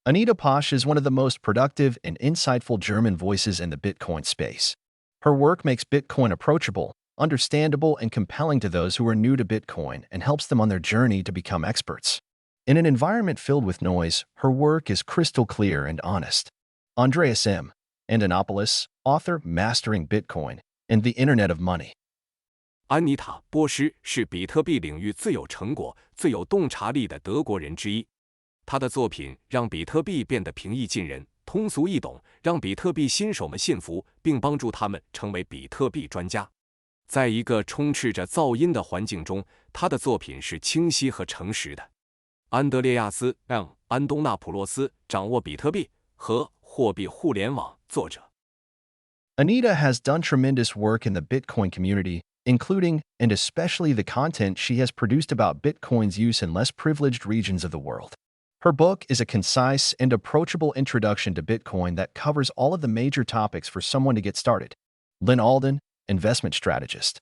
Anita Posch is one of the most productive and insightful German voices in the Bitcoin space. Her work makes Bitcoin approachable, understandable, and compelling to those who are new to Bitcoin and helps them on their journey to become experts. In an environment filled with noise, her work is crystal clear and honest. Andreas M. Antonopoulos, author Mastering Bitcoin and the Internet of Money. 安妮塔·波什是比特币领域最有成果、最有洞察力的德国人之一。他的作品让比特币变得平易近人、通俗易懂，让比特币新手们信服，并帮助他们成为比特币专家。在一个充斥着噪音的环境中，他的作品是清晰和诚实的。安德烈亚斯 ·M. 安东纳普洛斯掌握比特币和货币互联网，作者。Anita has done tremendous work in the Bitcoin community, including and especially the content she has produced about Bitcoin's use in less privileged regions of the world. Her book is a concise and approachable introduction to Bitcoin that covers all of the major topics for someone to get started. Lynn Alden, investment strategist.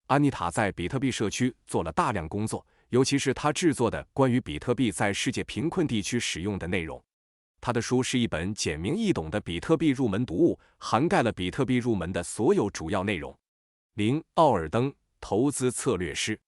安妮塔在比特币社区做了大量工作，尤其是她制作的关于比特币在世界贫困地区使用的内容。她的书是一本简明易懂的比特币入门读物，涵盖了比特币入门的所有主要内容。林·奥尔登，投资策略师。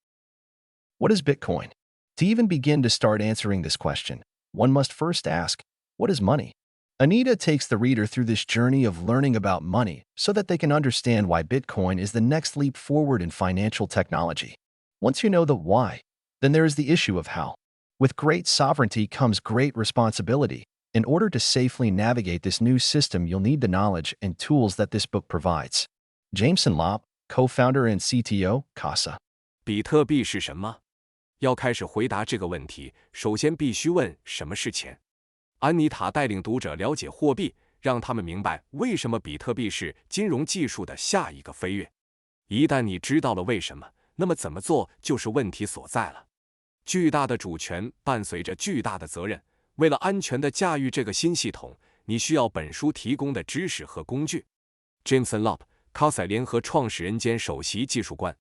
What is Bitcoin? To even begin to start answering this question, one must first ask, what is money? Anita takes the reader through this journey of learning about money so that they can understand why Bitcoin is the next leap forward in financial technology. Once you know the why, then there is the issue of how. With great sovereignty comes great responsibility. In order to safely navigate this new system, you'll need the knowledge and tools that this book provides. Jameson Lopp, co-founder and CTO, Casa. 比特币是什么？要开始回答这个问题，首先必须问什么是钱。安妮塔带领读者了解货币，让他们明白为什么比特币是金融技术的下一个飞跃。一旦你知道了为什么，那么怎么做就是问题所在了。巨大的主权伴随着巨大的责任，为了安全地驾驭这个新系统，你需要本书提供的知识和工具。Jameson Lopp， 卡塞联合创始人兼首席技术官。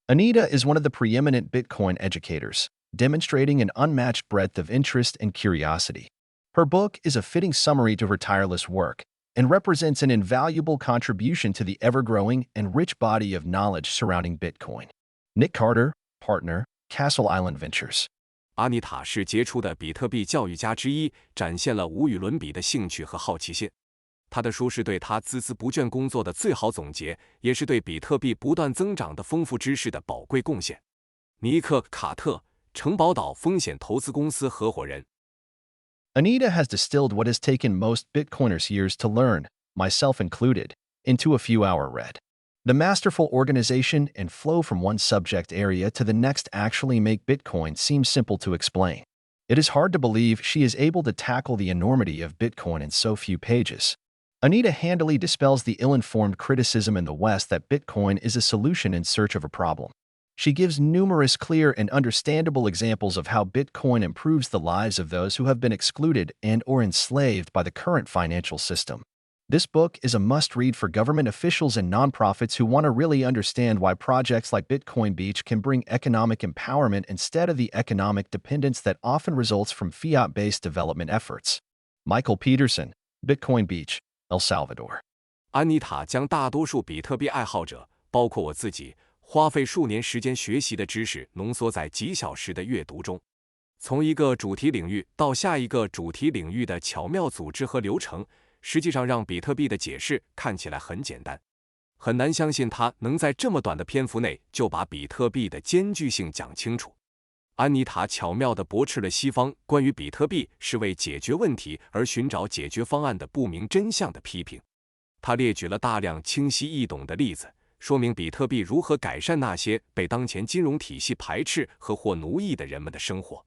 Anita is one of the preeminent Bitcoin educators, demonstrating an unmatched breadth of interest and curiosity. Her book is a fitting summary to her tireless work and represents an invaluable contribution to the ever-growing and rich body of knowledge surrounding Bitcoin. Nick Carter, partner, Castle Island Ventures. 阿妮塔是杰出的比特币教育家之一，展现了无与伦比的兴趣和好奇心。他的书是对他孜孜不倦工作的最好总结，也是对比特币不断增长的丰富知识的宝贵贡献。尼克·卡特，城堡岛风险投资公司合伙人。Anita has distilled what has taken most Bitcoiners years to learn, myself included, into a few-hour read. The masterful organization and flow from one subject area to the next actually make Bitcoin seem simple to explain. It is hard to believe she is able to tackle the enormity of Bitcoin in so few pages. Anita handily dispels the ill-informed criticism in the West that Bitcoin is a solution in search of a problem. She gives numerous clear and understandable examples of how Bitcoin improves the lives of those who have been excluded and/or enslaved by the current financial system. This book is a must-read for government officials and nonprofits who want to really understand why projects like Bitcoin Beach can bring economic empowerment instead of the economic dependence that often results from fiat-based development efforts. Michael Peterson, Bitcoin Beach, El Salvador. 安妮塔将大多数比特币爱好者，包括我自己，花费数年时间学习的知识浓缩在几小时的阅读中。从一个主题领域到下一个主题领域的巧妙组织和流程，实际上让比特币的解释看起来很简单。很难相信他能在这么短的篇幅内就把比特币的艰巨性讲清楚。安妮塔巧妙地驳斥了西方关于比特币是为解决问题而寻找解决方案的不明真相的批评。他列举了大量清晰易懂的例子，说明比特币如何改善那些被当前金融体系排斥和或奴役的人们的生活。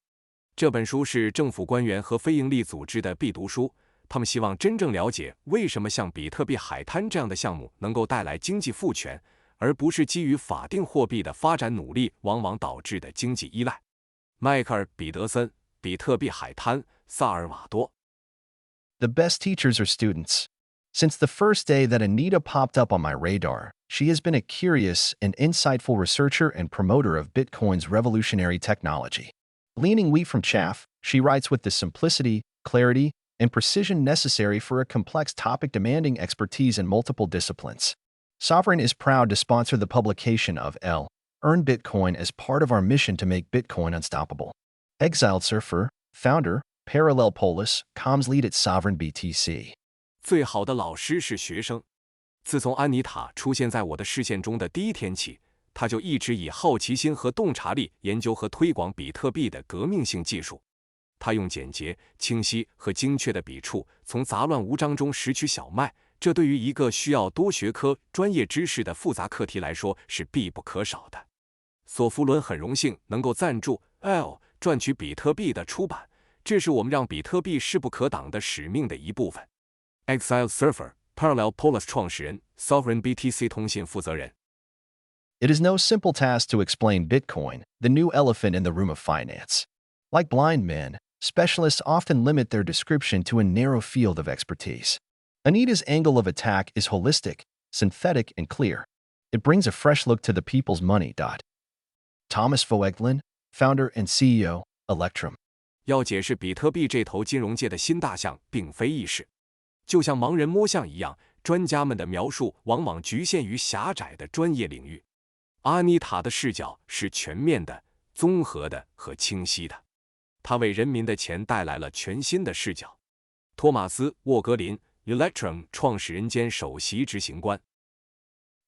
这本书是政府官员和非营利组织的必读书，他们希望真正了解为什么像比特币海滩这样的项目能够带来经济赋权，而不是基于法定货币的发展努力往往导致的经济依赖。迈克尔·彼得森，比特币海滩，萨尔瓦多。The best teachers are students. Since the first day that Anita popped up on my radar, she has been a curious and insightful researcher and promoter of Bitcoin's revolutionary technology. Gleaning wheat from chaff, she writes with the simplicity, clarity, and precision necessary for a complex topic demanding expertise in multiple disciplines. Sovereign is proud to sponsor the publication of Earn Bitcoin as part of our mission to make Bitcoin unstoppable. Exiled surfer, founder, Parallel Polis, comms lead at Sovereign BTC. 最好的老师是学生。自从安妮塔出现在我的视线中的第一天起，她就一直以好奇心和洞察力研究和推广比特币的革命性技术。她用简洁、清晰和精确的笔触，从杂乱无章中拾取小麦，这对于一个需要多学科专业知识的复杂课题来说是必不可少的。索弗伦很荣幸能够赞助 赚取比特币的出版，这是我们让比特币势不可挡的使命的一部分。Exile Surfer Parallel Polis 创始人 Sovereign BTC 通信负责人。It is no simple task to explain Bitcoin, the new elephant in the room of finance. Like blind men, specialists often limit their description to a narrow field of expertise. Anita's angle of attack is holistic, synthetic, and clear. It brings a fresh look to the people's money. Thomas Voegelin, founder and CEO, Electrum. 要解释比特币这头金融界的新大象，并非易事。就像盲人摸象一样，专家们的描述往往局限于狭窄的专业领域。阿妮塔的视角是全面的、综合的和清晰的，他为人民的钱带来了全新的视角。托马斯·沃格林 Electrum 创始人兼首席执行官。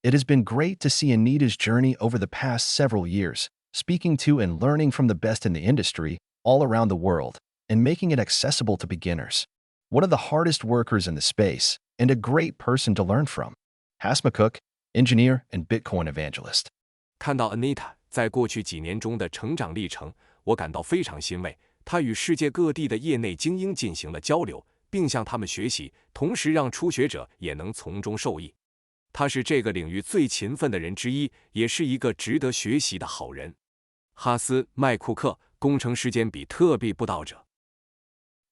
It has been great to see Anita's journey over the past several years, speaking to and learning from the best in the industry, all around the world, and making it accessible to beginners. One of the hardest workers in the space, and a great person to learn from. Hasmakuk, engineer and Bitcoin evangelist. 看到 Anita 在过去几年中的成长历程，我感到非常欣慰。她与世界各地的业内精英进行了交流，并向他们学习，同时让初学者也能从中受益。他是这个领域最勤奋的人之一，也是一个值得学习的好人。哈斯·麦库克，工程师兼比特币布道者。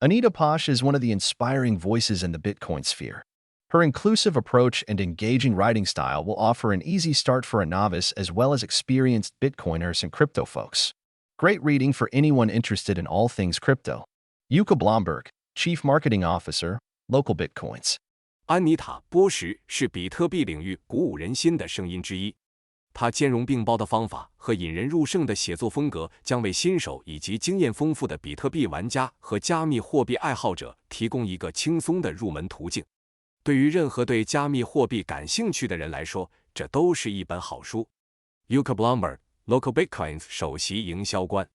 Anita Posh is one of the inspiring voices in the Bitcoin sphere. Her inclusive approach and engaging writing style will offer an easy start for a novice as well as experienced Bitcoiners and crypto folks. Great reading for anyone interested in all things crypto. Yuka Blomberg, Chief Marketing Officer, Local Bitcoins. 安妮塔·波什是比特币领域鼓舞人心的声音之一。他兼容并包的方法和引人入胜的写作风格，将为新手以及经验丰富的比特币玩家和加密货币爱好者提供一个轻松的入门途径。对于任何对加密货币感兴趣的人来说，这都是一本好书。Yuka Blomberg, Local Bitcoins 首席营销官。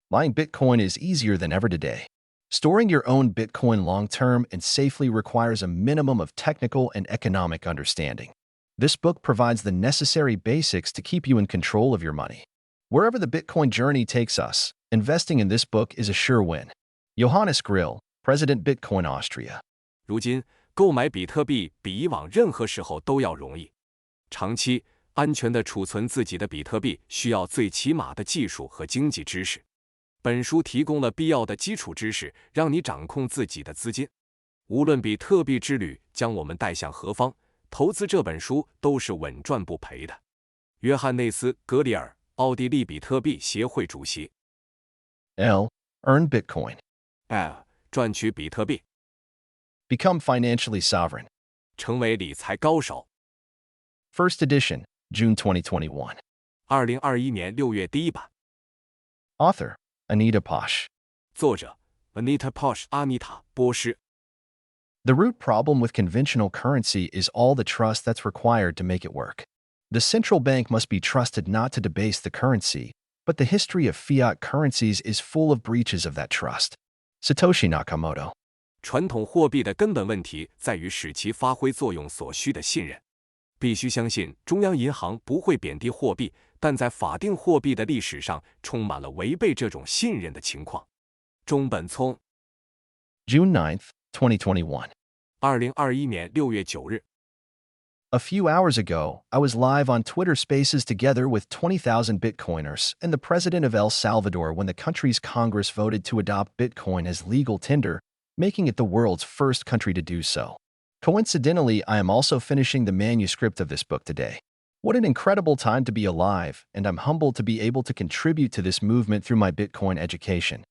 Buying Bitcoin is easier than ever today. Storing your own Bitcoin long-term and safely requires a minimum of technical and economic understanding. This book provides the necessary basics to keep you in control of your money. Wherever the Bitcoin journey takes us, investing in this book is a sure win. Johannes Grill, President Bitcoin Austria. 如今，购买比特币比以往任何时候都要容易。长期、安全地储存自己的比特币需要最起码的技术和经济知识。本书提供了必要的基础知识，让你掌控自己的资金。无论比特币之旅将我们带向何方，投资这本书都是稳赚不赔的。约翰内斯·格里尔，奥地利比特币协会主席。Earn Bitcoin. 赚取比特币。Become financially sovereign. 成为理财高手。First edition, June 2021. 2021年6月第一版。Author, Anita Posh. 作者 Anita Posh 阿妮塔·波什。The root problem with conventional currency is all the trust that's required to make it work. The central bank must be trusted not to debase the currency, but the history of fiat currencies is full of breaches of that trust. Satoshi Nakamoto. 传统货币的根本问题在于使其发挥作用所需的信任。必须相信中央银行不会贬低货币，但在法定货币的历史上充满了违背这种信任的情况。中本聪。June 9th, 2021. 2021年6月9日。A few hours ago, I was live on Twitter Spaces together with 20,000 Bitcoiners and the president of El Salvador when the country's Congress voted to adopt Bitcoin as legal tender, making it the world's first country to do so. Coincidentally, I am also finishing the manuscript of this book today. What an incredible time to be alive, and I'm humbled to be able to contribute to this movement through my Bitcoin education.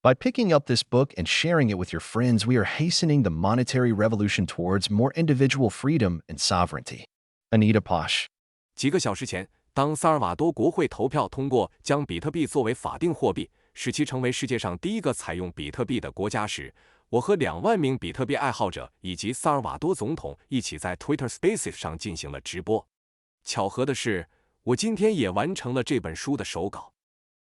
By picking up this book and sharing it with your friends, we are hastening the monetary revolution towards more individual freedom and sovereignty. Anita Posh. 几个小时前，当萨尔瓦多国会投票通过将比特币作为法定货币，使其成为世界上第一个采用比特币的国家时，我和2万名比特币爱好者以及萨尔瓦多总统一起在 Twitter Spaces 上进行了直播。巧合的是，我今天也完成了这本书的手稿。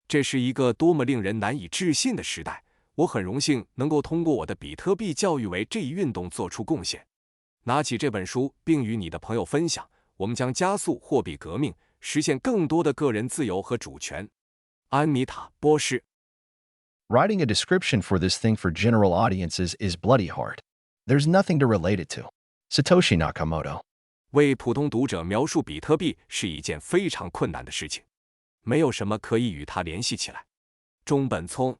这是一个多么令人难以置信的时代！我很荣幸能够通过我的比特币教育为这一运动做出贡献。拿起这本书并与你的朋友分享，我们将加速货币革命，实现更多的个人自由和主权。安妮塔·波士。Writing a description for this thing for general audiences is bloody hard. There's nothing to relate it to. Satoshi Nakamoto. 为普通读者描述比特币是一件非常困难的事情，没有什么可以与它联系起来。中本聪。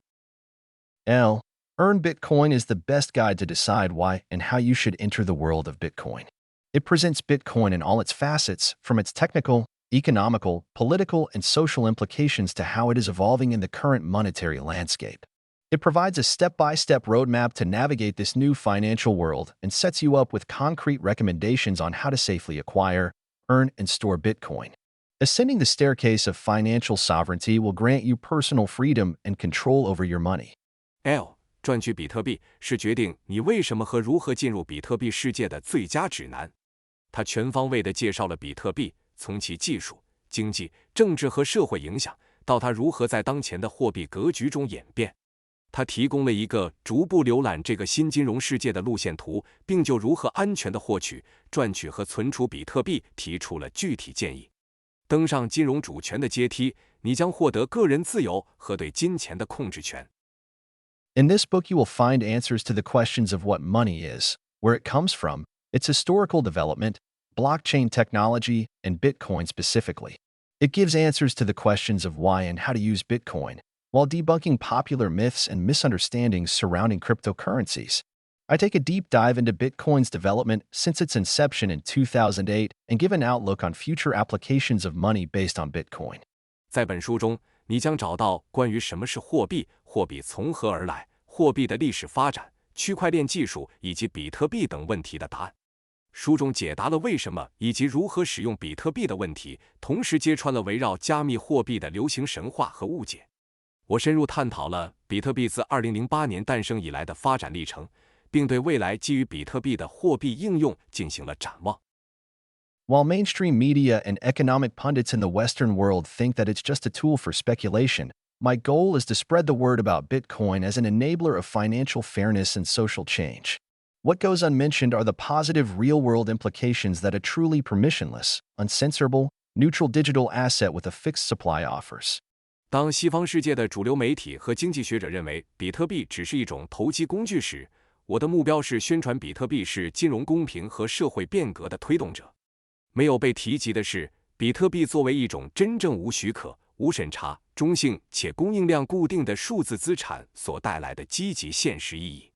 Earn Bitcoin is the best guide to decide why and how you should enter the world of Bitcoin. It presents Bitcoin in all its facets, from its technical, economical, political, and social implications to how it is evolving in the current monetary landscape. It provides a step-by-step roadmap to navigate this new financial world and sets you up with concrete recommendations on how to safely acquire, earn, and store Bitcoin. Ascending the staircase of financial sovereignty will grant you personal freedom and control over your money. L. 赚取比特币是决定你为什么和如何进入比特币世界的最佳指南。它全方位地介绍了比特币，从其技术、经济、政治和社会影响，到它如何在当前的货币格局中演变。它提供了一个逐步浏览这个新金融世界的路线图，并就如何安全地获取、赚取和存储比特币提出了具体建议。登上金融主权的阶梯，你将获得个人自由和对金钱的控制权。In this book, you will find answers to the questions of what money is, where it comes from, its historical development, blockchain technology, and Bitcoin specifically. It gives answers to the questions of why and how to use Bitcoin, while debunking popular myths and misunderstandings surrounding cryptocurrencies. I take a deep dive into Bitcoin's development since its inception in 2008 and give an outlook on future applications of money based on Bitcoin. 在本书中，你将找到关于什么是货币、货币从何而来、货币的历史发展、区块链技术以及比特币等问题的答案。书中解答了为什么以及如何使用比特币的问题，同时揭穿了围绕加密货币的流行神话和误解。我深入探讨了比特币自2008年诞生以来的发展历程，并对未来基于比特币的货币应用进行了展望。While mainstream media and economic pundits in the Western world think that it's just a tool for speculation, my goal is to spread the word about Bitcoin as an enabler of financial fairness and social change. What goes unmentioned are the positive real-world implications that a truly permissionless, uncensorable, neutral digital asset with a fixed supply offers. 当西方世界的主流媒体和经济学者认为比特币只是一种投机工具时，我的目标是宣传比特币是金融公平和社会变革的推动者。没有被提及的是，比特币作为一种真正无许可、无审查、中性且供应量固定的数字资产所带来的积极现实意义。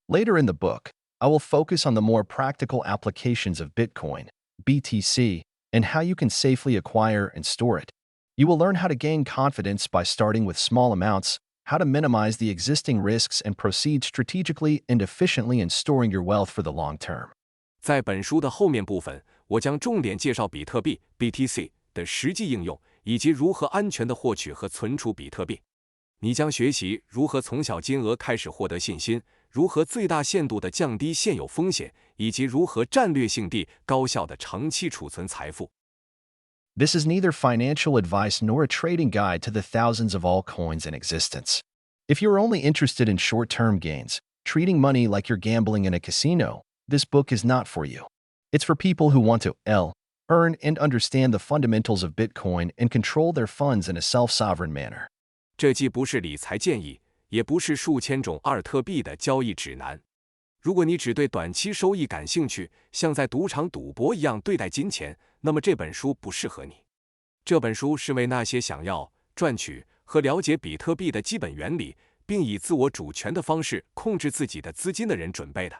Later in the book, I will focus on the more practical applications of Bitcoin, BTC, and how you can safely acquire and store it. You will learn how to gain confidence by starting with small amounts, how to minimize the existing risks and proceed strategically and efficiently in storing your wealth for the long term. 在本书的后面部分，我将重点介绍比特币 BTC 的实际应用，以及如何安全地获取和存储比特币。你将学习如何从小金额开始获得信心，如何最大限度地降低现有风险，以及如何战略性地高效地长期储存财富。This is neither financial advice nor a trading guide to the thousands of altcoins in existence. If you're only interested in short-term gains, treating money like you're gambling in a casino, this book is not for you. It's for people who want to earn and understand the fundamentals of Bitcoin and control their funds in a self-sovereign manner. 这既不是理财建议，也不是数千种阿尔特币的交易指南。如果你只对短期收益感兴趣，像在赌场赌博一样对待金钱，那么这本书不适合你。这本书是为那些想要赚取和了解比特币的基本原理，并以自我主权的方式控制自己的资金的人准备的。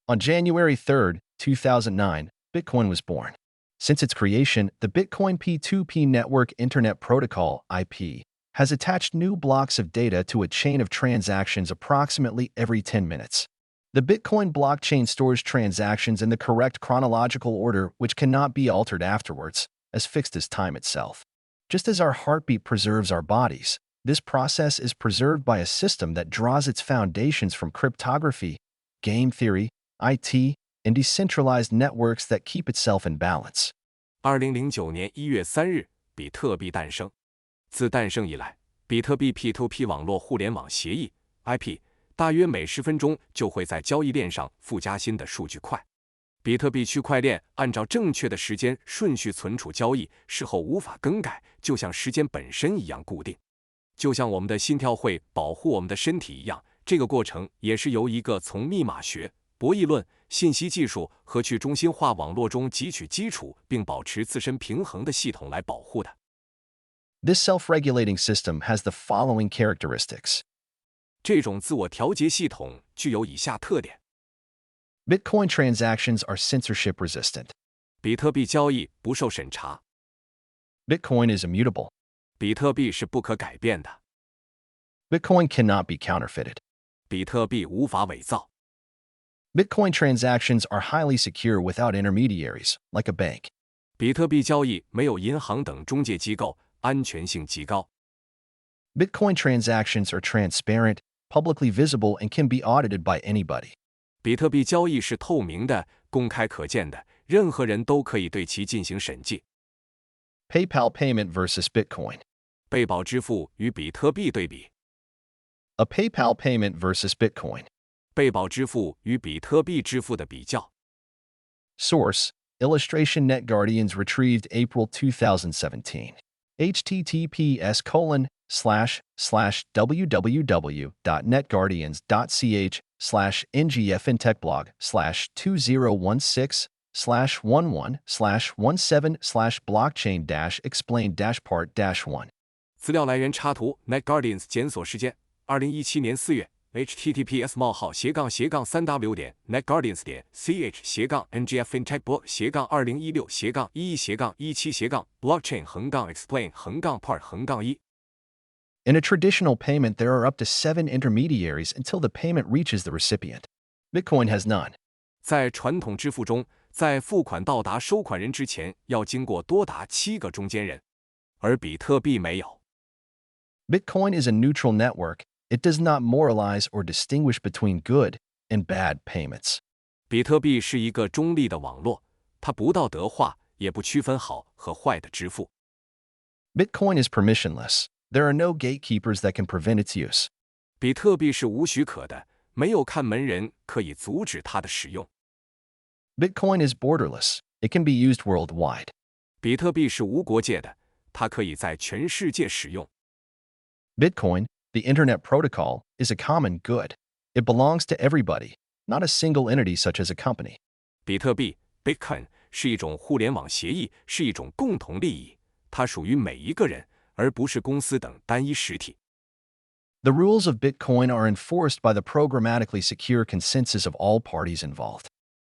On January 3, 2009, Bitcoin was born. Since its creation, the Bitcoin P2P Network Internet Protocol (IP) has attached new blocks of data to a chain of transactions approximately every 10 minutes. The Bitcoin blockchain stores transactions in the correct chronological order which cannot be altered afterwards, as fixed as time itself. Just as our heartbeat preserves our bodies, this process is preserved by a system that draws its foundations from cryptography, game theory, IT, and decentralized networks that keep itself in balance. 2009年1月3日，比特币诞生。自诞生以来，比特币 P2P 网络互联网协议 IP 大约每10分钟就会在交易链上附加新的数据块。比特币区块链按照正确的时间顺序存储交易，事后无法更改，就像时间本身一样固定。就像我们的心跳会保护我们的身体一样，这个过程也是由一个从密码学、博弈论、信息技术和去中心化网络中汲取基础并保持自身平衡的系统来保护的。This self-regulating system has the following characteristics. 这种自我调节系统具有以下特点。Bitcoin transactions are censorship resistant. 比特币交易不受审查。Bitcoin is immutable. 比特币是不可改变的。Bitcoin cannot be counterfeited. 比特币无法伪造。Bitcoin transactions are highly secure without intermediaries, like a bank. 比特币交易没有银行等中介机构，安全性极高。Bitcoin transactions are transparent, publicly visible, and can be audited by anybody. 比特币交易是透明的、公开可见的，任何人都可以对其进行审计。PayPal payment versus Bitcoin. 贝宝支付与比特币对比。A PayPal payment versus Bitcoin. 贝宝支付与比特币支付的比较。Source: Illustration NetGuardians retrieved April 2017. https://www.netguardians.ch/ngfintechblog/2016/11/blockchain-explain-part-1. 资料来源插图 NetGuardians 检索时间2017年4月 https://ngardens.ch/3w.netguardians.co.ngf/blockchain-11/blockchain-explain-part-1. In a traditional payment, there are up to 7 intermediaries until the payment reaches the recipient. Bitcoin has none. 在传统支付中，在付款到达收款人之前，要经过多达7个中间人，而比特币没有。Bitcoin is a neutral network. It does not moralize or distinguish between good and bad payments. 比特币是一个中立的网络，它不道德化，也不区分好和坏的支付。Bitcoin is permissionless. There are no gatekeepers that can prevent its use. 比特币是无许可的，没有看门人可以阻止它的使用。Bitcoin is borderless. It can be used worldwide. 比特币是无国界的，它可以在全世界使用。Bitcoin, the Internet Protocol, is a common good. It belongs to everybody, not a single entity such as a company. 比特币 Bitcoin 是一种互联网协议，是一种共同利益，它属于每一个人，而不是公司等单一实体。The rules of Bitcoin are enforced by the programmatically secure consensus of all parties involved.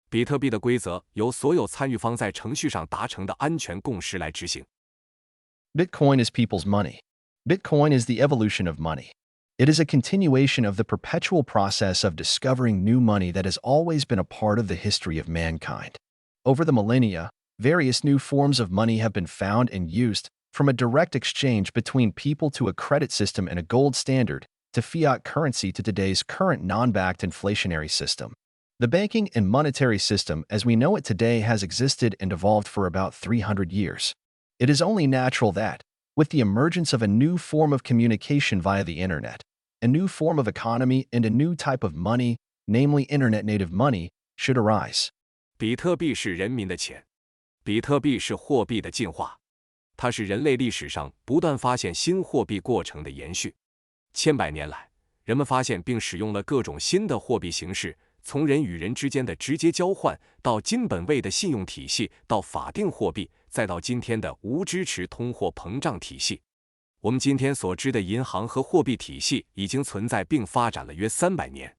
比特币的规则由所有参与方在程序上达成的安全共识来执行。Bitcoin is people's money. Bitcoin is the evolution of money. It is a continuation of the perpetual process of discovering new money that has always been a part of the history of mankind. Over the millennia, various new forms of money have been found and used, from a direct exchange between people to a credit system and a gold standard, to fiat currency to today's current non-backed inflationary system. The banking and monetary system as we know it today has existed and evolved for about 300 years. It is only natural that, with the emergence of a new form of communication via the internet, a new form of economy and a new type of money, namely internet-native money, should arise. 比特币是人民的钱，比特币是货币的进化，它是人类历史上不断发现新货币过程的延续。千百年来，人们发现并使用了各种新的货币形式，从人与人之间的直接交换，到金本位的信用体系，到法定货币，再到今天的无支持通货膨胀体系。我们今天所知的银行和货币体系已经存在并发展了约300年。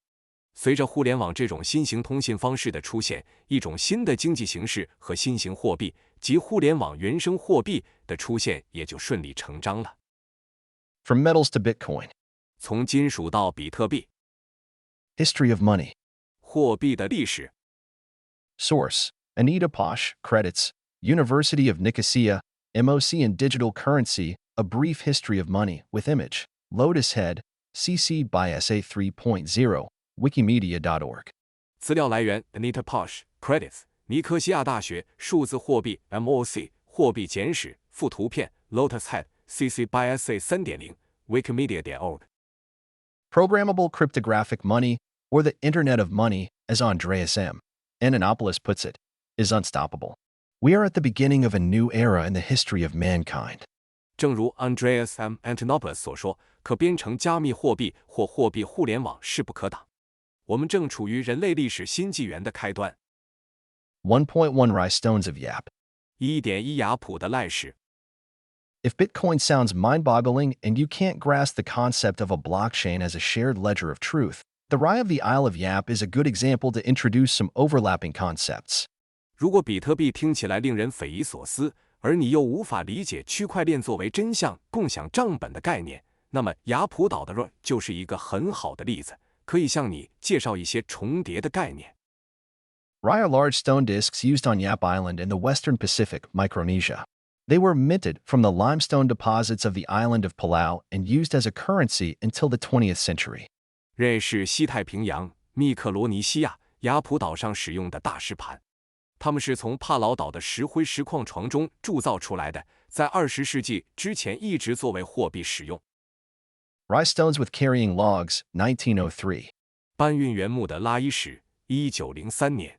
随着互联网这种新型通信方式的出现，一种新的经济形式和新型货币及互联网原生货币的出现也就顺理成章了。From metals to Bitcoin. 从金属到比特币。 History of money. 货币的历史。 Source: Anita Posh, Credits, University of Nicosia, MOC in Digital Currency, A Brief History of Money, with Image, Lotus Head, CC by SA 3.0, wikimedia.org. 资料来源 Anita Posh, Credits, 尼科西亚大学数字货币 MOC 货币简史附图片 Lotus Head, CC by SA 3.0, wikimedia.org. Programmable cryptographic money, or the Internet of Money, as Andreas M. Antonopoulos puts it, is unstoppable. We are at the beginning of a new era in the history of mankind. 正如 Andreas M. Antonopoulos 所说，可编程加密货币或货币互联网势不可挡。我们正处于人类历史新纪元的开端。1.1 Rhinestones of Yap. 1.1 雅普的赖史。 If Bitcoin sounds mind-boggling and you can't grasp the concept of a blockchain as a shared ledger of truth, the Rye of the Isle of Yap is a good example to introduce some overlapping concepts. 如果比特币听起来令人匪夷所思，而你又无法理解区块链作为真相共享账本的概念，那么雅普岛的 Rye 就是一个很好的例子，可以向你介绍一些重叠的概念。 Rye are large stone discs used on Yap Island in the western Pacific, Micronesia. They were minted from the limestone deposits of the island of Palau and used as a currency until the 20th century. Rye 是西太平洋密克罗尼西亚雅普岛上使用的大石盘，它们是从帕劳岛的石灰石矿床中铸造出来的，在20世纪之前一直作为货币使用。 Rye stones with carrying logs, 1903. 搬运原木的拉伊石，1903年。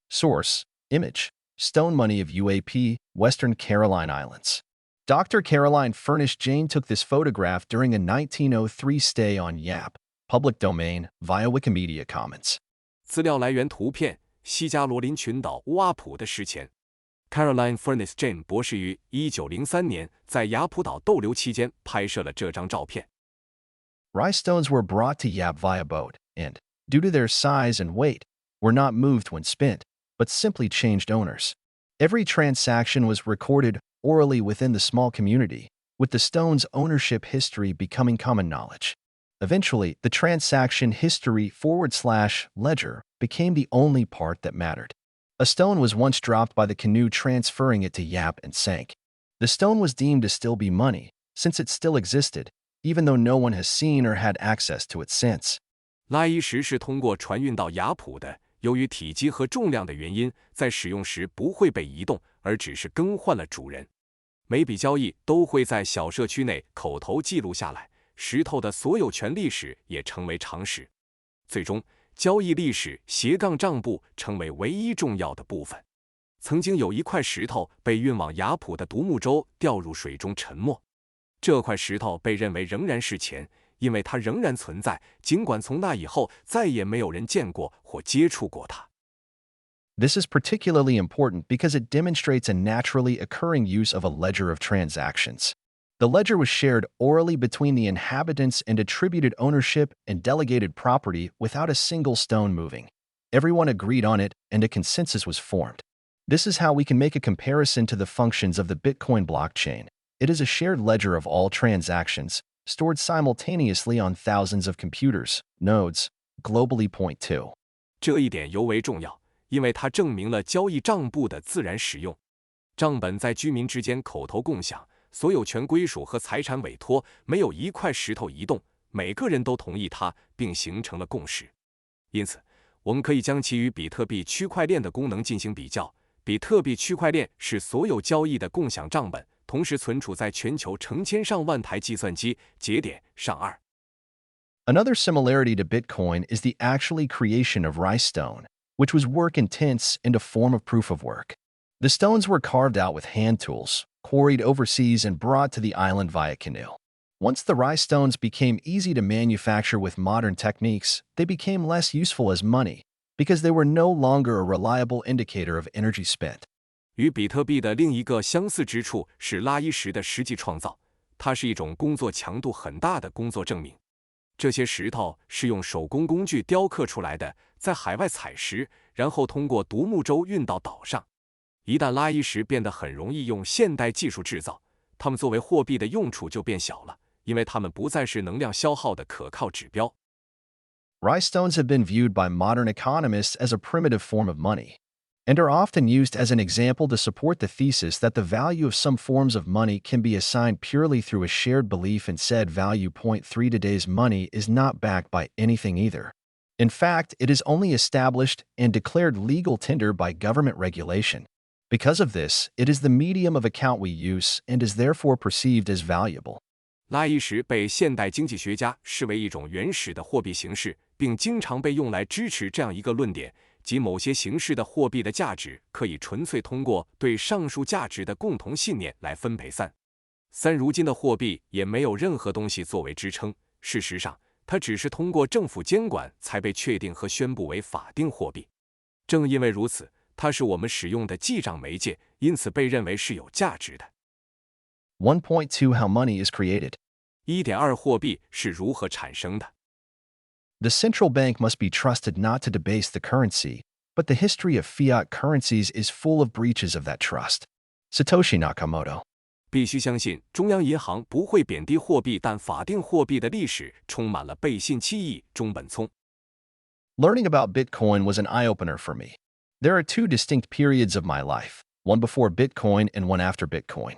Source: Image, Stone Money of UAP, Western Caroline Islands. Dr. Caroline furnished Jane took this photograph during a 1903 stay on Yap, public domain, via Wikimedia Commons. 资料来源图片：西加罗林群岛乌阿普的石钱。Caroline furnished Jane 博士于1903年在雅普岛逗留期间拍摄了这张照片。 Rye stones were brought to Yap via boat and, due to their size and weight, were not moved when spent, but simply changed owners. Every transaction was recorded orally within the small community, with the stone's ownership history becoming common knowledge. Eventually, the transaction history /ledger became the only part that mattered. A stone was once dropped by the canoe transferring it to Yap and sank. The stone was deemed to still be money, since it still existed, even though no one has seen or had access to it since. 拉伊石是通过船运到雅普的，由于体积和重量的原因，在使用时不会被移动，而只是更换了主人。每笔交易都会在小社区内口头记录下来，石头的所有权历史也成为常识。最终，交易历史账簿成为唯一重要的部分。曾经有一块石头被运往雅普的独木舟掉入水中沉没，这块石头被认为仍然是钱，因为它仍然存在，尽管从那以后再也没有人见过或接触过它。 This is particularly important because it demonstrates a naturally occurring use of a ledger of transactions. The ledger was shared orally between the inhabitants and attributed ownership and delegated property without a single stone moving. Everyone agreed on it, and a consensus was formed. This is how we can make a comparison to the functions of the Bitcoin blockchain. It is a shared ledger of all transactions, stored simultaneously on thousands of computers, nodes, globally. Point 2. 这一点尤为重要，因为它证明了交易账簿的自然使用。账本在居民之间口头共享，所有权归属和财产委托，没有一块石头移动，每个人都同意它，并形成了共识。因此，我们可以将其与比特币区块链的功能进行比较。比特币区块链是所有交易的共享账本，同时存储在全球成千上万台计算机节点上。Another similarity to Bitcoin is the actual creation of Rye stone, which was work intense and a form of proof of work. The stones were carved out with hand tools, quarried overseas and brought to the island via canoe. Once the Rye stones became easy to manufacture with modern techniques, they became less useful as money, because they were no longer a reliable indicator of energy spent. 与比特币的另一个相似之处是拉伊石的实际创造，它是一种工作强度很大的工作证明。这些石头是用手工工具雕刻出来的，在海外采石，然后通过独木舟运到岛上。一旦拉伊石变得很容易用现代技术制造，它们作为货币的用处就变小了，因为它们不再是能量消耗的可靠指标。Rhinestones have been viewed by modern economists as a primitive form of money, and are often used as an example to support the thesis that the value of some forms of money can be assigned purely through a shared belief in said value. Point 3 Today's money is not backed by anything either. In fact, it is only established and declared legal tender by government regulation. Because of this, it is the medium of account we use and is therefore perceived as valuable. 拉伊什被现代经济学家视为一种原始的货币形式，并经常被用来支持这样一个论点，即某些形式的货币的价值可以纯粹通过对上述价值的共同信念来分配。如今的货币也没有任何东西作为支撑，事实上，它只是通过政府监管才被确定和宣布为法定货币。正因为如此，它是我们使用的记账媒介，因此被认为是有价值的。1.2 How money is created. 1.2 货币是如何产生的？ The central bank must be trusted not to debase the currency, but the history of fiat currencies is full of breaches of that trust. Satoshi Nakamoto. 必须相信中央银行不会贬低货币，但法定货币的历史充满了背信弃义。中本聪。Learning about Bitcoin was an eye-opener for me. There are two distinct periods of my life, one before Bitcoin and one after Bitcoin.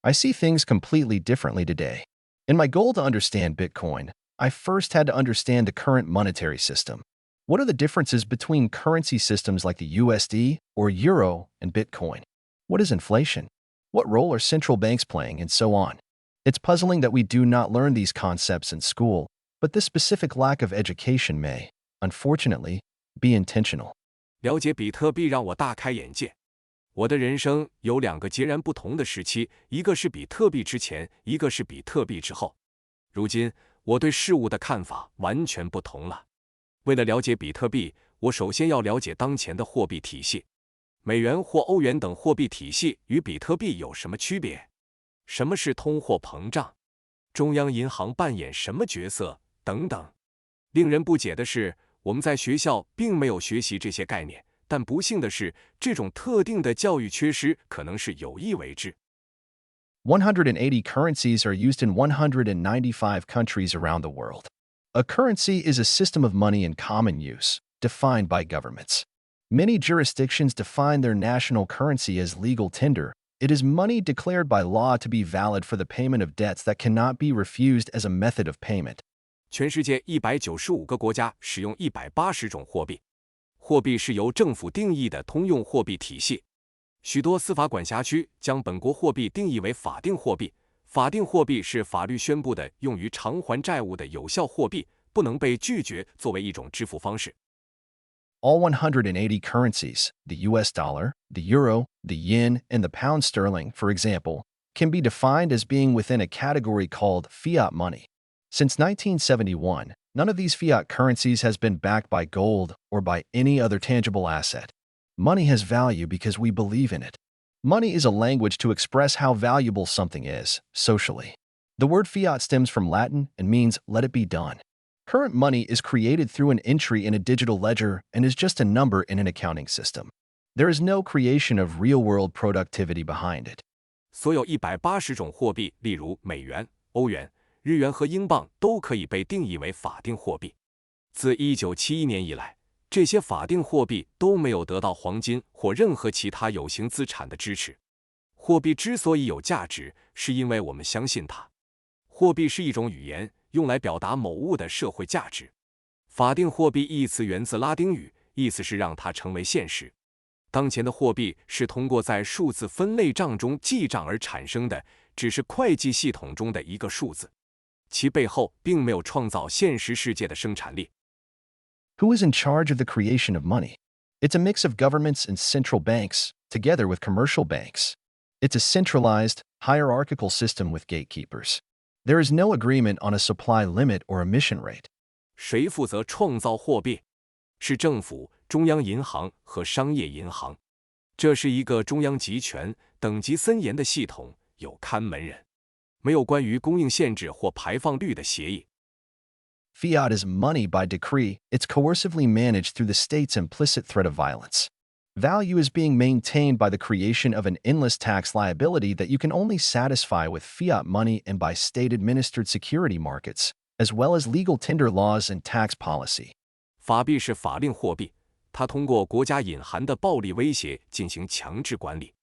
I see things completely differently today. In my goal to understand Bitcoin, I first had to understand the current monetary system. What are the differences between currency systems like the USD or Euro and Bitcoin? What is inflation? What role are central banks playing, and so on? It's puzzling that we do not learn these concepts in school, but this specific lack of education may, unfortunately, be intentional. 了解比特币让我大开眼界。我的人生有2个截然不同的时期，一个是比特币之前，一个是比特币之后。如今，我对事物的看法完全不同了。为了了解比特币，我首先要了解当前的货币体系。美元或欧元等货币体系与比特币有什么区别？什么是通货膨胀？中央银行扮演什么角色？等等。令人不解的是，我们在学校并没有学习这些概念，但不幸的是，这种特定的教育缺失可能是有意为之。180 currencies are used in 195 countries around the world. A currency is a system of money in common use, defined by governments. Many jurisdictions define their national currency as legal tender. It is money declared by law to be valid for the payment of debts that cannot be refused as a method of payment. 全世界195个国家使用180种货币。货币是由政府定义的通用货币体系。许多司法管辖区将本国货币定义为法定货币。法定货币是法律宣布的用于偿还债务的有效货币，不能被拒绝作为一种支付方式。All 180 currencies, the US dollar, the euro, the yen, and the pound sterling, for example, can be defined as being within a category called fiat money. Since 1971, none of these fiat currencies has been backed by gold or by any other tangible asset. Money has value because we believe in it. Money is a language to express how valuable something is, socially. The word fiat stems from Latin and means let it be done. Current money is created through an entry in a digital ledger and is just a number in an accounting system. There is no creation of real-world productivity behind it. 所有180种货币，例如美元、欧元、日元和英镑，都可以被定义为法定货币。自1971年以来，这些法定货币都没有得到黄金或任何其他有形资产的支持。货币之所以有价值，是因为我们相信它。货币是一种语言，用来表达某物的社会价值。法定货币一词源自拉丁语，意思是让它成为现实。当前的货币是通过在数字分类账中记账而产生的，只是会计系统中的一个数字，其背后并没有创造现实世界的生产力。Who is in charge of the creation of money? It's a mix of governments and central banks, together with commercial banks. It's a centralized, hierarchical system with gatekeepers. There is no agreement on a supply limit or emission rate. 谁负责创造货币？是政府、中央银行和商业银行。这是一个中央集权、等级森严的系统，有看门人。没有关于供应限制或排放率的协议。Fiat is money by decree. It's coercively managed through the state's implicit threat of violence. Value is being maintained by the creation of an endless tax liability that you can only satisfy with fiat money and by state-administered security markets, as well as legal tender laws and tax policy. 法币是法令货币，它通过国家隐含的暴力威胁进行强制管理。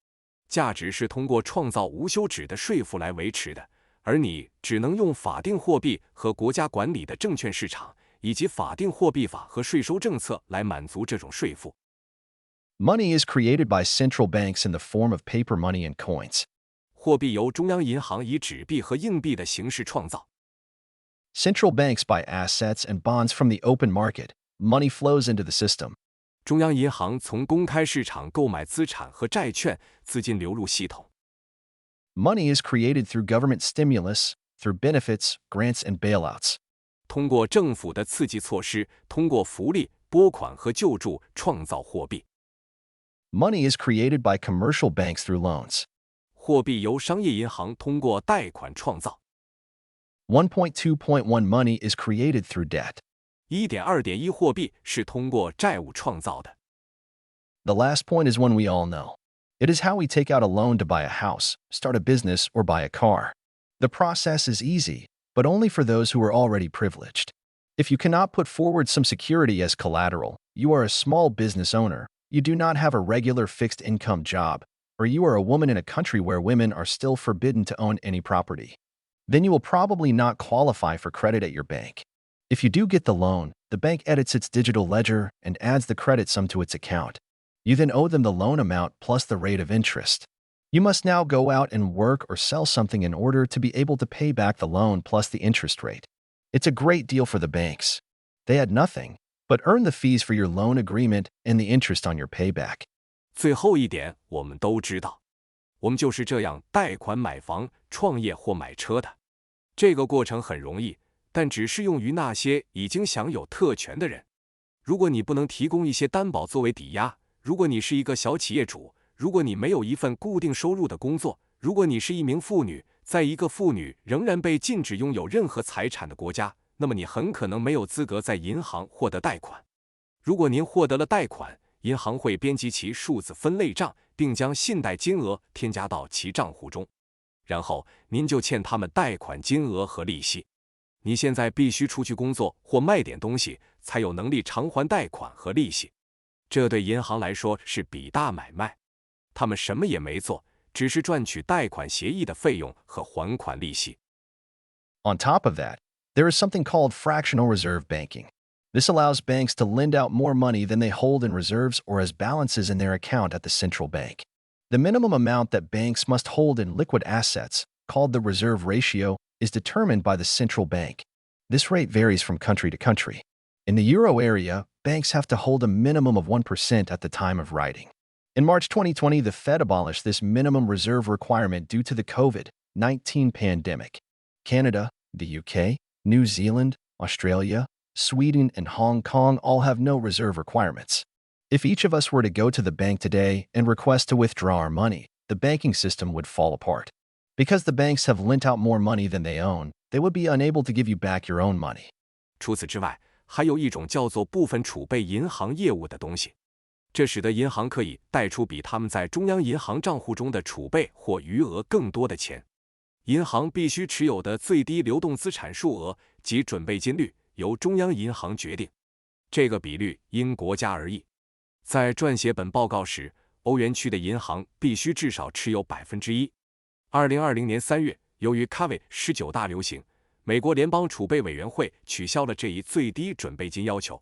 价值是通过创造无休止的税负来维持的，而你只能用法定货币和国家管理的证券市场，以及法定货币法和税收政策来满足这种税负。Money is created by central banks in the form of paper money and coins. 货币由中央银行以纸币和硬币的形式创造。Central banks buy assets and bonds from the open market. Money flows into the system. 中央银行从公开市场购买资产和债券，资金流入系统。Money is created through government stimulus, through benefits, grants, and bailouts. 通过政府的刺激措施，通过福利、拨款和救助创造货币。Money is created by commercial banks through loans. 货币由商业银行通过贷款创造。1.2.1 Money is created through debt. 1.2.1 货币是通过债务创造的。The last point is one we all know. It is how we take out a loan to buy a house, start a business, or buy a car. The process is easy, but only for those who are already privileged. If you cannot put forward some security as collateral, you are a small business owner, you do not have a regular fixed income job, or you are a woman in a country where women are still forbidden to own any property. Then you will probably not qualify for credit at your bank. If you do get the loan, the bank edits its digital ledger and adds the credit sum to its account. You then owe them the loan amount plus the rate of interest. You must now go out and work or sell something in order to be able to pay back the loan plus the interest rate. It's a great deal for the banks. They add nothing, but earn the fees for your loan agreement and the interest on your payback. 最后一点我们都知道，我们就是这样贷款买房、创业或买车的。这个过程很容易，但只适用于那些已经享有特权的人。如果你不能提供一些担保作为抵押，如果你是一个小企业主，如果你没有一份固定收入的工作，如果你是一名妇女，在一个妇女仍然被禁止拥有任何财产的国家，那么你很可能没有资格在银行获得贷款。如果您获得了贷款，银行会编辑其数字分类账，并将信贷金额添加到其账户中，然后您就欠他们贷款金额和利息。你现在必须出去工作或卖点东西，才有能力偿还贷款和利息。这对银行来说是笔大买卖，他们什么也没做，只是赚取贷款协议的费用和还款利息。On top of that, there is something called fractional reserve banking. This allows banks to lend out more money than they hold in reserves or as balances in their account at the central bank. The minimum amount that banks must hold in liquid assets, called the reserve ratio, is determined by the central bank. This rate varies from country to country. In the euro area, banks have to hold a minimum of 1% at the time of writing. In March 2020, the Fed abolished this minimum reserve requirement due to the COVID-19 pandemic. Canada, the UK, New Zealand, Australia, Sweden, and Hong Kong all have no reserve requirements. If each of us were to go to the bank today and request to withdraw our money, the banking system would fall apart. Because the banks have lent out more money than they own, they would be unable to give you back your own money. 除此之外，还有一种叫做部分储备银行业务的东西，这使得银行可以贷出比他们在中央银行账户中的储备或余额更多的钱。银行必须持有的最低流动资产数额及准备金率由中央银行决定，这个比率因国家而异。在撰写本报告时，欧元区的银行必须至少持有 1%。2020年3月，由于 COVID-19 大流行，美国联邦储备委员会取消了这一最低准备金要求。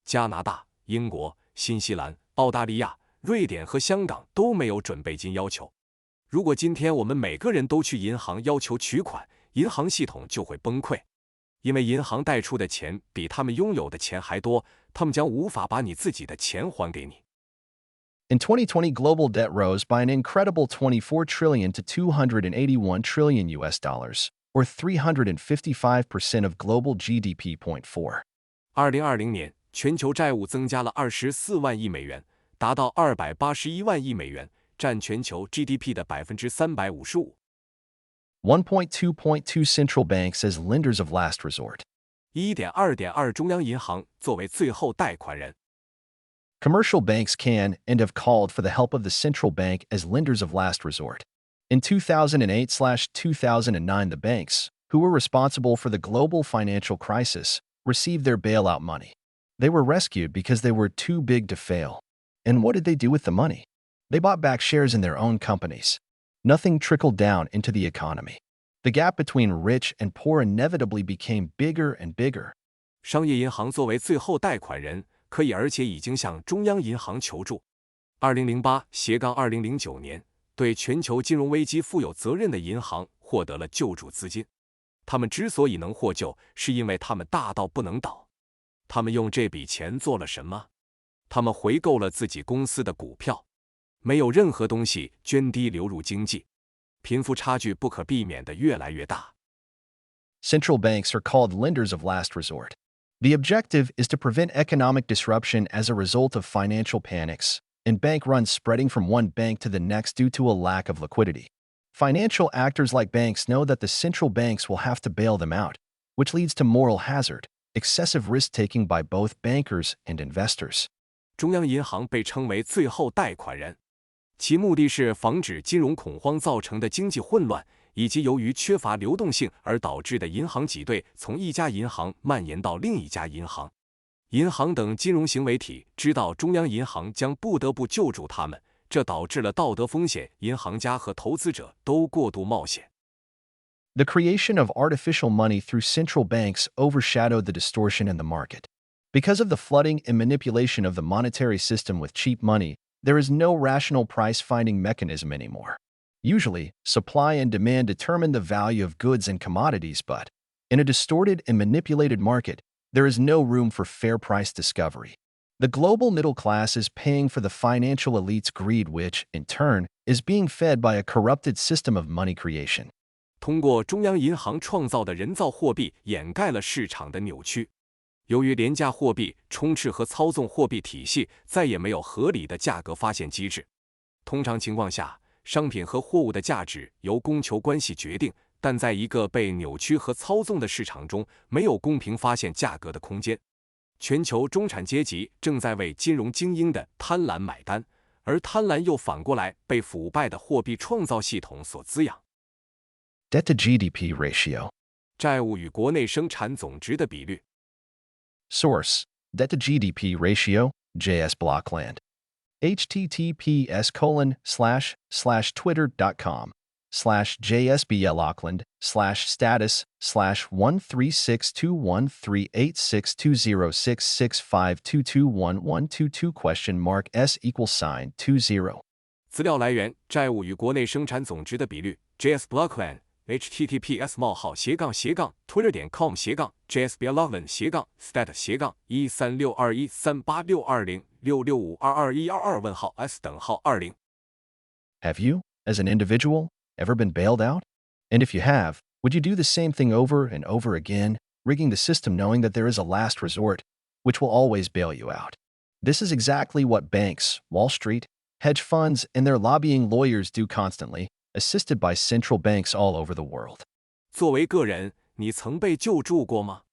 加拿大、英国、新西兰、澳大利亚、瑞典和香港都没有准备金要求。如果今天我们每个人都去银行要求取款，银行系统就会崩溃，因为银行贷出的钱比他们拥有的钱还多，他们将无法把你自己的钱还给你。In 2020, global debt rose by an incredible 24 trillion to 281 trillion US dollars, or 355% of global GDP. 2020年，全球债务增加了24万亿美元，达到281万亿美元，占全球 GDP 的 355%。1.2.2 Central banks as lenders of last resort. 1.2.2 中央银行作为最后贷款人。Commercial banks can and have called for the help of the central bank as lenders of last resort. In 2008/2009, the banks, who were responsible for the global financial crisis, received their bailout money. They were rescued because they were too big to fail. And what did they do with the money? They bought back shares in their own companies. Nothing trickled down into the economy. The gap between rich and poor inevitably became bigger and bigger. 商业银行作为最后贷款人，可以而且已经向中央银行求助。2008-2009年，对全球金融危机负有责任的银行获得了救助资金。他们之所以能获救，是因为他们大到不能倒。他们用这笔钱做了什么？他们回购了自己公司的股票。没有任何东西涓滴流入经济，贫富差距不可避免地越来越大。Central banks are called lenders of last resort. The objective is to prevent economic disruption as a result of financial panics and bank runs spreading from one bank to the next due to a lack of liquidity. Financial actors like banks know that the central banks will have to bail them out, which leads to moral hazard, excessive risk-taking by both bankers and investors. 中央银行被称为最后贷款人，其目的是防止金融恐慌造成的经济混乱，以及由于缺乏流动性而导致的银行挤兑从一家银行蔓延到另一家银行。银行等金融行为体知道中央银行将不得不救助他们，这导致了道德风险，银行家和投资者都过度冒险。The creation of artificial money through central banks overshadowed the distortion in the market. Because of the flooding and manipulation of the monetary system with cheap money, there is no rational price-finding mechanism anymore. Usually, supply and demand determine the value of goods and commodities, but in a distorted and manipulated market, there is no room for fair price discovery. The global middle class is paying for the financial elite's greed, which, in turn, is being fed by a corrupted system of money creation. 通过中央银行创造的人造货币掩盖了市场的扭曲。由于廉价货币充斥和操纵货币体系，再也没有合理的价格发现机制。通常情况下，商品和货物的价值由供求关系决定，但在一个被扭曲和操纵的市场中，没有公平发现价格的空间。全球中产阶级正在为金融精英的贪婪买单，而贪婪又反过来被腐败的货币创造系统所滋养。Debt to GDP ratio. 债务与国内生产总值的比率。Source: Debt to GDP ratio, JS Blockland. https://twitter.com/JSBLauckland/status/1362138222122?? 资料来源：债务与国内生产总值的比率 ，JS Blockland。https://斜杠斜杠twitter.com/status/1362138620665221220s:20. Have you, as an individual, ever been bailed out? And if you have, would you do the same thing over and over again, rigging the system knowing that there is a last resort, which will always bail you out? This is exactly what banks, Wall Street, hedge funds, and their lobbying lawyers do constantly, assisted by central banks all over the world. 作为个人，你曾被救助过吗？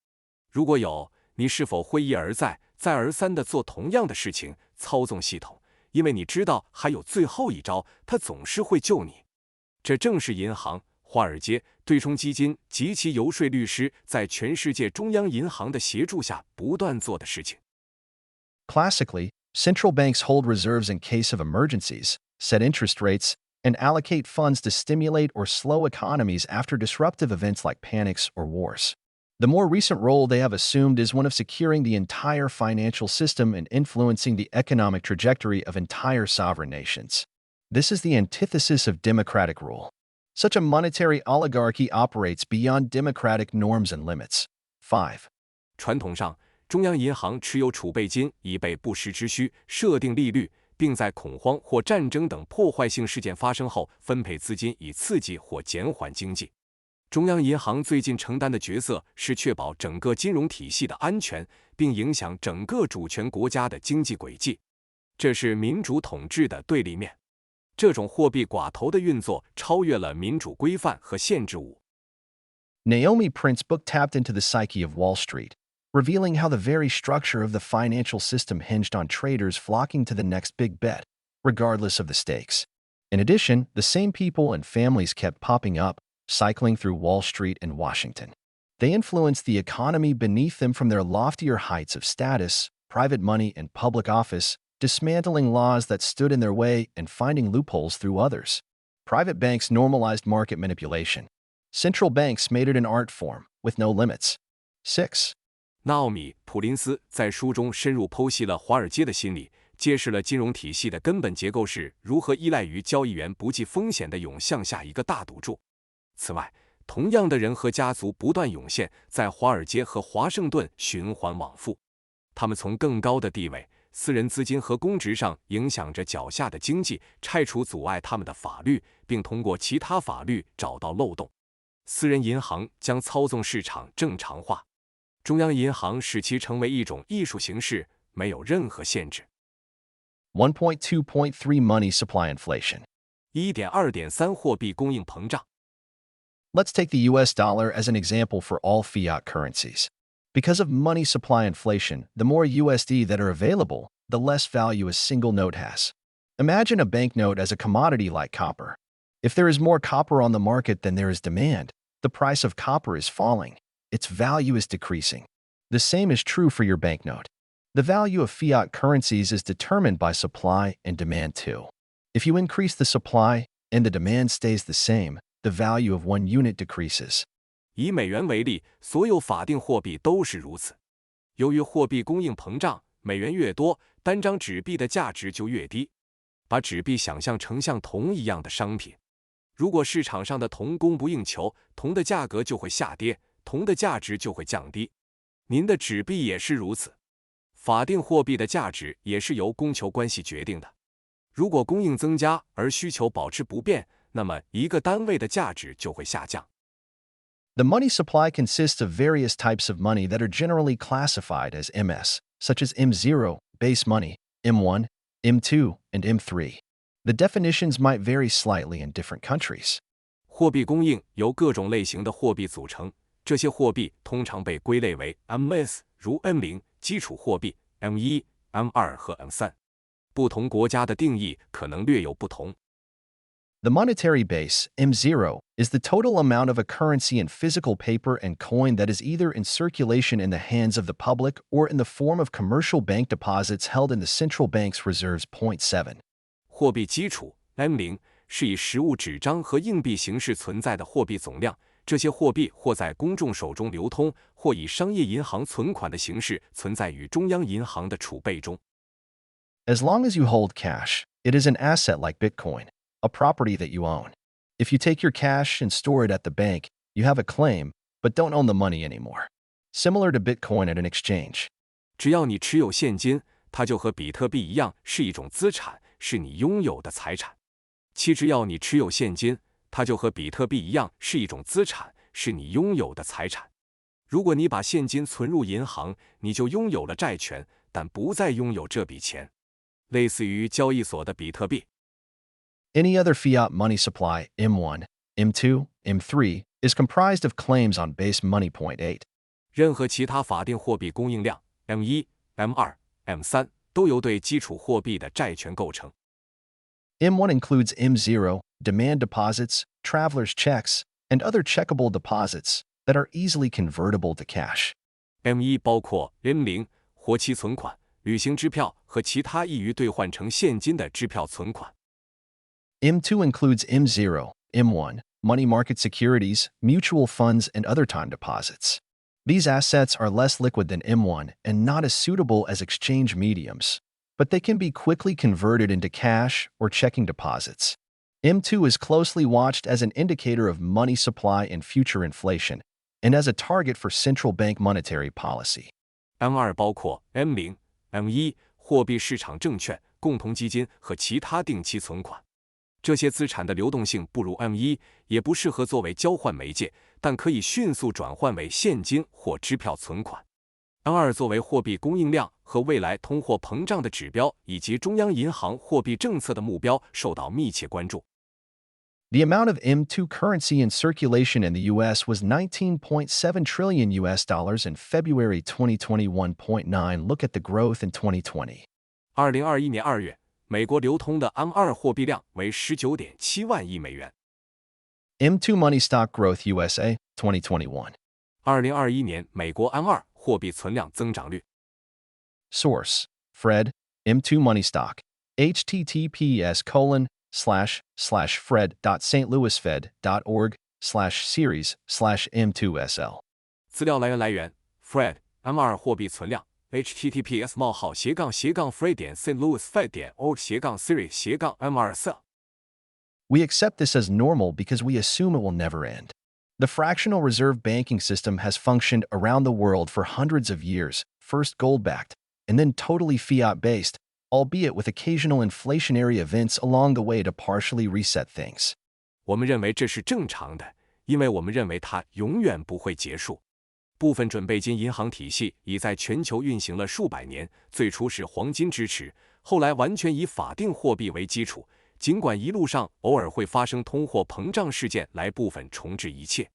如果有，你是否会一而再、再而三地做同样的事情，操纵系统？因为你知道还有最后一招，它总是会救你。这正是银行、华尔街、对冲基金及其游说律师在全世界中央银行的协助下不断做的事情。Classically, central banks hold reserves in case of emergencies, set interest rates, and allocate funds to stimulate or slow economies after disruptive events like panics or wars. The more recent role they have assumed is one of securing the entire financial system and influencing the economic trajectory of entire sovereign nations. This is the antithesis of democratic rule. Such a monetary oligarchy operates beyond democratic norms and limits. 5. 传统上，中央银行持有储备金以备不时之需，设定利率，并在恐慌或战争等破坏性事件发生后分配资金以刺激或减缓经济。中央银行最近承担的角色是确保整个金融体系的安全，并影响整个主权国家的经济轨迹。这是民主统治的对立面。这种货币寡头的运作超越了民主规范和限制物。Naomi Prince's book tapped into the psyche of Wall Street, revealing how the very structure of the financial system hinged on traders flocking to the next big bet, regardless of the stakes. In addition, the same people and families kept popping up, cycling through Wall Street and Washington. They influenced the economy beneath them from their loftier heights of status, private money, and public office, dismantling laws that stood in their way and finding loopholes through others. Private banks normalized market manipulation. Central banks made it an art form, with no limits. 6. 纳奥米·普林斯在书中深入剖析了华尔街的心理，揭示了金融体系的根本结构是如何依赖于交易员不计风险地涌向下一个大赌注。此外，同样的人和家族不断涌现，在华尔街和华盛顿循环往复。他们从更高的地位、私人资金和公职上影响着脚下的经济，拆除阻碍他们的法律，并通过其他法律找到漏洞。私人银行将操纵市场正常化，中央银行使其成为一种艺术形式，没有任何限制。1.2.3 Money supply inflation. 1.2.3 货币供应膨胀。Let's take the US dollar as an example for all fiat currencies. Because of money supply inflation, the more USD that are available, the less value a single note has. Imagine a banknote as a commodity like copper. If there is more copper on the market than there is demand, the price of copper is falling. Its value is decreasing. The same is true for your banknote. The value of fiat currencies is determined by supply and demand too. If you increase the supply and the demand stays the same, the value of one unit decreases. 以美元为例，所有法定货币都是如此。由于货币供应膨胀，美元越多，单张纸币的价值就越低。把纸币想象成像铜一样的商品，如果市场上的铜供不应求，铜的价格就会下跌，铜的价值就会降低。您的纸币也是如此。法定货币的价值也是由供求关系决定的。如果供应增加而需求保持不变，那么一个单位的价值就会下降。The money supply consists of various types of money that are generally classified as MS, such as M0, base money, M1, M2, and M3. The definitions might vary slightly in different countries. 货币供应由各种类型的货币组成，这些货币通常被归类为 MS， 如 M0 基础货币、M1、M2 和 M3。不同国家的定义可能略有不同。The monetary base, M0, is the total amount of a currency in physical paper and coin that is either in circulation in the hands of the public or in the form of commercial bank deposits held in the central bank's reserves. 7. 货币基础 M0 是以实物纸张和硬币形式存在的货币总量，这些货币或在公众手中流通，或以商业银行存款的形式存在于中央银行的储备中。As long as you hold cash, it is an asset like Bitcoin, a property that you own. If you take your cash and store it at the bank, you have a claim, but don't own the money anymore. Similar to Bitcoin at an exchange. 只要你持有现金，它就和比特币一样是一种资产，是你拥有的财产。只要你持有现金，它就和比特币一样是一种资产，是你拥有的财产。如果你把现金存入银行，你就拥有了债权，但不再拥有这笔钱。类似于交易所的比特币。Any other fiat money supply, M1, M2, M3, is comprised of claims on base money. 8. 任何其他法定货币供应量 M1、M2、M3 都由对基础货币的债权构成。M1 includes M0, demand deposits, traveler's checks, and other checkable deposits that are easily convertible to cash. M1 包括 M0 活期存款、旅行支票和其他易于兑换成现金的支票存款。M2 includes M0, M1, money market securities, mutual funds, and other time deposits. These assets are less liquid than M1 and not as suitable as exchange mediums, but they can be quickly converted into cash or checking deposits. M2 is closely watched as an indicator of money supply and future inflation, and as a target for central bank monetary policy. M2 包括 M0、M1 货币市场证券、共同基金和其他定期存款。这些资产的流动性不如 M1， 也不适合作为交换媒介，但可以迅速转换为现金或支票存款。M2 作为货币供应量和未来通货膨胀的指标，以及中央银行货币政策的目标，受到密切关注。The amount of M2 currency in circulation in the US was 19.7 trillion US dollars in February 2021.9. Look at the growth in 2020. 2021年2月，美国流通的 M2 货币量为 19.7万亿美元。M2 money stock growth USA 2021. 2021年美国 M2 货币存量增长率。Source: Fred, M2 money stock. https://fred.stlouisfed.org/series/M2SL. 资料来源 Fred M2 货币存量 https://fred.stlouisfed.org/series/M2SL. We accept this as normal because we assume it will never end. The fractional reserve banking system has functioned around the world for hundreds of years, first gold-backed, and then totally fiat-based, albeit with occasional inflationary events along the way to partially reset things. 我们认为这是正常的，因为我们认为它永远不会结束。部分准备金银行体系已在全球运行了数百年，最初是黄金支持，后来完全以法定货币为基础，尽管一路上偶尔会发生通货膨胀事件来部分重置一切。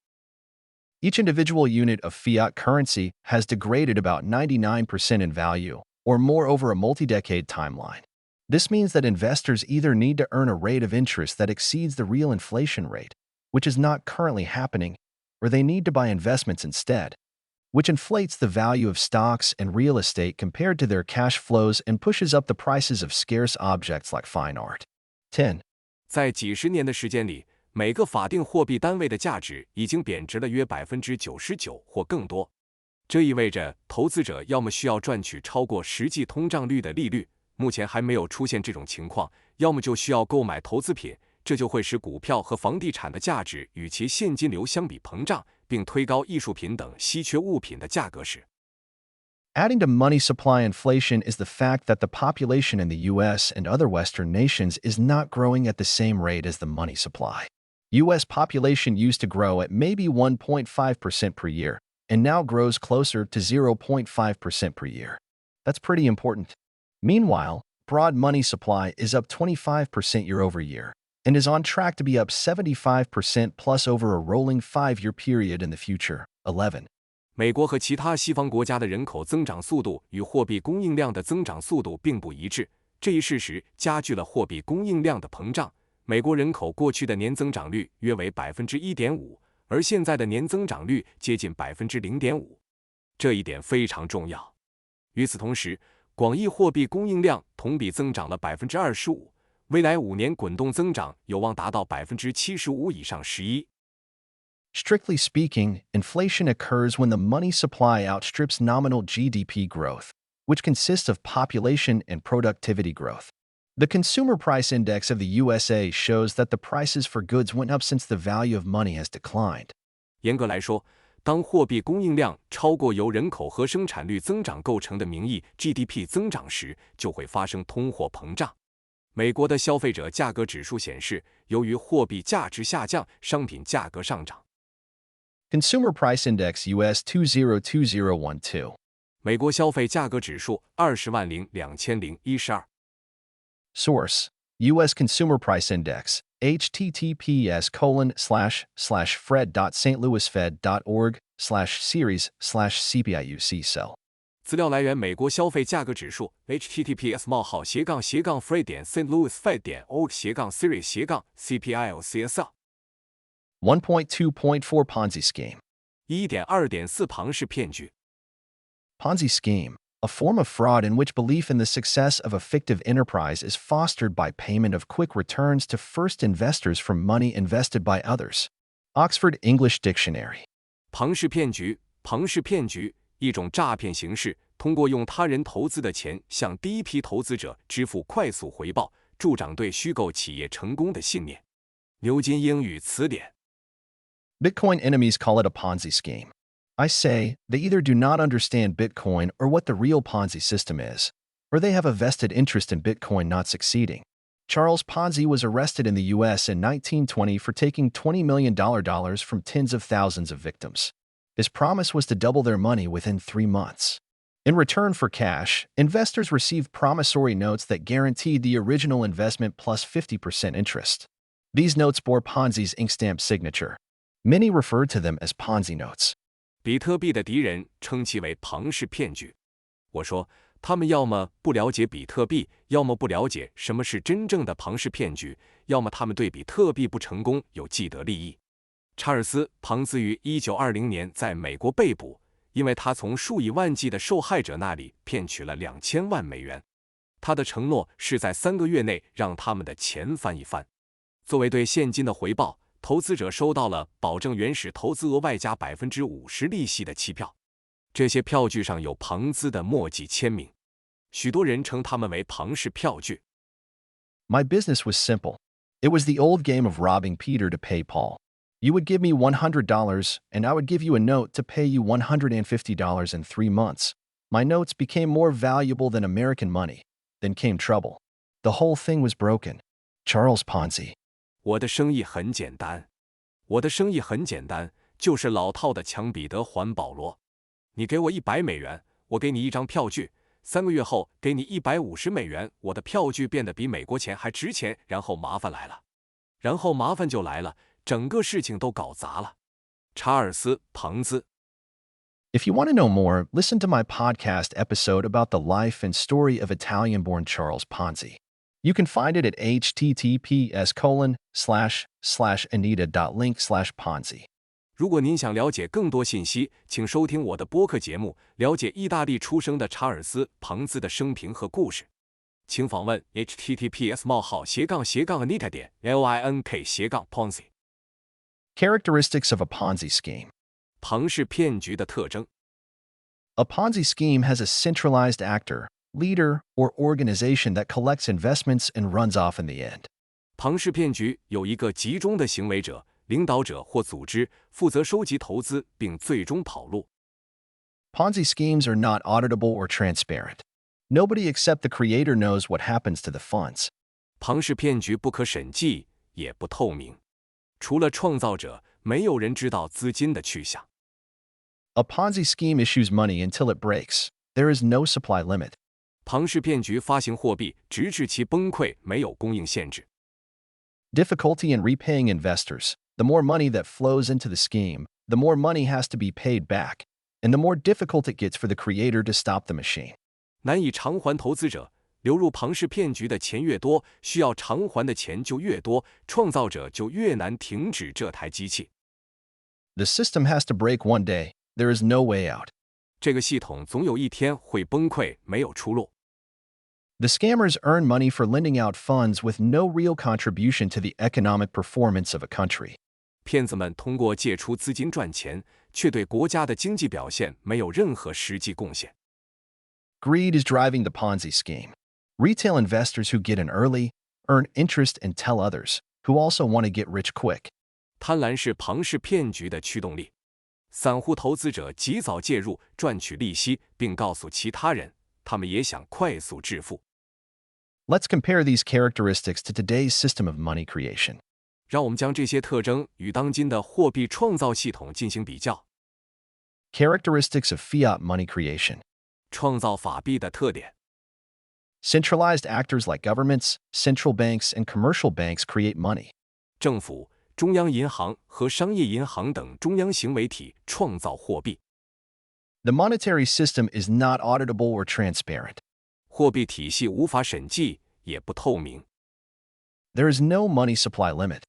Each individual unit of fiat currency has degraded about 99% in value, or more over a multi-decade timeline. This means that investors either need to earn a rate of interest that exceeds the real inflation rate, which is not currently happening, or they need to buy investments instead, which inflates the value of stocks and real estate compared to their cash flows and pushes up the prices of scarce objects like fine art. 10. 在几十年的时间里，每个法定货币单位的价值已经贬值了约 99% 或更多。这意味着投资者要么需要赚取超过实际通胀率的利率，目前还没有出现这种情况，要么就需要购买投资品，这就会使股票和房地产的价值与其现金流相比膨胀，并推高艺术品等稀缺物品的价格时。Adding to money supply inflation is the fact that the population in the US and other Western nations is not growing at the same rate as the money supply. US population used to grow at maybe 1.5% per year, and now grows closer to 0.5% per year. That's pretty important. Meanwhile, broad money supply is up 25% year over year, and is on track to be up 75% plus over a rolling 5-year period in the future. 11. 美国和其他西方国家的人口增长速度与货币供应量的增长速度并不一致，这一事实加剧了货币供应量的膨胀。美国人口过去的年增长率约为 1.5%， 而现在的年增长率接近 0.5%， 这一点非常重要。与此同时，广义货币供应量同比增长了 25%， 未来5年滚动增长有望达到 75% 以上。11. Strictly speaking, inflation occurs when the money supply outstrips nominal GDP growth, which consists of population and productivity growth. The Consumer Price Index of the USA shows that the prices for goods went up since the value of money has declined. 严格来说，当货币供应量超过由人口和生产率增长构成的名义 GDP 增长时，就会发生通货膨胀。美国的消费者价格指数显示，由于货币价值下降，商品价格上涨。Consumer Price Index US 202012. 美国消费价格指数202012. Source: US Consumer Price Index. https://fred.stlouisfed.org/series/CPIUC-cell. 资料来源美国消费价格指数 https://fred.stlouisfed.org/series/CPIUC-cell. 1.2.4 Ponzi scheme. 1.2.4 庞氏骗局。 Ponzi scheme, a form of fraud in which belief in the success of a fictive enterprise is fostered by payment of quick returns to first investors from money invested by others. Oxford English Dictionary. 庞氏骗局，庞氏骗局，一种诈骗形式，通过用他人投资的钱向第一批投资者支付快速回报，助长对虚构企业成功的信念。牛津英语词典。Bitcoin enemies call it a Ponzi scheme. I say, they either do not understand Bitcoin or what the real Ponzi system is, or they have a vested interest in Bitcoin not succeeding. Charles Ponzi was arrested in the US in 1920 for taking $20 million from tens of thousands of victims. His promise was to double their money within 3 months. In return for cash, investors received promissory notes that guaranteed the original investment plus 50% interest. These notes bore Ponzi's ink stamp signature. Many referred to them as Ponzi notes. 比特币的敌人称其为庞氏骗局。我说，他们要么不了解比特币，要么不了解什么是真正的庞氏骗局，要么他们对比特币不成功有既得利益。查尔斯·庞兹于1920年在美国被捕，因为他从数以万计的受害者那里骗取了2000万美元。他的承诺是在3个月内让他们的钱翻一番。作为对现金的回报，投资者收到了保证原始投资额外加50%利息的期票。这些票据上有庞兹的墨迹签名，许多人称他们为庞氏票据。My business was simple. It was the old game of robbing Peter to pay Paul. You would give me $100, and I would give you a note to pay you $150 in 3 months. My notes became more valuable than American money. Then came trouble. The whole thing was broken. Charles Ponzi. 我的生意很简单，就是老套的抢彼得还保罗。你给我100美元，我给你一张票据，3个月后给你150美元，我的票据变得比美国钱还值钱，然后麻烦就来了，整个事情都搞砸了。查尔斯·庞兹。If you want to know more, listen to my podcast episode about the life and story of Italian-born Charles Ponzi. You can find it at https://anita.link/Ponzi. 如果您想了解更多信息，请收听我的播客节目，了解意大利出生的查尔斯·庞兹的生平和故事。请访问 https://anita.link/Ponzi。Characteristics of a Ponzi scheme. 庞氏骗局的特征。A Ponzi scheme has a centralized actor, leader, or organization that collects investments and runs off in the end. 庞氏骗局有一个集中的行为者、领导者或组织，负责收集投资并最终跑路。Ponzi schemes are not auditable or transparent. Nobody except the creator knows what happens to the funds. 庞氏骗局不可审计，也不透明。除了创造者，没有人知道资金的去向。A Ponzi scheme issues money until it breaks. There is no supply limit. 庞氏骗局发行货币，直至其崩溃，没有供应限制。Difficulty in repaying investors. The more money that flows into the scheme, the more money has to be paid back, and the more difficult it gets for the creator to stop the machine. 难以偿还投资者，流入庞氏骗局的钱越多，需要偿还的钱就越多，创造者就越难停止这台机器。The system has to break one day. There is no way out. 这个系统总有一天会崩溃，没有出路。The scammers earn money for lending out funds with no real contribution to the economic performance of a country. 骗子们通过借出资金赚钱，却对国家的经济表现没有任何实际贡献。Greed is driving the Ponzi scheme. Retail investors who get in early, earn interest and tell others, who also want to get rich quick. 贪婪是庞氏骗局的驱动力。散户投资者及早介入，赚取利息，并告诉其他人，他们也想快速致富。Let's compare these characteristics to today's system of money creation. 让我们将这些特征与当今的货币创造系统进行比较。Characteristics of fiat money creation. 创造法币的特点。Centralized actors like governments, central banks, and commercial banks create money. 政府、中央银行和商业银行等中央行为体创造货币。The monetary system is not auditable or transparent. 货币体系无法审计，也不透明。There is no money supply limit.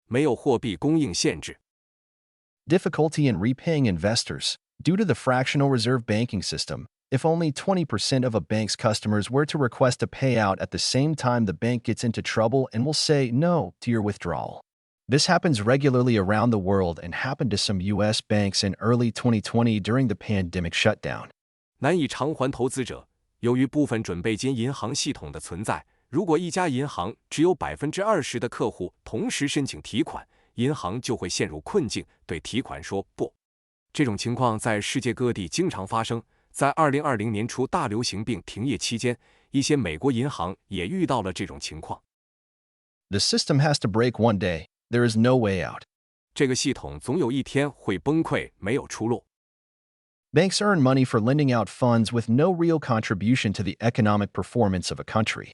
没有货币供应限制。Difficulty in repaying investors. Due to the fractional reserve banking system, if only 20% of a bank's customers were to request a payout at the same time, the bank gets into trouble and will say no to your withdrawal. This happens regularly around the world and happened to some U.S. banks in early 2020 during the pandemic shutdown. 难以偿还投资者，由于部分准备金银行系统的存在，如果一家银行只有20%的客户同时申请提款，银行就会陷入困境，对提款说不。这种情况在世界各地经常发生。在2020年初大流行病停业期间，一些美国银行也遇到了这种情况。The system has to break one day. There is no way out. 这个系统总有一天会崩溃，没有出路。Banks earn money for lending out funds with no real contribution to the economic performance of a country.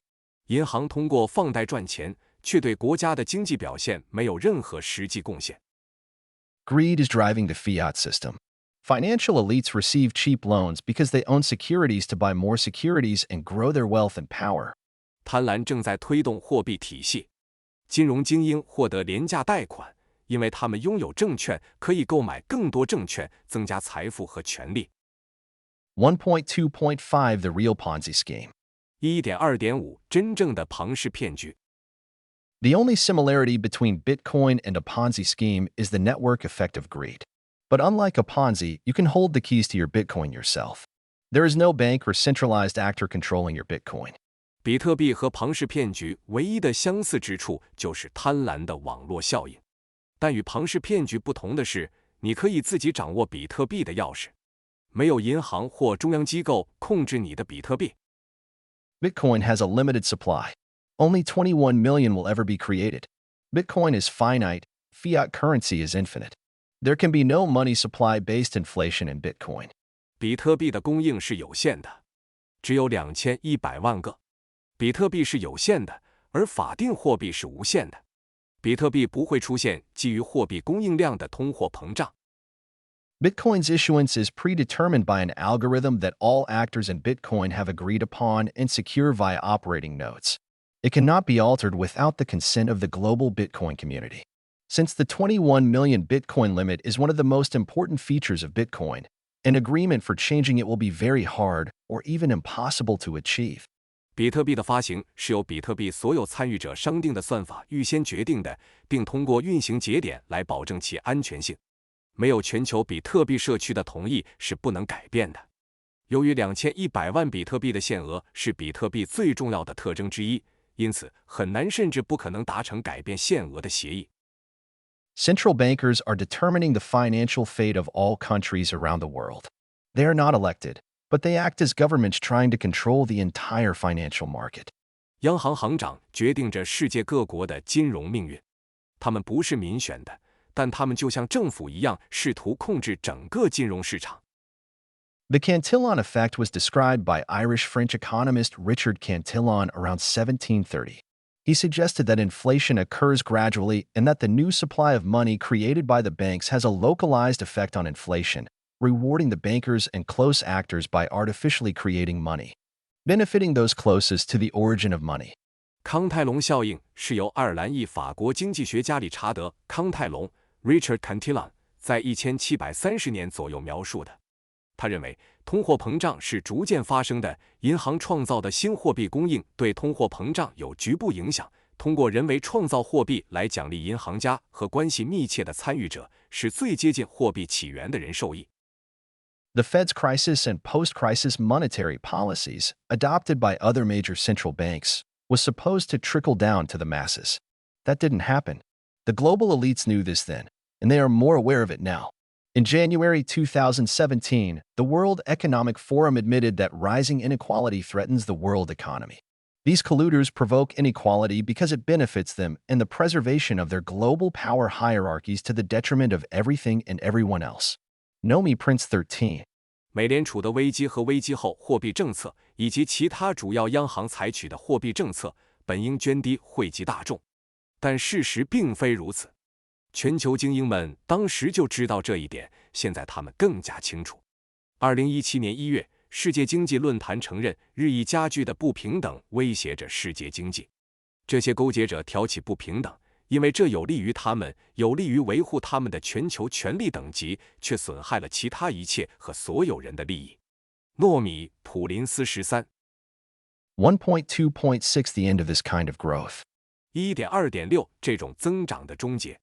银行通过放贷赚钱，却对国家的经济表现没有任何实际贡献。Greed is driving the fiat system. Financial elites receive cheap loans because they own securities to buy more securities and grow their wealth and power. 贪婪正在推动货币体系，金融精英获得廉价贷款，因为他们拥有证券，可以购买更多证券，增加财富和权利。1.2.5 The real Ponzi scheme. 1.2.5 真正的庞氏骗局。The only similarity between Bitcoin and a Ponzi scheme is the network effect of greed. But unlike a Ponzi, you can hold the keys to your Bitcoin yourself. There is no bank or centralized actor controlling your Bitcoin. 比特币和庞氏骗局唯一的相似之处就是贪婪的网络效应，但与庞氏骗局不同的是，你可以自己掌握比特币的钥匙，没有银行或中央机构控制你的比特币。Bitcoin has a limited supply. Only 21 million will ever be created. Bitcoin is finite. Fiat currency is infinite. There can be no money supply-based inflation in Bitcoin. 比特币的供应是有限的，只有2100万个。比特币是有限的，而法定货币是无限的。比特币不会出现基于货币供应量的通货膨胀。Bitcoin's issuance is predetermined by an algorithm that all actors in Bitcoin have agreed upon and secure via operating notes. It cannot be altered without the consent of the global Bitcoin community. Since the 21 million Bitcoin limit is one of the most important features of Bitcoin, an agreement for changing it will be very hard or even impossible to achieve. 比特币的发行是由比特币所有参与者商定的算法预先决定的，并通过运行节点来保证其安全性。没有全球比特币社区的同意是不能改变的。由于2100万比特币的限额是比特币最重要的特征之一，因此很难甚至不可能达成改变限额的协议。Central bankers are determining the financial fate of all countries around the world. They are not elected, but they act as governments trying to control the entire financial market. 央行行长决定着世界各国的金融命运，他们不是民选的，但他们就像政府一样，试图控制整个金融市场。The Cantillon effect was described by Irish-French economist Richard Cantillon around 1730. He suggested that inflation occurs gradually and that the new supply of money created by the banks has a localized effect on inflation, rewarding the bankers and close actors by artificially creating money, benefiting those closest to the origin of money. 康泰隆效应是由爱尔兰裔法国经济学家理查德·康泰隆 （Richard Cantillon） 在1730年左右描述的。他认为，通货膨胀是逐渐发生的，银行创造的新货币供应对通货膨胀有局部影响。通过人为创造货币来奖励银行家和关系密切的参与者，使最接近货币起源的人受益。The Fed's crisis and post-crisis monetary policies, adopted by other major central banks, was supposed to trickle down to the masses. That didn't happen. The global elites knew this then, and they are more aware of it now. In January 2017, the World Economic Forum admitted that rising inequality threatens the world economy. These colluders provoke inequality because it benefits them and the preservation of their global power hierarchies to the detriment of everything and everyone else. Nomi Prince 13. 美联储的危机和危机后货币政策，以及其他主要央行采取的货币政策，本应涓滴惠及大众，但事实并非如此。全球精英们当时就知道这一点，现在他们更加清楚。2017年1月，世界经济论坛承认，日益加剧的不平等威胁着世界经济。这些勾结者挑起不平等，因为这有利于他们，有利于维护他们的全球权力等级，却损害了其他一切和所有人的利益。诺米·普林斯13。1.2.6 The end of this kind of growth. 1.2.6 这种增长的终结。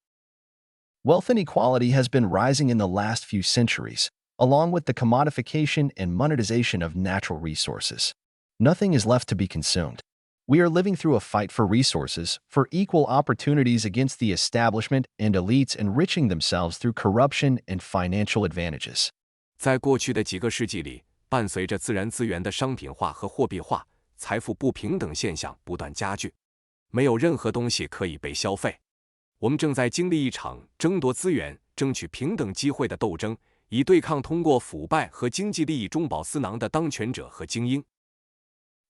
Wealth inequality has been rising in the last few centuries, along with the commodification and monetization of natural resources. Nothing is left to be consumed. We are living through a fight for resources, for equal opportunities against the establishment and elites enriching themselves through corruption and financial advantages. 在过去的几个世纪里，伴随着自然资源的商品化和货币化，财富不平等现象不断加剧。没有任何东西可以被消费。我们正在经历一场争夺资源、争取平等机会的斗争，以对抗通过腐败和经济利益中饱私囊的当权者和精英。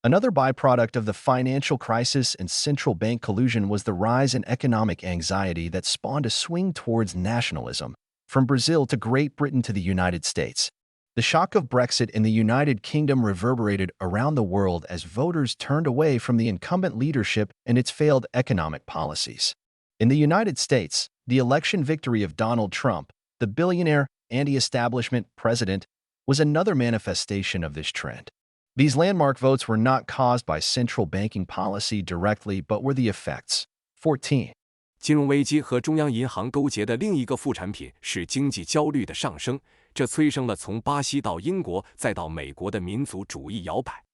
Another byproduct of the financial crisis and central bank collusion was the rise in economic anxiety that spawned a swing towards nationalism, from Brazil to Great Britain to the United States. The shock of Brexit in the United Kingdom reverberated around the world as voters turned away from the incumbent leadership and its failed economic policies. In the United States, the election victory of Donald Trump, the billionaire, anti-establishment president, was another manifestation of this trend. These landmark votes were not caused by central banking policy directly, but were the effects. 14. 金融危机和中央银行勾结的另一个副产品是经济焦虑的上升，这催生了从巴西到英国再到美国的民族主义摇摆。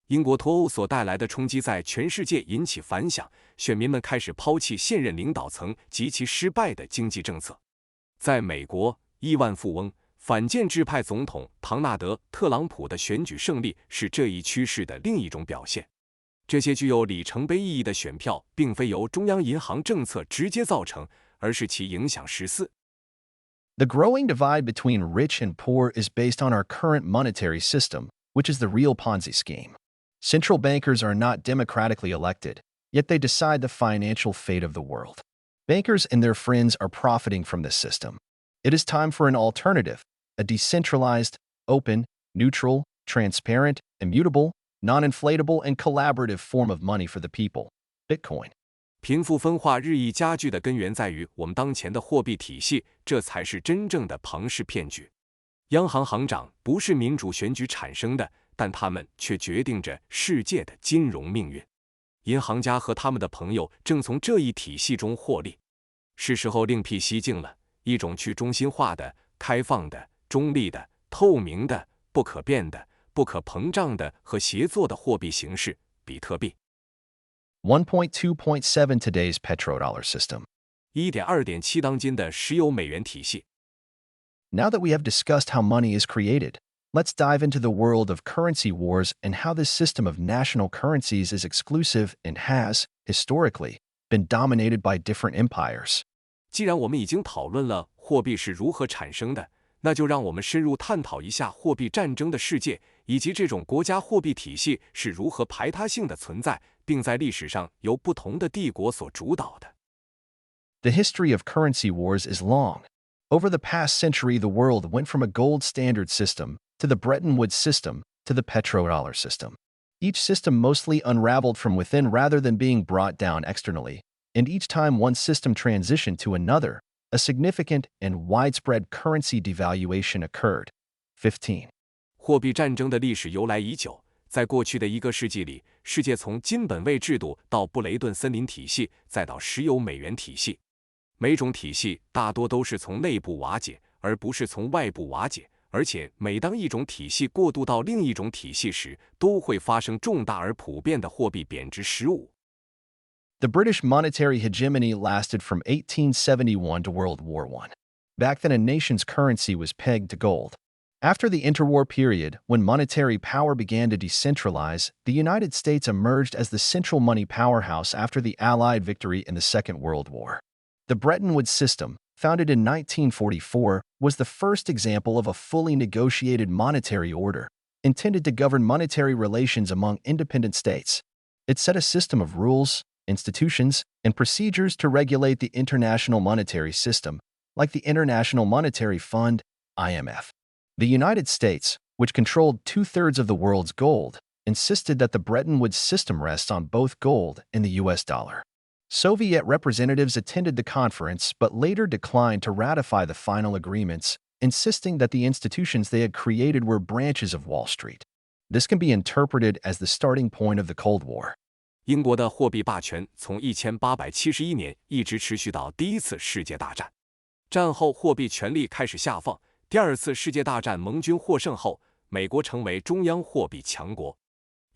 英国脱欧所带来的冲击在全世界引起反响，选民们开始抛弃现任领导层及其失败的经济政策。在美国，亿万富翁、反建制派总统唐纳德·特朗普的选举胜利是这一趋势的另一种表现。这些具有里程碑意义的选票，并非由中央银行政策直接造成，而是其影响14。The growing divide between rich and poor is based on our current monetary system, which is the real Ponzi scheme. Central bankers are not democratically elected, yet they decide the financial fate of the world. Bankers and their friends are profiting from this system. It is time for an alternative, a decentralized, open, neutral, transparent, immutable, non-inflatable, and collaborative form of money for the people. Bitcoin. 贫富分化日益加剧的根源在于我们当前的货币体系，这才是真正的庞氏骗局。央行行长不是民主选举产生的，但他们却决定着世界的金融命运。银行家和他们的朋友正从这一体系中获利。是时候另辟蹊径了，一种去中心化的、开放的、中立的、透明的、不可变的、不可膨胀的和协作的货币形式——比特币。1.2.7 Today's petrodollar system. 1.2.7 当今的石油美元体系。Now that we have discussed how money is created, let's dive into the world of currency wars and how this system of national currencies is exclusive and has, historically, been dominated by different empires. 既然我们已经讨论了货币是如何产生的，那就让我们深入探讨一下货币战争的世界，以及这种国家货币体系是如何排他性的存在，并在历史上由不同的帝国所主导的。The history of currency wars is long. Over the past century, the world went from a gold standard system to the Bretton Woods system to the petrodollar system. Each system mostly unraveled from within rather than being brought down externally, and each time one system transitioned to another, a significant and widespread currency devaluation occurred. 15. 货币战争的历史由来已久，在过去的1个世纪里，世界从金本位制度到布雷顿森林体系，再到石油美元体系。每种体系大多都是从内部瓦解，而不是从外部瓦解，而且每当一种体系过渡到另一种体系时，都会发生重大而普遍的货币贬值15。The British monetary hegemony lasted from 1871 to World War I. Back then, a nation's currency was pegged to gold. After the interwar period, when monetary power began to decentralize, the United States emerged as the central money powerhouse after the Allied victory in the Second World War. The Bretton Woods system, founded in 1944, was the first example of a fully negotiated monetary order, intended to govern monetary relations among independent states. It set a system of rules, institutions, and procedures to regulate the international monetary system, like the International Monetary Fund, IMF. The United States, which controlled 2/3 of the world's gold, insisted that the Bretton Woods system rests on both gold and the US dollar. Soviet representatives attended the conference but later declined to ratify the final agreements, insisting that the institutions they had created were branches of Wall Street. This can be interpreted as the starting point of the Cold War. 英国的货币霸权从1871年一直持续到第1次世界大战。战后货币权力开始下放，第2次世界大战盟军获胜后，美国成为中央货币强国。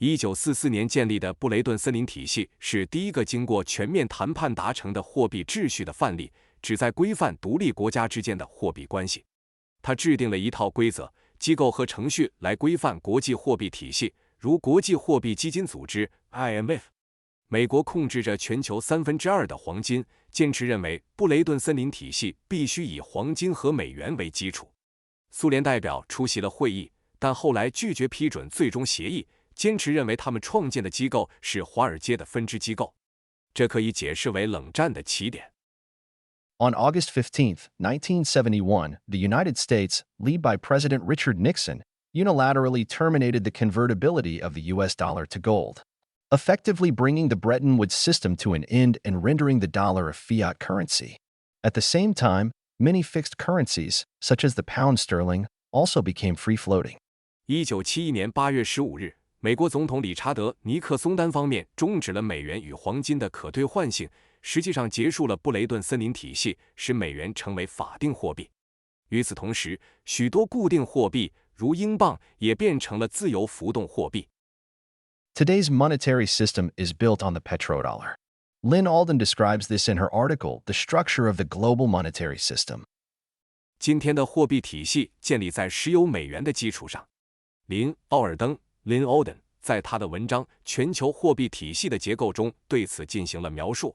1944年建立的布雷顿森林体系是第一个经过全面谈判达成的货币秩序的范例，旨在规范独立国家之间的货币关系。它制定了一套规则、机构和程序来规范国际货币体系，如国际货币基金组织 （IMF）。美国控制着全球2/3的黄金，坚持认为布雷顿森林体系必须以黄金和美元为基础。苏联代表出席了会议，但后来拒绝批准最终协议，坚持认为他们创建的机构是华尔街的分支机构，这可以解释为冷战的起点。On August 15, 1971, the United States, led by President Richard Nixon, unilaterally terminated the convertibility of the US dollar to gold, effectively bringing the Bretton Woods system to an end and rendering the dollar a fiat currency. At the same time, many fixed currencies, such as the pound sterling, also became free-floating. 1971年8月15日，美国总统理查德·尼克松单方面终止了美元与黄金的可兑换性，实际上结束了布雷顿森林体系，使美元成为法定货币。与此同时，许多固定货币，如英镑，也变成了自由浮动货币。Today's monetary system is built on the petrodollar. Lynn Alden describes this in her article, The Structure of the Global Monetary System. 今天的货币体系建立在石油美元的基础上。林·奥尔登 （Lynn Alden） 在他的文章《全球货币体系的结构》中对此进行了描述。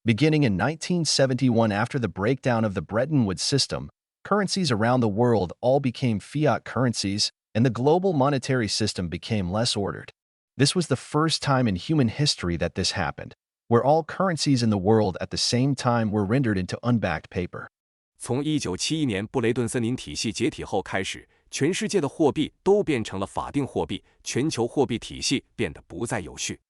Beginning in 1971, after the breakdown of the Bretton Woods system, currencies around the world all became fiat currencies, and the global monetary system became less ordered. This was the first time in human history that this happened, where all currencies in the world at the same time were rendered into unbacked paper. 从1971年布雷顿森林体系解体后开始，全世界的货币都变成了法定货币，全球货币体系变得不再有序。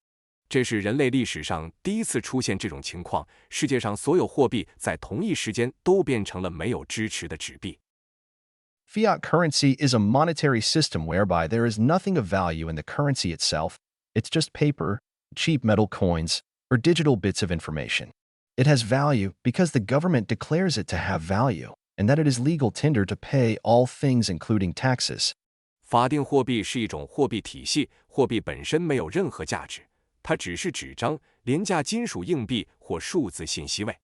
这是人类历史上第一次出现这种情况，世界上所有货币在同一时间都变成了没有支持的纸币。Fiat currency is a monetary system whereby there is nothing of value in the currency itself. It's just paper, cheap metal coins, or digital bits of information. It has value because the government declares it to have value, and that it is legal tender to pay all things including taxes. 法定货币是一种货币体系，货币本身没有任何价值，它只是纸张、廉价金属硬币或数字信息位。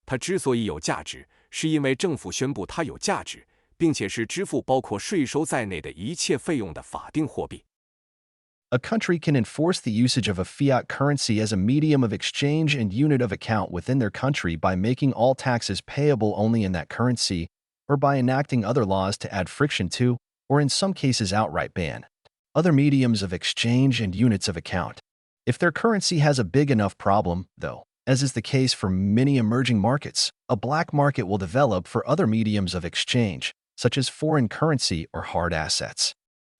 它之所以有价值，是因为政府宣布它有价值，并且是支付包括税收在内的一切费用的法定货币。A country can enforce the usage of a fiat currency as a medium of exchange and unit of account within their country by making all taxes payable only in that currency, or by enacting other laws to add friction to, or in some cases outright ban, other mediums of exchange and units of account. If their currency has a big enough problem, though, as is the case for many emerging markets, a black market will develop for other mediums of exchange, such as foreign currency or hard assets.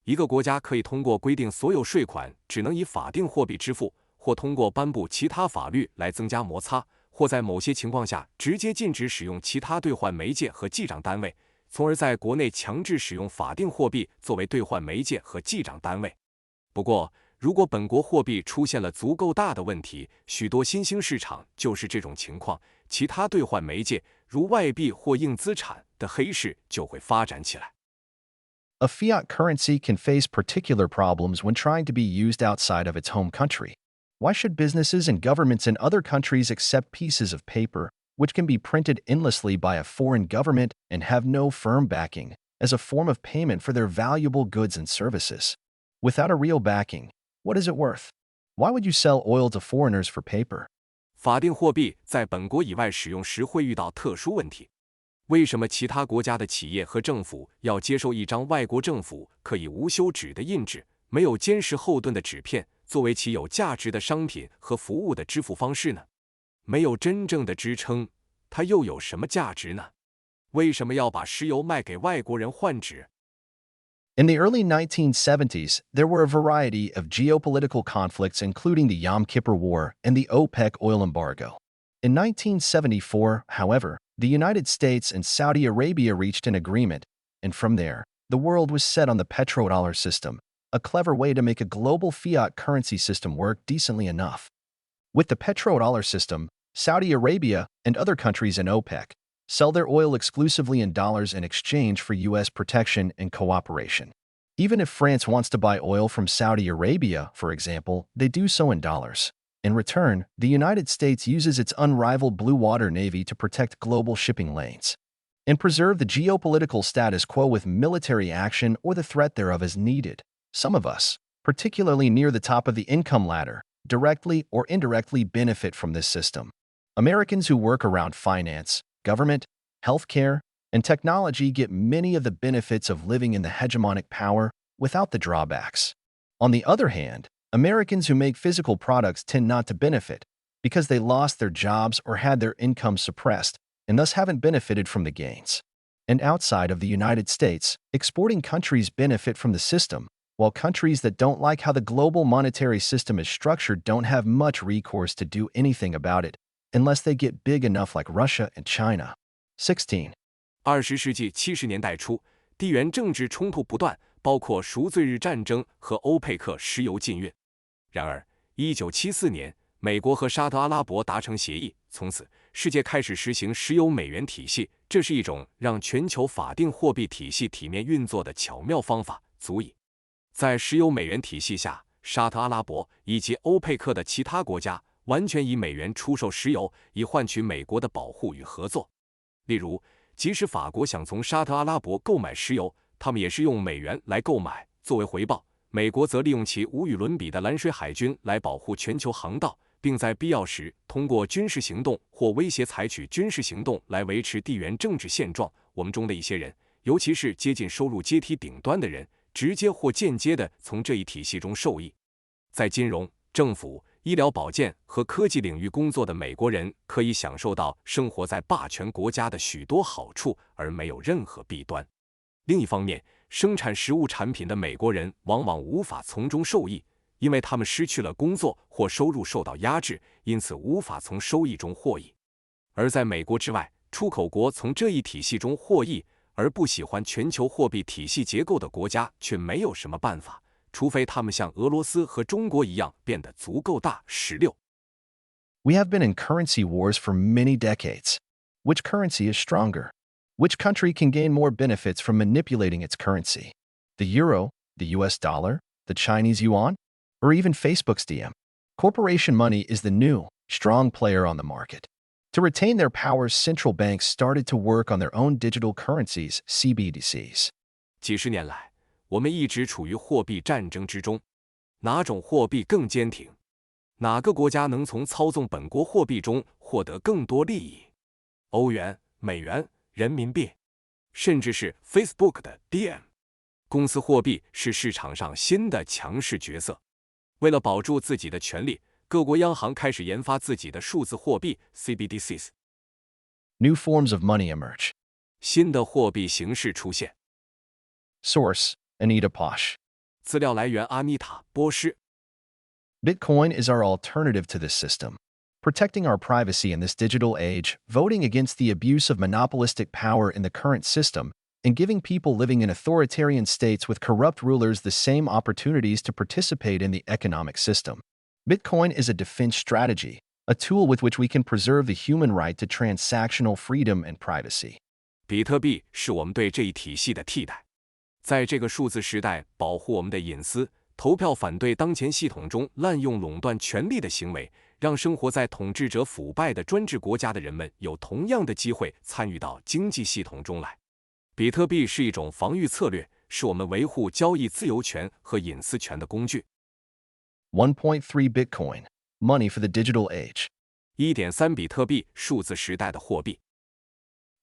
一个国家可以通过规定所有税款只能以法定货币支付，或通过颁布其他法律来增加摩擦，或在某些情况下直接禁止使用其他兑换媒介和记账单位，从而在国内强制使用法定货币作为兑换媒介和记账单位。不过，如果本国货币出现了足够大的问题，许多新兴市场就是这种情况，其他兑换媒介，如外币或硬资产的黑市就会发展起来。A fiat currency can face particular problems when trying to be used outside of its home country. Why should businesses and governments in other countries accept pieces of paper, which can be printed endlessly by a foreign government and have no firm backing, as a form of payment for their valuable goods and services? Without a real backing, what is it worth? Why would you sell oil to foreigners for paper? 法定货币在本国以外使用时会遇到特殊问题。为什么其他国家的企业和政府要接受一张外国政府可以无休止的印制、没有坚实后盾的纸片，作为其有价值的商品和服务的支付方式呢？没有真正的支撑，它又有什么价值呢？为什么要把石油卖给外国人换纸？ In the early 1970s, there were a variety of geopolitical conflicts, including the Yom Kippur War and the OPEC oil embargo. In 1974, however, the United States and Saudi Arabia reached an agreement, and from there, the world was set on the petrodollar system, a clever way to make a global fiat currency system work decently enough. With the petrodollar system, Saudi Arabia and other countries in OPEC sell their oil exclusively in dollars in exchange for U.S. protection and cooperation. Even if France wants to buy oil from Saudi Arabia, for example, they do so in dollars. In return, the United States uses its unrivaled blue water navy to protect global shipping lanes and preserve the geopolitical status quo with military action or the threat thereof as needed. Some of us, particularly near the top of the income ladder, directly or indirectly benefit from this system. Americans who work around finance, government, healthcare, and technology get many of the benefits of living in the hegemonic power without the drawbacks. On the other hand, Americans who make physical products tend not to benefit because they lost their jobs or had their income suppressed and thus haven't benefited from the gains. And outside of the United States, exporting countries benefit from the system, while countries that don't like how the global monetary system is structured don't have much recourse to do anything about it, unless they get big enough like Russia and China. 16. 20世纪70年代初，地缘政治冲突不断，包括赎罪日战争和欧佩克石油禁运。然而，1974年，美国和沙特阿拉伯达成协议，从此世界开始实行石油美元体系。这是一种让全球法定货币体系体面运作的巧妙方法，足以在石油美元体系下，沙特阿拉伯以及欧佩克的其他国家完全以美元出售石油，以换取美国的保护与合作。例如，即使法国想从沙特阿拉伯购买石油，他们也是用美元来购买。作为回报，美国则利用其无与伦比的蓝水海军来保护全球航道，并在必要时通过军事行动或威胁采取军事行动来维持地缘政治现状。我们中的一些人，尤其是接近收入阶梯顶端的人，直接或间接地从这一体系中受益。在金融、政府、医疗保健和科技领域工作的美国人可以享受到生活在霸权国家的许多好处，而没有任何弊端。另一方面，生产食物产品的美国人往往无法从中受益，因为他们失去了工作或收入受到压制，因此无法从收益中获益。而在美国之外，出口国从这一体系中获益，而不喜欢全球货币体系结构的国家却没有什么办法，除非他们像俄罗斯和中国一样变得足够大。16. We have been in currency wars for many decades. Which currency is stronger? Which country can gain more benefits from manipulating its currency? The euro, the US dollar, the Chinese yuan, or even Facebook's DM? Corporation money is the new, strong player on the market. To retain their power, central banks started to work on their own digital currencies, CBDCs. 几十年来，我们一直处于货币战争之中。哪种货币更坚挺？哪个国家能从操纵本国货币中获得更多利益？欧元、美元、人民币，甚至是 Facebook 的 DM。公司货币是市场上新的强势角色。为了保住自己的权利，各国央行开始研发自己的数字货币 CBDCs。New forms of money emerge. 新的货币形式出现。Source: Anita Posh. 资料来源：阿妮塔·波什。Bitcoin is our alternative to this system. Protecting our privacy in this digital age, voting against the abuse of monopolistic power in the current system, and giving people living in authoritarian states with corrupt rulers the same opportunities to participate in the economic system. Bitcoin is a defense strategy, a tool with which we can preserve the human right to transactional freedom and privacy. 比特币是我们对这一体系的替代，在这个数字时代，保护我们的隐私，投票反对当前系统中滥用垄断权力的行为，让生活在统治者腐败的专制国家的人们有同样的机会参与到经济系统中来。比特币是一种防御策略，是我们维护交易自由权和隐私权的工具。1.3 Bitcoin, money for the digital age. 1.3 比特币，数字时代的货币。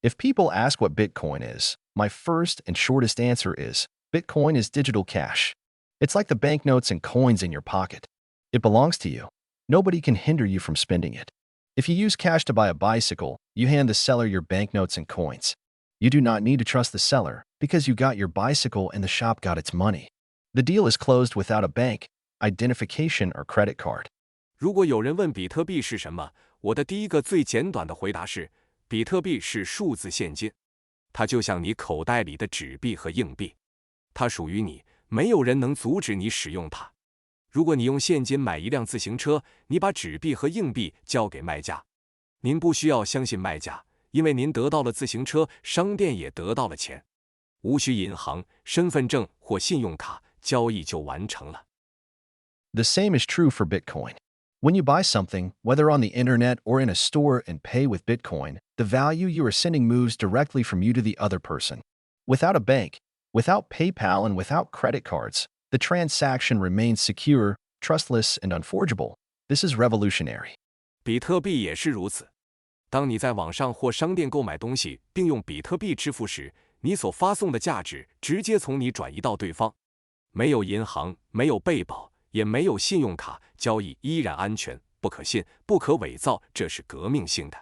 If people ask what Bitcoin is, my first and shortest answer is, Bitcoin is digital cash. It's like the banknotes and coins in your pocket. It belongs to you. Nobody can hinder you from spending it. If you use cash to buy a bicycle, you hand the seller your banknotes and coins. You do not need to trust the seller because you got your bicycle and the shop got its money. The deal is closed without a bank, identification, or credit card. 如果有人问比特币是什么，我的第一个最简短的回答是：比特币是数字现金，它就像你口袋里的纸币和硬币，它属于你，没有人能阻止你使用它。如果你用现金买一辆自行车，你把纸币和硬币交给卖家，您不需要相信卖家，因为您得到了自行车，商店也得到了钱，无需银行、身份证或信用卡，交易就完成了。The same is true for Bitcoin. When you buy something, whether on the internet or in a store, and pay with Bitcoin, the value you are sending moves directly from you to the other person. Without a bank, without PayPal, and without credit cards, the transaction remains secure, trustless, and unforgeable. This is revolutionary. 比特币也是如此。当你在网上或商店购买东西，并用比特币支付时，你所发送的价值直接从你转移到对方。没有银行，没有备保，也没有信用卡，交易依然安全、不可信、不可伪造，这是革命性的。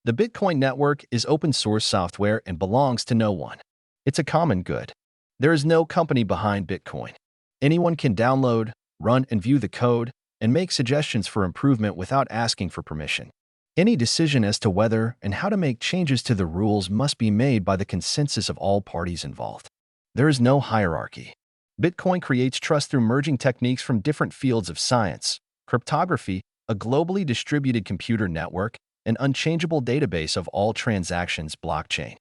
The Bitcoin network is open source software and belongs to no one. It's a common good. There is no company behind Bitcoin. Anyone can download, run, and view the code, and make suggestions for improvement without asking for permission. Any decision as to whether and how to make changes to the rules must be made by the consensus of all parties involved. There is no hierarchy. Bitcoin creates trust through merging techniques from different fields of science, cryptography, a globally distributed computer network, an unchangeable database of all transactions blockchain,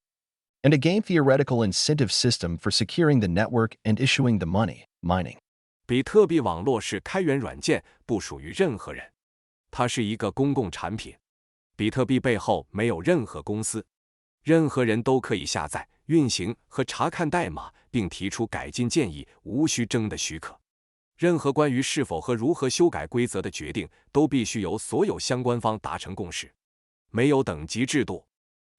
and a game theoretical incentive system for securing the network and issuing the money, mining. 比特币网络是开源软件，不属于任何人，它是一个公共产品。比特币背后没有任何公司，任何人都可以下载、运行和查看代码，并提出改进建议，无需征得许可。任何关于是否和如何修改规则的决定，都必须由所有相关方达成共识。没有等级制度。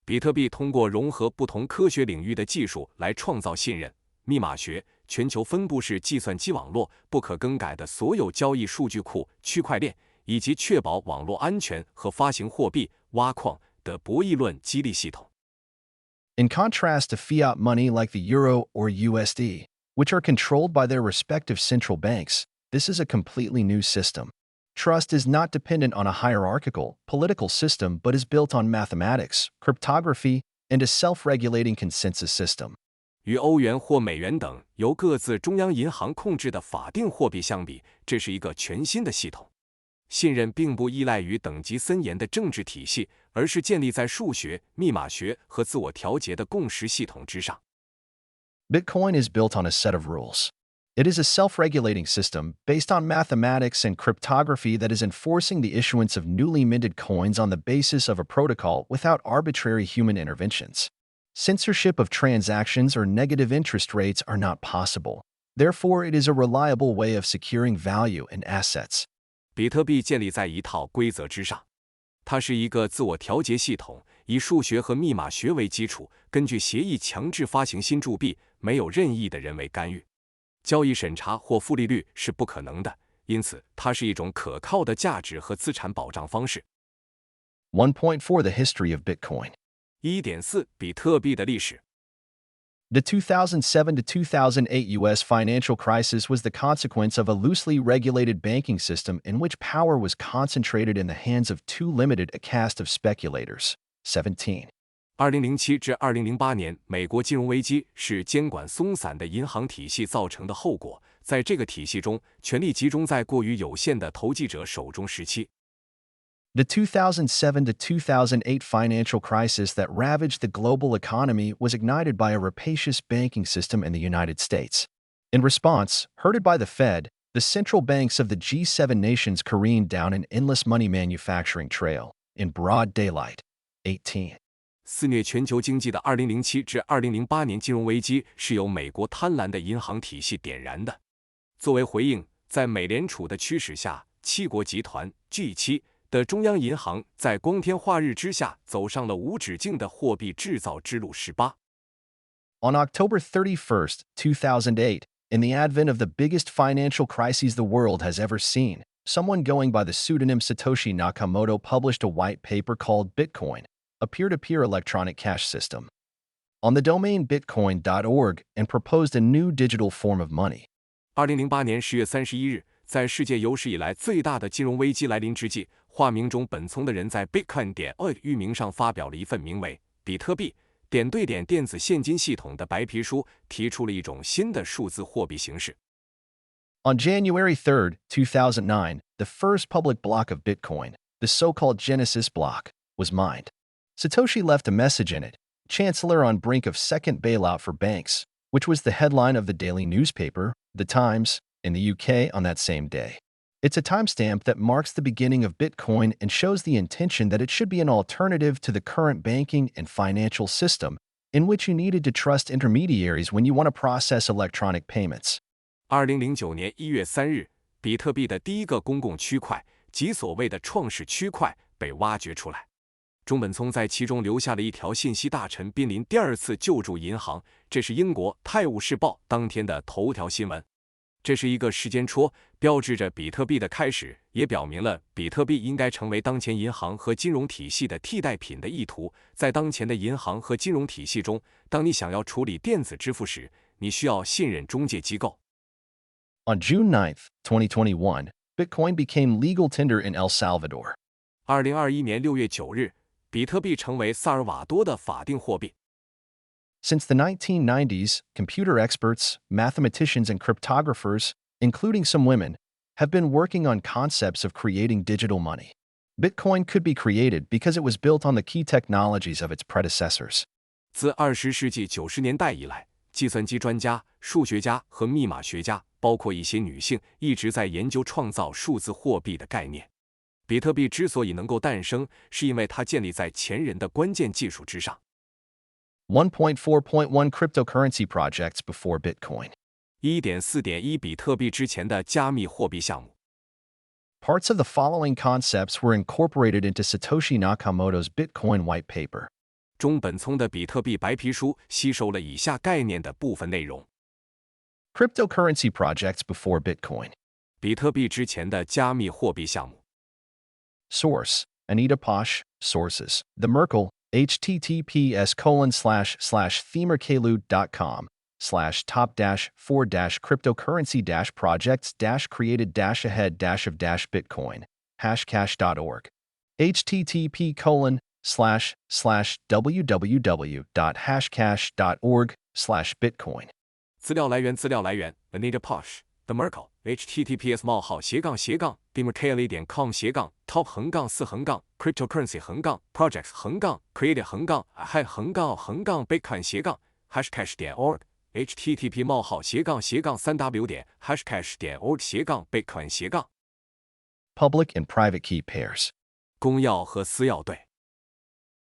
比特币通过融合不同科学领域的技术来创造信任、密码学、全球分布式计算机网络、不可更改的所有交易数据库、区块链，以及确保网络安全和发行货币、挖矿的博弈论激励系统。In contrast to fiat money like the euro or USD, which are controlled by their respective central banks, this is a completely new system. Trust is not dependent on a hierarchical, political system but is built on mathematics, cryptography, and a self-regulating consensus system. 与欧元或美元等由各自中央银行控制的法定货币相比，这是一个全新的系统。信任并不依赖于等级森严的政治体系，而是建立在数学、密码学和自我调节的共识系统之上。Bitcoin is built on a set of rules. It is a self-regulating system based on mathematics and cryptography that is enforcing the issuance of newly minted coins on the basis of a protocol without arbitrary human interventions. Censorship of transactions or negative interest rates are not possible. Therefore, it is a reliable way of securing value and assets. 比特币建立在一套规则之上，它是一个自我调节系统，以数学和密码学为基础，根据协议强制发行新铸币，没有任意的人为干预。交易审查或负利率是不可能的，因此它是一种可靠的价值和资产保障方式。1.4 The history of Bitcoin. 1.4 比特币的历史。The 2007 to 2008 U.S. financial crisis was the consequence of a loosely regulated banking system in which power was concentrated in the hands of too limited a caste of speculators. 17. 2007至2008年，美国金融危机是监管松散的银行体系造成的后果。在这个体系中，权力集中在过于有限的投机者手中时期。The 2007 to 2008 financial crisis that ravaged the global economy was ignited by a rapacious banking system in the United States. In response, herded by the Fed, the central banks of the G7 nations careened down an endless money manufacturing trail in broad daylight. 18. 肆虐全球经济的2007至2008年金融危机是由美国贪婪的银行体系点燃的。作为回应，在美联储的驱使下，7国集团 G7 的中央银行在光天化日之下走上了无止境的货币制造之路。18. On October 31, 2008, in the advent of the biggest financial crises the world has ever seen, someone going by the pseudonym Satoshi Nakamoto published a white paper called Bitcoin, a peer-to-peer electronic cash system, on the domain bitcoin.org and proposed a new digital form of money. 2008年10月31日，在世界有史以来最大的金融危机来临之际，化名中本聪的人在 bitcoin.org 域名上发表了一份名为《比特币点对点电子现金系统》的白皮书，提出了一种新的数字货币形式。On January 3, 2009, the first public block of Bitcoin, the so-called Genesis block, was mined. Satoshi left a message in it, Chancellor on brink of second bailout for banks, which was the headline of the daily newspaper, The Times, in the UK on that same day. It's a timestamp that marks the beginning of Bitcoin and shows the intention that it should be an alternative to the current banking and financial system, in which you needed to trust intermediaries when you want to process electronic payments. 2009年1月3日，比特币的第一个公共区块，即所谓的创始区块被挖掘出来。中本聪在其中留下了一条信息：大臣濒临第二次救助银行。这是英国《泰晤士报》当天的头条新闻。这是一个时间戳，标志着比特币的开始，也表明了比特币应该成为当前银行和金融体系的替代品的意图。在当前的银行和金融体系中，当你想要处理电子支付时，你需要信任中介机构。On June 9th, 2021, Bitcoin became legal tender in El Salvador. 2021年6月9日，比特币成为萨尔瓦多的法定货币。Since the 1990s, computer experts, mathematicians, and cryptographers, including some women, have been working on concepts of creating digital money. Bitcoin could be created because it was built on the key technologies of its predecessors. 自20世纪90年代以来，计算机专家、数学家和密码学家，包括一些女性，一直在研究创造数字货币的概念。比特币之所以能够诞生，是因为它建立在前人的关键技术之上。1.4.1 cryptocurrency projects before Bitcoin. 1.4.1 比特币之前的加密货币项目。Parts of the following concepts were incorporated into Satoshi Nakamoto's Bitcoin white paper. 中本聪的比特币白皮书吸收了以下概念的部分内容。Cryptocurrency projects before Bitcoin. 比特币之前的加密货币项目。Source: Anita Posh. Sources: The Merkle. https://themercalu.com/top-4-cryptocurrency-projects-created-ahead-of-bitcoin hashcash.org http://www.hashcash.org/bitcoin 资料来源 Anita Posh, The Merkle, https://demercali.com/top-4-projects-created-ahead-bitcoin hashcash.org http://3w.hashcash.org/bitcoin Public and private key pairs. 公钥和私钥对。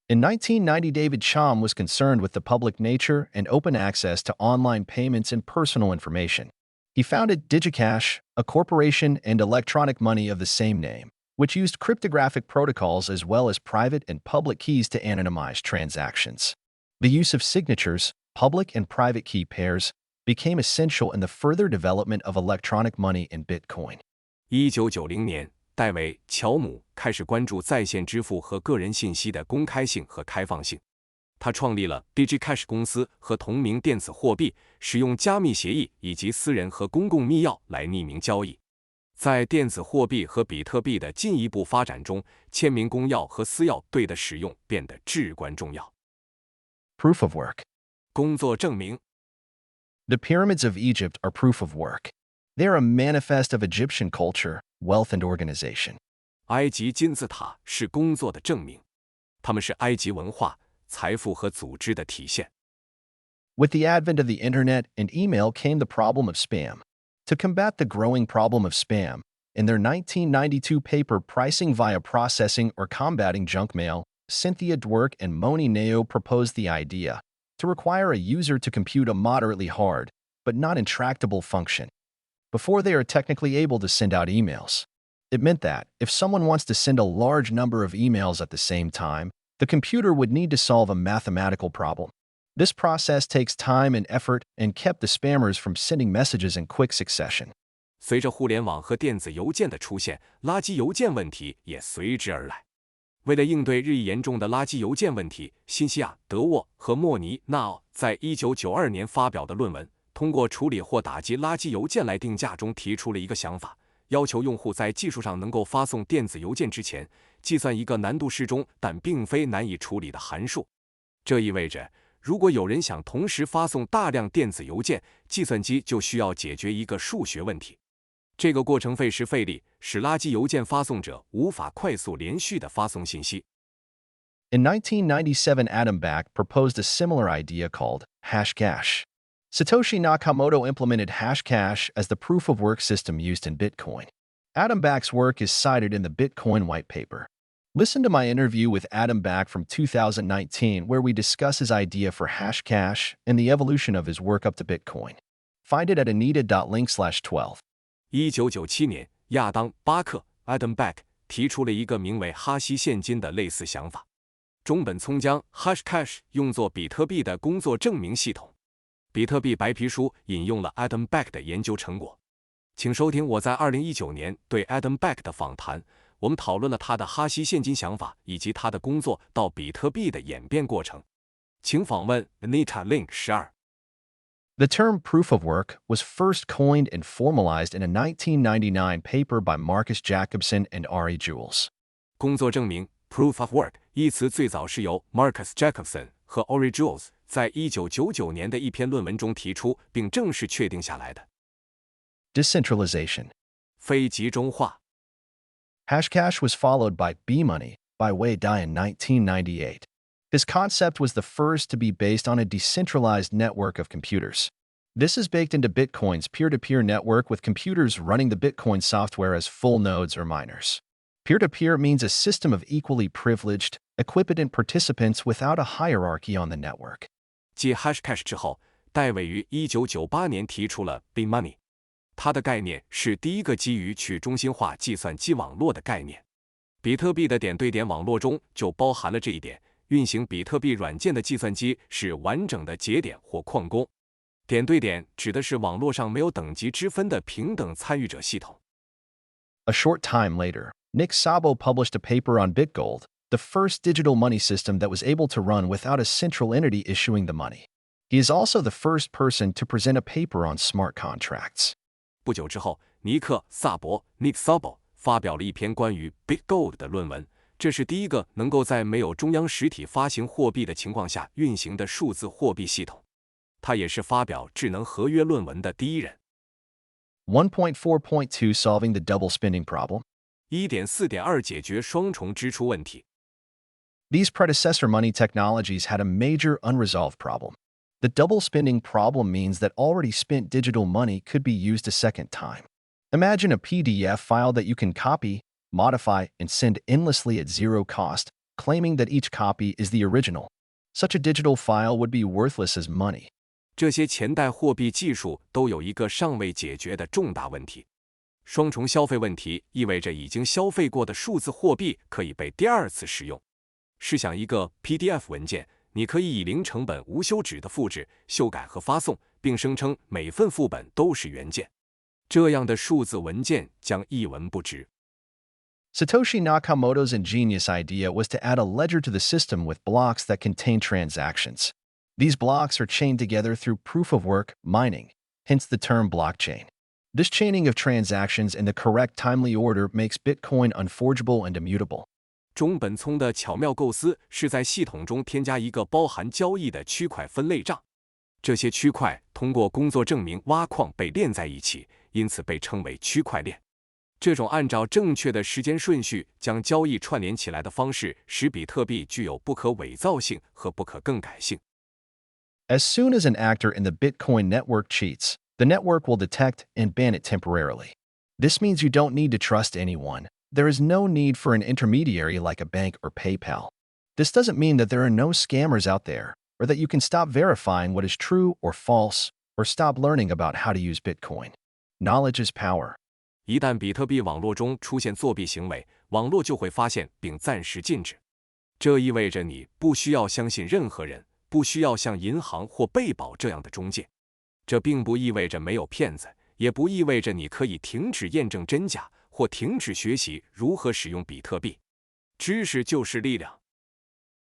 In 1990, David Chaum was concerned with the public nature and open access to online payments and personal information. He founded DigiCash, a corporation and electronic money of the same name, which used cryptographic protocols as well as private and public keys to anonymize transactions. The use of signatures, public and private key pairs, became essential in the further development of electronic money in Bitcoin. 1990年，戴维·乔姆开始关注在线支付和个人信息的公开性和开放性。他创立了 DigiCash 公司和同名电子货币，使用加密协议以及私人和公共密钥来匿名交易。在电子货币和比特币的进一步发展中，签名公钥和私钥对的使用变得至关重要。Proof of work. 工作证明。The pyramids of Egypt are proof of work. They are a manifest of Egyptian culture, wealth, and organization. 埃及金字塔是工作的证明，它们是埃及文化、财富和组织的体现。With the advent of the internet and email came the problem of spam. To combat the growing problem of spam, in their 1992 paper Pricing via Processing or Combating Junk Mail, Cynthia Dwork and Moni Neo proposed the idea to require a user to compute a moderately hard, but not intractable function before they are technically able to send out emails. It meant that, if someone wants to send a large number of emails at the same time, the computer would need to solve a mathematical problem. This process takes time and effort and kept the spammers from sending messages in quick succession. 随着互联网和电子邮件的出现，垃圾邮件问题也随之而来。为了应对日益严重的垃圾邮件问题，辛西亚·德沃和莫尼·纳奥在1992年发表的论文，通过处理或打击垃圾邮件来定价中提出了一个想法，要求用户在技术上能够发送电子邮件之前，计算一个难度适中但并非难以处理的函数。这意味着，如果有人想同时发送大量电子邮件，计算机就需要解决一个数学问题。这个过程费时费力，使垃圾邮件发送者无法快速连续地发送信息。In 1997, Adam Back proposed a similar idea called Hashcash. Satoshi Nakamoto implemented Hashcash as the proof-of-work system used in Bitcoin. Adam Back's work is cited in the Bitcoin white paper. Listen to my interview with Adam Back from 2019, where we discuss his idea for Hashcash and the evolution of his work up to Bitcoin. Find it at anita.link/12. 1997年，亚当·巴克 （Adam Back） 提出了一个名为哈希现金的类似想法。中本聪将 Hashcash 用作比特币的工作证明系统。比特币白皮书引用了 Adam Back 的研究成果。请收听我在2019年对 Adam Back 的访谈，我们讨论了他的哈希现金想法以及他的工作到比特币的演变过程。请访问 Anita Link 12。The term proof of work was first coined and formalized in a 1999 paper by Marcus Jacobson and Ari Jules. 工作证明 proof of work 一词最早是由 Marcus Jacobson 和 Ari Jules 在1999年的一篇论文中提出并正式确定下来的。Decentralization. 非集中化。Hashcash was followed by B-Money by Wei Dai in 1998. This concept was the first to be based on a decentralized network of computers. This is baked into Bitcoin's peer-to-peer network with computers running the Bitcoin software as full nodes or miners. Peer-to-peer means a system of equally privileged, equipotent participants without a hierarchy on the network. 继 Hashcash 之后，戴伟于1998年提出了 B-Money。它的概念是第一个基于去中心化计算机网络的概念。比特币的点对点网络中就包含了这一点。运行比特币软件的计算机是完整的节点或矿工。点对点指的是网络上没有等级之分的平等参与者系统。A short time later, Nick Szabo published a paper on BitGold, the first digital money system that was able to run without a central entity issuing the money. He is also the first person to present a paper on smart contracts. 不久之后，尼克·萨博 （Nick Szabo） 发表了一篇关于 BitGold 的论文。这是第一个能够在没有中央实体发行货币的情况下运行的数字货币系统。他也是发表智能合约论文的第一人。1.4.2 Solving the double spending problem. 1.4.2 解决双重支出问题。These predecessor money technologies had a major unresolved problem. The double spending problem means that already spent digital money could be used a second time. Imagine a PDF file that you can copy, modify, and send endlessly at zero cost, claiming that each copy is the original. Such a digital file would be worthless as money. 这些前代货币技术都有一个尚未解决的重大问题。双重消费问题意味着已经消费过的数字货币可以被第二次使用。试想一个 PDF 文件，你可以以零成本无休止的复制、修改和发送，并声称每份副本都是原件。这样的数字文件将一文不值。Satoshi Nakamoto's ingenious idea was to add a ledger to the system with blocks that contain transactions. These blocks are chained together through proof-of-work mining, hence the term blockchain. This chaining of transactions in the correct timely order makes Bitcoin unforgeable and immutable. 中本聪的巧妙构思是在系统中添加一个包含交易的区块分类账。这些区块通过工作证明挖矿被链在一起，因此被称为区块链。这种按照正确的时间顺序将交易串联起来的方式，使比特币具有不可伪造性和不可更改性。As soon as an actor in the Bitcoin network cheats, the network will detect and ban it temporarily. This means you don't need to trust anyone. There is no need for an intermediary like a bank or PayPal. This doesn't mean that there are no scammers out there, or that you can stop verifying what is true or false, or stop learning about how to use Bitcoin. Knowledge is power. 一旦比特币网络中出现作弊行为，网络就会发现并暂时禁止。这意味着你不需要相信任何人，不需要像银行或贝宝这样的中介。这并不意味着没有骗子，也不意味着你可以停止验证真假或停止学习如何使用比特币。知识就是力量。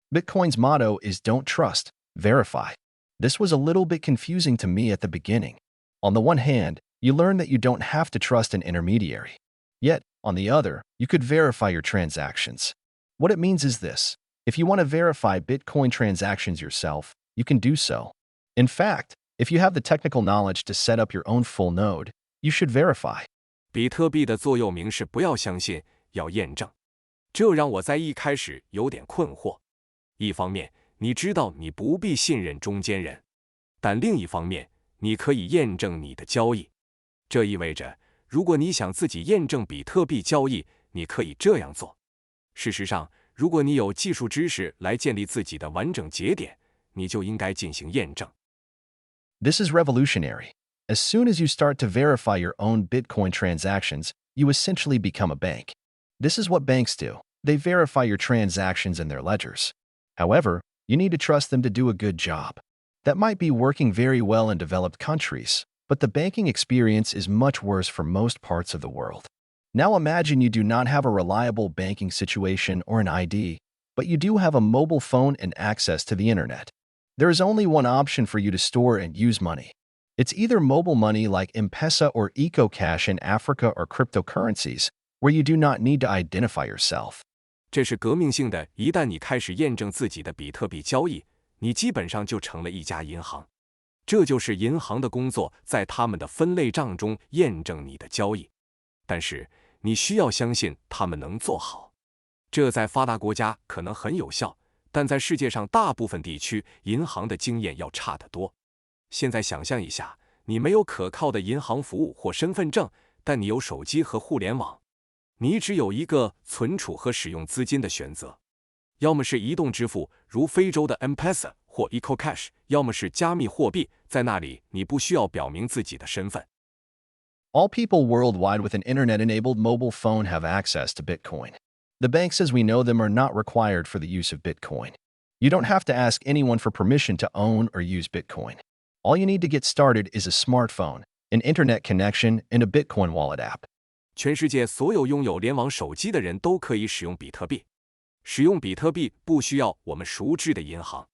Bitcoin's motto is don't trust, verify. This was a little bit confusing to me at the beginning. On the one hand, you learn that you don't have to trust an intermediary. Yet, on the other, you could verify your transactions. What it means is this. If you want to verify Bitcoin transactions yourself, you can do so. In fact, if you have the technical knowledge to set up your own full node, you should verify. 比特币的座右铭是不要相信，要验证。这让我在一开始有点困惑。一方面，你知道你不必信任中间人，但另一方面，你可以验证你的交易。这意味着，如果你想自己验证比特币交易，你可以这样做。事实上，如果你有技术知识来建立自己的完整节点，你就应该进行验证。This is revolutionary. As soon as you start to verify your own Bitcoin transactions, you essentially become a bank. This is what banks do. They verify your transactions in their ledgers. However, you need to trust them to do a good job. That might be working very well in developed countries, but the banking experience is much worse for most parts of the world. Now imagine you do not have a reliable banking situation or an ID, but you do have a mobile phone and access to the internet. There is only one option for you to store and use money. It's either mobile money like M-Pesa or EcoCash in Africa or cryptocurrencies, where you do not need to identify yourself. 这是革命性的，一旦你开始验证自己的比特币交易，你基本上就成了一家银行。这就是银行的工作，在他们的分类账中验证你的交易。但是你需要相信他们能做好。这在发达国家可能很有效，但在世界上大部分地区，银行的经验要差得多。现在想象一下，你没有可靠的银行服务或身份证，但你有手机和互联网。你只有一个存储和使用资金的选择，要么是移动支付，如非洲的 M-Pesa 或 EcoCash， 要么是加密货币，在那里你不需要表明自己的身份。All people worldwide with an internet-enabled mobile phone have access to Bitcoin. The banks as we know them are not required for the use of Bitcoin. You don't have to ask anyone for permission to own or use Bitcoin. All you need to get started is a smartphone, an internet connection, and a Bitcoin wallet app. 全世界所有拥有联网手机的人都可以使用比特币。使用比特币不需要我们熟知的银行，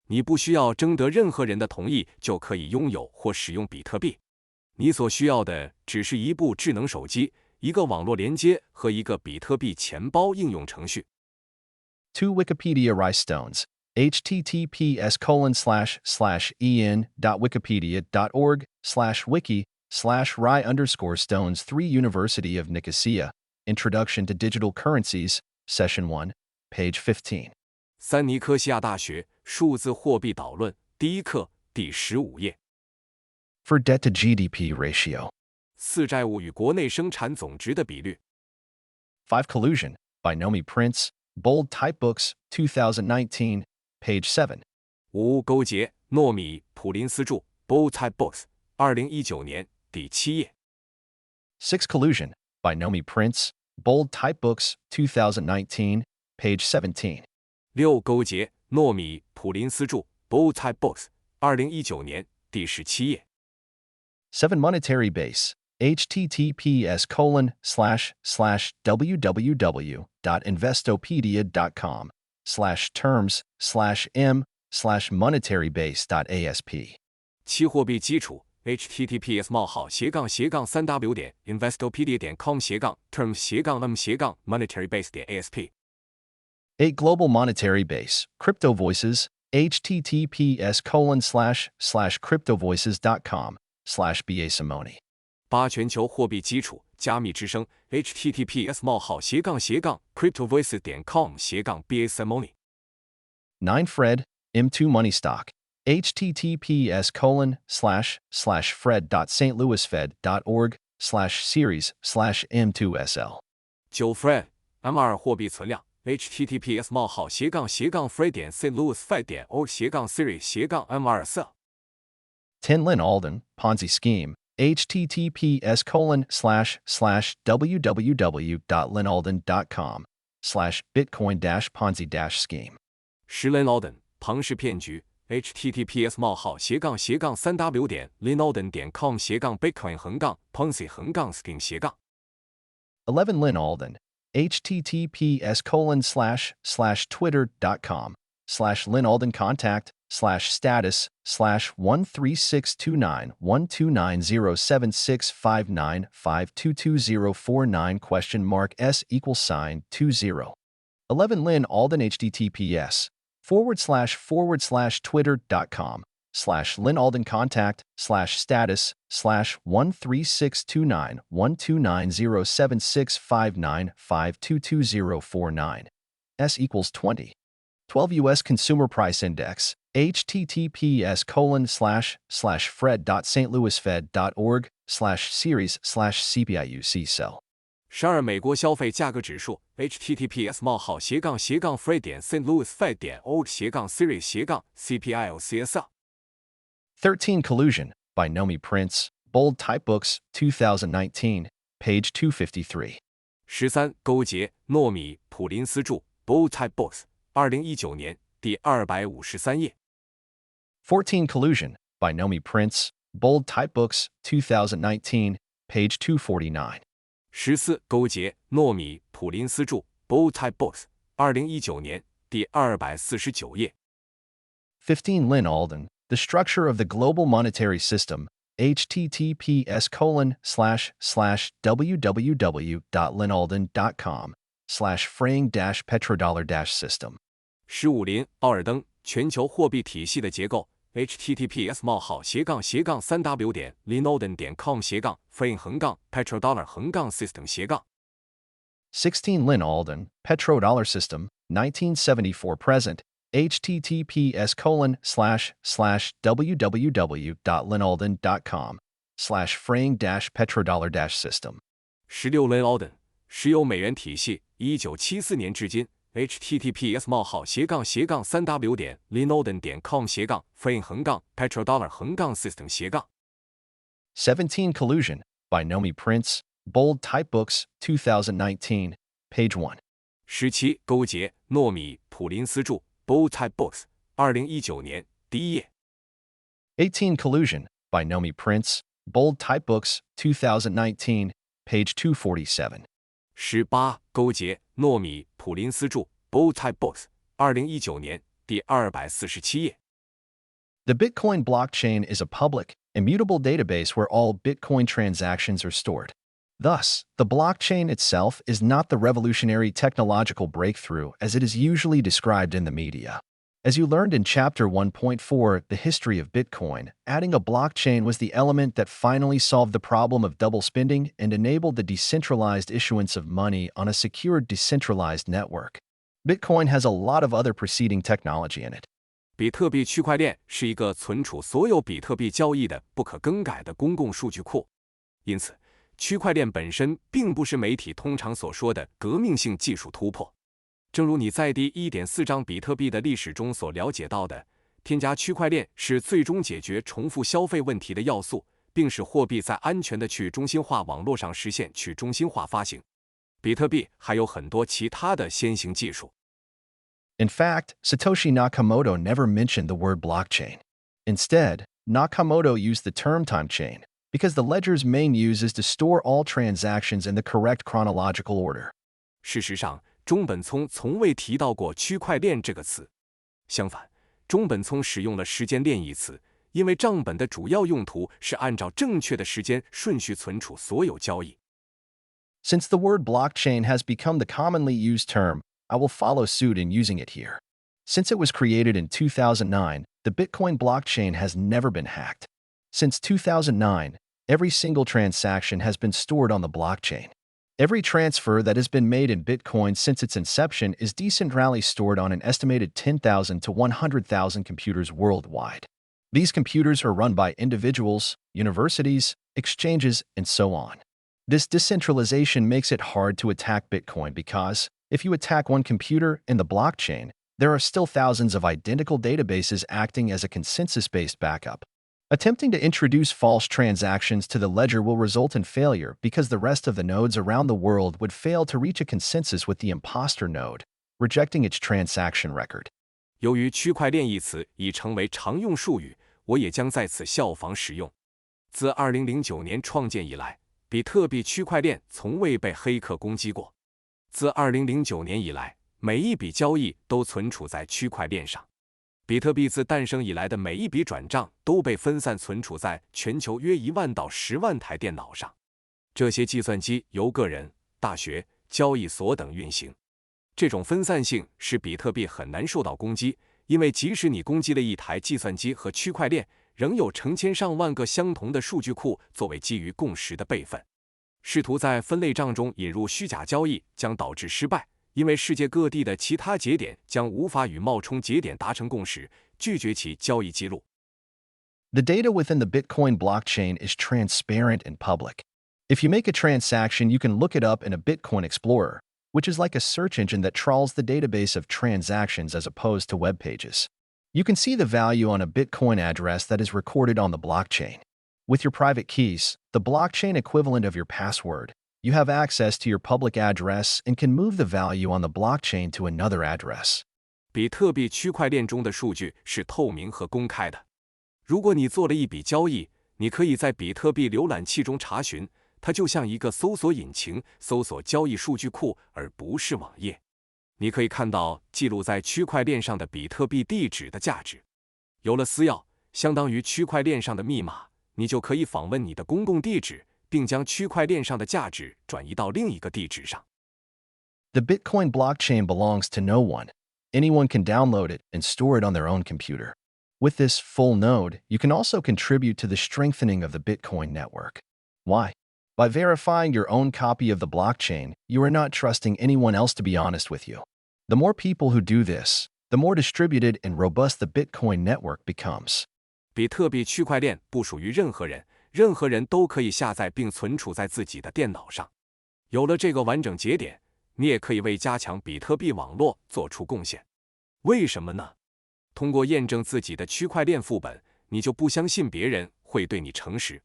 你不需要征得任何人的同意就可以拥有或使用比特币。你所需要的只是一部智能手机、一个网络连接和一个比特币钱包应用程序。2 Wikipedia Rhistones. https://en.wikipedia.org/wiki/rye_stones 3 University of Nicosia. Introduction to Digital Currencies, Session 1, page 15. 三尼科西亚大学数字货币导论第一课第15页。For debt to GDP ratio. 4债务与国内生产总值的比率。5 Collusion, by Nomi Prince, Bold Type Books, 2019, page 7. 5勾结，糯米普林斯著 Bold Type Books, 2019年第7页。6 Collusion, by Nomi Prince, Bold Type Books, 2019, page 17. 6勾结，糯米普林斯著 Bold Type Books, 2019年第17页。7 Monetary Base, https://www.investopedia.com/terms/m/monetarybase.asp. 期货币基础 https://3w.investopedia.com/terms/m/monetarybase.asp. 8 Global Monetary Base, Crypto Voices, https://cryptovoices.com/basimony. 8全球货币基础加密之声 https://cryptovoices.com/basimony. 9 Fred, M2 Money Stock, https://fred.stlouisfed.org/series/m2sl. 9 Fred M2 货币存量 https://fred.stlouisfed.org/series/m2sl. 10 Lynn Alden, Ponzi Scheme, https://www.lynnalden.com/bitcoin-ponzi-scheme. 10 Lynn Alden 庞氏骗局 https://3w.lynnalden.com/bitcoin-ponzi-scheme. 11 Lynn Alden, https://twitter.com/LynnAldenContact/status/1362912907659522049?S=20. 11 Lynn Alden https://lynnaldencontact/LynnAldenContact/status/1362912907659522049. S=20. 12 U.S. Consumer Price Index, https://fred.stlouisfed.org/series/cpiuc-cell. 12美国消费价格指数 https://fred.stlouisfed.org/series/cpiuc-cell. 13 Collusion, by Nomi Prince, Bold Type Books, 2019, page 253. 13勾结，糯米普林斯著 Bold Type Books, 2019年第253页。14 Collusion by Nomi Prince, Bold Typebooks, 2019, page 249. 14勾结糯米普林斯著 Bold Typebooks 2019年第249页。15 Lynn Alden, The Structure of the Global Monetary System, https://www.lynnalden.com/fraying-petrodollar-system. 15林奥尔登全球货币体系的结构 https://3w.linolden.com/fraying-petrodollar-system. 16 Lynn Alden, Petrodollar System, 1974 present, https://www.linolden.com/fraying-petrodollar-system. 16林奥登石油美元体系1974年至今 https://3w.linolden.com/fraying-petrodollar-system. 17 Collusion by Nomi Prince, Bold Typebooks, 2019, page 1. 17勾结糯米普林斯著 Bold Typebooks 2019年第一页。18 Collusion by Nomi Prince, Bold Typebooks, 2019, page 247. 18勾结糯米普林斯著 Bold Typebooks 2019年第247页。The Bitcoin blockchain is a public, immutable database where all Bitcoin transactions are stored. Thus, the blockchain itself is not the revolutionary technological breakthrough as it is usually described in the media. As you learned in Chapter 1.4, The History of Bitcoin, adding a blockchain was the element that finally solved the problem of double spending and enabled the decentralized issuance of money on a secure decentralized network. Bitcoin has a lot of other preceding technology in it. 比特币区块链是一个存储所有比特币交易的不可更改的公共数据库，因此，区块链本身并不是媒体通常所说的革命性技术突破。正如你在第 1.4 章比特币的历史中所了解到的，添加区块链是最终解决重复消费问题的要素，并使货币在安全的去中心化网络上实现去中心化发行。比特币还有很多其他的先行技术。In fact, Satoshi Nakamoto never mentioned the word blockchain. Instead, Nakamoto used the term time chain, because the ledger's main use is to store all transactions in the correct chronological order. 事实上，中本聪从未提到过区块链这个词。相反，中本聪使用了时间链一词，因为账本的主要用途是按照正确的时间顺序存储所有交易。Since the word blockchain has become the commonly used term, I will follow suit in using it here. Since it was created in 2009, the Bitcoin blockchain has never been hacked. Since 2009, every single transaction has been stored on the blockchain. Every transfer that has been made in Bitcoin since its inception is decentrally stored on an estimated 10,000 to 100,000 computers worldwide. These computers are run by individuals, universities, exchanges, and so on. This decentralization makes it hard to attack Bitcoin because, if you attack one computer in the blockchain, there are still thousands of identical databases acting as a consensus-based backup. Attempting to introduce false transactions to the ledger will result in failure because the rest of the nodes around the world would fail to reach a consensus with the imposter node, rejecting its transaction record. 由于区块链一词已成为常用术语，我也将在此效仿使用。自2009年创建以来，比特币区块链从未被黑客攻击过。自2009年以来，每一笔交易都存储在区块链上。比特币自诞生以来的每一笔转账都被分散存储在全球约1万到10万台电脑上。这些计算机由个人、大学、交易所等运行。这种分散性使比特币很难受到攻击，因为即使你攻击了一台计算机和区块链，仍有成千上万个相同的数据库作为基于共识的备份。试图在分类账中引入虚假交易将导致失败，因为世界各地的其他节点将无法与冒充节点达成共识，拒绝其交易记录。The data within the Bitcoin blockchain is transparent and public. If you make a transaction, you can look it up in a Bitcoin Explorer, which is like a search engine that trawls the database of transactions as opposed to web pages. You can see the value on a Bitcoin address that is recorded on the blockchain. With your private keys, the blockchain equivalent of your password, you have access to your public address and can move the value on the blockchain to another address. 比特币区块链中的数据是透明和公开的。如果你做了一笔交易，你可以在比特币浏览器中查询，它就像一个搜索引擎，搜索交易数据库，而不是网页。你可以看到记录在区块链上的比特币地址的价值。有了私钥，相当于区块链上的密码，你就可以访问你的公共地址，并将区块链上的价值转移到另一个地址上。The Bitcoin blockchain belongs to no one. Anyone can download it and store it on their own computer. With this full node, you can also contribute to the strengthening of the Bitcoin network. Why? By verifying your own copy of the blockchain, you are not trusting anyone else to be honest with you. The more people who do this, the more distributed and robust the Bitcoin network becomes. 比特币区块链不属于任何人，任何人都可以下载并存储在自己的电脑上。有了这个完整节点，你也可以为加强比特币网络做出贡献。为什么呢？通过验证自己的区块链副本，你就不相信别人会对你诚实。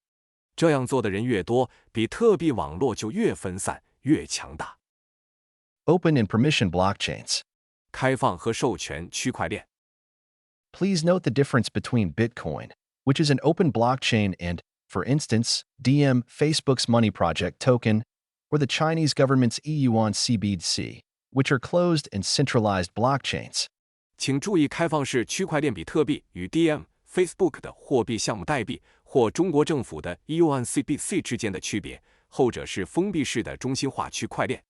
这样做的人越多，比特币网络就越分散、越强大。Open and permission blockchains. 开放和授权区块链。Please note the difference between Bitcoin, which is an open blockchain, and, for instance, DM, Facebook's money project token, or the Chinese government's yuan CBDC, which are closed and centralized blockchains. 请注意开放式区块链比特币与 DM、Facebook 的货币项目代币或中国政府的 yuan CBDC 之间的区别，后者是封闭式的中心化区块链。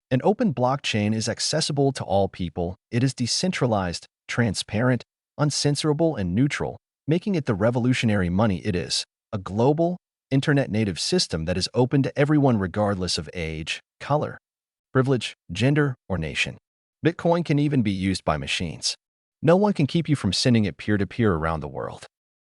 An open blockchain is accessible to all people. It is decentralized, transparent, uncensorable, and neutral, making it the revolutionary money it is, a global, internet-native system that is open to everyone regardless of age, color, privilege, gender, or nation. Bitcoin can even be used by machines. No one can keep you from sending it peer-to-peer around the world.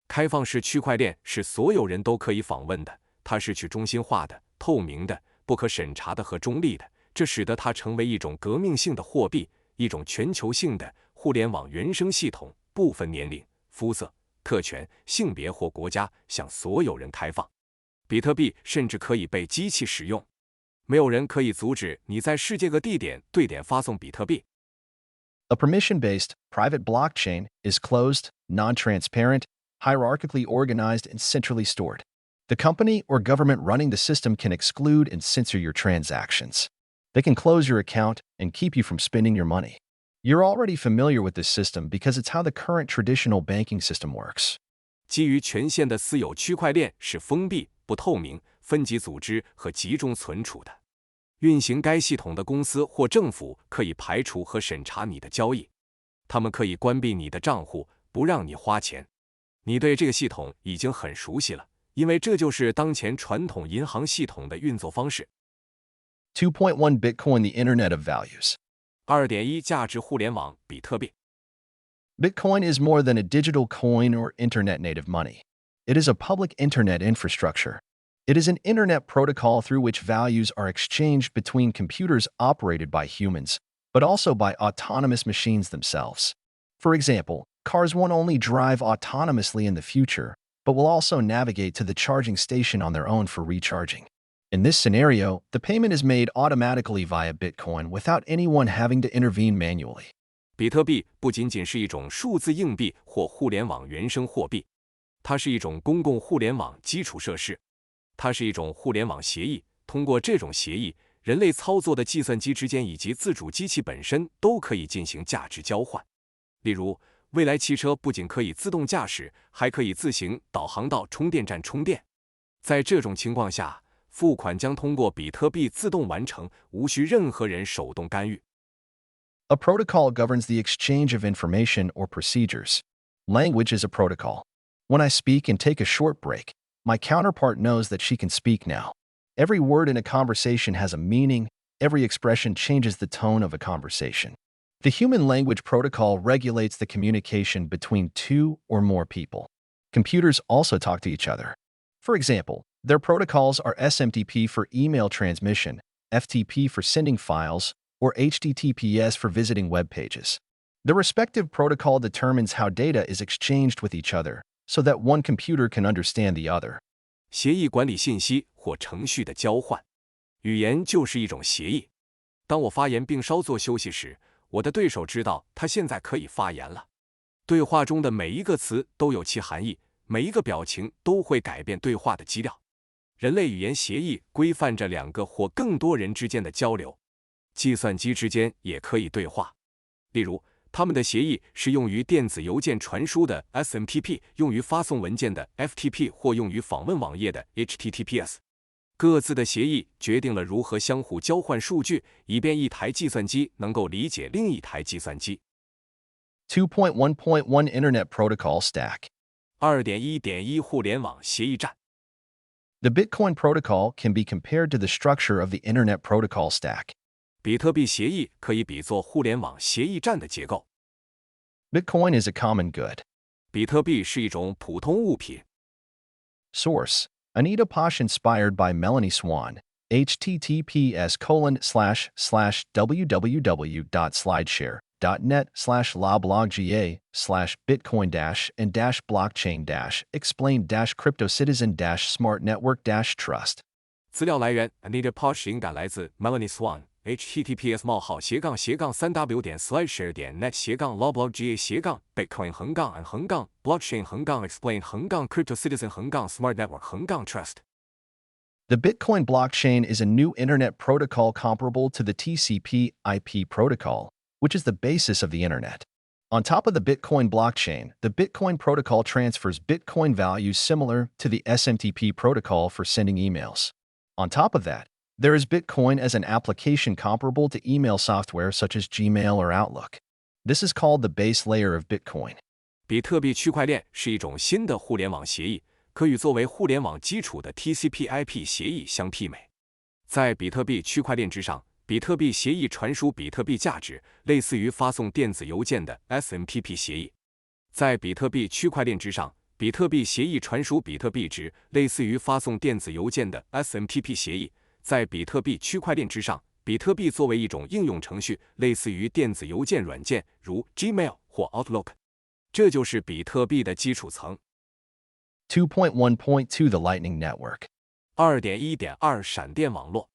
开放式区块链是所有人都可以访问的，它是去中心化的、透明的、不可审查的和中立的。这使得它成为一种革命性的货币，一种全球性的互联网原生系统，不分年龄、肤色、特权、性别或国家，向所有人开放。比特币甚至可以被机器使用，没有人可以阻止你在世界各地点对点发送比特币。A permission-based, private blockchain is closed, non-transparent, hierarchically organized, and centrally stored. The company or government running the system can exclude and censor your transactions. They can close your account and keep you from spending your money. You're already familiar with this system because it's how the current traditional banking system works. 基于权限的私有区块链是封闭、不透明、分级组织和集中存储的。运行该系统的公司或政府可以排除和审查你的交易，他们可以关闭你的账户，不让你花钱。你对这个系统已经很熟悉了，因为这就是当前传统银行系统的运作方式。2.1 Bitcoin, the Internet of Values. 2.1 价值互联网比特币。Bitcoin is more than a digital coin or internet-native money. It is a public internet infrastructure. It is an internet protocol through which values are exchanged between computers operated by humans, but also by autonomous machines themselves. For example, cars won't only drive autonomously in the future, but will also navigate to the charging station on their own for recharging. In this scenario, the payment is made automatically via Bitcoin without anyone having to intervene manually. 比特币不仅仅是一种数字硬币或互联网原生货币，它是一种公共互联网基础设施。它是一种互联网协议，通过这种协议，人类操作的计算机之间以及自主机器本身都可以进行价值交换。例如，未来汽车不仅可以自动驾驶，还可以自行导航到充电站充电。在这种情况下，付款将通过比特币自动完成，无需任何人手动干预。A protocol governs the exchange of information or procedures. Language is a protocol. When I speak and take a short break, my counterpart knows that she can speak now. Every word in a conversation has a meaning. Every expression changes the tone of a conversation. The human language protocol regulates the communication between two or more people. Computers also talk to each other. For example, their protocols are SMTP for email transmission, FTP for sending files, or HTTPS for visiting web pages. The respective protocol determines how data is exchanged with each other, so that one computer can understand the other. 协议管理信息或程序的交换。语言就是一种协议。当我发言并稍作休息时，我的对手知道他现在可以发言了。对话中的每一个词都有其含义，每一个表情都会改变对话的基调。人类语言协议规范着2个或更多人之间的交流，计算机之间也可以对话。例如，他们的协议是用于电子邮件传输的 SMTP， 用于发送文件的 FTP 或用于访问网页的 HTTPS。各自的协议决定了如何相互交换数据，以便一台计算机能够理解另一台计算机。2.1.1 Internet Protocol Stack. 2.1.1 互联网协议站。The Bitcoin protocol can be compared to the structure of the Internet Protocol Stack. 比特币协议可以比作互联网协议站的结构。Bitcoin is a common good. 比特币是一种普通物品。Source: Anita Posh inspired by Melanie Swan. https://www.slideshare.net/log.ga/bitcoin-and-blockchain-explain-cryptocitizen-smart-network-trust. 资料来源 Anita Posh 灵感来自 Melanie Swan。https://3w.slideshare.net/log.ga/blockchain-explain-cryptocitizen-smart-network-trust. The Bitcoin blockchain is a new internet protocol comparable to the TCP/IP protocol, which is the basis of the internet. On top of the Bitcoin blockchain, the Bitcoin protocol transfers Bitcoin values similar to the SMTP protocol for sending emails. On top of that, there is Bitcoin as an application comparable to email software such as Gmail or Outlook. This is called the base layer of Bitcoin. 比特币区块链是一种新的互联网协议，可与作为互联网基础的 TCP/IP 协议相媲美。在比特币区块链之上，比特币协议传输比特币价值，类似于发送电子邮件的 SMTP 协议。在比特币区块链之上，比特币协议传输比特币值，类似于发送电子邮件的 SMTP 协议。在比特币区块链之上，比特币作为一种应用程序，类似于电子邮件软件，如 Gmail 或 Outlook。这就是比特币的基础层。2.1.2 The Lightning Network. 2.1.2 闪电网络。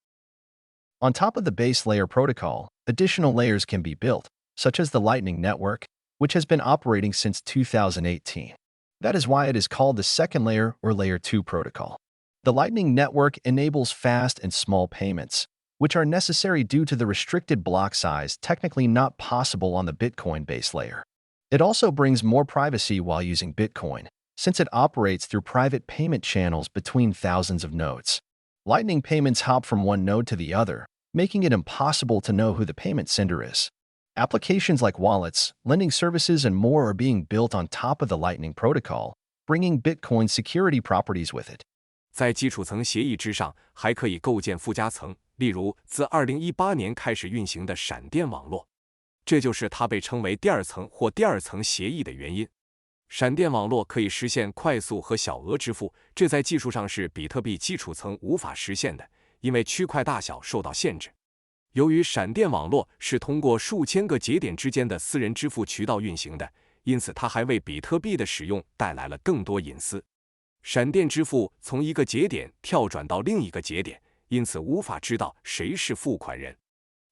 On top of the base layer protocol, additional layers can be built, such as the Lightning Network, which has been operating since 2018. That is why it is called the second layer or Layer 2 protocol. The Lightning Network enables fast and small payments, which are necessary due to the restricted block size technically not possible on the Bitcoin base layer. It also brings more privacy while using Bitcoin, since it operates through private payment channels between thousands of nodes. Lightning payments hop from one node to the other, making it impossible to know who the payment sender is. Applications like wallets, lending services, and more are being built on top of the Lightning protocol, bringing Bitcoin security properties with it. 在基础层协议之上，还可以构建附加层，例如自2018年开始运行的闪电网络。这就是它被称为第二层或第二层协议的原因。闪电网络可以实现快速和小额支付，这在技术上是比特币基础层无法实现的，因为区块大小受到限制。由于闪电网络是通过数千个节点之间的私人支付渠道运行的，因此它还为比特币的使用带来了更多隐私。闪电支付从一个节点跳转到另一个节点，因此无法知道谁是付款人。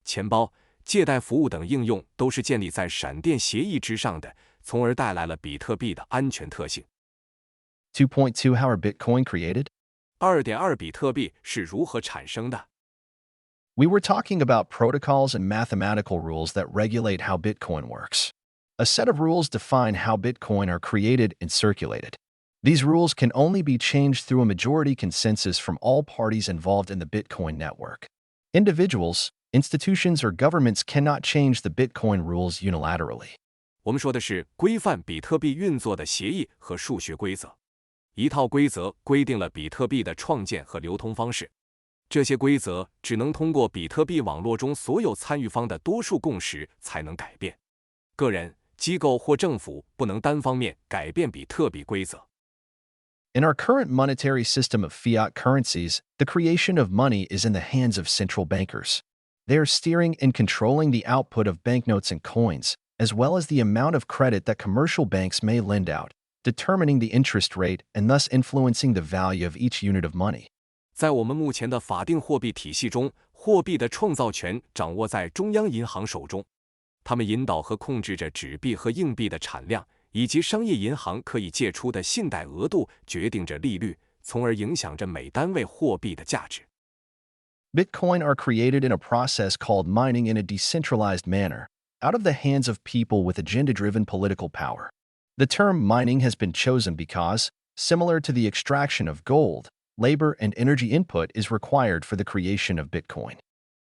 钱包、借贷服务等应用都是建立在闪电协议之上的，从而带来了比特币的安全特性。2.2 How are Bitcoin created? 2.2 比特币是如何产生的？ We were talking about protocols and mathematical rules that regulate how Bitcoin works. A set of rules define how Bitcoin are created and circulated. These rules can only be changed through a majority consensus from all parties involved in the Bitcoin network. Individuals, institutions, or governments cannot change the Bitcoin rules unilaterally. 我们说的是规范比特币运作的协议和数学规则。一套规则规定了比特币的创建和流通方式。这些规则只能通过比特币网络中所有参与方的多数共识才能改变。个人、机构或政府不能单方面改变比特币规则。In our current monetary system of fiat currencies, the creation of money is in the hands of central bankers. They are steering and controlling the output of banknotes and coins, as well as the amount of credit that commercial banks may lend out, determining the interest rate and thus influencing the value of each unit of money. 在我们目前的法定货币体系中，货币的创造权掌握在中央银行手中。它们引导和控制着纸币和硬币的产量，以及商业银行可以借出的信贷额度，决定着利率，从而影响着每单位货币的价值。Bitcoin are created in a process called mining in a decentralized manner, out of the hands of people with agenda-driven political power. The term mining has been chosen because, similar to the extraction of gold, labor and energy input is required for the creation of Bitcoin.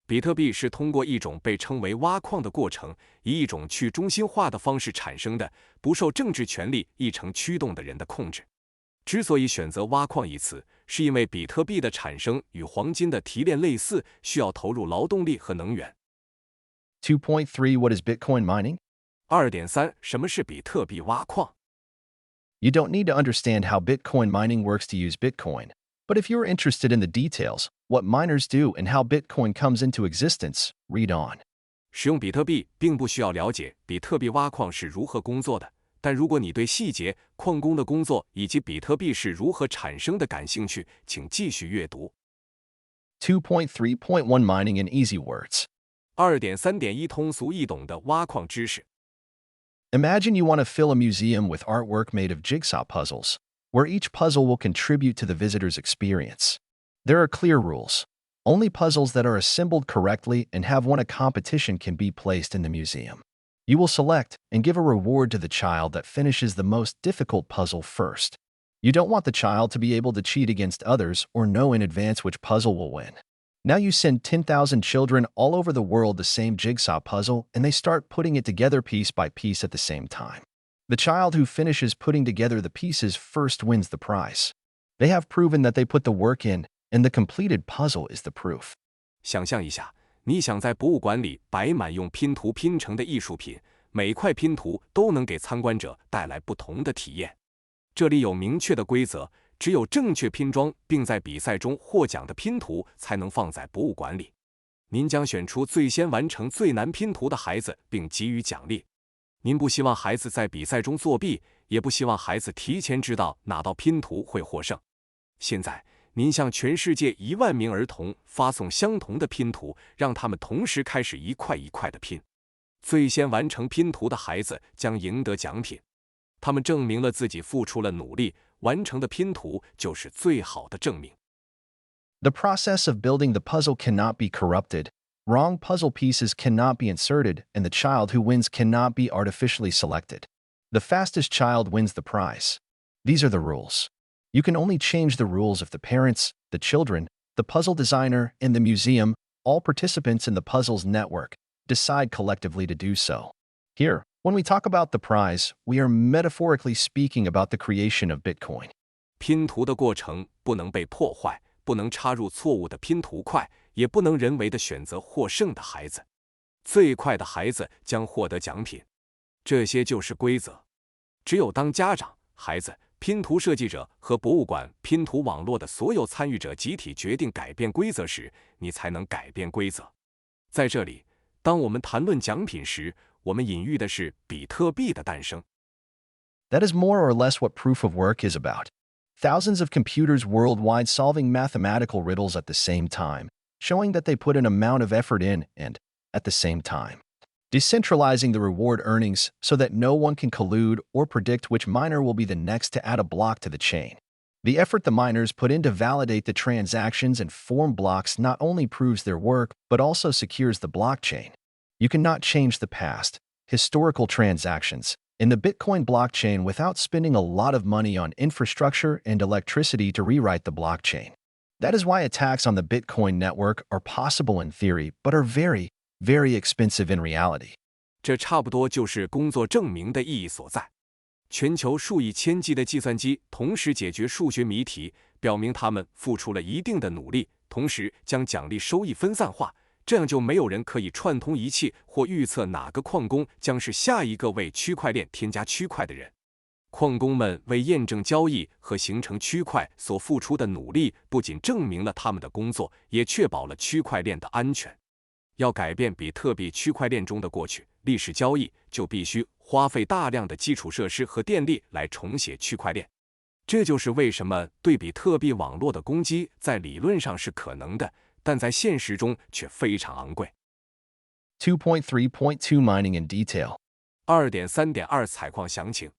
比特币是通过一种被称为挖矿的过程，以一种去中心化的方式产生的，不受政治权力一成驱动的人的控制。之所以选择挖矿一词，是因为比特币的产生与黄金的提炼类似，需要投入劳动力和能源。2.3 What is Bitcoin mining? 2.3 什么是比特币挖矿？ You don't need to understand how Bitcoin mining works to use Bitcoin, but if you're interested in the details, what miners do and how Bitcoin comes into existence, read on. 使用比特币并不需要了解比特币挖矿是如何工作的，但如果你对细节、矿工的工作以及比特币是如何产生的感兴趣，请继续阅读。2.3.1 Mining in easy words. 2.3.1 通俗易懂的挖矿知识。Imagine you want to fill a museum with artwork made of jigsaw puzzles, where each puzzle will contribute to the visitor's experience. There are clear rules. Only puzzles that are assembled correctly and have won a competition can be placed in the museum. You will select and give a reward to the child that finishes the most difficult puzzle first. You don't want the child to be able to cheat against others or know in advance which puzzle will win. Now you send 10,000 children all over the world the same jigsaw puzzle, and they start putting it together piece by piece at the same time. The child who finishes putting together the pieces first wins the prize. They have proven that they put the work in, and the completed puzzle is the proof. 想象一下，你想在博物馆里摆满用拼图拼成的艺术品，每块拼图都能给参观者带来不同的体验。这里有明确的规则，只有正确拼装并在比赛中获奖的拼图才能放在博物馆里。您将选出最先完成最难拼图的孩子，并给予奖励。您不希望孩子在比赛中作弊，也不希望孩子提前知道哪道拼图会获胜。现在，您向全世界1万名儿童发送相同的拼图，让他们同时开始一块一块的拼。最先完成拼图的孩子将赢得奖品。他们证明了自己付出了努力，完成的拼图就是最好的证明。The process of building the puzzle cannot be corrupted. Wrong puzzle pieces cannot be inserted, and the child who wins cannot be artificially selected. The fastest child wins the prize. These are the rules. You can only change the rules if the parents, the children, the puzzle designer, and the museum, all participants in the puzzle's network, decide collectively to do so. Here, when we talk about the prize, we are metaphorically speaking about the creation of Bitcoin. 拼图的过程不能被破坏，不能插入错误的拼图块，也不能人为的选择获胜的孩子。最快的孩子将获得奖品。这些就是规则。只有当家长、孩子、拼图设计者和博物馆拼图网络的所有参与者集体决定改变规则时，你才能改变规则。在这里，当我们谈论奖品时，我们隐喻的是比特币的诞生。That is more or less what proof of work is about. Thousands of computers worldwide solving mathematical riddles at the same time, showing that they put an amount of effort in and, at the same time, decentralizing the reward earnings so that no one can collude or predict which miner will be the next to add a block to the chain. The effort the miners put in to validate the transactions and form blocks not only proves their work, but also secures the blockchain. You cannot change the past, historical transactions, in the Bitcoin blockchain without spending a lot of money on infrastructure and electricity to rewrite the blockchain. That is why attacks on the Bitcoin network are possible in theory, but are very, very expensive in reality. 这差不多就是工作证明的意义所在。全球数以千计的计算机同时解决数学谜题，表明他们付出了一定的努力，同时将奖励收益分散化，这样就没有人可以串通一气或预测哪个矿工将是下一个为区块链添加区块的人。矿工们为验证交易和形成区块所付出的努力，不仅证明了他们的工作，也确保了区块链的安全。要改变比特币区块链中的过去历史交易，就必须花费大量的基础设施和电力来重写区块链。这就是为什么对比特币网络的攻击在理论上是可能的，但在现实中却非常昂贵。2.3.2 Mining in detail. 2.3.2 采矿详情。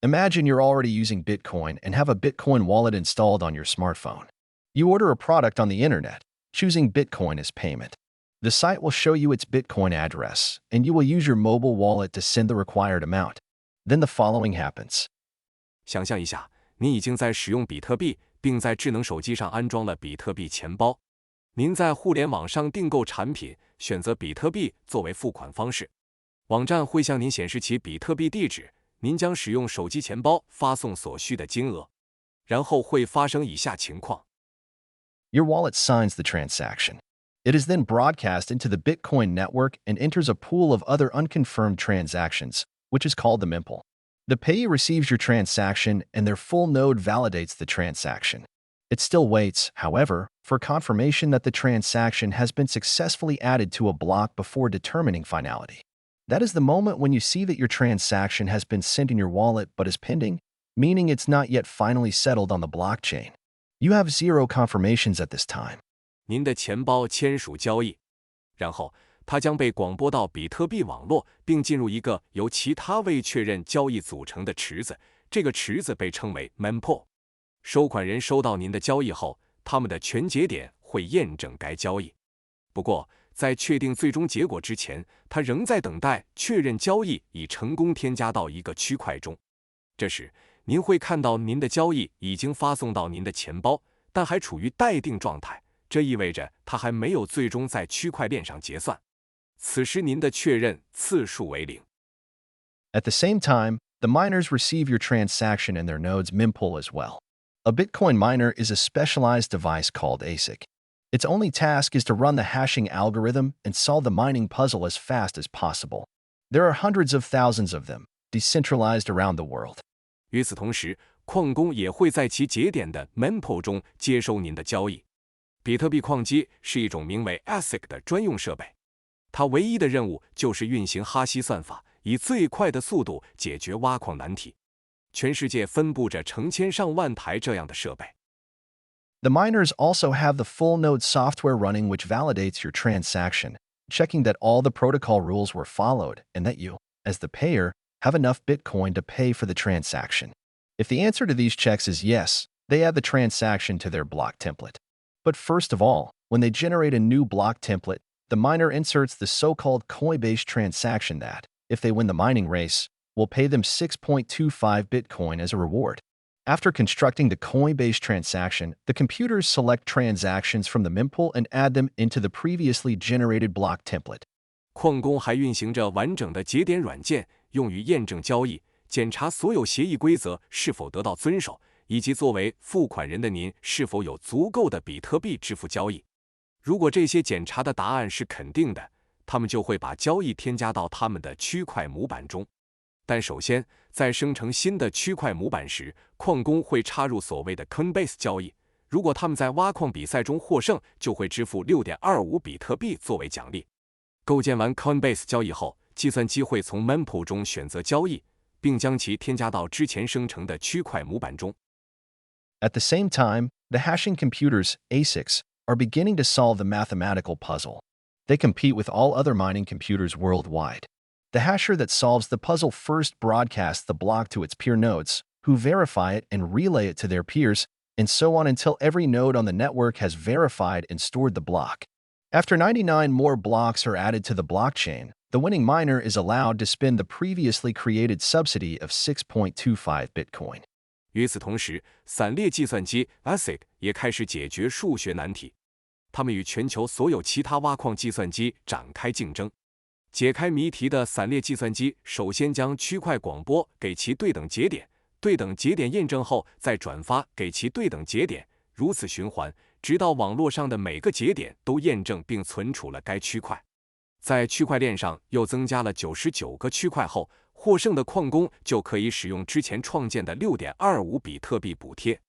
Imagine you're already using Bitcoin and have a Bitcoin wallet installed on your smartphone. You order a product on the internet, choosing Bitcoin as payment. The site will show you its Bitcoin address, and you will use your mobile wallet to send the required amount. Then the following happens. 想象一下，您已经在使用比特币，并在智能手机上安装了比特币钱包。您在互联网上订购产品，选择比特币作为付款方式。网站会向您显示其比特币地址，您将使用手机钱包发送所需的金额，然后会发生以下情况。 Your wallet signs the transaction. It is then broadcast into the Bitcoin network and enters a pool of other unconfirmed transactions, which is called the mempool. The payee receives your transaction and their full node validates the transaction. It still waits, however, for confirmation that the transaction has been successfully added to a block before determining finality. That is the moment when you see that your transaction has been sent in your wallet but is pending, meaning it's not yet finally settled on the blockchain. You have zero confirmations at this time. 您的钱包签署交易，然后它将被广播到比特币网络，并进入一个由其他未确认交易组成的池子。这个池子被称为 mempool。收款人收到您的交易后，他们的全节点会验证该交易。不过，在确定最终结果之前，他仍在等待确认交易已成功添加到一个区块中。这时，您会看到您的交易已经发送到您的钱包，但还处于待定状态。这意味着它还没有最终在区块链上结算。此时您的确认次数为0。At the same time, the miners receive your transaction in their node's mempool as well. A Bitcoin miner is a specialized device called ASIC. Its only task is to run the hashing algorithm and solve the mining puzzle as fast as possible. There are hundreds of thousands of them, decentralized around the world. 与此同时，矿工也会在其节点的 mempool 中接收您的交易。比特币矿机是一种名为 ASIC 的专用设备，它唯一的任务就是运行哈希算法，以最快的速度解决挖矿难题。全世界分布着成千上万台这样的设备。The miners also have the full node software running which validates your transaction, checking that all the protocol rules were followed and that you, as the payer, have enough Bitcoin to pay for the transaction. If the answer to these checks is yes, they add the transaction to their block template. But first of all, when they generate a new block template, the miner inserts the so-called coin-based transaction that, if they win the mining race, will pay them 6.25 Bitcoin as a reward. After constructing the coin-based transaction, the computers select transactions from the mempool and add them into the previously generated block template. 矿工还运行着完整的节点软件，用于验证交易，检查所有协议规则是否得到遵守，以及作为付款人的您是否有足够的比特币支付交易。如果这些检查的答案是肯定的，他们就会把交易添加到他们的区块模板中。但首先，在生成新的区块模板时，矿工会插入所谓的 Coinbase 交易。如果他们在挖矿比赛中获胜，就会支付 6.25 比特币作为奖励。构建完 Coinbase 交易后，计算机会从 mempool 中选择交易，并将其添加到之前生成的区块模板中。At the same time, the hashing computers, ASICs, are beginning to solve the mathematical puzzle. They compete with all other mining computers worldwide. The hasher that solves the puzzle first broadcasts the block to its peer nodes, who verify it and relay it to their peers, and so on until every node on the network has verified and stored the block. After 99 more blocks are added to the blockchain, the winning miner is allowed to spend the previously created subsidy of 6.25 Bitcoin. 与此同时，散列计算机 ASIC 也开始解决数学难题。他们与全球所有其他挖矿计算机展开竞争。解开谜题的散列计算机首先将区块广播给其对等节点，对等节点验证后再转发给其对等节点，如此循环，直到网络上的每个节点都验证并存储了该区块。在区块链上又增加了99个区块后，获胜的矿工就可以使用之前创建的 6.25 比特币补贴。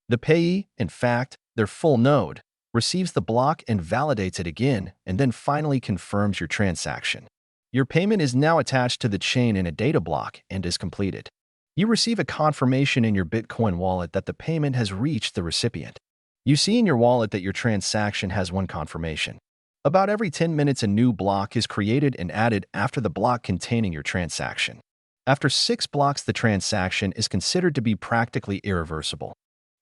The payee, in fact, their full node, receives the block and validates it again, and then finally confirms your transaction. Your payment is now attached to the chain in a data block and is completed. You receive a confirmation in your Bitcoin wallet that the payment has reached the recipient. You see in your wallet that your transaction has one confirmation. About every 10 minutes, a new block is created and added after the block containing your transaction. After 6 blocks, the transaction is considered to be practically irreversible.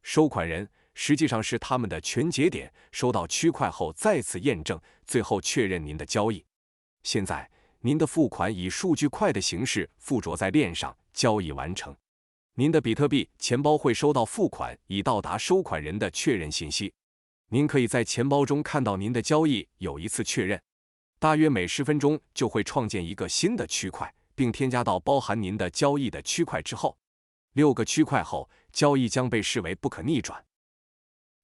收款人实际上是他们的全节点，收到区块后再次验证，最后确认您的交易。现在，您的付款以数据块的形式附着在链上，交易完成。您的比特币钱包会收到付款已到达收款人的确认信息。您可以在钱包中看到您的交易有一次确认，大约每10分钟就会创建一个新的区块，并添加到包含您的交易的区块之后。6个区块后，交易将被视为不可逆转。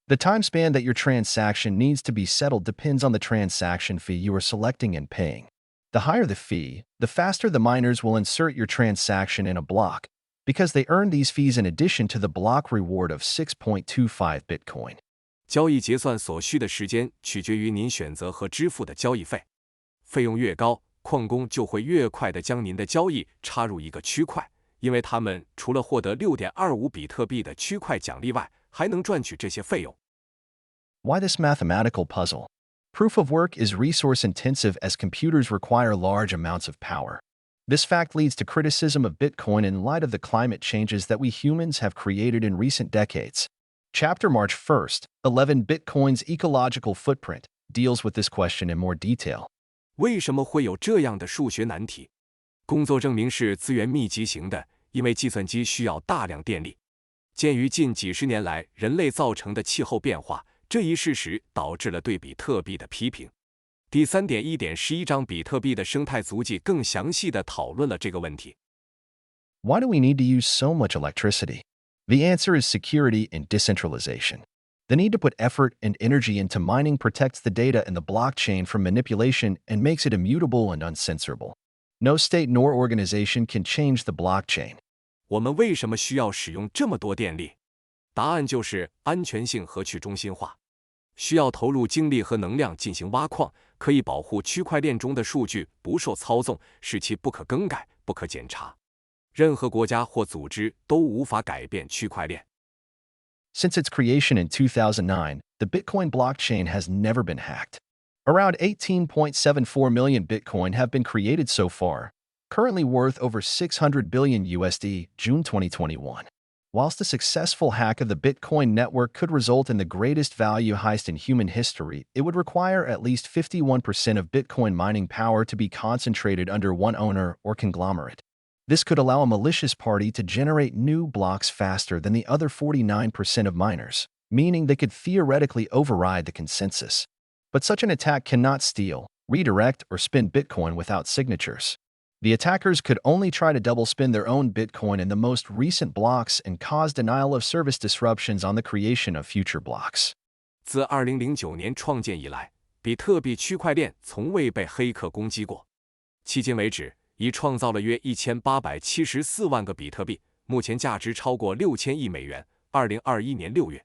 The time span that your transaction needs to be settled depends on the transaction fee you are selecting and paying. The higher the fee, the faster the miners will insert your transaction in a block, because they earn these fees in addition to the block reward of 6.25 Bitcoin. 交易结算所需的时间取决于您选择和支付的交易费，费用越高，矿工就会越快地将您的交易插入一个区块，因为他们除了获得 6.25 比特币的区块奖励外，还能赚取这些费用。Why this mathematical puzzle? Proof of work is resource-intensive as computers require large amounts of power. This fact leads to criticism of Bitcoin in light of the climate changes that we humans have created in recent decades. Chapter March 1st, 11 Bitcoin's ecological footprint, deals with this question in more detail. 为什么会有这样的数学难题？工作证明是资源密集型的，因为计算机需要大量电力。鉴于近几十年来人类造成的气候变化，这一事实导致了对比特币的批评。第 3.1.11 章比特币的生态足迹更详细地讨论了这个问题。Why do we need to use so much electricity? The answer is security and decentralization. The need to put effort and energy into mining protects the data in the blockchain from manipulation and makes it immutable and uncensorable. No state nor organization can change the blockchain. 我们为什么需要使用这么多电力？答案就是安全性和去中心化。需要投入精力和能量进行挖矿，可以保护区块链中的数据不受操纵，使其不可更改、不可检查。任何国家或组织都无法改变区块链。Since its creation in 2009, the Bitcoin blockchain has never been hacked. Around 18.74 million Bitcoin have been created so far, currently worth over 600 billion USD, June 2021. Whilst a successful hack of the Bitcoin network could result in the greatest value heist in human history, it would require at least 51% of Bitcoin mining power to be concentrated under one owner or conglomerate. This could allow a malicious party to generate new blocks faster than the other 49% of miners, meaning they could theoretically override the consensus. But such an attack cannot steal, redirect, or spin Bitcoin without signatures. The attackers could only try to double spin their own Bitcoin in the most recent blocks and cause denial of service disruptions on the creation of future blocks. 自2009年创建以来，比特币区块链从未被黑客攻击过。迄今为止，已创造了约1874万个比特币，目前价值超过6000亿美元。2021年6月，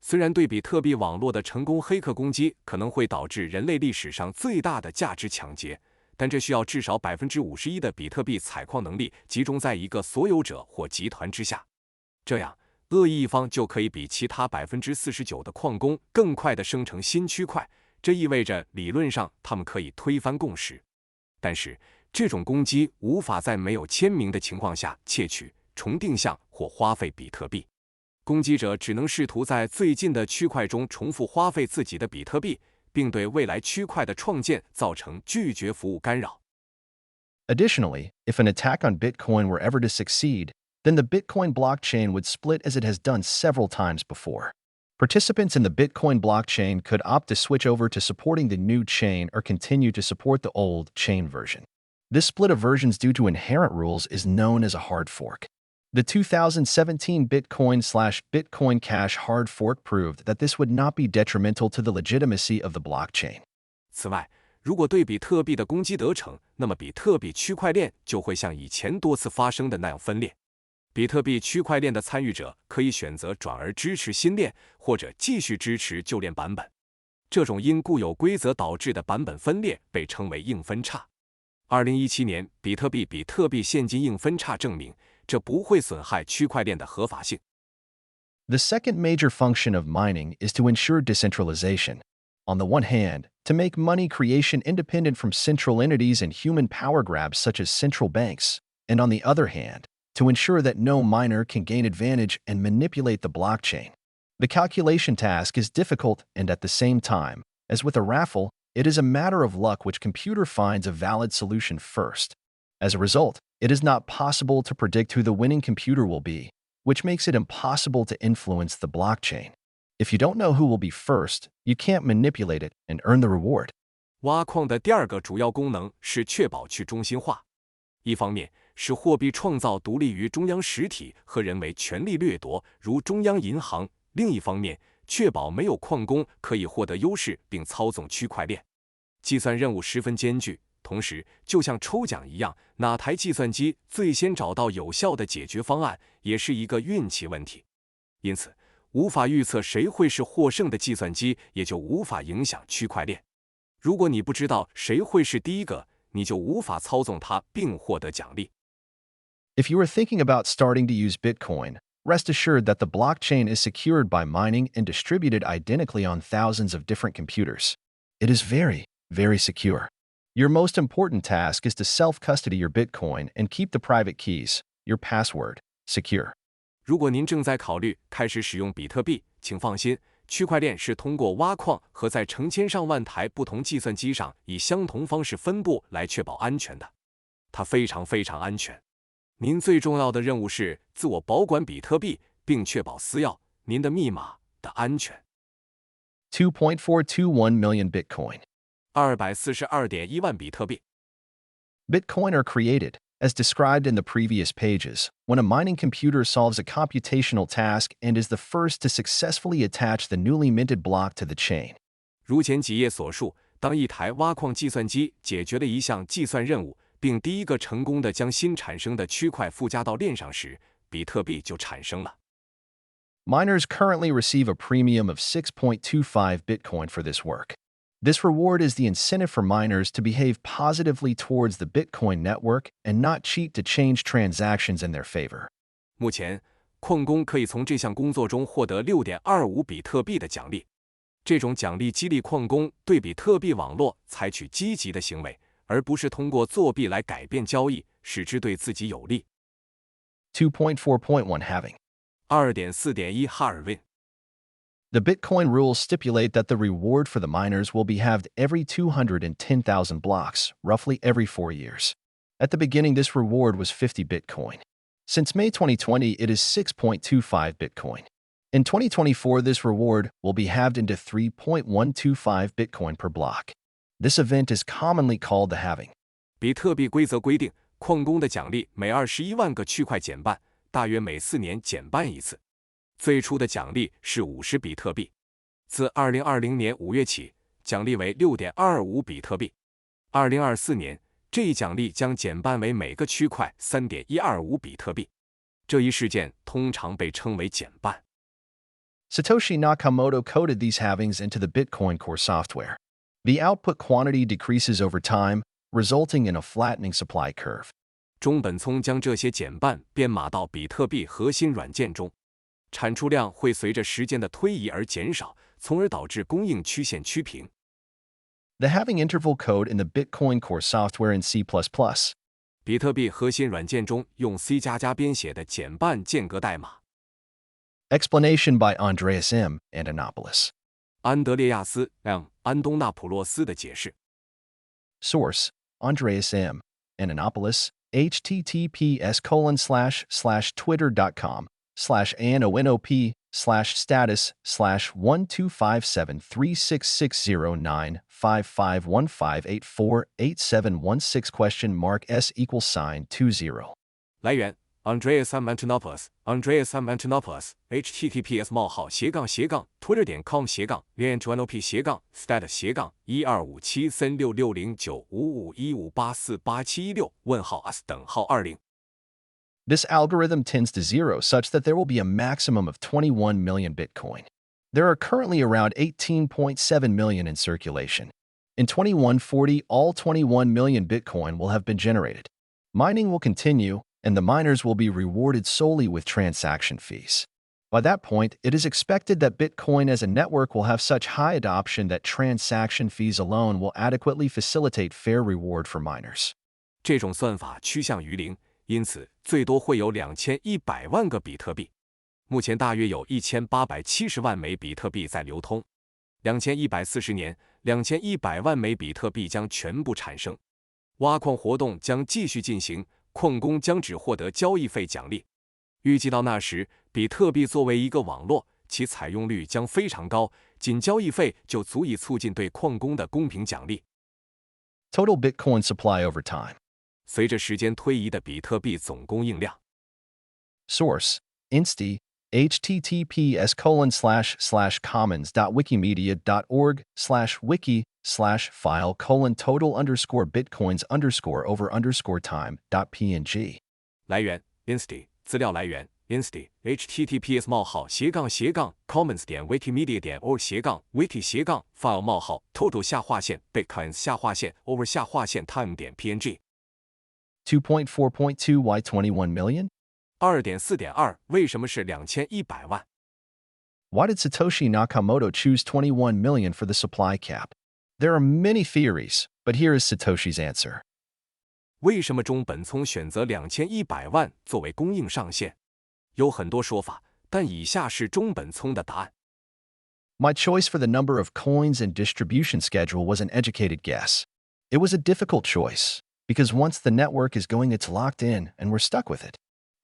虽然对比特币网络的成功黑客攻击可能会导致人类历史上最大的价值抢劫，但这需要至少51%的比特币采矿能力集中在一个所有者或集团之下，这样恶意一方就可以比其他49%的矿工更快地生成新区块，这意味着理论上他们可以推翻共识。但是这种攻击无法在没有签名的情况下窃取、重定向或花费比特币。攻击者只能试图在最近的区块中重复花费自己的比特币，并对未来区块的创建造成拒绝服务干扰。Additionally, if an attack on Bitcoin were ever to succeed, then the Bitcoin blockchain would split as it has done several times before. Participants in the Bitcoin blockchain could opt to switch over to supporting the new chain or continue to support the old chain version. This split of versions due to inherent rules is known as a hard fork. The 2017 Bitcoin/Bitcoin Cash hard fork proved that this would not be detrimental to the legitimacy of the blockchain. 此外，如果对比特币的攻击得逞，那么比特币区块链就会像以前多次发生的那样分裂。比特币区块链的参与者可以选择转而支持新链，或者继续支持旧链版本。这种因固有规则导致的版本分裂被称为硬分叉。2017年，比特币现金硬分叉证明，这不会损害区块链的合法性。The second major function of mining is to ensure decentralization. On the one hand, to make money creation independent from central entities and human power grabs such as central banks, and on the other hand, to ensure that no miner can gain advantage and manipulate the blockchain. The calculation task is difficult and at the same time, as with a raffle, it is a matter of luck which computer finds a valid solution first. As a result, it is not possible to predict who the winning computer will be, which makes it impossible to influence the blockchain. If you don't know who will be first, you can't manipulate it and earn the reward. 挖矿的第二个主要功能是确保去中心化。一方面，使货币创造独立于中央实体和人为权力掠夺，如中央银行；另一方面，确保没有矿工可以获得优势并操纵区块链。计算任务十分艰巨，同时就像抽奖一样，哪台计算机最先找到有效的解决方案，也是一个运气问题。因此，无法预测谁会是获胜的计算机，也就无法影响区块链。如果你不知道谁会是第一个，你就无法操纵它并获得奖励。If you are thinking about starting to use Bitcoin, rest assured that the blockchain is secured by mining and distributed identically on thousands of different computers. It is very, very secure. Your most important task is to self-custody your Bitcoin and keep the private keys, your password, secure. 如果您正在考虑开始使用比特币，请放心，区块链是通过挖矿和在成千上万台不同计算机上以相同方式分布来确保安全的。它非常非常安全。您最重要的任务是自我保管比特币，并确保私钥、您的密码的安全。2.421 million Bitcoin. 242.1万比特币。Bitcoin are created, as described in the previous pages, when a mining computer solves a computational task and is the first to successfully attach the newly minted block to the chain. 如前几页所述，当一台挖矿计算机解决了一项计算任务，并第一个成功地将新产生的区块附加到链上时，比特币就产生了。Miners currently receive a premium of 6.25 Bitcoin for this work. This reward is the incentive for miners to behave positively towards the Bitcoin network and not cheat to change transactions in their favor. 目前，矿工可以从这项工作中获得 6.25 比特币的奖励。这种奖励激励矿工对比特币网络采取积极的行为，而不是通过作弊来改变交易，使之对自己有利。2.4.1 Halving. 2.4.1 哈尔运。The Bitcoin rules stipulate that the reward for the miners will be halved every 210,000 blocks, roughly every 4 years. At the beginning, this reward was 50 Bitcoin. Since May 2020, it is 6.25 Bitcoin. In 2024, this reward will be halved into 3.125 Bitcoin per block. This event is commonly called the halving. 比特币规则规定，矿工的奖励每21万个区块减半，大约每4年减半一次。最初的奖励是50比特币，自2020年5月起，奖励为 6.25 比特币。2024年，这一奖励将减半为每个区块 3.125 比特币。这一事件通常被称为减半。Satoshi Nakamoto coded these halvings into the Bitcoin core software. The output quantity decreases over time, resulting in a flattening supply curve. 中本聪将这些减半编码到比特币核心软件中，产出量会随着时间的推移而减少，从而导致供应曲线曲平。The halving interval code in the Bitcoin core software in C++. 比特币核心软件中用 C++ 编写的减半间隔代码。Explanation by Andreas M. Antonopoulos. 安德烈亚斯 ·M. 安东纳普洛斯的解释。Source: Andreas M. Antonopoulos. https://1257366095515848716?S=$S=20. 来源 Andreas M. Antonopoulos Andreas M. Antonopoulos https://125斜杠/status/15736695515848716 This algorithm tends to zero such that there will be a maximum of 21 million Bitcoin. There are currently around 18.7 million in circulation. In 2140, all 21 million Bitcoin will have been generated. Mining will continue, and the miners will be rewarded solely with transaction fees. By that point, it is expected that Bitcoin as a network will have such high adoption that transaction fees alone will adequately facilitate fair reward for miners. 这种算法趋向于零，因此最多会有2100万个比特币。目前大约有1870万枚比特币在流通。2140年，2100万枚比特币将全部产生。挖矿活动将继续进行，矿工将只获得交易费奖励。预计到那时，比特币作为一个网络，其采用率将非常高，仅交易费就足以促进对矿工的公平奖励。Total Bitcoin supply over time. 随着时间推移的比特币总供应量。Source: Insti https://commons.wikimedia.org/wiki/file:total_bitcoins_over_time.png 来源 Insti 资料来源 Insti https://wiki/commons.wikimedia.org/wiki/file:冒号total_bitcoins_over_time.png 2.4.2 Why 21 million? 2.4.2 为什么是2100万？ Why did Satoshi Nakamoto choose 21 million for the supply cap? There are many theories, but here is Satoshi's answer. 为什么中本聪选择2100万作为供应上限？有很多说法，但以下是中本聪的答案。My choice for the number of coins and distribution schedule was an educated guess. It was a difficult choice, because once the network is going, it's locked in, and we're stuck with it.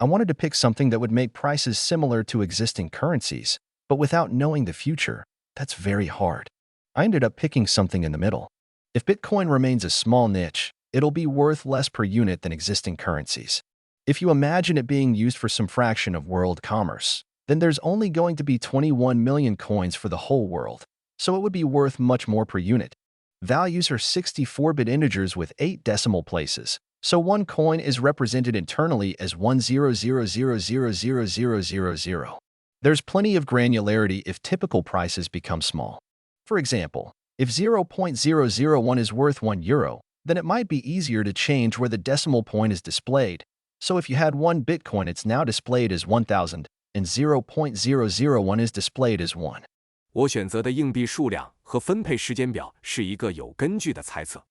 I wanted to pick something that would make prices similar to existing currencies, but without knowing the future, that's very hard. I ended up picking something in the middle. If Bitcoin remains a small niche, it'll be worth less per unit than existing currencies. If you imagine it being used for some fraction of world commerce, then there's only going to be 21 million coins for the whole world, so it would be worth much more per unit. Values are 64-bit integers with 8 decimal places, so one coin is represented internally as 100000000. There's plenty of granularity if typical prices become small. For example, if 0.001 is worth €1, then it might be easier to change where the decimal point is displayed. So if you had 1 Bitcoin, it's now displayed as 1,000, and 0.001 is displayed as 1. 我选择的硬币数量和分配时间表是一个有根据的猜测。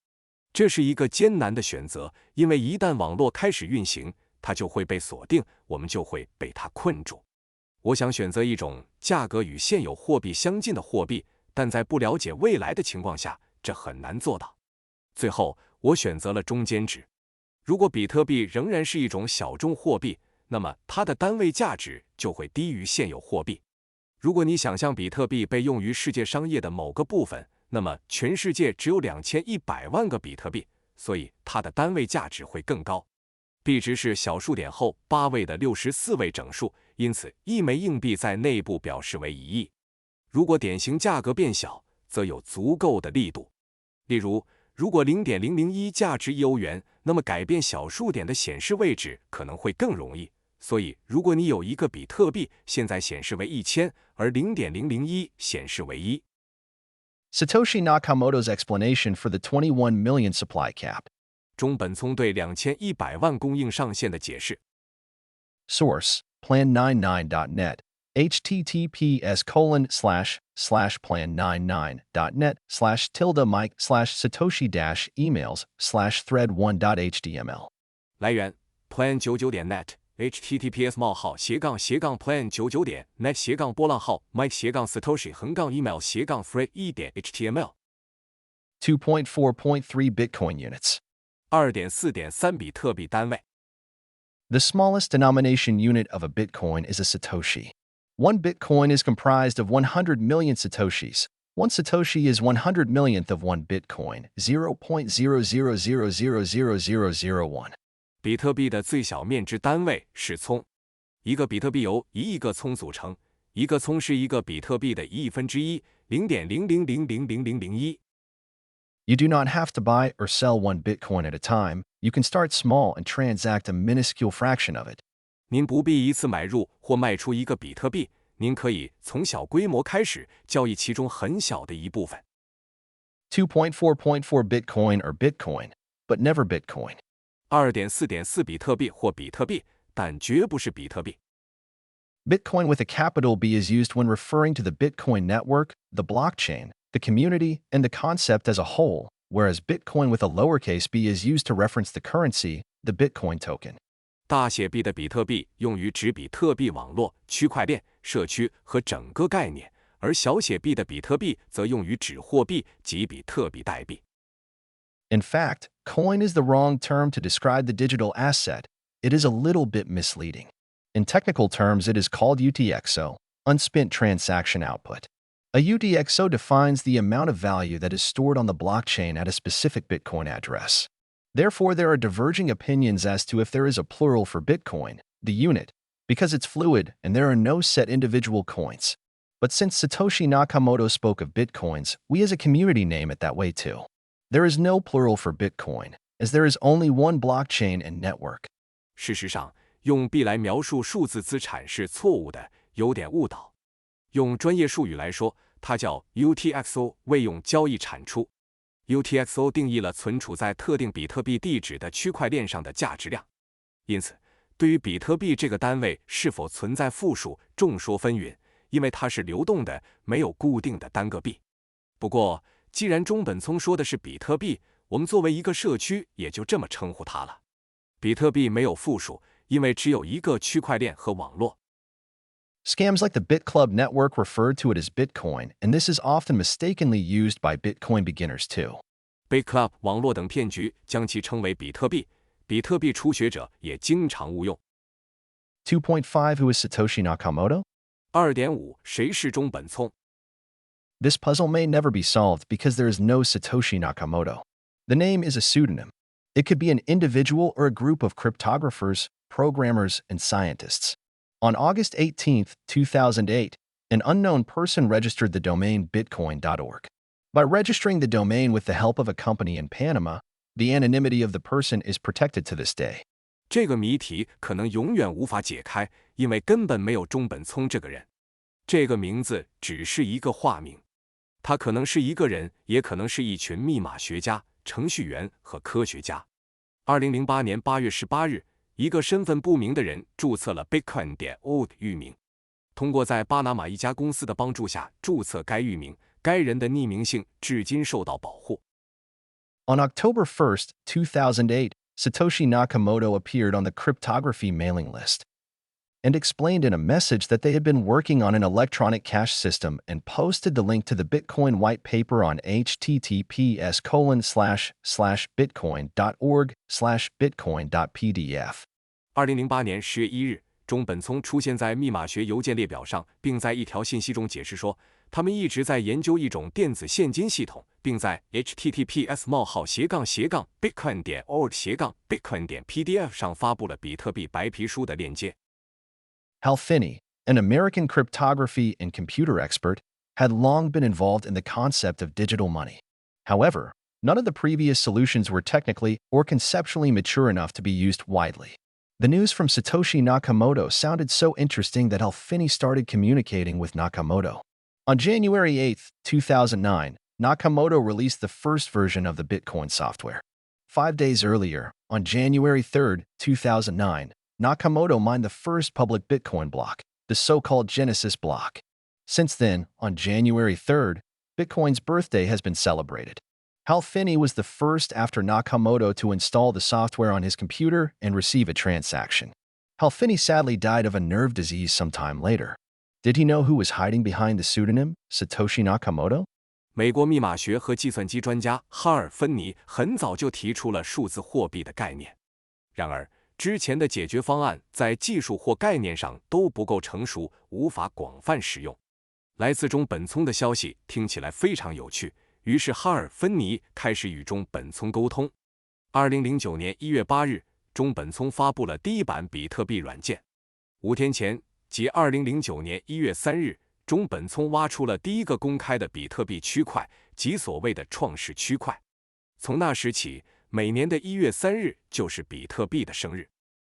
这是一个艰难的选择，因为一旦网络开始运行，它就会被锁定，我们就会被它困住。我想选择一种价格与现有货币相近的货币，但在不了解未来的情况下，这很难做到。最后，我选择了中间值。如果比特币仍然是一种小众货币，那么它的单位价值就会低于现有货币。如果你想象比特币被用于世界商业的某个部分，那么全世界只有2100万个比特币，所以它的单位价值会更高。币值是小数点后8位的64位整数，因此一枚硬币在内部表示为1亿。如果典型价格变小，则有足够的力度。例如，如果0.001价值1欧元，那么改变小数点的显示位置可能会更容易。所以，如果你有一个比特币，现在显示为1000，而0.001显示为1。Satoshi Nakamoto's explanation for the 21 million supply cap. 中本聪对2100万供应上限的解释。Source: plan99.net. https://plan99.net/tilde-mic/satoshi-emails/thread1.html 来源 plan99.net https://plan99.net/plan_波浪号mike_satoshi-email_thread1.html 2.4.3 Bitcoin units. 2.4.3 比特币单位。The smallest denomination unit of a Bitcoin is a Satoshi. One Bitcoin is comprised of 100 million Satoshis. One Satoshi is 100 millionth of one Bitcoin, 0.00000001. 比特币的最小面值单位是聪。一个比特币由1亿个聪组成，一个聪是一个比特币的1亿分之一，0.00000001。You do not have to buy or sell one Bitcoin at a time. You can start small and transact a minuscule fraction of it. 您不必一次买入或卖出一个比特币，您可以从小规模开始交易其中很小的一部分。2.4.4 Bitcoin or Bitcoin, but never Bitcoin. 2.4.4 比特币或比特币，但绝不是比特币。Bitcoin with a capital B is used when referring to the Bitcoin network, the blockchain, the community, and the concept as a whole, whereas Bitcoin with a lowercase b is used to reference the currency, the Bitcoin token. 大写 B 的比特币用于指比特币网络、区块链、社区和整个概念，而小写 b 的比特币则用于指货币及比特币代币。In fact, coin is the wrong term to describe the digital asset. It is a little bit misleading. In technical terms, it is called UTXO, unspent transaction output. A UTXO defines the amount of value that is stored on the blockchain at a specific Bitcoin address. Therefore, there are diverging opinions as to if there is a plural for Bitcoin, the unit, because it's fluid and there are no set individual coins. But since Satoshi Nakamoto spoke of Bitcoins, we as a community name it that way too. There is no plural for Bitcoin, as there is only one blockchain and network. 事实上，用 B 来描述数字资产是错误的，有点误导。用专业术语来说，它叫 UTXO 未用交易产出。UTXO 定义了存储在特定比特币地址的区块链上的价值量。因此，对于比特币这个单位是否存在负数，众说纷纭，因为它是流动的，没有固定的单个币。不过，既然中本聪说的是比特币，我们作为一个社区也就这么称呼它了。比特币没有负数，因为只有一个区块链和网络。Scams like the BitClub network refer to it as Bitcoin, and this is often mistakenly used by Bitcoin beginners too. BitClub 网络等骗局将其称为比特币，比特币初学者也经常误用。2.5 Who is Satoshi Nakamoto? 2.5 谁是中本聪？ This puzzle may never be solved because there is no Satoshi Nakamoto. The name is a pseudonym. It could be an individual or a group of cryptographers, programmers, and scientists. On August 18, 2008, an unknown person registered the domain bitcoin.org. By registering the domain with the help of a company in Panama, the anonymity of the person is protected to this day. 这个谜题可能永远无法解开，因为根本没有中本聪这个人。这个名字只是一个化名，他可能是一个人，也可能是一群密码学家、程序员和科学家。2008年8月18日，一个身份不明的人注册了 bitcoin.org 域名，通过在巴拿马一家公司的帮助下注册该域名，该人的匿名性至今受到保护。On October 1, 2008, Satoshi Nakamoto appeared on the cryptography mailing list and explained in a message that they had been working on an electronic cash system and posted the link to the Bitcoin white paper on https://bitcoin.org/bitcoin.pdf. 2008年10月1日，中本聪出现在密码学邮件列表上，并在一条信息中解释说，他们一直在研究一种电子现金系统，并在 https://bitcoin.org/bitcoin.pdf 上发布了比特币白皮书的链接。Hal Finney, an American cryptography and computer expert, had long been involved in the concept of digital money. However, none of the previous solutions were technically or conceptually mature enough to be used widely. The news from Satoshi Nakamoto sounded so interesting that Hal Finney started communicating with Nakamoto. On January 8, 2009, Nakamoto released the first version of the Bitcoin software. 5 days earlier, on January 3, 2009, Nakamoto mined the first public Bitcoin block, the so-called Genesis block. Since then, on January 3rd, Bitcoin's birthday has been celebrated. Hal Finney was the first after Nakamoto to install the software on his computer and receive a transaction. Hal Finney sadly died of a nerve disease sometime later. Did he know who was hiding behind the pseudonym Satoshi Nakamoto? 美国密码学和计算机专家哈尔·芬尼很早就提出了数字货币的概念。然而，之前的解决方案在技术或概念上都不够成熟，无法广泛使用。来自中本聪的消息听起来非常有趣，于是哈尔·芬尼开始与中本聪沟通。2009年1月8日，中本聪发布了第一版比特币软件。5天前，即2009年1月3日，中本聪挖出了第一个公开的比特币区块，即所谓的创世区块。从那时起，每年的1月3日就是比特币的生日。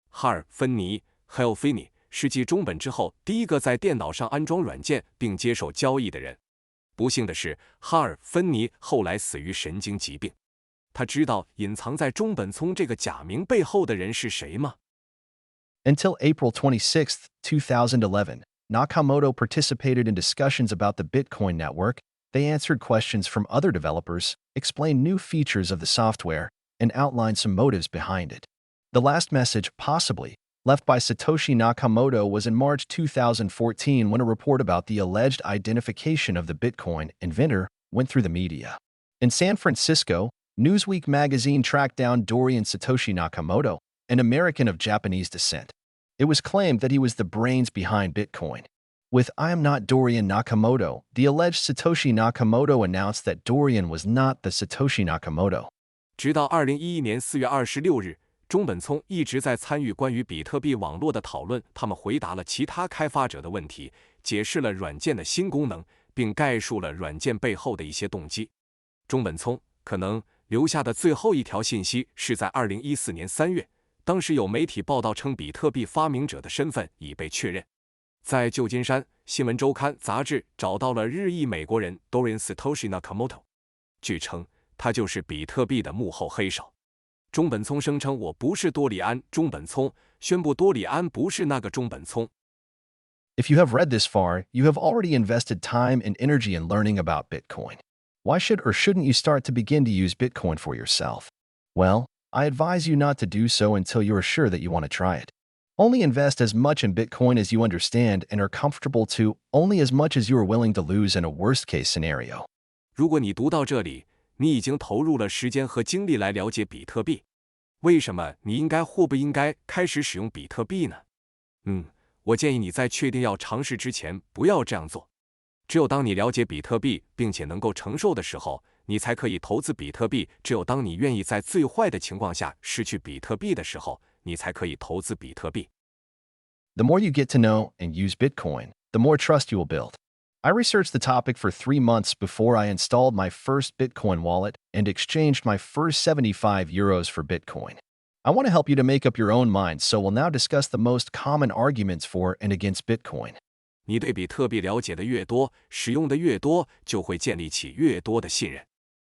哈尔·芬尼 （Hal Finney） 是继中本之后第一个在电脑上安装软件并接受交易的人。不幸的是，哈尔·芬尼后来死于神经疾病。他知道隐藏在中本聪这个假名背后的人是谁吗？ Until April 26, 2011, Nakamoto participated in discussions about the Bitcoin network. They answered questions from other developers, explained new features of the software, and outlined some motives behind it. The last message, possibly, left by Satoshi Nakamoto was in March 2014 when a report about the alleged identification of the Bitcoin inventor went through the media. In San Francisco, Newsweek magazine tracked down Dorian Satoshi Nakamoto, an American of Japanese descent. It was claimed that he was the brains behind Bitcoin. With "I am not Dorian Nakamoto," the alleged Satoshi Nakamoto announced that Dorian was not the Satoshi Nakamoto. 直到2011年4月26日，中本聪一直在参与关于比特币网络的讨论，他们回答了其他开发者的问题，解释了软件的新功能，并概述了软件背后的一些动机。中本聪可能留下的最后一条信息是在2014年3月，当时有媒体报道称比特币发明者的身份已被确认。在旧金山新闻周刊杂志找到了日裔美国人 Dorian Satoshi Nakamoto， 据称他就是比特币的幕后黑手。中本聪声称我不是多里安·中本聪，宣布多里安不是那个中本聪。If you have read this far, you have already invested time and energy in learning about Bitcoin. Why should or shouldn't you start to begin to use Bitcoin for yourself? Well, I advise you not to do so until you are sure that you want to try it. Only invest as much in Bitcoin as you understand and are comfortable to, only as much as you are willing to lose in a worst-case scenario. 如果你读到这里，你已经投入了时间和精力来了解比特币，为什么你应该或不应该开始使用比特币呢？我建议你在确定要尝试之前不要这样做。只有当你了解比特币并且能够承受的时候，你才可以投资比特币。只有当你愿意在最坏的情况下失去比特币的时候，你才可以投资比特币。The more you get to know and use Bitcoin, the more trust you will build. I researched the topic for 3 months before I installed my first Bitcoin wallet and exchanged my first 75 euros for Bitcoin. I want to help you to make up your own mind, so we'll now discuss the most common arguments for and against Bitcoin. 你对比特币了解的越多，使用的越多，就会建立起越多的信任。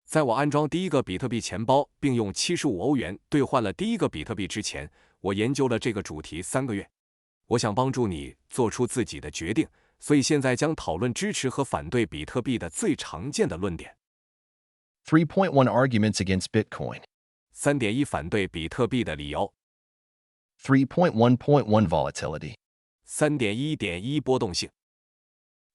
在我安装第一个比特币钱包，并用75欧元兑换了第一个比特币之前，我研究了这个主题3个月。我想帮助你做出自己的决定，所以现在将讨论支持和反对比特币的最常见的论点。3.1 Arguments against Bitcoin. 3.1 反对比特币的理由。3.1.1 Volatility. 3.1.1 波动性。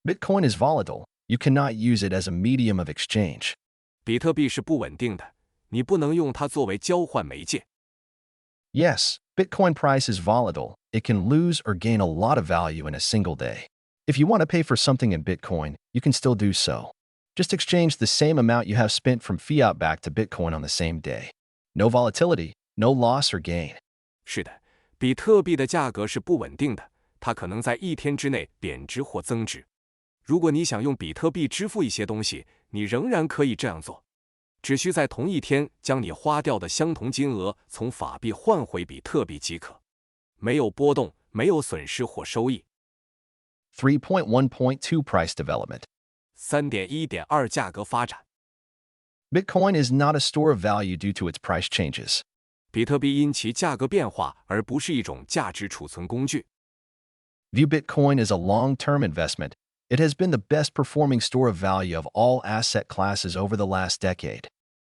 Bitcoin is volatile. You cannot use it as a medium of exchange. 比特币是不稳定的，你不能用它作为交换媒介。Yes, Bitcoin price is volatile. It can lose or gain a lot of value in a single day. If you want to pay for something in Bitcoin, you can still do so. Just exchange the same amount you have spent from fiat back to Bitcoin on the same day. No volatility, no loss or gain. 是的，比特币的价格是不稳定的，它可能在1天之内贬值或增值。如果你想用比特币支付一些东西，你仍然可以这样做，只需在同一天将你花掉的相同金额从法币换回比特币即可，没有波动，没有损失或收益。3.1.2 Price Development. 3.1.2 价格发展。Bitcoin is not a store of value due to its price changes. 比特币因其价格变化而不是一种价值储存工具。View Bitcoin as a long-term investment. It has been the best performing store of value of all asset classes over the last decade.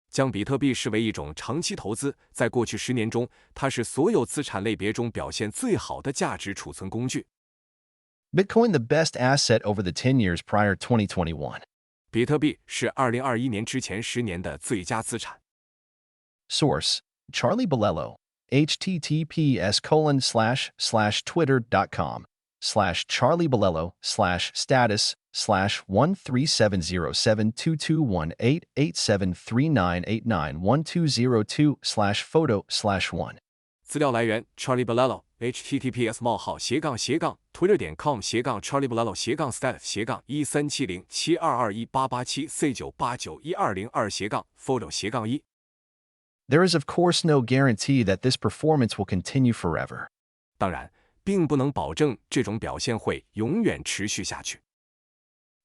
将比特币视为一种长期投资，在过去10年中，它是所有资产类别中表现最好的价值储存工具。Bitcoin the best asset over the 10 years prior 2021. 比特币是2021年之前10年的最佳资产。Source: Charlie Bolello. https://charliebelello/status/1307218739891202/photo/1. 资料来源 Charlie Bolello https://twitter.com/charliebelello/status/1707218887120/photo-1. There is of course no guarantee that this performance will continue forever. 当然，并不能保证这种表现会永远持续下去。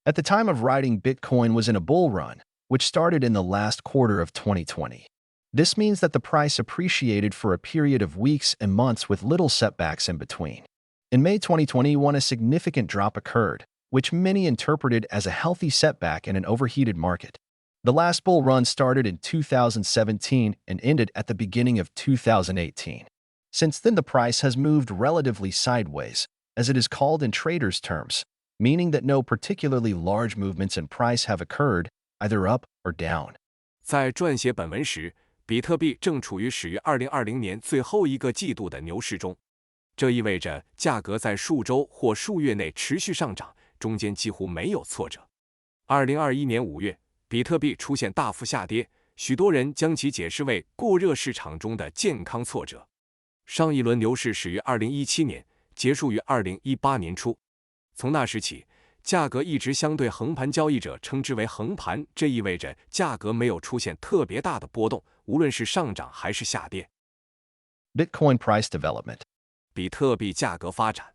At the time of writing, Bitcoin was in a bull run, which started in the last quarter of 2020. This means that the price appreciated for a period of weeks and months with little setbacks in between. In May 2021, a significant drop occurred, which many interpreted as a healthy setback in an overheated market. The last bull run started in 2017 and ended at the beginning of 2018. Since then, the price has moved relatively sideways, as it is called in traders' terms, meaning that no particularly large movements in price have occurred, either up or down. 在撰写本文时，比特币正处于始于2020年最后一个季度的牛市中，这意味着价格在数周或数月内持续上涨，中间几乎没有挫折。2021年5月，比特币出现大幅下跌，许多人将其解释为过热市场中的健康挫折。上一轮牛市始于2017年，结束于2018年初。从那时起，价格一直相对横盘，交易者称之为横盘，这意味着价格没有出现特别大的波动，无论是上涨还是下跌。Bitcoin price development. 比特币价格发展。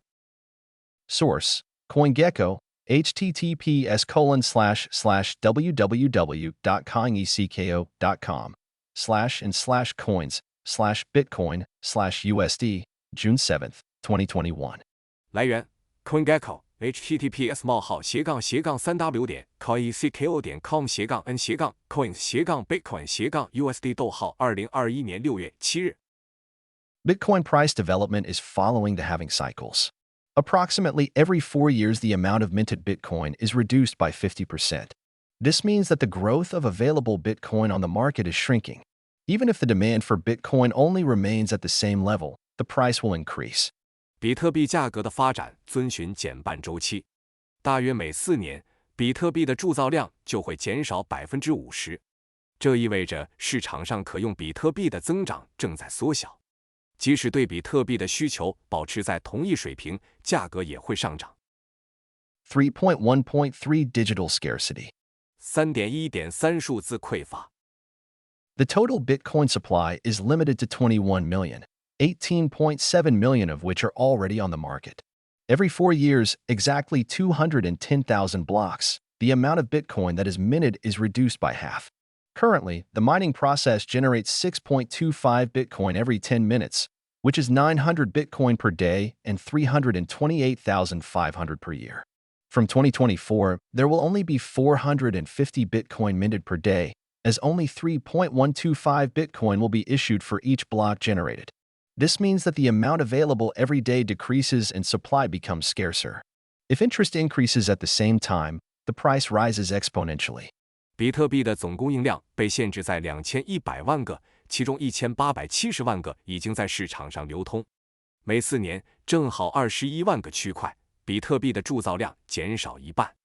Source: CoinGecko, https://www.coingecko.com/and/coins/bitcoin/USD, June 7th, 2021. 来源 CoinGecko https://www.coingecko.com/n/coins/bitcoin/USD 2021年6月7日。Bitcoin price development is following the halving cycles. Approximately every 4 years, the amount of minted Bitcoin is reduced by 50%. This means that the growth of available Bitcoin on the market is shrinking. Even if the demand for Bitcoin only remains at the same level, the price will increase. 比特币价格的发展遵循减半周期，大约每4年，比特币的铸造量就会减少 50%。这意味着市场上可用比特币的增长正在缩小。即使对比特币的需求保持在同一水平，价格也会上涨。3.1.3 Digital scarcity. 3.1.3 数字匮乏。The total Bitcoin supply is limited to 21 million, 18.7 million of which are already on the market. Every 4 years, exactly 210,000 blocks, the amount of Bitcoin that is minted is reduced by half. Currently, the mining process generates 6.25 Bitcoin every 10 minutes, which is 900 Bitcoin per day and 328,500 per year. From 2024, there will only be 450 Bitcoin minted per day, as only 3.125 Bitcoin will be issued for each block generated. This means that the amount available every day decreases and supply becomes scarcer. If interest increases at the same time, the price rises exponentially. 比特币的总供应量被限制在2100万个，其中1870万个已经在市场上流通。每4年正好21万个区块，比特币的铸造量减少一半。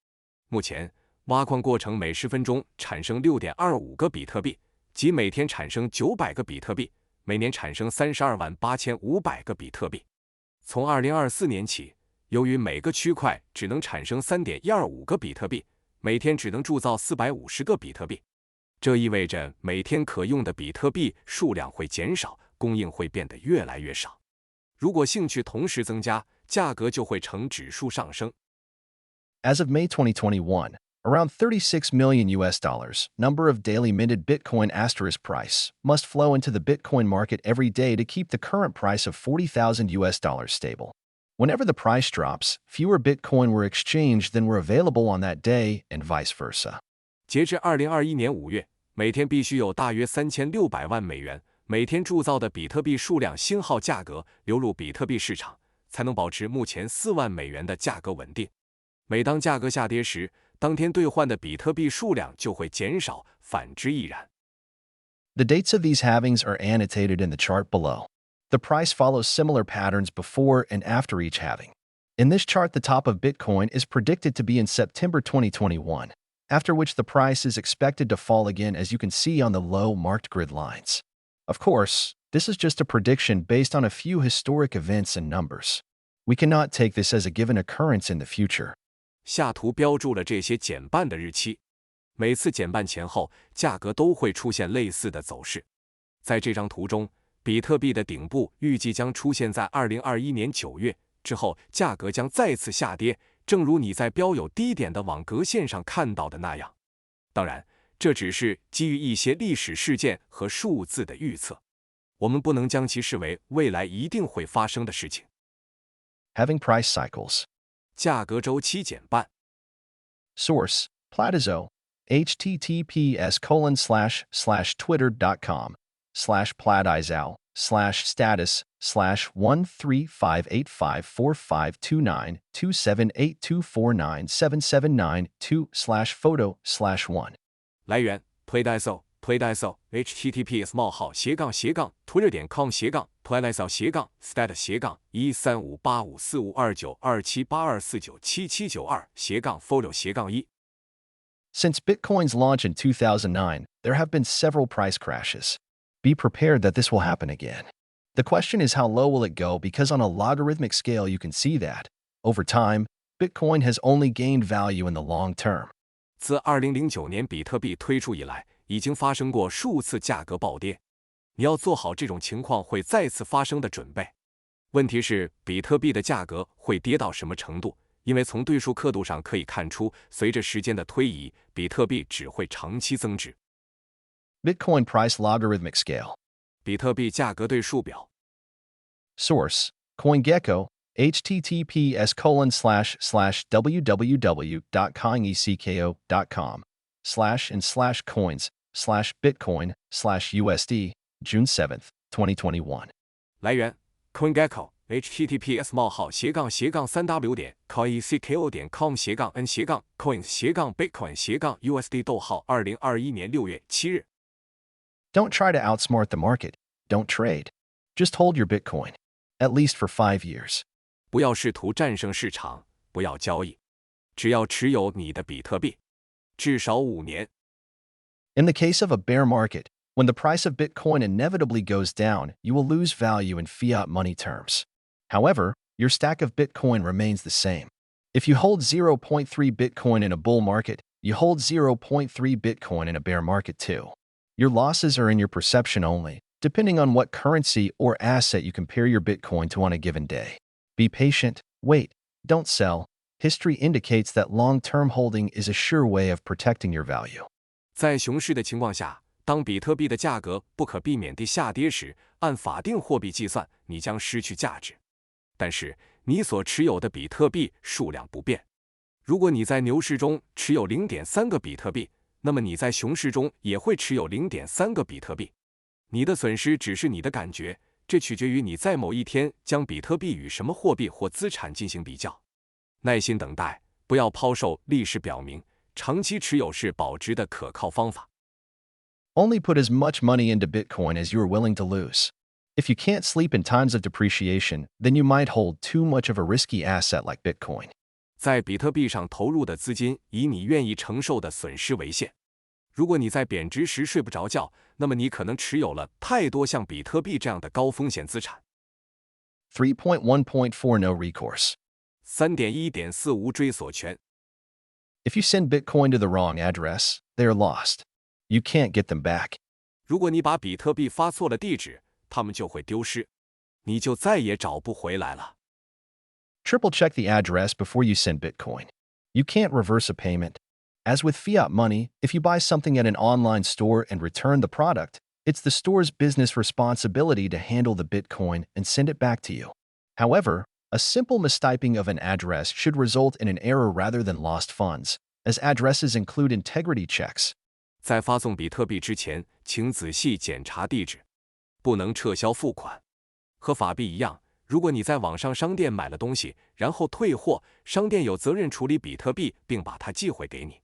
目前，挖矿过程每10分钟产生 6.25 个比特币，即每天产生900个比特币，每年产生328500个比特币。从2024年起，由于每个区块只能产生 3.125 个比特币，每天只能铸造450个比特币，这意味着每天可用的比特币数量会减少，供应会变得越来越少。如果兴趣同时增加，价格就会呈指数上升。As of May 2021, around 36 million US number of daily minted Bitcoin * price must flow into the Bitcoin market every day to keep the current price of $40,000 stable. Whenever the price drops, fewer Bitcoin were exchanged than were available on that day, and vice versa. 截至2021年5月，每天必须有大约3600万美元每天铸造的比特币数量星号价格流入比特币市场，才能保持目前4万美元的价格稳定。每当价格下跌时，当天兑换的比特币数量就会减少，反之亦然。The dates of these halvings are annotated in the chart below. The price follows similar patterns before and after each halving. In this chart, the top of Bitcoin is predicted to be in September 2021, after which the price is expected to fall again, as you can see on the low marked grid lines. Of course, this is just a prediction based on a few historic events and numbers. We cannot take this as a given occurrence in the future. 下图标注了这些减半的日期，每次减半前后，价格都会出现类似的走势。在这张图中，比特币的顶部预计将出现在2021年9月，之后价格将再次下跌，正如你在标有低点的网格线上看到的那样。当然，这只是基于一些历史事件和数字的预测，我们不能将其视为未来一定会发生的事情。Having price cycles. 价格周期减半。Source: Platizo. https://twitter.com/platizo/13585452997782459277882/photo/1. 来源 Platizo https://platizo/status:/1358545292782497792-photo-1. Since Bitcoin's launch in 2009, there have been several price crashes. Be prepared that this will happen again. The question is, how low will it go? Because on a logarithmic scale, you can see that, over time, Bitcoin has only gained value in the long term. 自2009年比特币推出以来，已经发生过数次价格暴跌。你要做好这种情况会再次发生的准备。问题是，比特币的价格会跌到什么程度？因为从对数刻度上可以看出，随着时间的推移，比特币只会长期增值。Bitcoin price logarithmic scale. 比特币价格对数表。Source: CoinGecko. https://www.coingecko.com/and/coins/bitcoin/USD June 7th, 2021. 来源 CoinGecko https://3w.coin/c.co.com/coins/bitcoin/USD 2021年6月7日。Don't try to outsmart the market. Don't trade. Just hold your Bitcoin, at least for 5 years. 不要试图战胜市场，不要交易，只要持有你的比特币，至少5年。In the case of a bear market, when the price of Bitcoin inevitably goes down, you will lose value in fiat money terms. However, your stack of Bitcoin remains the same. If you hold 0.3 Bitcoin in a bull market, you hold 0.3 Bitcoin in a bear market too. Your losses are in your perception only, depending on what currency or asset you compare your Bitcoin to on a given day. Be patient, wait, don't sell. History indicates that long-term holding is a sure way of protecting your value. 在熊市的情况下，当比特币的价格不可避免地下跌时，按法定货币计算，你将失去价值。但是，你所持有的比特币数量不变。如果你在牛市中持有 0.3 个比特币，那么你在熊市中也会持有 0.3 个比特币。你的损失只是你的感觉，这取决于你在某一天将比特币与什么货币或资产进行比较。耐心等待，不要抛售。历史表明，长期持有是保值的可靠方法。Only put as much money into Bitcoin as you are willing to lose. If you can't sleep in times of depreciation, then you might hold too much of a risky asset like Bitcoin. 在比特币上投入的资金以你愿意承受的损失为限。如果你在贬值时睡不着觉，那么你可能持有了太多像比特币这样的高风险资产。3.1.4 No recourse. 3.1.4 无追索权。If you send Bitcoin to the wrong address, they are lost. You can't get them back. 如果你把比特币发错了地址，它们就会丢失，你就再也找不回来了。Triple check the address before you send Bitcoin. You can't reverse a payment. As with fiat money, if you buy something at an online store and return the product, it's the store's business responsibility to handle the Bitcoin and send it back to you. However, a simple mistyping of an address should result in an error rather than lost funds, as addresses include integrity checks. 在发送比特币之前，请仔细检查地址，不能撤销付款。和法币一样，如果你在网上商店买了东西，然后退货，商店有责任处理比特币并把它寄回给你。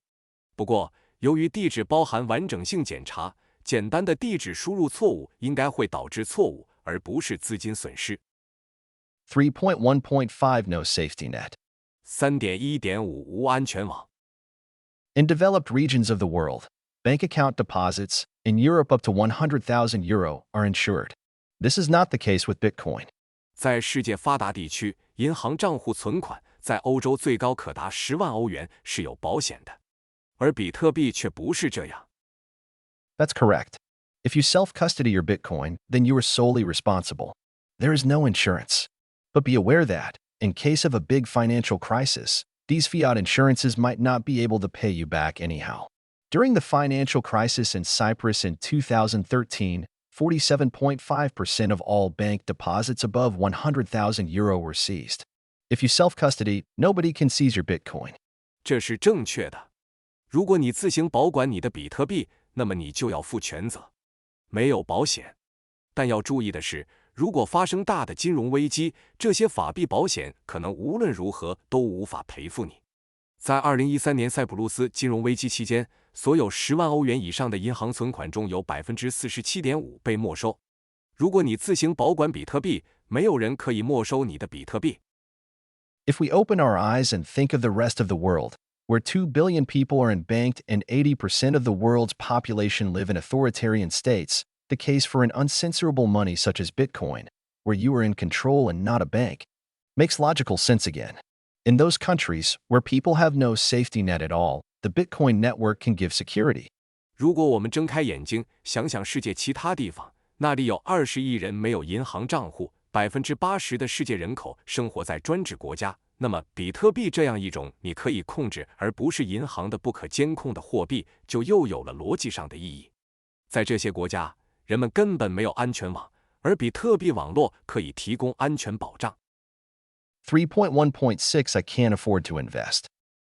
不过，由于地址包含完整性检查，简单的地址输入错误应该会导致错误，而不是资金损失。3.1.5 No safety net. 3.1.5 无安全网。In developed regions of the world, bank account deposits, in Europe up to 100,000 euro, are insured. This is not the case with Bitcoin. 在世界发达地区，银行账户存款在欧洲最高可达10万欧元是有保险的，而比特币却不是这样。That's correct. If you self-custody your Bitcoin, then you are solely responsible. There is no insurance. But be aware that, in case of a big financial crisis, these fiat insurances might not be able to pay you back anyhow. During the financial crisis in Cyprus in 2013, 47.5% of all bank deposits above €100,000 were seized. If you self-custody, nobody can seize your Bitcoin. 这是正确的。如果你自行保管你的比特币，那么你就要负全责，没有保险。但要注意的是，如果发生大的金融危机，这些法币保险可能无论如何都无法赔付你。在2013年塞浦路斯金融危机期间，所有10万欧元以上的银行存款中有 47.5% 被没收。如果你自行保管比特币，没有人可以没收你的比特币。If we open our eyes and think of the rest of the world, where 2 billion people are unbanked and 80% of the world's population live in authoritarian states, the case for an uncensorable money such as Bitcoin, where you are in control and not a bank, makes logical sense again. In those countries where people have no safety net at all, the Bitcoin network can give security. 如果我们睁开眼睛，想想世界其他地方，那里有20亿人没有银行账户，80%的世界人口生活在专制国家，那么比特币这样一种你可以控制而不是银行的不可监控的货币，就又有了逻辑上的意义。在这些国家，人们根本没有安全网，而比特币网络可以提供安全保障。3.1.6 I can't afford to invest.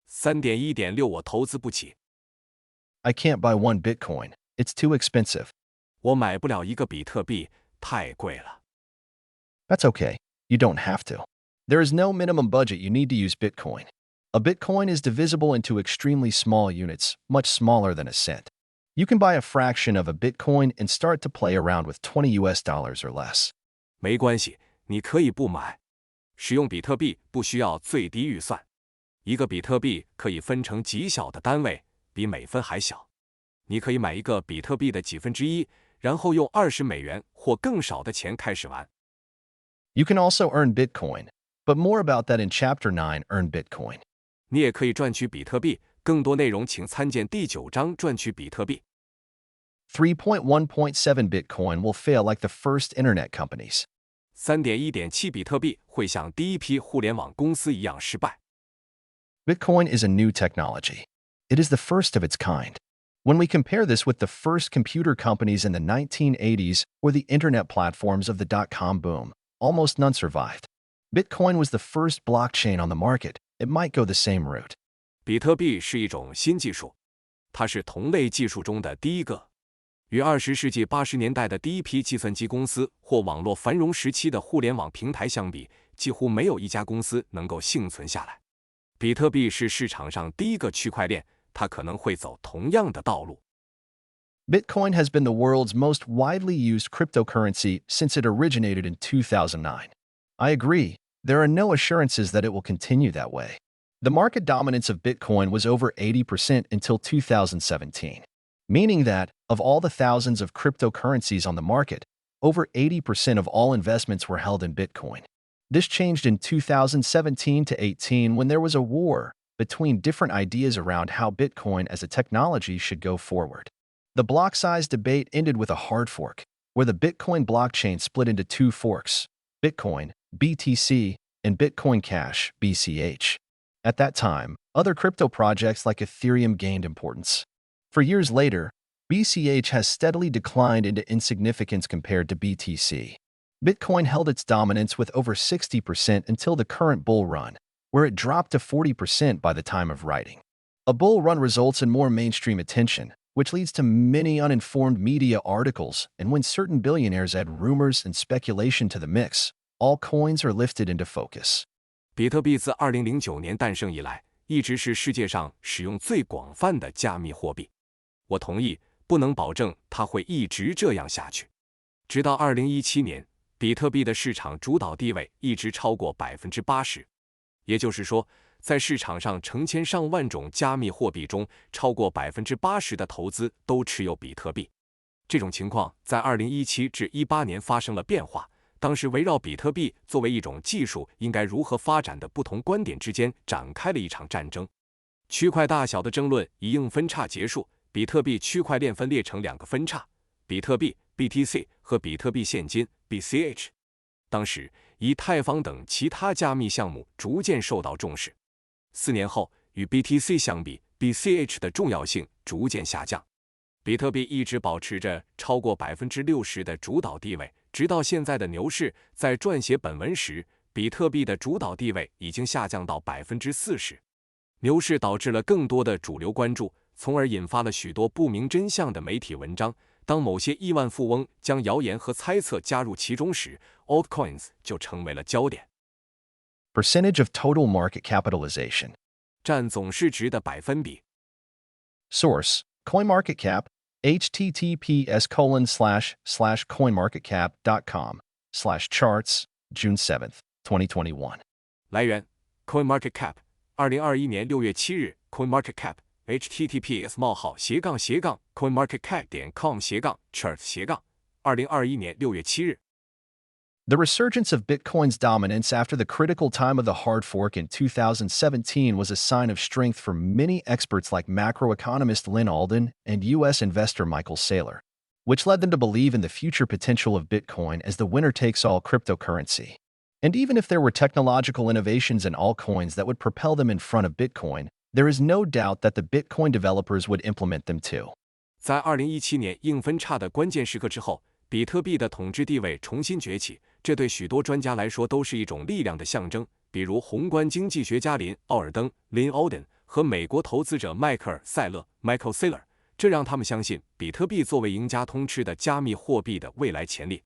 3.1.6 我投资不起， I can't buy one Bitcoin. It's too expensive. 我买不了一个比特币，太贵了。That's okay. You don't have to. There is no minimum budget you need to use Bitcoin. A Bitcoin is divisible into extremely small units, much smaller than a cent. You can buy a fraction of a Bitcoin and start to play around with $20 or less. 没关系，你可以不买。使用比特币不需要最低预算。一个比特币可以分成极小的单位，比每分还小。你可以买一个比特币的1/10，然后用$20或更少的钱开始玩。You can also earn Bitcoin, but more about that in Chapter 9, Earn Bitcoin. 你也可以赚取比特币，更多内容请参见第9章赚取比特币。3.1.7 Bitcoin will fail like the first internet companies. 3.1.7 比特币会像第一批互联网公司一样失败。Bitcoin is a new technology. It is the first of its kind. When we compare this with the first computer companies in the 1980s or the internet platforms of the dot-com boom, almost none survived. Bitcoin was the first blockchain on the market. It might go the same route. 比特币是一种新技术，它是同类技术中的第一个。与20世纪80年代的第一批计算机公司或网络繁荣时期的互联网平台相比，几乎没有一家公司能够幸存下来。比特币是市场上第一个区块链，它可能会走同样的道路。Bitcoin has been the world's most widely used cryptocurrency since it originated in 2009. I agree. There are no assurances that it will continue that way. The market dominance of Bitcoin was over 80% until 2017, meaning that, of all the thousands of cryptocurrencies on the market, over 80% of all investments were held in Bitcoin. This changed in 2017 to 18 when there was a war between different ideas around how Bitcoin as a technology should go forward. The block size debate ended with a hard fork, where the Bitcoin blockchain split into two forks, Bitcoin, BTC, and Bitcoin Cash, BCH. At that time, other crypto projects like Ethereum gained importance. For years later, BCH has steadily declined into insignificance compared to BTC. Bitcoin held its dominance with over 60% until the current bull run, where it dropped to 40% by the time of writing. A bull run results in more mainstream attention, which leads to many uninformed media articles, and when certain billionaires add rumors and speculation to the mix, all coins are lifted into focus. 比特币自2009年诞生以来，一直是世界上使用最广泛的加密货币。我同意，不能保证它会一直这样下去。直到2017年，比特币的市场主导地位一直超过 80%。也就是说，在市场上成千上万种加密货币中，超过 80% 的投资都持有比特币。这种情况在2017至18年发生了变化。当时围绕比特币作为一种技术应该如何发展的不同观点之间展开了一场战争。区块大小的争论以硬分叉结束，比特币区块链分裂成2个分叉，比特币 BTC 和比特币现金 BCH。当时，以太坊等其他加密项目逐渐受到重视。4年后，与 BTC 相比 BCH 的重要性逐渐下降。比特币一直保持着超过60%的主导地位，直到现在的牛市。在撰写本文时，比特币的主导地位已经下降到40%。牛市导致了更多的主流关注，从而引发了许多不明真相的媒体文章。当某些亿万富翁将谣言和猜测加入其中时 ，altcoins 就成为了焦点。Percentage of total market capitalization. 占总市值的百分比。Source: CoinMarketCap. https://coinmarketcap.com/charts June 7th, 2021. 来源 CoinMarketCap 2021年6月7日 CoinMarketCap https://coinmarketcap.com/charts 2021年6月7日。The resurgence of Bitcoin's dominance after the critical time of the hard fork in 2017 was a sign of strength for many experts like macroeconomist Lynn Alden and U.S. investor Michael Saylor, which led them to believe in the future potential of Bitcoin as the winner-takes-all cryptocurrency. And even if there were technological innovations in altcoins that would propel them in front of Bitcoin, there is no doubt that the Bitcoin developers would implement them too. 在2017年硬分叉的关键时刻之后，比特币的统治地位重新崛起，这对许多专家来说都是一种力量的象征。比如宏观经济学家林·奥尔登 （Lynn Alden） 和美国投资者迈克尔·塞勒 （Michael Saylor），这让他们相信比特币作为赢家通吃的加密货币的未来潜力。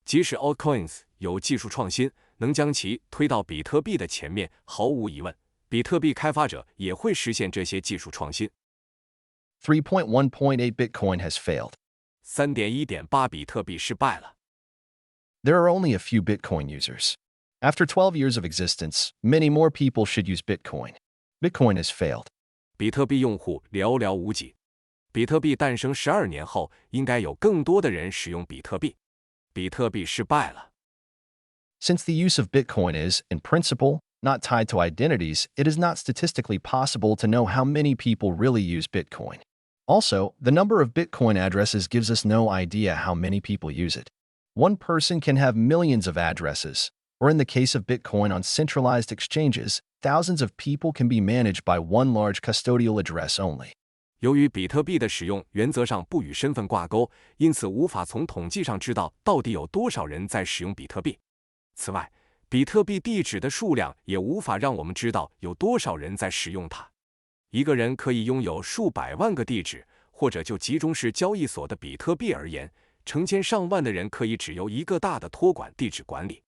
即使 altcoins 有技术创新，能将其推到比特币的前面，毫无疑问，比特币开发者也会实现这些技术创新。3.1.8 Bitcoin has failed. 3.1.8 比特币失败了。There are only a few Bitcoin users. After 12 years of existence, many more people should use Bitcoin. Bitcoin has failed. 比特币用户寥寥无几。比特币诞生12年后，应该有更多的人使用比特币。比特币失败了。Since the use of Bitcoin is, in principle, not tied to identities, it is not statistically possible to know how many people really use Bitcoin. Also, the number of Bitcoin addresses gives us no idea how many people use it. One person can have millions of addresses, or in the case of Bitcoin on centralized exchanges, thousands of people can be managed by one large custodial address only. 由于比特币的使用原则上不与身份挂钩，因此无法从统计上知道到底有多少人在使用比特币。此外，比特币地址的数量也无法让我们知道有多少人在使用它。一个人可以拥有数百万个地址，或者就集中式交易所的比特币而言，成千上万的人可以只由一个大的托管地址管理。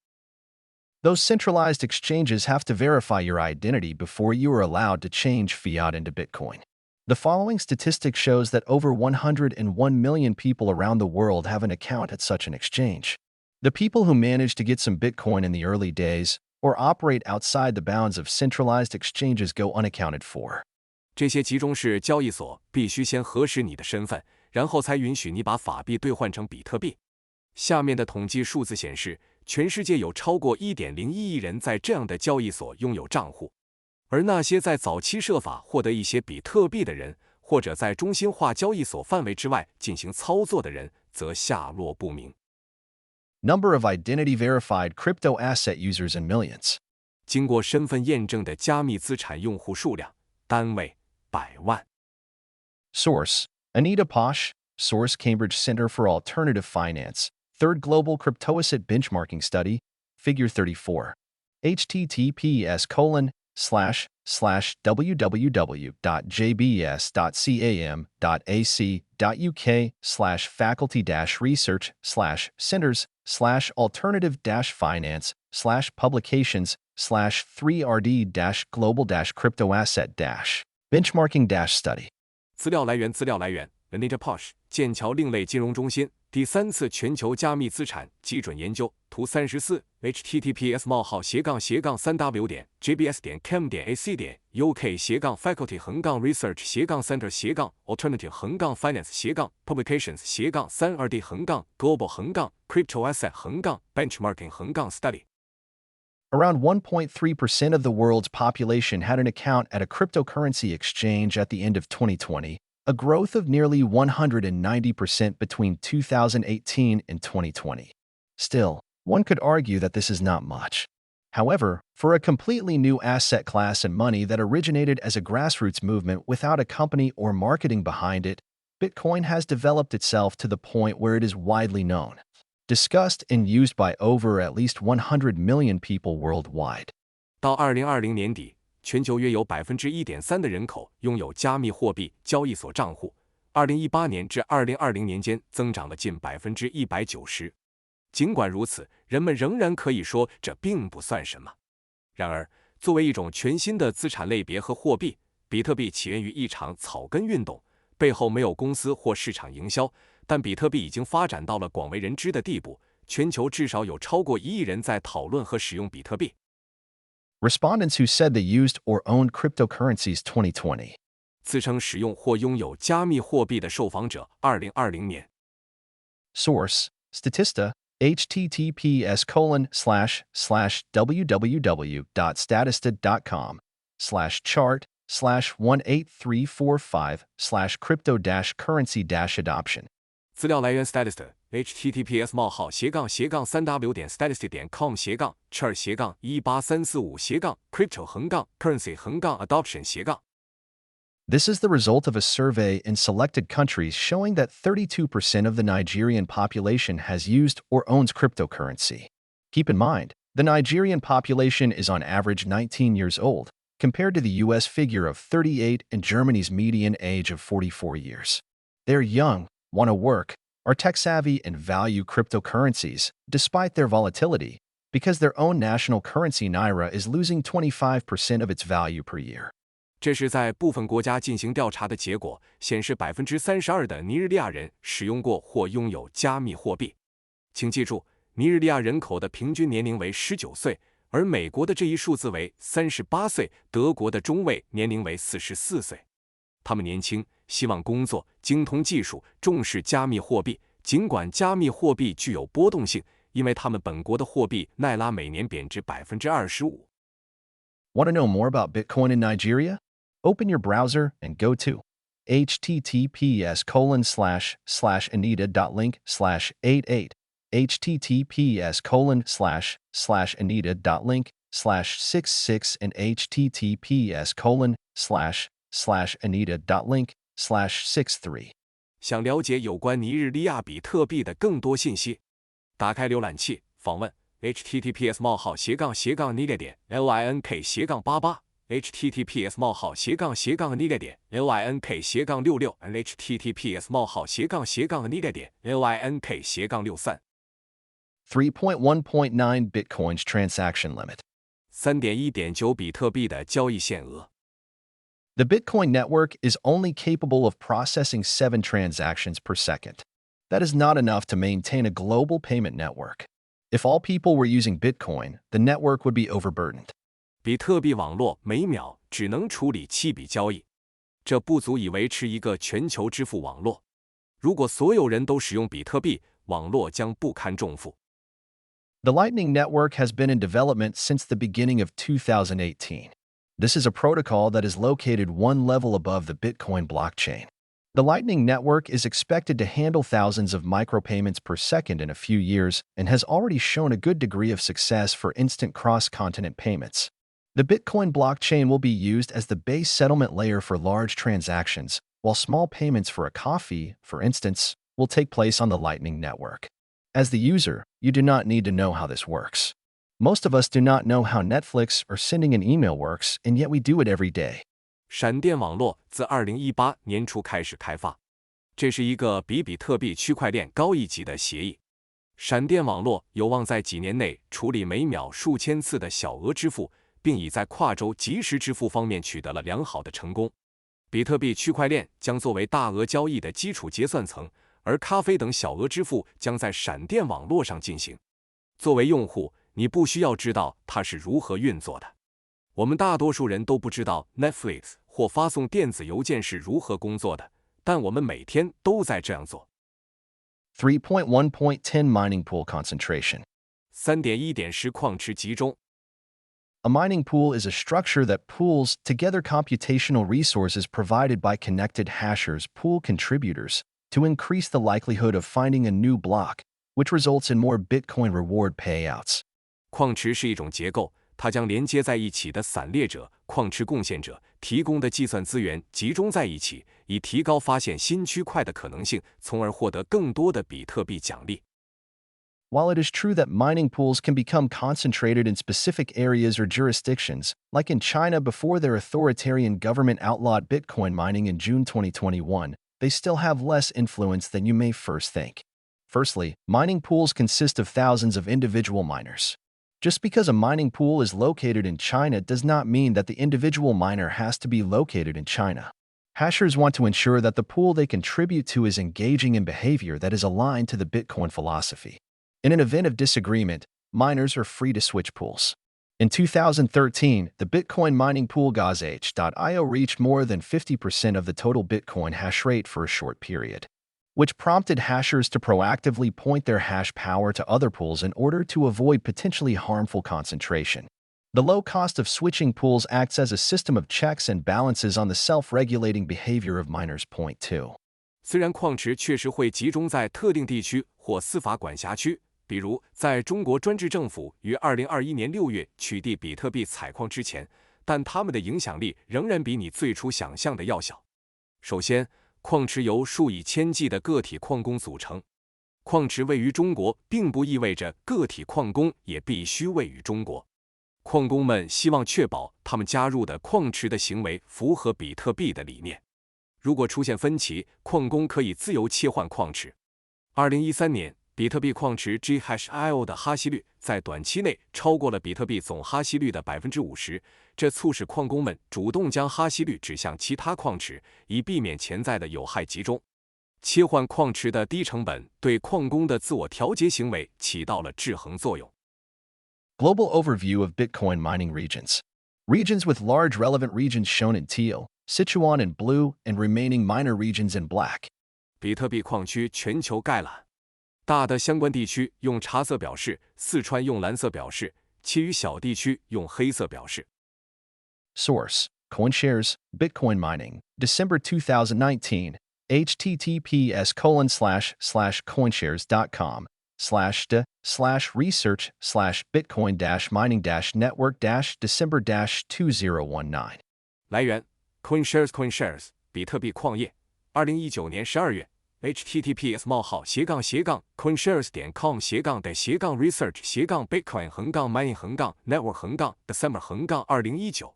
Those centralized exchanges have to verify your identity before you are allowed to change fiat into Bitcoin. The following statistic shows that over 101 million people around the world have an account at such an exchange. The people who manage to get some Bitcoin in the early days or operate outside the bounds of centralized exchanges go unaccounted for. 这些集中式交易所必须先核实你的身份，然后才允许你把法币兑换成比特币。下面的统计数字显示，全世界有超过 1.01 亿人在这样的交易所拥有账户。而那些在早期设法获得一些比特币的人，或者在中心化交易所范围之外进行操作的人，则下落不明。Number of identity-verified crypto asset users in millions. 经过身份验证的加密资产用户数量，单位100万。Source: Anita Posh. Source: Cambridge Center for Alternative Finance. Third Global Cryptoasset Benchmarking Study. Figure 34. https://www.jbs.ca.uk/faculty-research/centers/alternative-finance/publications/3rd-global-cryptoasset-benchmarking-study. 资料来源Anita Posh 剑桥另类金融中心第3次全球加密资产基准研究图34 https://faculty-research/centers/alternative-finance/publications/3rd-global-cryptoasset-benchmarking-study. Around 1.3% of the world's population had an account at a cryptocurrency exchange at the end of 2020, a growth of nearly 190% between 2018 and 2020. Still, one could argue that this is not much. However, for a completely new asset class and money that originated as a grassroots movement without a company or marketing behind it, Bitcoin has developed itself to the point where it is widely known, discussed, and used by over at least 100 million people worldwide. 到2020年底，全球约有1.3%的人口拥有加密货币交易所账户。2018年至2020年间增长了近190%。尽管如此，人们仍然可以说这并不算什么。然而，作为一种全新的资产类别和货币，比特币起源于一场草根运动，背后没有公司或市场营销，但比特币已经发展到了广为人知的地步，全球至少有超过1亿人在讨论和使用比特币。Respondents who said they used or owned cryptocurrencies 2020. 自称使用或拥有加密货币的受访者2020年。Source: Statista. https://www.statista.com/chart/18345/crypto-currency-adoption 资料来源 Statista https://3w.statista.com/chart/18345/crypto-currency-adoption This is the result of a survey in selected countries showing that 32% of the Nigerian population has used or owns cryptocurrency. Keep in mind, the Nigerian population is on average 19 years old, compared to the US figure of 38 and Germany's median age of 44 years. They're young, want to work, are tech-savvy, and value cryptocurrencies, despite their volatility, because their own national currency Naira is losing 25% of its value per year. 这是在部分国家进行调查的结果，显示32%的尼日利亚人使用过或拥有加密货币。请记住，尼日利亚人口的平均年龄为19岁，而美国的这一数字为38岁，德国的中位年龄为44岁。他们年轻，希望工作，精通技术，重视加密货币。尽管加密货币具有波动性，因为他们本国的货币奈拉每年贬值25%。Want to know more about Bitcoin in Nigeria? Open your browser and go to https://anita.link/88 https://anita.link/66 and https://anita.link/63 想了解有关尼日利亚比特币的更多信息，打开浏览器，访问 https://anita.link/88 https://anita.link/66 https://anita.link/63 3.1.9 Bitcoin's transaction limit. 3.1.9 比特币的交易限额。The Bitcoin network is only capable of processing 7 transactions per second. That is not enough to maintain a global payment network. If all people were using Bitcoin, the network would be overburdened. 比特币网络每秒只能处理7笔交易，这不足以维持一个全球支付网络。如果所有人都使用比特币，网络将不堪重负。The Lightning Network has been in development since the beginning of 2018. This is a protocol that is located one level above the Bitcoin blockchain. The Lightning Network is expected to handle thousands of micropayments per second in a few years and has already shown a good degree of success for instant cross-continent payments. The Bitcoin blockchain will be used as the base settlement layer for large transactions, while small payments for a coffee, for instance, will take place on the Lightning Network. As the user, you do not need to know how this works. Most of us do not know how Netflix or sending an email works, and yet we do it every day. 闪电网络自2018年初开始开发，这是一个比比特币区块链高一级的协议。闪电网络有望在几年内处理每秒数千次的小额支付，并已在跨州即时支付方面取得了良好的成功。比特币区块链将作为大额交易的基础结算层，而咖啡等小额支付将在闪电网络上进行。作为用户，你不需要知道它是如何运作的。我们大多数人都不知道 Netflix 或发送电子邮件是如何工作的，但我们每天都在这样做。3.1.10 Mining Pool Concentration. 3.1.10 矿池集中。A mining pool is a structure that pools together computational resources provided by connected hashers, pool contributors, to increase the likelihood of finding a new block, which results in more Bitcoin reward payouts. 矿池是一种结构，它将连接在一起的散列者、矿池贡献者提供的计算资源集中在一起，以提高发现新区块的可能性，从而获得更多的比特币奖励。While it is true that mining pools can become concentrated in specific areas or jurisdictions, like in China before their authoritarian government outlawed Bitcoin mining in June 2021, they still have less influence than you may first think. Firstly, mining pools consist of thousands of individual miners. Just because a mining pool is located in China does not mean that the individual miner has to be located in China. Hashers want to ensure that the pool they contribute to is engaging in behavior that is aligned to the Bitcoin philosophy. In an event of disagreement, miners are free to switch pools. In 2013, the Bitcoin mining pool Gauge.io reached more than 50% of the total Bitcoin hash rate for a short period, which prompted hashers to proactively point their hash power to other pools in order to avoid potentially harmful concentration. The low cost of switching pools acts as a system of checks and balances on the self-regulating behavior of miners. Point 2. 虽然矿池确实会集中在特定地区或司法管辖区，比如在中国专制政府于2021年6月取缔比特币采矿之前，但它们的影响力仍然比你最初想象的要小。首先，矿池由数以千计的个体矿工组成。矿池位于中国，并不意味着个体矿工也必须位于中国。矿工们希望确保他们加入的矿池的行为符合比特币的理念。如果出现分歧，矿工可以自由切换矿池。2013年，比特币矿池 Ghash.io 的哈希率在短期内超过了比特币总哈希率的 50%， 这促使矿工们主动将哈希率指向其他矿池，以避免潜在的有害集中。切换矿池的低成本对矿工的自我调节行为起到了制衡作用。Global overview of Bitcoin mining regions. Regions with large relevant regions shown in teal, Sichuan in blue, and remaining minor regions in black. 比特币矿区全球概览。大的相关地区用茶色表示，四川用蓝色表示，其余小地区用黑色表示。Source: CoinShares, Bitcoin mining, December 2019, https://coinshares.com/research/bitcoin-mining-network-december-2019. 来源 CoinShares 比特币矿业，2019年12月。https://coinshares.com/research/bitcoin-mining-network-december-2019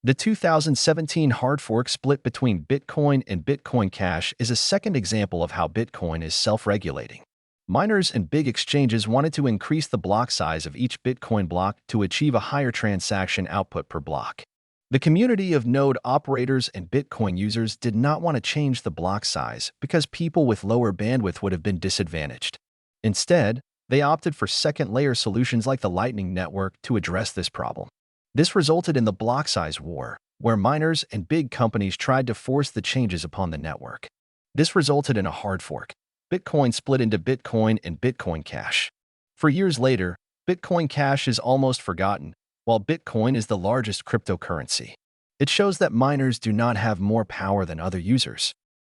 The 2017 hard fork split between Bitcoin and Bitcoin Cash is a second example of how Bitcoin is self-regulating. Miners and big exchanges wanted to increase the block size of each Bitcoin block to achieve a higher transaction output per block. The community of node operators and Bitcoin users did not want to change the block size because people with lower bandwidth would have been disadvantaged. Instead, they opted for second-layer solutions like the Lightning Network to address this problem. This resulted in the block size war, where miners and big companies tried to force the changes upon the network. This resulted in a hard fork. Bitcoin split into Bitcoin and Bitcoin Cash. For years later, Bitcoin Cash is almost forgotten, while Bitcoin is the largest cryptocurrency. It shows that miners do not have more power than other users.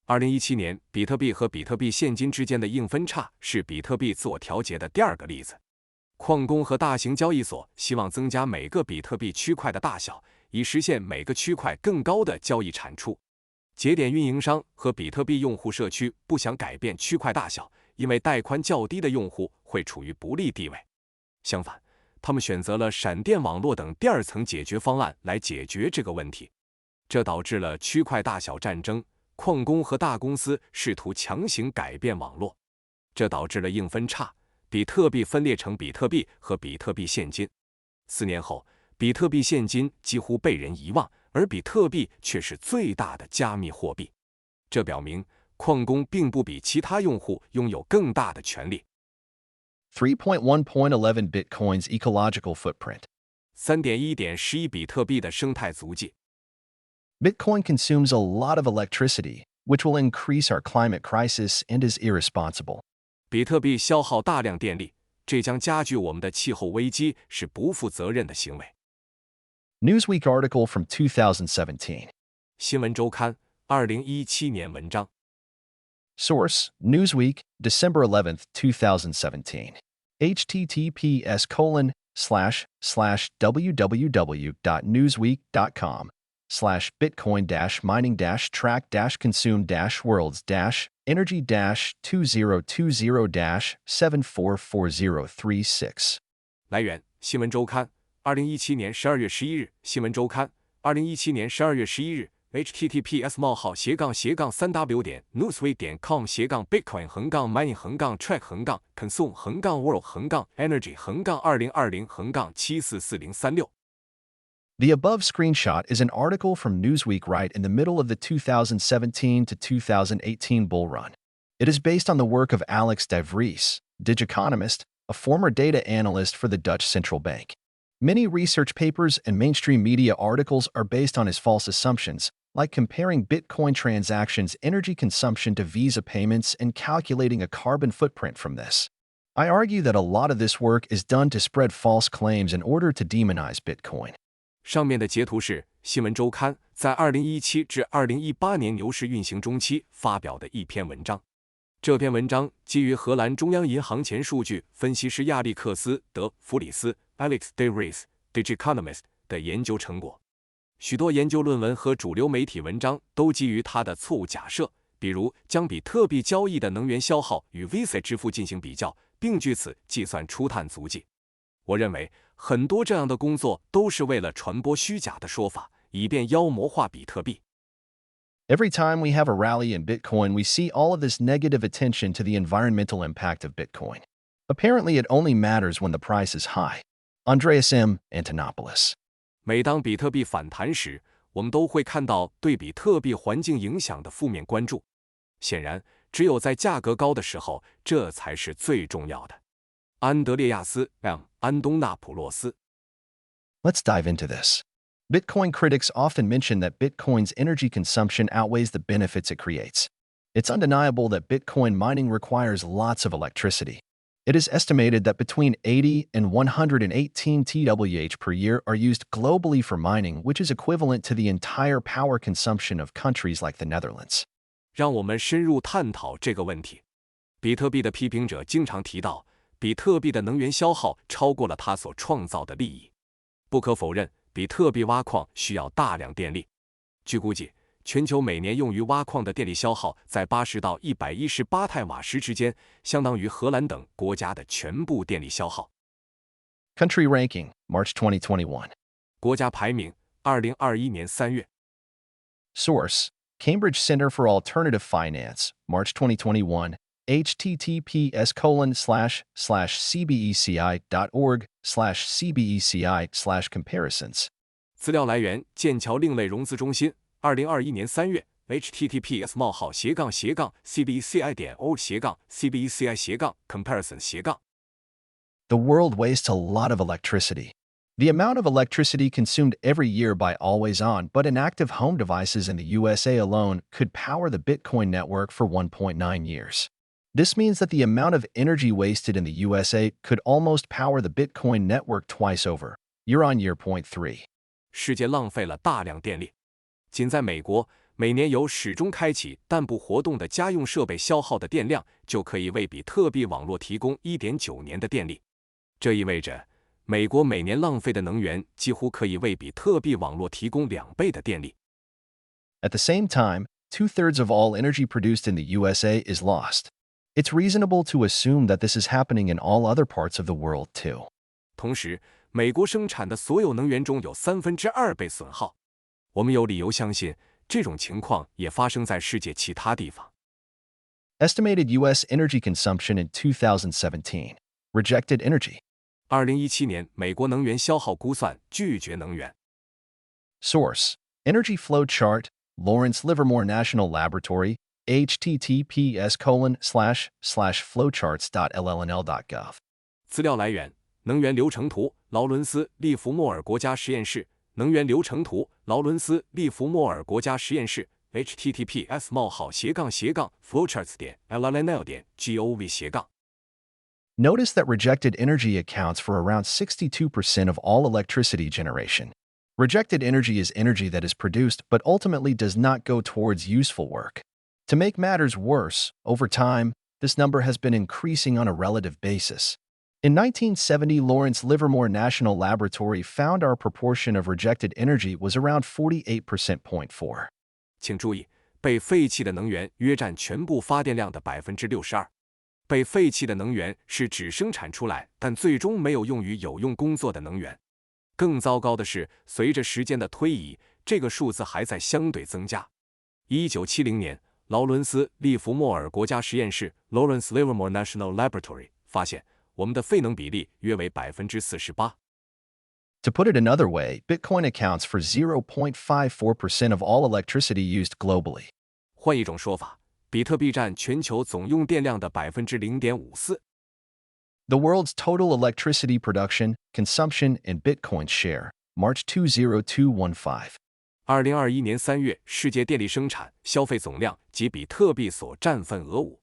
2017年，比特币和比特币现金之间的硬分叉是比特币自我调节的第二个例子。矿工和大型交易所希望增加每个比特币区块的大小，以实现每个区块更高的交易产出。节点运营商和比特币用户社区不想改变区块大小，因为带宽较低的用户会处于不利地位。相反，他们选择了闪电网络等第二层解决方案来解决这个问题，这导致了区块大小战争。矿工和大公司试图强行改变网络，这导致了硬分叉。比特币分裂成比特币和比特币现金。4年后，比特币现金几乎被人遗忘，而比特币却是最大的加密货币。这表明，矿工并不比其他用户拥有更大的权利。3.1.11 Bitcoin's ecological footprint. 3.1.11 比特币的生态足迹。Bitcoin consumes a lot of electricity, which will increase our climate crisis and is irresponsible. 比特币消耗大量电力，这将加剧我们的气候危机，是不负责任的行为。Newsweek article from 2017. 新闻周刊2017年文章。Source: Newsweek, December 11, 2017. www.newsweek.com/bitcoin-mining-track-consume-worlds-energy-202036. 来源：新闻周刊，2017年12月11日。新闻周刊，2017年12月11日。https://www.newsweek.com/bitcoin-mining-track-consume-world-energy-2020-7444036. The above screenshot is an article from Newsweek right in the middle of the 2017 to 2018 bull run. It is based on the work of Alex de Vries, Digiconomist, a former data analyst for the Dutch Central Bank. Many research papers and mainstream media articles are based on his false assumptions, like comparing Bitcoin transactions' energy consumption to Visa payments and calculating a carbon footprint from this. I argue that a lot of this work is done to spread false claims in order to demonize Bitcoin. 上面的截图是新闻周刊在2017至2018年牛市运行中期发表的一篇文章。这篇文章基于荷兰中央银行前数据分析师亚历克斯·德弗里斯 （Alex de Vries, Digiconomist） 的研究成果。许多研究论文和主流媒体文章都基于他的错误假设，比如将比特币交易的能源消耗与 Visa 支付进行比较，并据此计算出碳足迹。我认为很多这样的工作都是为了传播虚假的说法，以便妖魔化比特币。Every time we have a rally in Bitcoin, we see all of this negative attention to the environmental impact of Bitcoin. Apparently, it only matters when the price is high. Andreas M. Antonopoulos. 每当比特币反弹时，我们都会看到对比特币环境影响的负面关注。显然，只有在价格高的时候，这才是最重要的。安德烈亚斯 ·M. 安东纳普洛斯。Let's dive into this. Bitcoin critics often mention that Bitcoin's energy consumption outweighs the benefits it creates. It's undeniable that Bitcoin mining requires lots of electricity. It is estimated that between 80 and 118 TWh per year are used globally for mining, which is equivalent to the entire power consumption of countries like the Netherlands. 让我们深入探讨这个问题。比特币的批评者经常提到，比特币的能源消耗超过了它所创造的利益。不可否认，比特币挖矿需要大量电力。据估计，全球每年用于挖矿的电力消耗在80到118太瓦时之间，相当于荷兰等国家的全部电力消耗。Country Ranking, March 2021. 国家排名，2021年3月。Source: Cambridge Center for Alternative Finance, March 2021. https://cbeci.org/cbeci/comparisons. 资料来源：剑桥另类融资中心，2021年3月。https://cbeci.org/cbeci-comparison-. The world wastes a lot of electricity. The amount of electricity consumed every year by always-on but inactive home devices in the USA alone could power the Bitcoin network for 1.9 years. This means that the amount of energy wasted in the USA could almost power the Bitcoin network twice over, year-on-year. 3. 世界浪费了大量电力。仅在美国，每年由始终开启但不活动的家用设备消耗的电量，就可以为比特币网络提供 1.9 年的电力。这意味着，美国每年浪费的能源几乎可以为比特币网络提供2倍的电力。At the same time, 2/3 of all energy produced in the USA is lost. It's reasonable to assume that this is happening in all other parts of the world too. 同时，美国生产的所有能源中有2/3被损耗。我们有理由相信，这种情况也发生在世界其他地方。Estimated U.S. energy consumption in 2017. Rejected energy. 2017年美国能源消耗估算，拒绝能源。Source: Energy Flow Chart, Lawrence Livermore National Laboratory, https://flowcharts.llnl.gov. 资料来源：能源流程图，劳伦斯·利弗莫尔国家实验室。能源流程图，劳伦斯·利弗莫尔国家实验室。https://flowcharts.llnl.gov/. Notice that rejected energy accounts for around 62% of all electricity generation. Rejected energy is energy that is produced but ultimately does not go towards useful work. To make matters worse, over time, this number has been increasing on a relative basis. In 1970, Lawrence Livermore National Laboratory found our proportion of rejected energy was around 48.4%. 请注意，被废弃的能源约占全部发电量的62%。被废弃的能源是指生产出来但最终没有用于有用工作的能源。更糟糕的是，随着时间的推移，这个数字还在相对增加。1970年，劳伦斯·利弗莫尔国家实验室 （Lawrence Livermore National Laboratory） 发现，我们的废能比例约为48%。To put it another way, Bitcoin accounts for 0.54% of all electricity used globally. 换一种说法，比特币占全球总用电量的0.54%。The world's total electricity production, consumption, and Bitcoin share, March 2015. 2021年3月，世界电力生产、消费总量及比特币所占份额5。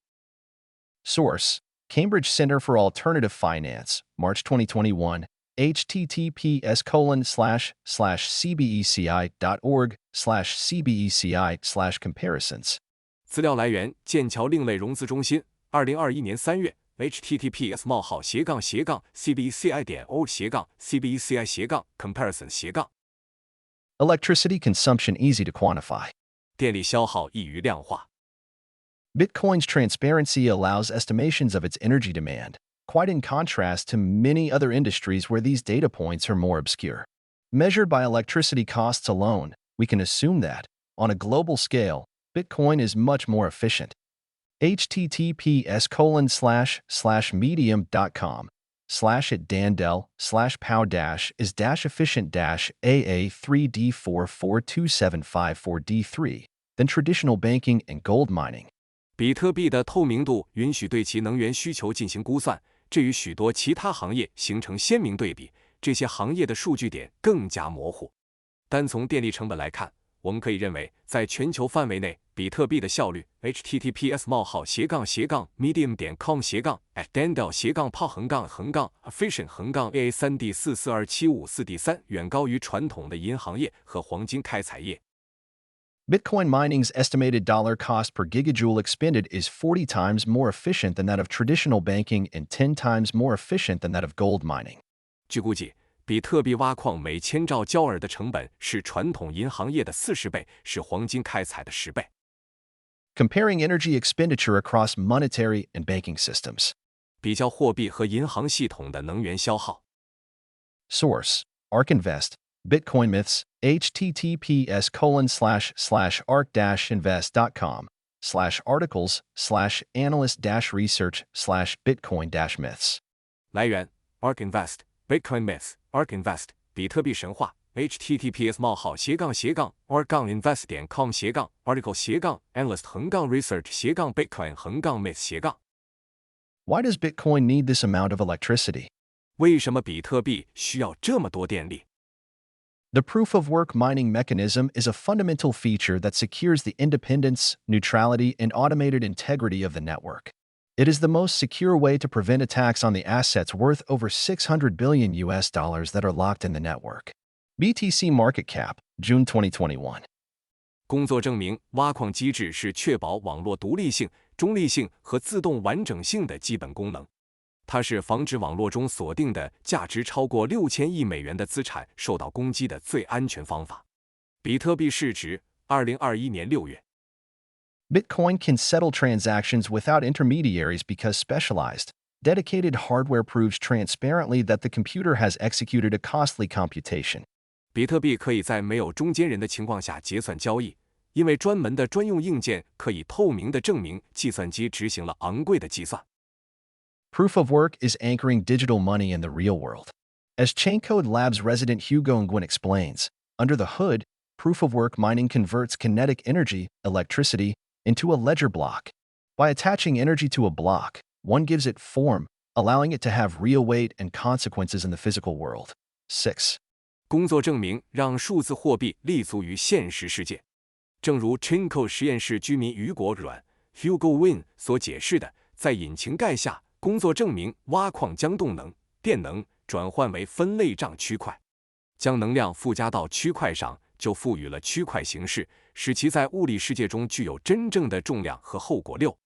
Source: Cambridge Center for Alternative Finance, March 2021, https://cbeci.org/cbeci/comparisons. 资料来源：剑桥另类融资中心，2021年3月。https://cbci.org/cbeci/comparison-。Electricity consumption easy to quantify. 电力消耗易于量化。Bitcoin's transparency allows estimations of its energy demand, quite in contrast to many other industries where these data points are more obscure. Measured by electricity costs alone, we can assume that, on a global scale, Bitcoin is much more efficient. https://medium.com/@dandel/pow-is-efficient-AA3D4427544D3 than traditional banking and gold mining. 比特币的透明度允许对其能源需求进行估算，这与许多其他行业形成鲜明对比，这些行业的数据点更加模糊。单从电力成本来看，我们可以认为，在全球范围内，比特币的效率 https://medium.com/@dandel-pow-efficient-AA3D4427544D3 远高于传统的银行业和黄金开采业。Bitcoin mining's estimated dollar cost per gigajoule expended is 40 times more efficient than that of traditional banking and 10 times more efficient than that of gold mining. 据估计，比特币挖矿每千兆焦耳的成本是传统银行业的40倍，是黄金开采的10倍。Comparing energy expenditure across monetary and banking systems. 比较货币和银行系统的能源消耗。Source: ARK Invest, Bitcoin Myths, https://ark-invest.com/articles/analyst-research/bitcoin-myths. 来源 ARK Invest, Bitcoin Myths, ARK Invest, 比特币神话 https://ark-invest.com/articles-analyst-research-bitcoin-myths. Why does Bitcoin need this amount of electricity? 为什么比特币需要这么多电力？ The proof-of-work mining mechanism is a fundamental feature that secures the independence, neutrality, and automated integrity of the network. It is the most secure way to prevent attacks on the assets worth over $600 billion that are locked in the network. BTC market cap, June 2021. 工作证明，挖矿机制是确保网络独立性、中立性和自动完整性的基本功能。它是防止网络中锁定的价值超过6000亿美元的资产受到攻击的最安全方法。比特币市值2021年6月。Bitcoin can settle transactions without intermediaries because specialized, dedicated hardware proves transparently that the computer has executed a costly computation. 比特币可以在没有中间人的情况下结算交易，因为专门的专用硬件可以透明地证明计算机执行了昂贵的计算。Proof of work is anchoring digital money in the real world. As Chaincode Labs resident Hugo Nguyen explains, under the hood, proof of work mining converts kinetic energy, electricity, into a ledger block. By attaching energy to a block, one gives it form, allowing it to have real weight and consequences in the physical world. 6. 工作证明让数字货币立足于现实世界。正如 Chaincode 实验室居民雨果软 Hugo Nguyen 所解释的，在引擎盖下，工作证明挖矿将动能、电能转换为分类账区块，将能量附加到区块上，就赋予了区块形式，使其在物理世界中具有真正的重量和后果。6.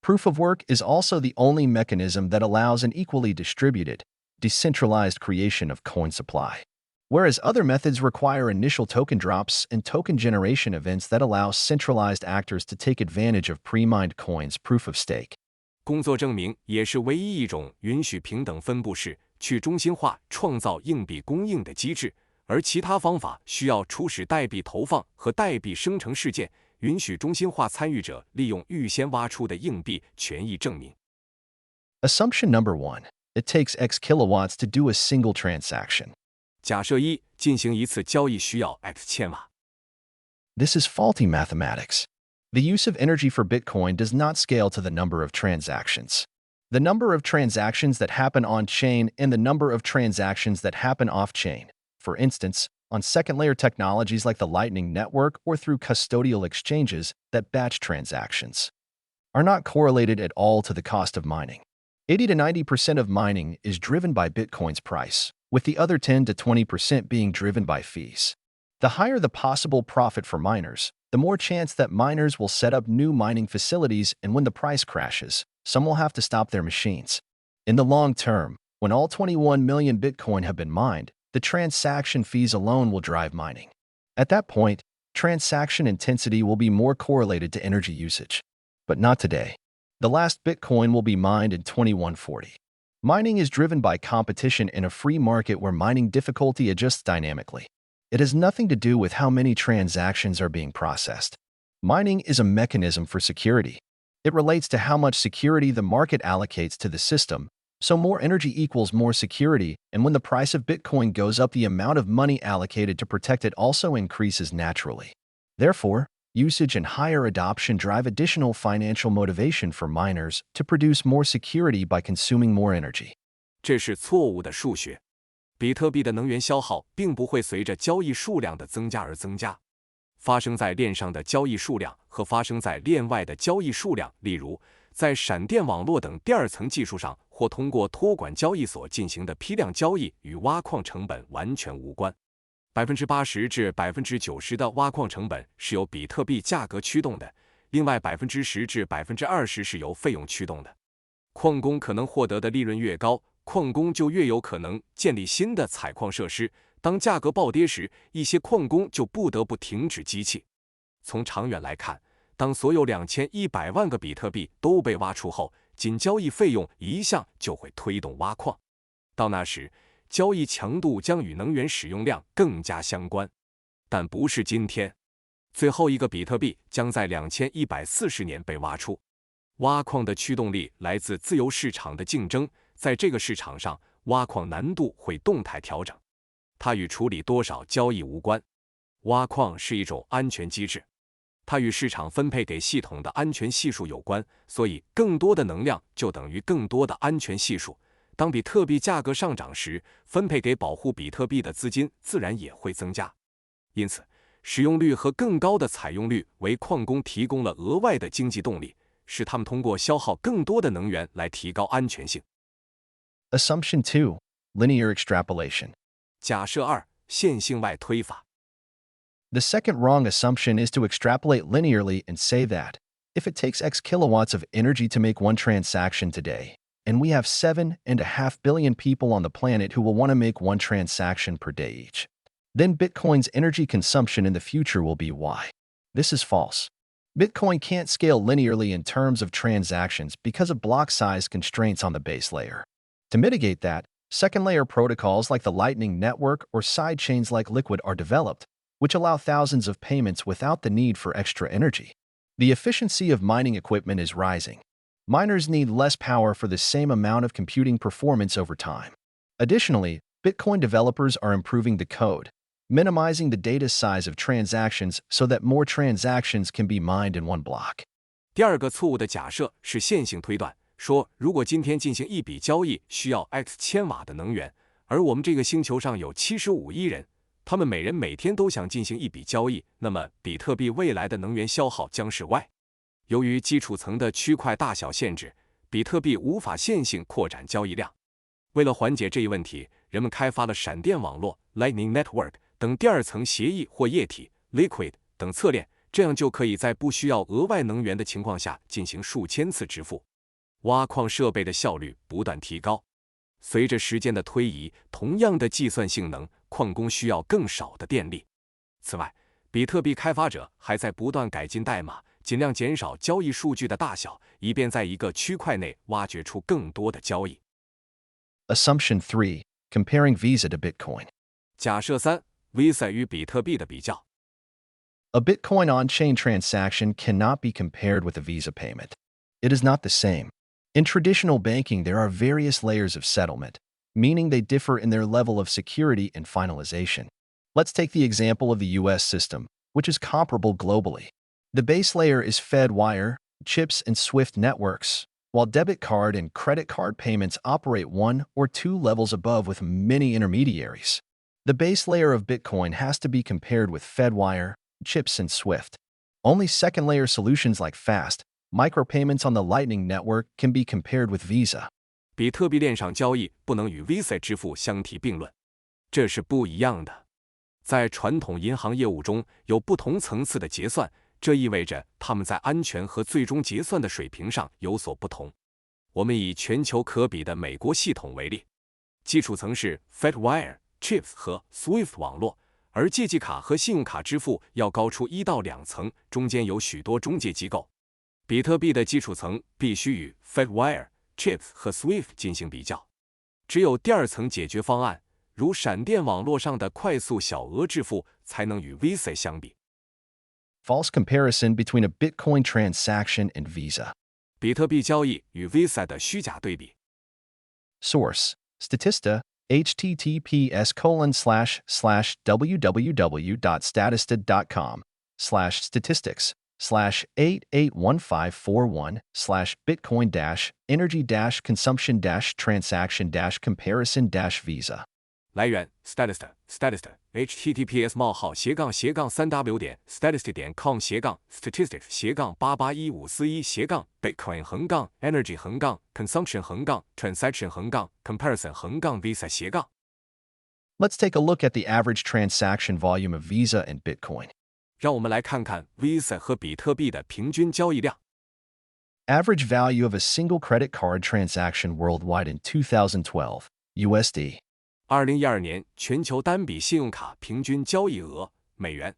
Proof of work is also the only mechanism that allows an equally distributed, decentralized creation of coin supply, whereas other methods require initial token drops and token generation events that allow centralized actors to take advantage of pre-mined coins proof of stake. 工作证明也是唯一一种允许平等分布式、去中心化创造硬币供应的机制，而其他方法需要初始代币投放和代币生成事件，允许中心化参与者利用预先挖出的硬币权益证明。Assumption number 1. It takes X kilowatts to do a single transaction. 假设一，进行一次交易需要 X 千瓦。This is faulty mathematics. The use of energy for Bitcoin does not scale to the number of transactions. The number of transactions that happen on-chain and the number of transactions that happen off-chain, for instance, on second-layer technologies like the Lightning Network or through custodial exchanges that batch transactions, are not correlated at all to the cost of mining. 80 to 90% of mining is driven by Bitcoin's price, with the other 10 to 20% being driven by fees. The higher the possible profit for miners, the more chance that miners will set up new mining facilities, and when the price crashes, some will have to stop their machines. In the long term, when all 21 million Bitcoin have been mined, the transaction fees alone will drive mining. At that point, transaction intensity will be more correlated to energy usage. But not today. The last Bitcoin will be mined in 2140. Mining is driven by competition in a free market where mining difficulty adjusts dynamically. It has nothing to do with how many transactions are being processed. Mining is a mechanism for security. It relates to how much security the market allocates to the system, so more energy equals more security, and when the price of Bitcoin goes up, the amount of money allocated to protect it also increases naturally. Therefore, usage and higher adoption drive additional financial motivation for miners to produce more security by consuming more energy. 这是错误的数学。比特币的能源消耗并不会随着交易数量的增加而增加。发生在链上的交易数量和发生在链外的交易数量，例如在闪电网络等第二层技术上或通过托管交易所进行的批量交易，与挖矿成本完全无关。80%至90%的挖矿成本是由比特币价格驱动的，另外10%至20%是由费用驱动的。矿工可能获得的利润越高，矿工就越有可能建立新的采矿设施。当价格暴跌时，一些矿工就不得不停止机器。从长远来看，当所有2100万个比特币都被挖出后，仅交易费用一项就会推动挖矿。到那时，交易强度将与能源使用量更加相关，但不是今天。最后一个比特币将在2140年被挖出。挖矿的驱动力来自自由市场的竞争，在这个市场上，挖矿难度会动态调整，它与处理多少交易无关。挖矿是一种安全机制，它与市场分配给系统的安全系数有关，所以更多的能量就等于更多的安全系数。当比特币价格上涨时，分配给保护比特币的资金自然也会增加。因此，使用率和更高的采用率为矿工提供了额外的经济动力，使他们通过消耗更多的能源来提高安全性。Assumption 2. Linear extrapolation. 假设2. 线性外推法。The second wrong assumption is to extrapolate linearly and say that, if it takes X kilowatts of energy to make one transaction today, and we have 7.5 billion people on the planet who will want to make one transaction per day each, then Bitcoin's energy consumption in the future will be Y. This is false. Bitcoin can't scale linearly in terms of transactions because of block size constraints on the base layer. To mitigate that, second-layer protocols like the Lightning Network or sidechains like Liquid are developed, which allow thousands of payments without the need for extra energy. The efficiency of mining equipment is rising. Miners need less power for the same amount of computing performance over time. Additionally, Bitcoin developers are improving the code, minimizing the data size of transactions so that more transactions can be mined in one block. 第二个错误的假设是线性推断，说如果今天进行一笔交易需要 X 千瓦的能源，而我们这个星球上有75亿人，他们每人每天都想进行一笔交易，那么比特币未来的能源消耗将是 Y。由于基础层的区块大小限制，比特币无法线性扩展交易量。为了缓解这一问题，人们开发了闪电网络 Lightning Network 等第二层协议或液体 Liquid 等侧链，这样就可以在不需要额外能源的情况下进行数千次支付。挖矿设备的效率不断提高，随着时间的推移，同样的计算性能，矿工需要更少的电力。此外，比特币开发者还在不断改进代码，尽量减少交易数据的大小，以便在一个区块内挖掘出更多的交易。Assumption 3. Comparing Visa to Bitcoin. 假设3 Visa 与比特币的比较。A Bitcoin on-chain transaction cannot be compared with a Visa payment. It is not the same. In traditional banking, there are various layers of settlement, meaning they differ in their level of security and finalization. Let's take the example of the US system, which is comparable globally. The base layer is Fedwire, chips, and SWIFT networks, while debit card and credit card payments operate one or two levels above with many intermediaries. The base layer of Bitcoin has to be compared with Fedwire, chips, and SWIFT. Only second-layer solutions like fast, micropayments on the Lightning Network can be compared with Visa. 比特币链上交易不能与 Visa 支付相提并论，这是不一样的。在传统银行业务中有不同层次的结算，这意味着它们在安全和最终结算的水平上有所不同。我们以全球可比的美国系统为例，基础层是 Fedwire、Chips 和 SWIFT 网络，而借记卡和信用卡支付要高出1到2层，中间有许多中介机构。比特币的基础层必须与 Fedwire、Chips 和 SWIFT 进行比较，只有第二层解决方案，如闪电网络上的快速小额支付，才能与 Visa 相比。False comparison between a Bitcoin transaction and Visa. 比特币交易与 Visa 的虚假对比。Source: Statista, https://www.statista.com/statistics/881541/Bitcoin-energy-consumption-transaction-comparison-Visa。来源 Statista https://statistic.com/statistics/881541/Bitcoin-energy-consumption-transaction-comparison-Visa。Let's take a look at the average transaction volume of Visa and Bitcoin. 让我们来看看 Visa 和比特币的平均交易量。Average value of a single credit card transaction worldwide in 2012, USD. 2012年全球单笔信用卡平均交易额美元。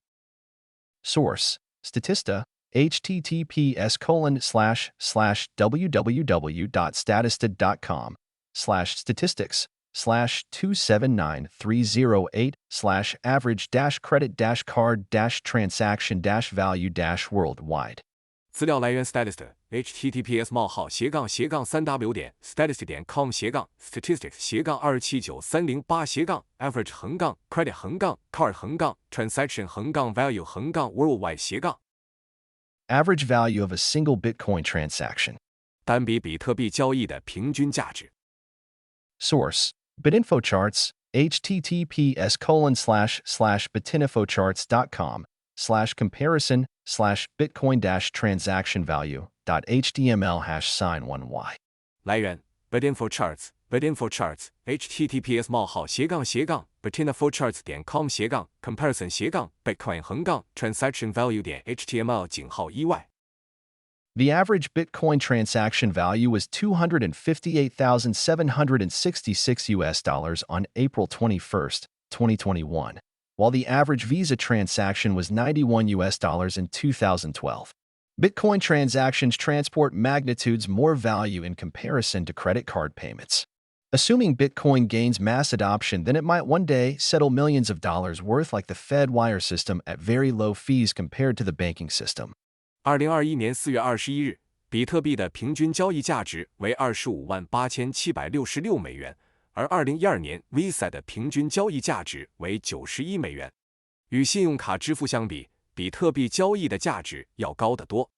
Source: Statista, https://www.statista.com/statistics/279308/average-credit-card-transaction-value-worldwide。资料来源 Statista https://statistics://279308/statistics://279308/average-credit-card-value-worldwide。Average value of a single Bitcoin transaction. 单笔比特币交易的平均价值。Source: BitInfoCharts, https://BitInfoCharts.com/comparison/Bitcoin-transaction-value.html#sign1y。来源 BitInfoCharts https://BitInfoCharts.com/BitcoinHTML:transaction-value.html:1y。The average Bitcoin transaction value was $258,766 on April 21, 2021, while the average Visa transaction was $91 in 2012. Bitcoin transactions transport magnitudes more value in comparison to credit card payments. Assuming Bitcoin gains mass adoption, then it might one day settle millions of dollars worth like the Fedwire system at very low fees compared to the banking system. 2021年4月21日，比特币的平均交易价值为258766美元，而2012年 Visa 的平均交易价值为91美元。与信用卡支付相比，比特币交易的价值要高得多。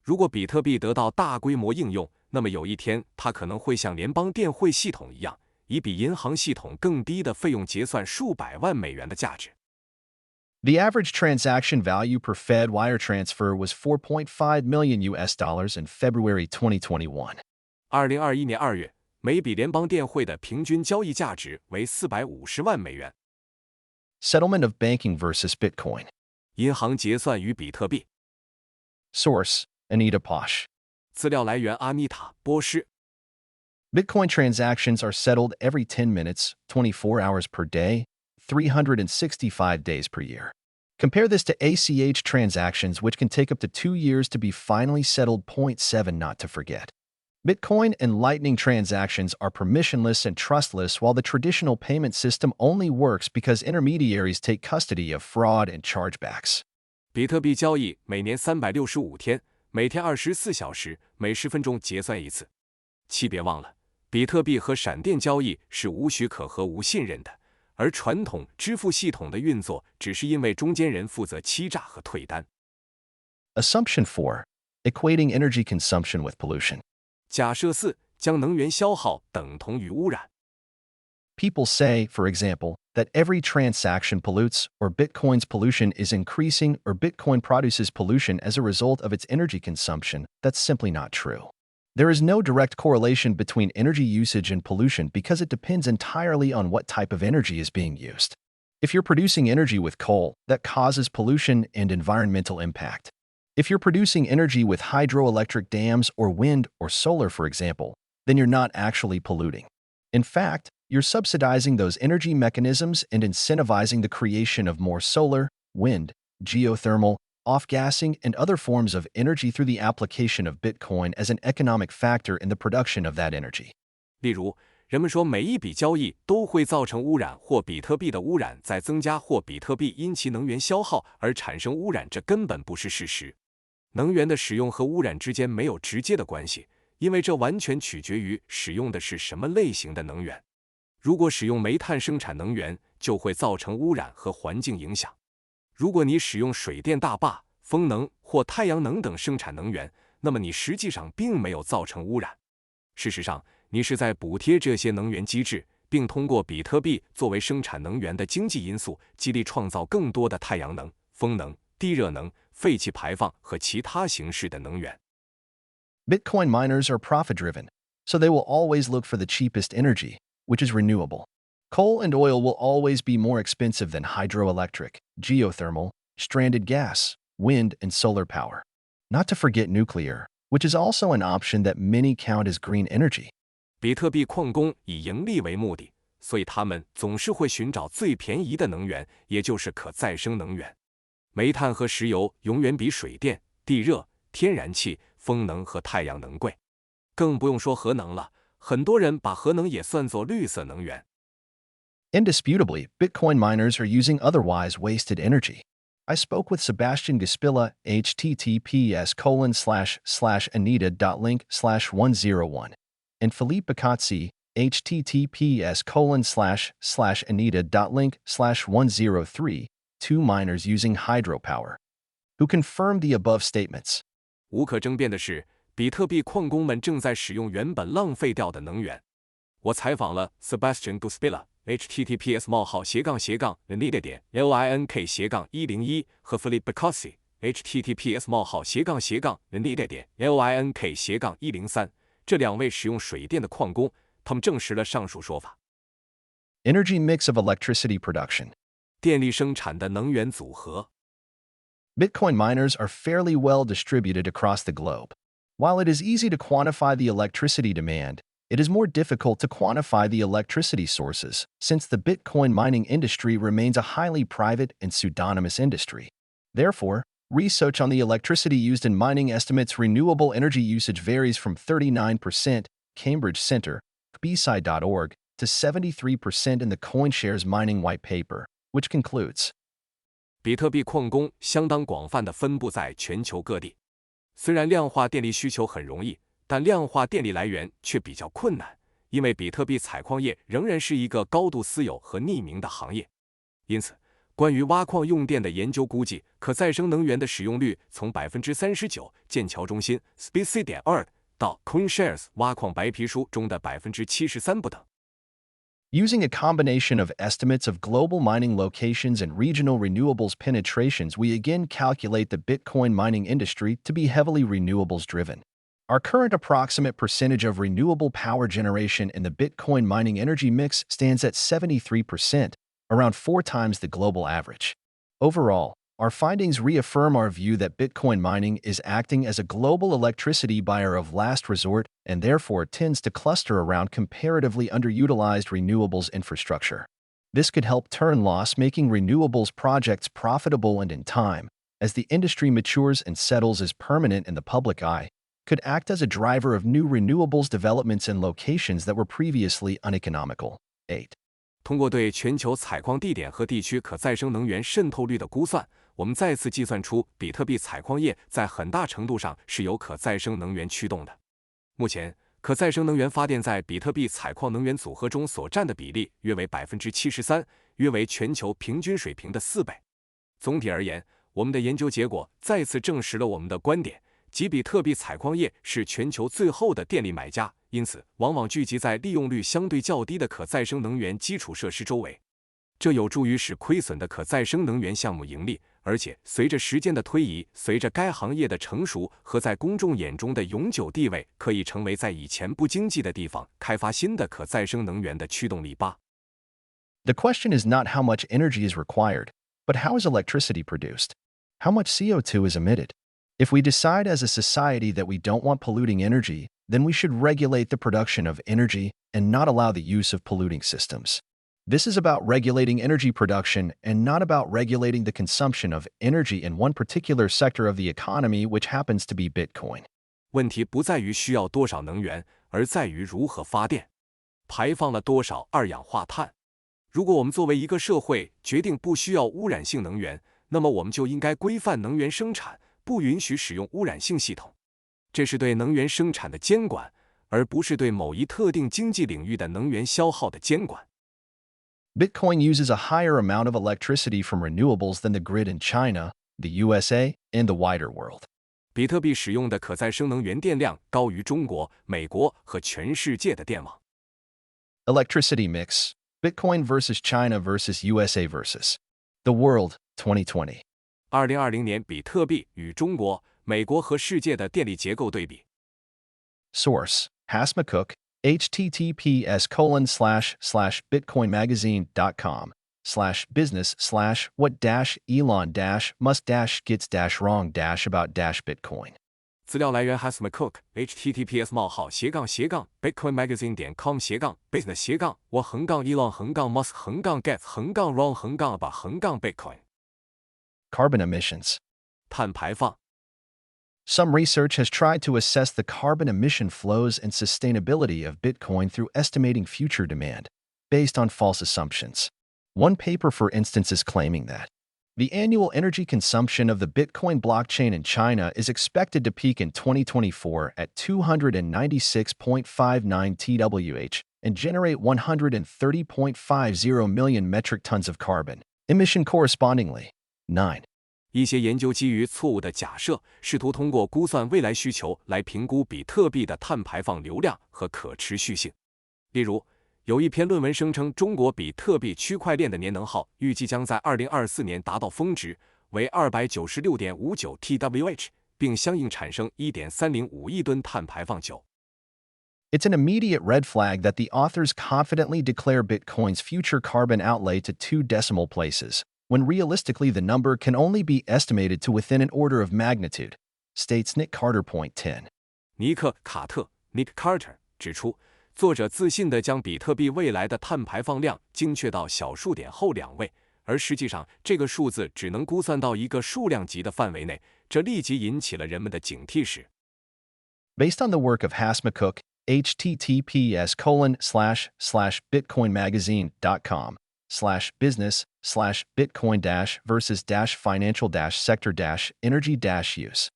如果比特币得到大规模应用，那么有一天它可能会像联邦电汇系统一样，以比银行系统更低的费用结算数百万美元的价值。The average transaction value per Fed wire transfer was $4.5 million in February 2021. 2021年2月，每笔联邦电汇的平均交易价值为450万美元。Settlement of banking versus Bitcoin. 银行结算与比特币。Source, Anita Posh. 资料来源阿妮塔·波士。Bitcoin transactions are settled every 10 minutes, 24 hours per day, 365 days per year. Compare this to ACH transactions, which can take up to 2 years to be finally settled. Point 7 not to forget. Bitcoin and Lightning transactions are permissionless and trustless, while the traditional payment system only works because intermediaries take custody of fraud and chargebacks. 比特币交易每年365天，每天24小时，每10分钟结算一次。请别忘了，比特币和闪电交易是无许可和无信任的，而传统支付系统的运作只是因为中间人负责欺诈和退单。Assumption 4. Equating energy consumption with pollution. 假设4，将能源消耗等同于污染。People say, for example, that every transaction pollutes, or Bitcoin's pollution is increasing, or Bitcoin produces pollution as a result of its energy consumption. That's simply not true. There is no direct correlation between energy usage and pollution because it depends entirely on what type of energy is being used. If you're producing energy with coal, that causes pollution and environmental impact. If you're producing energy with hydroelectric dams or wind or solar, for example, then you're not actually polluting. In fact, you're subsidizing those energy mechanisms and incentivizing the creation of more solar, wind, geothermal, off-gassing, and other forms of energy through the application of Bitcoin as an economic factor in the production of that energy. 例如，人们说每一笔交易都会造成污染，或比特币的污染在增加，或比特币因其能源消耗而产生污染，这根本不是事实。能源的使用和污染之间没有直接的关系，因为这完全取决于使用的是什么类型的能源。如果使用煤炭生产能源，就会造成污染和环境影响。如果你使用水电大坝、风能或太阳能等生产能源，那么你实际上并没有造成污染。事实上，你是在补贴这些能源机制，并通过比特币作为生产能源的经济因素，激励创造更多的太阳能、风能、地热能、废气排放和其他形式的能源。Bitcoin miners are profit-driven, so they will always look for the cheapest energy, which is renewable. Coal and oil will always be more expensive than hydroelectric, geothermal, stranded gas, wind, and solar power. Not to forget nuclear, which is also an option that many count as green energy. 比特币矿工以盈利为目的，所以他们总是会寻找最便宜的能源，也就是可再生能源。煤炭和石油永远比水电、地热、天然气、风能和太阳能贵，更不用说核能了。很多人把核能也算作绿色能源。Indisputably, Bitcoin miners are using otherwise wasted energy. I spoke with Sebastian Gaspilla, https://anita.link/101, and Philippe Bacazzi, https://anita.link/103, 2 miners using hydropower, who confirmed the above statements. 无可争辩的是，比特币矿工们正在使用原本浪费掉的能源。我采访了 Sebastian Gaspilla https://anita.link/101 和 Philippe Bacazzi https://anita.link/103，这2位使用水电的矿工，他们证实了上述说法。Energy mix of electricity production. 电力生产的能源组合。Bitcoin miners are fairly well distributed across the globe. While it is easy to quantify the electricity demand, it is more difficult to quantify the electricity sources, since the Bitcoin mining industry remains a highly private and pseudonymous industry. Therefore, research on the electricity used in mining estimates renewable energy usage varies from 39%, Cambridge Center, bside.org, to 73% in the CoinShares Mining White Paper, which concludes. 比特币矿工相当广泛地分布在全球各地。虽然量化电力需求很容易，但量化电力来源却比较困难，因为比特币采矿业仍然是一个高度私有和匿名的行业。因此，关于挖矿用电的研究估计，可再生能源的使用率从 39% 剑桥中心 SPC.org 到 CoinShares 挖矿白皮书中的 73% 不等。Using a combination of estimates of global mining locations and regional renewables penetrations, we again calculate the Bitcoin mining industry to be heavily renewables-driven. Our current approximate percentage of renewable power generation in the Bitcoin mining energy mix stands at 73%, around 4 times the global average. Overall, Our findings reaffirm our view that Bitcoin mining is acting as a global electricity buyer of last resort and therefore tends to cluster around comparatively underutilized renewables infrastructure. This could help turn loss-making renewables projects profitable and in time, as the industry matures and settles as permanent in the public eye, could act as a driver of new renewables developments in locations that were previously uneconomical. 8. 通过对全球采矿地点和地区可再生能源渗透率的估算，我们再次计算出比特币采矿业在很大程度上是由可再生能源驱动的。目前，可再生能源发电在比特币采矿能源组合中所占的比例约为 73%， 约为全球平均水平的4倍。总体而言，我们的研究结果再次证实了我们的观点，即比特币采矿业是全球最后的电力买家，因此往往聚集在利用率相对较低的可再生能源基础设施周围。这有助于使亏损的可再生能源项目盈利，而且随着时间的推移，随着该行业的成熟和在公众眼中的永久地位，可以成为在以前不经济的地方开发新的可再生能源的驱动力吧。The question is not how much energy is required, but how is electricity produced? How much CO2 is emitted? If we decide as a society that we don't want polluting energy, then we should regulate the production of energy and not allow the use of polluting systems. This is about regulating energy production and not about regulating the consumption of energy in one particular sector of the economy, which happens to be Bitcoin. 问题不在于需要多少能源，而在于如何发电，排放了多少二氧化碳。如果我们作为一个社会决定不需要污染性能源，那么我们就应该规范能源生产，不允许使用污染性系统。这是对能源生产的监管，而不是对某一特定经济领域的能源消耗的监管。Bitcoin uses a higher amount of electricity from renewables than the grid in China, the USA, and the wider world. 比特币使用的可再生能源电量高于中国、美国和全世界的电网。Electricity mix: Bitcoin versus China versus USA versus the world 2020. 2020年比特币与中国、美国和世界的电力结构对比。Source: Hasmacook, https://bitcoinmagazine.com/business/what-elon-must-gets-wrong-about-bitcoin. 资料来源 Hasmacook https://bitcoinmagazine.com/business/what-elon-musk-gets-wrong-about-bitcoin. Carbon emissions. 碳排放。Some research has tried to assess the carbon emission flows and sustainability of Bitcoin through estimating future demand, based on false assumptions. One paper, for instance, is claiming that the annual energy consumption of the Bitcoin blockchain in China is expected to peak in 2024 at 296.59 TWh and generate 130.50 million metric tons of carbon emission correspondingly. 9. 一些研究基于错误的假设，试图通过估算未来需求来评估比特币的碳排放流量和可持续性。例如，有一篇论文声称，中国比特币区块链的年能耗预计将在2024年达到峰值，为 296.59 TWh， 并相应产生 1.305 亿吨碳排放9。It's an immediate red flag that the authors confidently declare Bitcoin's future carbon outlay to 2 decimal places, when realistically the number can only be estimated to within an order of magnitude, states Nick Carter. 10. 尼克·卡特 （Nick Carter） 指出，作者自信地将比特币未来的碳排放量精确到小数点后2位，而实际上这个数字只能估算到一个数量级的范围内，这立即引起了人们的警惕时。Based on the work of Hasmacook, https://bitcoinmagazine.com/business/bitcoin-versus-financial-sector-energy-use.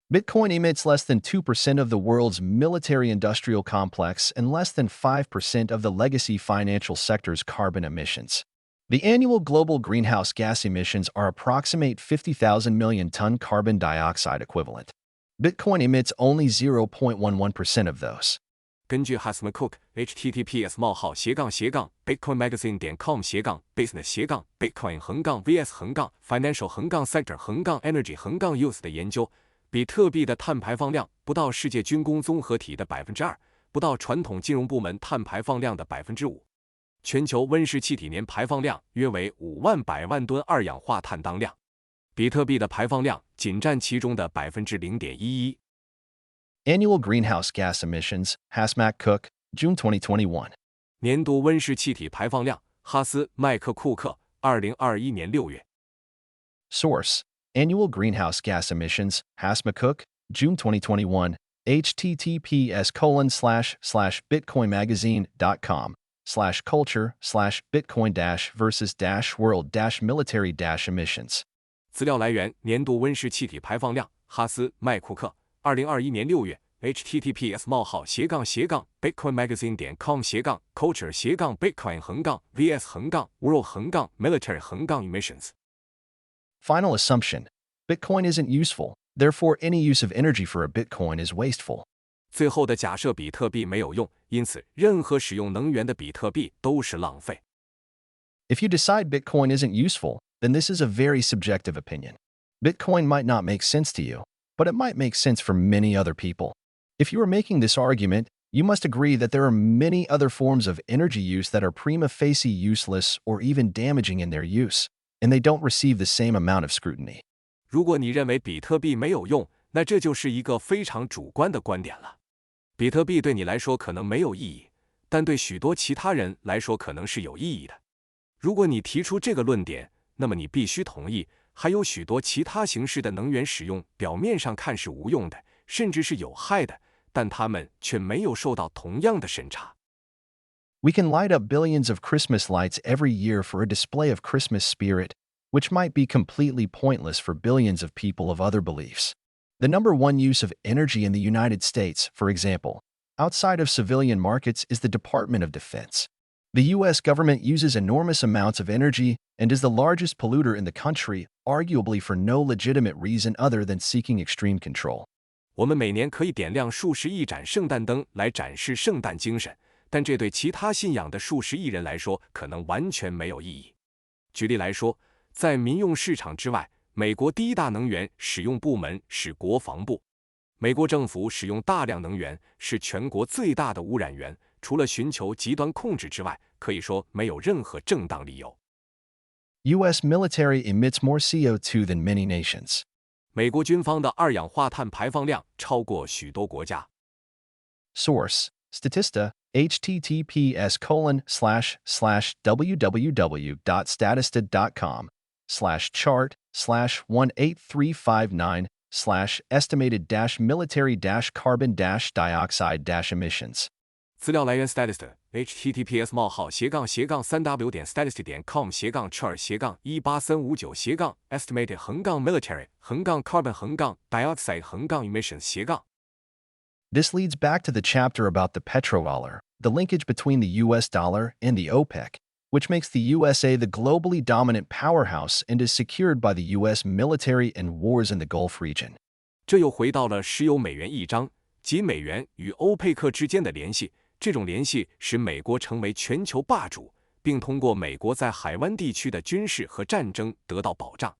Bitcoin emits less than 2% of the world's military-industrial complex and less than 5% of the legacy financial sector's carbon emissions. The annual global greenhouse gas emissions are approximate 50,000 million ton carbon dioxide equivalent. Bitcoin emits only 0.11% of those. 根据 Hasmacook https://bitcoinmagazine.com/business/bitcoin-vs-financial-sector-energy-use 的研究，比特币的碳排放量不到世界军工综合体的 2%， 不到传统金融部门碳排放量的 5%。全球温室气体年排放量约为5万100万吨二氧化碳当量。比特币的排放量仅占其中的0.11%。Annual greenhouse gas emissions, Hasmac-Cook, June 2021. 年度温室气体排放量，哈斯麦克库克，2021年6月。Source: Annual greenhouse gas emissions, Hasmac-Cook, June 2021. https://bitcoinmagazine.com/bitcoin-versus-world-military-emissions. 资料来源：年度温室气体排放量，哈斯麦库克，2021年6月。https://bitcoinmagazine.com/culture-bitcoin-vs-world-military-emissions. Final assumption: Bitcoin isn't useful, therefore any use of energy for a Bitcoin is wasteful. 最后的假设，比特币没有用，因此任何使用能源的比特币都是浪费。If you decide Bitcoin isn't useful, then this is a very subjective opinion. Bitcoin might not make sense to you, but it might make sense for many other people. If you are making this argument, you must agree that there are many other forms of energy use that are prima facie useless or even damaging in their use, and they don't receive the same amount of scrutiny. 如果你认为比特币没有用，那这就是一个非常主观的观点了。比特币对你来说可能没有意义，但对许多其他人来说可能是有意义的。如果你提出这个论点，那么你必须同意，还有许多其他形式的能源使用表面上看是无用的，甚至是有害的，但它们却没有受到同样的审查。We can light up billions of Christmas lights every year for a display of Christmas spirit, which might be completely pointless for billions of people of other beliefs. The number one use of energy in the United States, for example, outside of civilian markets is the Department of Defense. The U.S. government uses enormous amounts of energy and is the largest polluter in the country, arguably for no legitimate reason other than seeking extreme control. 我们每年可以点亮数十亿盏圣诞灯来展示圣诞精神，但这对其他信仰的数十亿人来说可能完全没有意义。举例来说，在民用市场之外，美国第一大能源使用部门是国防部。美国政府使用大量能源，是全国最大的污染源，除了寻求极端控制之外，可以说没有任何正当理由。U.S. military emits more CO2 than many nations. 美国军方的二氧化碳排放量超过许多国家。Source: Statista, https://www.statista.com/chart/18359/estimated-military-carbon-dioxide-emissions. 资料来源 Statista https://www.statista.com/chart/18359/estimated-military-carbon-dioxide-emissions. This leads back to the chapter about the petrodollar, the linkage between the US dollar and the OPEC, which makes the USA the globally dominant powerhouse and is secured by the US military and wars in the Gulf region. 这又回到了石油美元一章，即美元与欧佩克之间的联系。这种联系使美国成为全球霸主，并通过美国在海湾地区的军事和战争得到保障。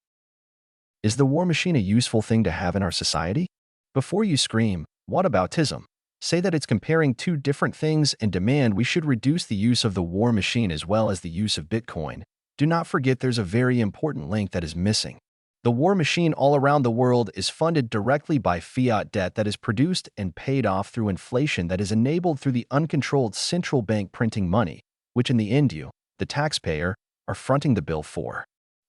Is the war machine a useful thing to have in our society? Before you scream, "Whataboutism?" say that it's comparing two different things and demand we should reduce the use of the war machine as well as the use of Bitcoin. Do not forget there's a very important link that is missing. The war machine all around the world is funded directly by fiat debt that is produced and paid off through inflation that is enabled through the uncontrolled central bank printing money, which in the end you, the taxpayer, are fronting the bill for.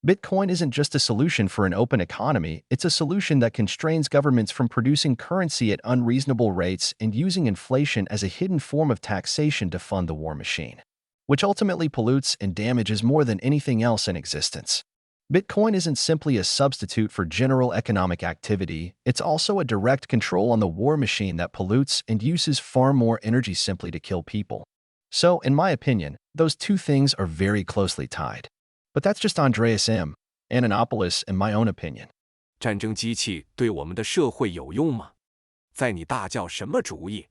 Bitcoin isn't just a solution for an open economy, it's a solution that constrains governments from producing currency at unreasonable rates and using inflation as a hidden form of taxation to fund the war machine, which ultimately pollutes and damages more than anything else in existence. Bitcoin isn't simply a substitute for general economic activity, it's also a direct control on the war machine that pollutes and uses far more energy simply to kill people. So, in my opinion, those two things are very closely tied. But that's just Andreas M. Antonopoulos and my own opinion. 战争机器对我们的社会有用吗？在你大叫什么主意？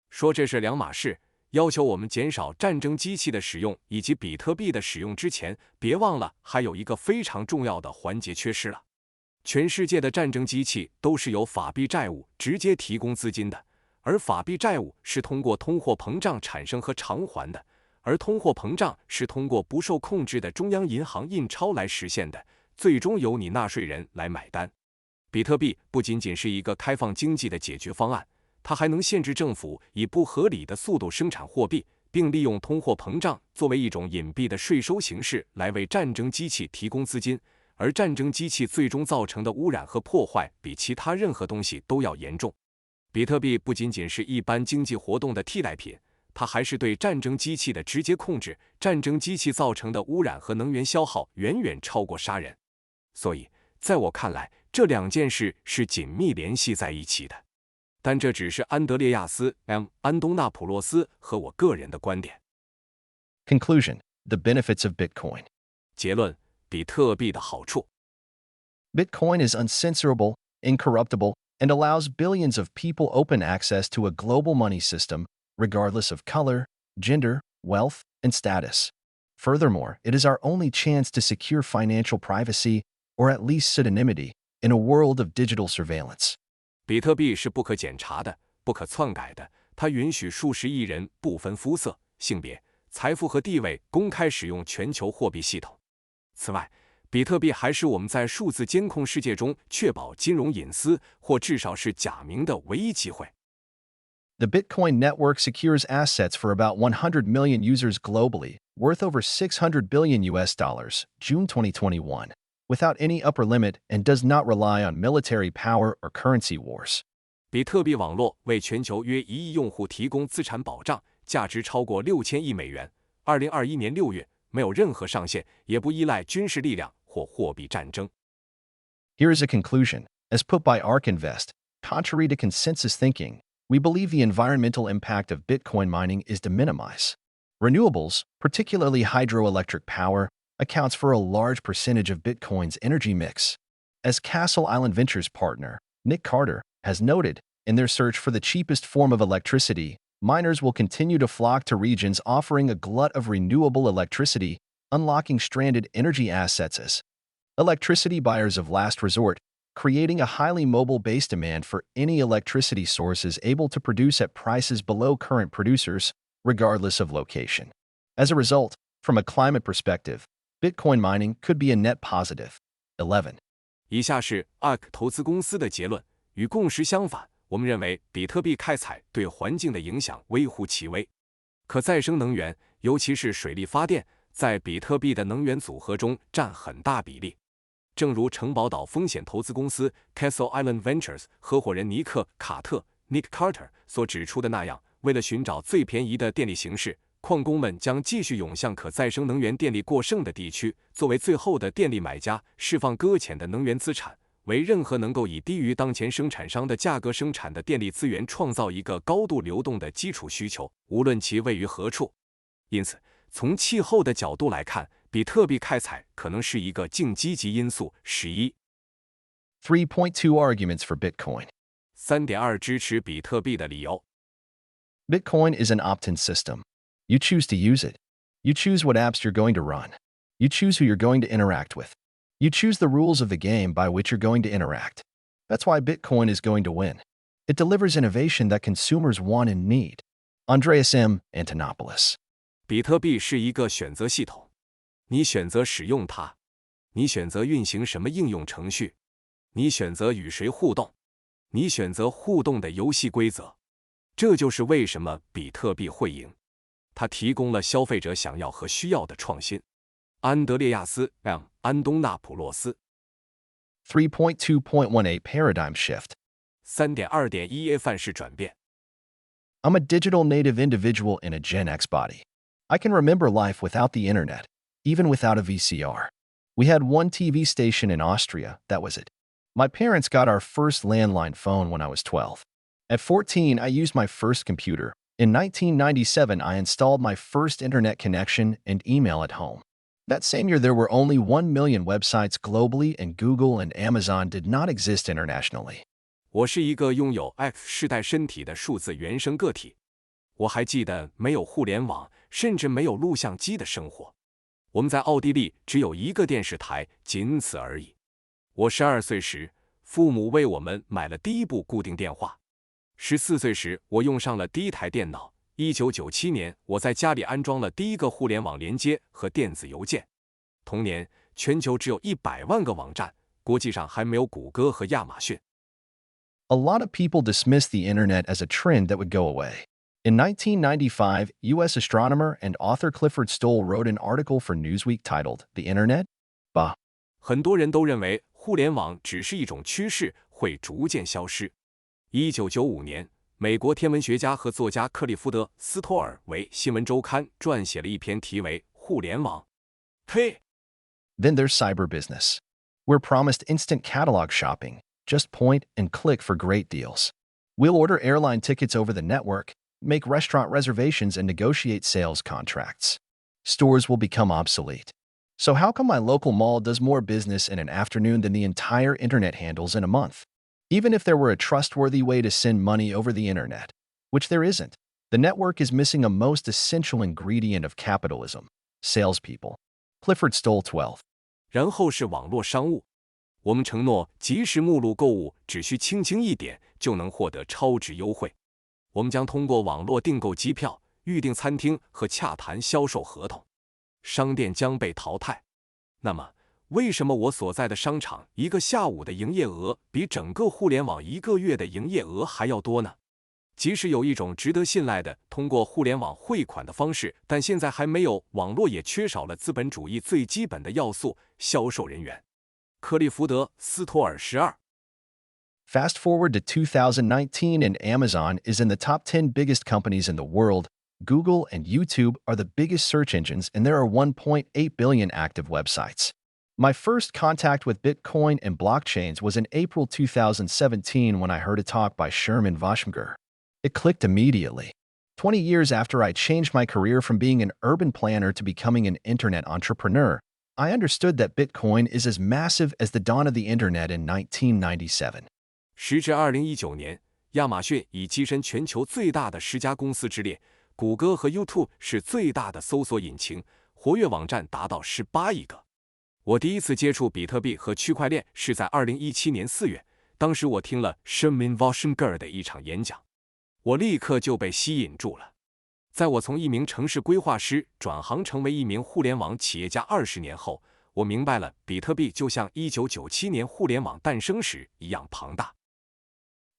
说这是两码事。要求我们减少战争机器的使用以及比特币的使用之前，别忘了还有一个非常重要的环节缺失了。全世界的战争机器都是由法币债务直接提供资金的，而法币债务是通过通货膨胀产生和偿还的，而通货膨胀是通过不受控制的中央银行印钞来实现的。最终由你纳税人来买单。比特币不仅仅是一个开放经济的解决方案，它还能限制政府以不合理的速度生产货币，并利用通货膨胀作为一种隐蔽的税收形式来为战争机器提供资金，而战争机器最终造成的污染和破坏比其他任何东西都要严重。比特币不仅仅是一般经济活动的替代品，它还是对战争机器的直接控制，战争机器造成的污染和能源消耗远远超过杀人。所以，在我看来，这两件事是紧密联系在一起的。但这只是安德烈亚斯 安东纳普洛斯和我个人的观点。Conclusion: The benefits of Bitcoin. 结论：比特币的好处。Bitcoin is uncensorable, incorruptible, and allows billions of people open access to a global money system, regardless of color, gender, wealth, and status. Furthermore, it is our only chance to secure financial privacy, or at least pseudonymity, in a world of digital surveillance. 比特币是不可检查的、不可篡改的，它允许数十亿人不分肤色、性别、财富和地位公开使用全球货币系统。此外，比特币还是我们在数字监控世界中确保金融隐私或至少是假名的唯一机会。The Bitcoin network secures assets for about 100 million users globally, worth over $600 billion June 2021, without any upper limit and does not rely on military power or currency wars. 比特币网络为全球约1亿用户提供资产保障，价值超过6000亿美元。2021年6月，没有任何上限，也不依赖军事力量或货币战争。Here is a conclusion. As put by ARK Invest, contrary to consensus thinking, we believe the environmental impact of Bitcoin mining is to minimize. Renewables, particularly hydroelectric power, accounts for a large percentage of Bitcoin's energy mix. As Castle Island Ventures partner, Nick Carter, has noted, in their search for the cheapest form of electricity, miners will continue to flock to regions offering a glut of renewable electricity, unlocking stranded energy assets as electricity buyers of last resort, creating a highly mobile base demand for any electricity sources able to produce at prices below current producers, regardless of location. As a result, from a climate perspective, Bitcoin mining could be a net positive. 11. 以下是 ARK 投资公司的结论。与共识相反，我们认为比特币开采对环境的影响微乎其微。可再生能源，尤其是水力发电，在比特币的能源组合中占很大比例。正如城堡岛风险投资公司 Castle Island Ventures 合伙人尼克·卡特 Nick Carter 所指出的那样，为了寻找最便宜的电力形式，矿工们将继续涌向可再生能源电力过剩的地区，作为最后的电力买家，释放搁浅的能源资产，为任何能够以低于当前生产商的价格生产的电力资源创造一个高度流动的基础需求，无论其位于何处。因此，从气候的角度来看，比特币开采可能是一个净积极因素。11 3.2 Arguments for Bitcoin. 3.2 支持比特币的理由。Bitcoin is an opt-in system. You choose to use it. You choose what apps you're going to run. You choose who you're going to interact with. You choose the rules of the game by which you're going to interact. That's why Bitcoin is going to win. It delivers innovation that consumers want and need. Andreas M. Antonopoulos. 比特币是一个选择系统，你选择使用它，你选择运行什么应用程序，你选择与谁互动，你选择互动的游戏规则。这就是为什么比特币会赢。它提供了消费者想要和需要的创新。安德烈亚斯 ·安东纳普洛斯。3.2.18 Paradigm Shift. 3.2.1 范式转变。I'm a digital native individual in a Gen X body. I can remember life without the internet, even without a VCR. We had one TV station in Austria, that was it. My parents got our first landline phone when I was 12. At 14, I used my first computer. In 1997, I installed my first internet connection and email at home. That same year, there were only 1 million websites globally, and Google and Amazon did not exist internationally. 我是一个拥有 X 世代身体的数字原生个体。我还记得没有互联网，甚至没有录像机的生活。我们在奥地利只有一个电视台，仅此而已。我12岁时，父母为我们买了第一部固定电话。14岁时，我用上了第一台电脑。1997年，我在家里安装了第一个互联网连接和电子邮件。同年，全球只有100万个网站，国际上还没有谷歌和亚马逊。A lot of people dismiss the internet as a trend that would go away. In 1995, U.S. astronomer and author Clifford Stoll wrote an article for Newsweek titled "The Internet? Bah." 很多人都认为互联网只是一种趋势，会逐渐消失。1995年，美国天文学家和作家克利夫德·斯托尔为《新闻周刊》撰写了一篇题为《互联网》。嘿， Then there's cyber business. We're promised instant catalog shopping. Just point and click for great deals. We'll order airline tickets over the network, make restaurant reservations, and negotiate sales contracts. Stores will become obsolete. So how come my local mall does more business in an afternoon than the entire internet handles in a month? Even if there were a trustworthy way to send money over the internet, which there isn't, the network is missing a most essential ingredient of capitalism: salespeople. Clifford Stoll 12. 然后是网络商务。我们承诺即时目录购物只需轻轻一点就能获得超值优惠。我们将通过网络订购机票、预订餐厅和洽谈销售合同。商店将被淘汰。那么，为什么我所在的商场一个下午的营业额比整个互联网一个月的营业额还要多呢？即使有一种值得信赖的通过互联网汇款的方式，但现在还没有，网络也缺少了资本主义最基本的要素——销售人员。克利福德·斯托尔12。Fast forward to 2019 and Amazon is in the top 10 biggest companies in the world. Google and YouTube are the biggest search engines, and there are 1.8 billion active websites. My first contact with Bitcoin and blockchains was in April 2017 when I heard a talk by Sherman Voshmger. It clicked immediately. 20 years after I changed my career from being an urban planner to becoming an internet entrepreneur, I understood that Bitcoin is as massive as the dawn of the internet in 1997. 时至2019年，亚马逊已跻身全球最大的10家公司之列，谷歌和 YouTube 是最大的搜索引擎，活跃网站达到18亿个。我第一次接触比特币和区块链是在2017年4月，当时我听了 Sherman Voshmger 的一场演讲，我立刻就被吸引住了。在我从一名城市规划师转行成为一名互联网企业家20年后，我明白了比特币就像1997年互联网诞生时一样庞大。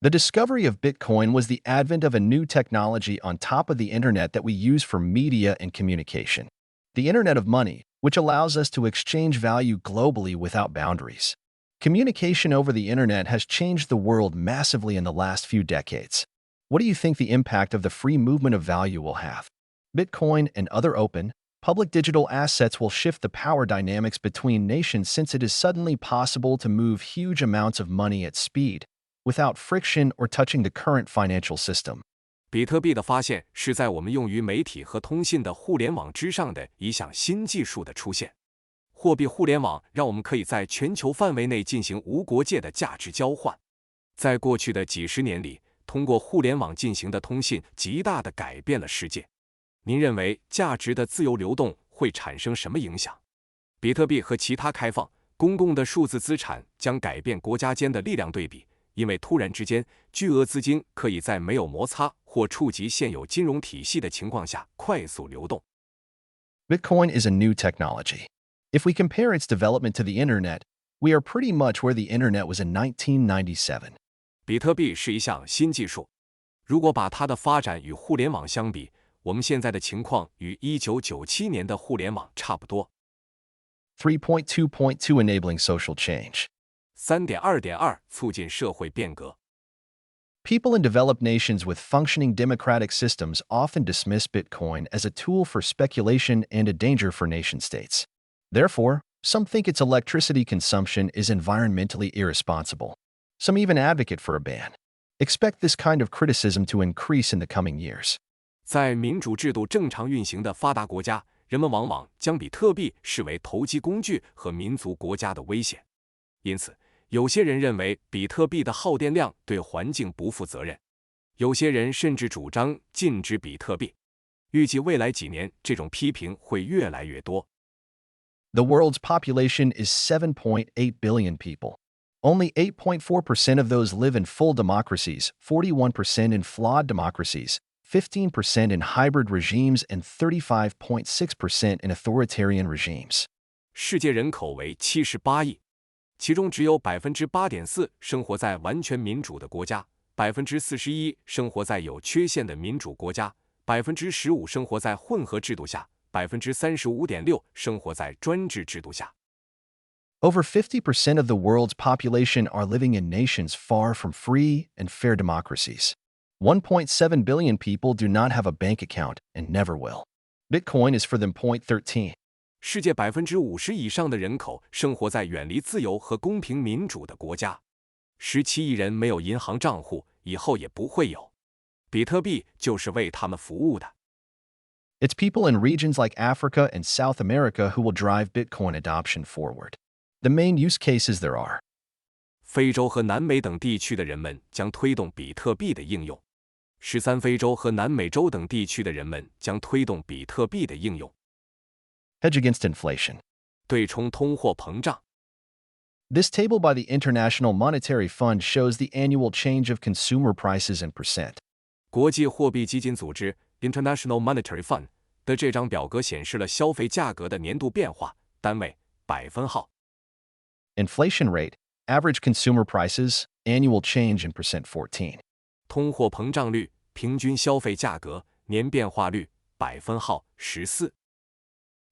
The discovery of Bitcoin was the advent of a new technology on top of the internet that we use for media and communication. The Internet of Money, which allows us to exchange value globally without boundaries. Communication over the internet has changed the world massively in the last few decades. What do you think the impact of the free movement of value will have? Bitcoin and other open, public digital assets will shift the power dynamics between nations, since it is suddenly possible to move huge amounts of money at speed, without friction or touching the current financial system. 比特币的发现是在我们用于媒体和通信的互联网之上的一项新技术的出现。货币互联网让我们可以在全球范围内进行无国界的价值交换。在过去的几十年里，通过互联网进行的通信极大地改变了世界。您认为价值的自由流动会产生什么影响？比特币和其他开放、公共的数字资产将改变国家间的力量对比。因为突然之间，巨额资金可以在没有摩擦或触及现有金融体系的情况下快速流动。Bitcoin is a new technology. If we compare its development to the internet, we are pretty much where the internet was in 1997. 比特币是一项新技术，如果把它的发展与互联网相比，我们现在的情况与1997年的互联网差不多。3.2.2 Enabling social change. 3.2.2 促进社会变革。People in developed nations with functioning democratic systems often dismiss Bitcoin as a tool for speculation and a danger for nation-states. Therefore, some think its electricity consumption is environmentally irresponsible. Some even advocate for a ban. Expect this kind of criticism to increase in the coming years. 在民主制度正常运行的发达国家，人们往往将比特币视为投机工具和民族国家的危险。因此，有些人认为比特币的耗电量对环境不负责任，有些人甚至主张禁止比特币。预计未来几年，这种批评会越来越多。The world's population is 7.8 billion people. Only 8.4% of those live in full democracies, 41% in flawed democracies, 15% in hybrid regimes, and 35.6% in authoritarian regimes. 世界人口为78亿，其中只有 8.4% 生活在完全民主的国家， 41% 生活在有缺陷的民主国家， 15% 生活在混合制度下， 35.6% 生活在专制制度下。Over 50% of the world's population are living in nations far from free and fair democracies. 1.7 billion people do not have a bank account and never will. Bitcoin is for them. 13. 世界 50% 以上的人口生活在远离自由和公平民主的国家，17亿人没有银行账户，以后也不会有。比特币就是为他们服务的。It's people in regions like Africa and South America who will drive Bitcoin adoption forward. The main use cases there are: 非洲和南美等地区的人们将推动比特币的应用。13非洲和南美洲等地区的人们将推动比特币的应用。hedge against inflation. 对冲通货膨胀。This table by the International Monetary Fund shows the annual change of consumer prices in percent. 国际货币基金组织 International Monetary Fund 的这张表格显示了消费价格的年度变化，单位百分号。Inflation rate, average consumer prices, annual change in percent 14. 通货膨胀率，平均消费价格，年变化率，百分号14。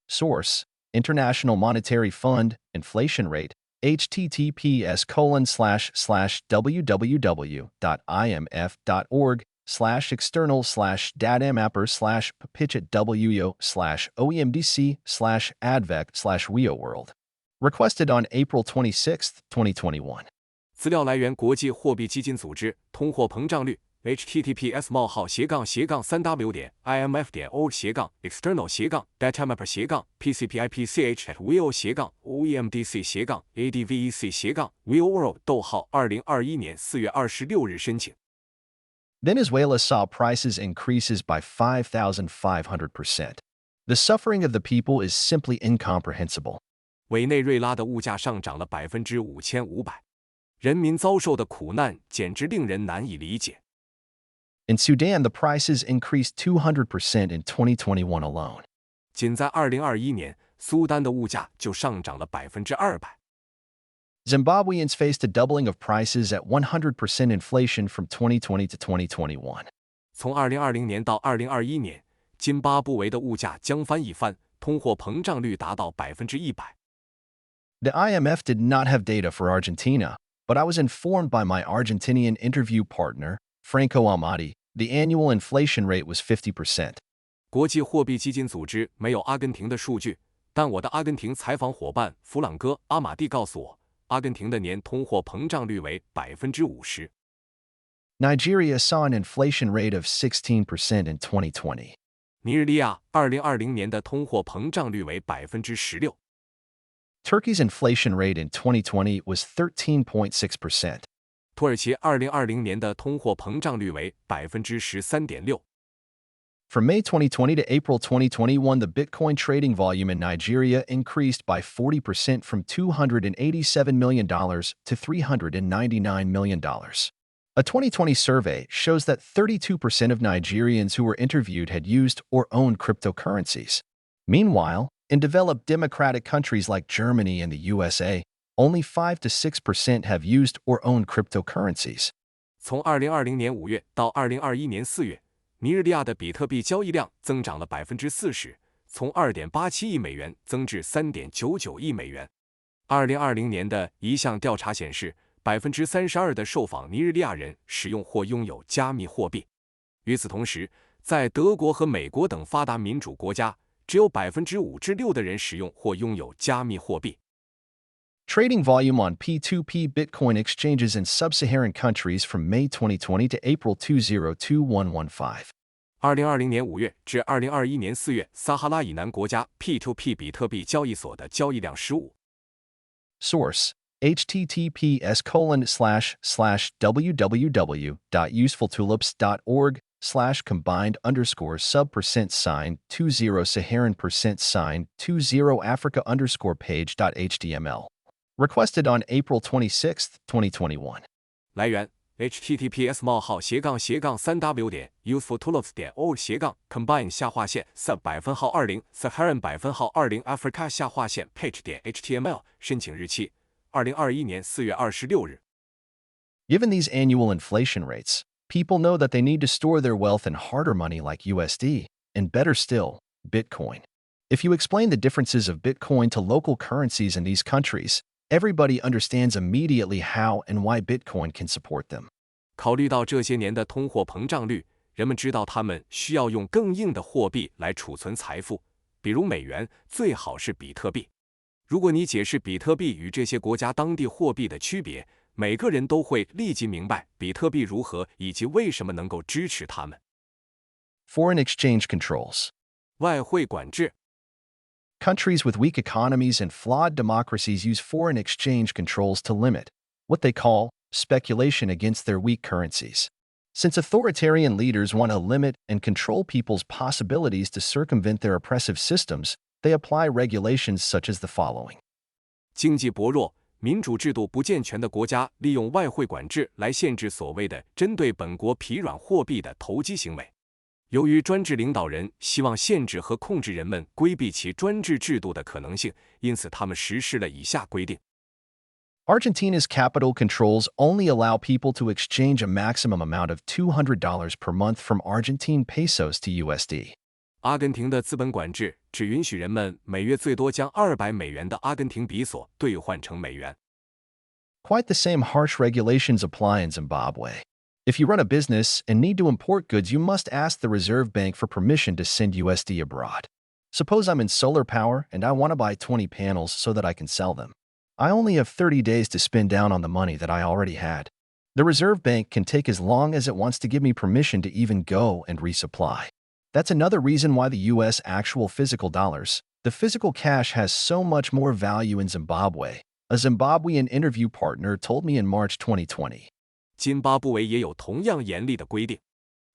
Source: International Monetary Fund, inflation rate, https://www.imf.org/external/datamapper/pitchit.wo/omdc/advec/weoworld. Requested on April 26, 2021. 资料来源：国际货币基金组织。通货膨胀率 https://external/datamapper/pitchit.omdc/advec/weoworld. 2021年4月26日申请。Venezuela saw prices increases by 5,500%. The suffering of the people is simply incomprehensible. 委内瑞拉的物价上涨了5500%，人民遭受的苦难简直令人难以理解。In Sudan, the prices increased 200% in 2021 alone. 仅在2021年，苏丹的物价就上涨了200%。Zimbabweans faced a doubling of prices at 100% inflation from 2020 to 2021. 从2020年到2021年，津巴布韦的物价将翻一番，通货膨胀率达到100%。The IMF did not have data for Argentina, but I was informed by my Argentinian interview partner, Franco Amati, the annual inflation rate was 50%. 国际货币基金组织没有阿根廷的数据，但我的阿根廷采访伙伴弗朗哥·阿马蒂告诉我，阿根廷的年通货膨胀率为50%。Nigeria saw an inflation rate of 16% in 2020. 尼日利亚2020年的通货膨胀率为16%。Turkey's inflation rate in 2020 was 13.6%. 土耳其2020年的通货膨胀率为13.6%。From May 2020 to April 2021, the Bitcoin trading volume in Nigeria increased by 40% from $287 million to $399 million. A 2020 survey shows that 32% of Nigerians who were interviewed had used or owned cryptocurrencies. Meanwhile, in developed democratic countries like Germany and the USA, only 5 to 6% have used or owned cryptocurrencies. 从2020年5月到2021年4月，尼日利亚的比特币交易量增长了40%，从2.87亿美元增至3.99亿美元。2020年的一项调查显示，32%的受访尼日利亚人使用或拥有加密货币。与此同时，在德国和美国等发达民主国家，只有5%至6%的人使用或拥有加密货币。Trading volume on P2P Bitcoin exchanges in sub-Saharan countries from May 2020 to April 202115. 2020年5月至2021年4月，撒哈拉以南国家 P2P 比特币交易所的交易量15。Source: https://www.usefultulips.org/combined_sub%20 Africa_page.html. Requested on April 26, 2021. 来源 https://usefultools.org/combine/Saharan-20 申请日期2021年4月26日。Given these annual inflation rates, people know that they need to store their wealth in harder money like USD, and better still, Bitcoin. If you explain the differences of Bitcoin to local currencies in these countries, everybody understands immediately how and why Bitcoin can support them. 考虑到这些年的通货膨胀率，人们知道他们需要用更硬的货币来储存财富，比如美元，最好是比特币。如果你解释比特币与这些国家当地货币的区别，每个人都会立即明白比特币如何以及为什么能够支持他们。Foreign exchange controls. 外汇管制。Countries with weak economies and flawed democracies use foreign exchange controls to limit what they call speculation against their weak currencies. Since authoritarian leaders want to limit and control people's possibilities to circumvent their oppressive systems, they apply regulations such as the following. 经济薄弱、民主制度不健全的国家利用外汇管制来限制所谓的针对本国疲软货币的投机行为。由于专制领导人希望限制和控制人们规避其专制制度的可能性，因此他们实施了以下规定。Argentina's capital controls only allow people to exchange a maximum amount of $200 per month from Argentine pesos to USD. 阿根廷的资本管制只允许人们每月最多将200美元的阿根廷比索兑换成美元。Quite the same harsh regulations apply in Zimbabwe. If you run a business and need to import goods, you must ask the Reserve Bank for permission to send USD abroad. Suppose I'm in solar power and I want to buy 20 panels so that I can sell them. I only have 30 days to spend down on the money that I already had. The Reserve Bank can take as long as it wants to give me permission to even go and resupply. That's another reason why the US actual physical dollars, the physical cash, has so much more value in Zimbabwe, a Zimbabwean interview partner told me in March 2020. 津巴布韦也有同样严厉的规定。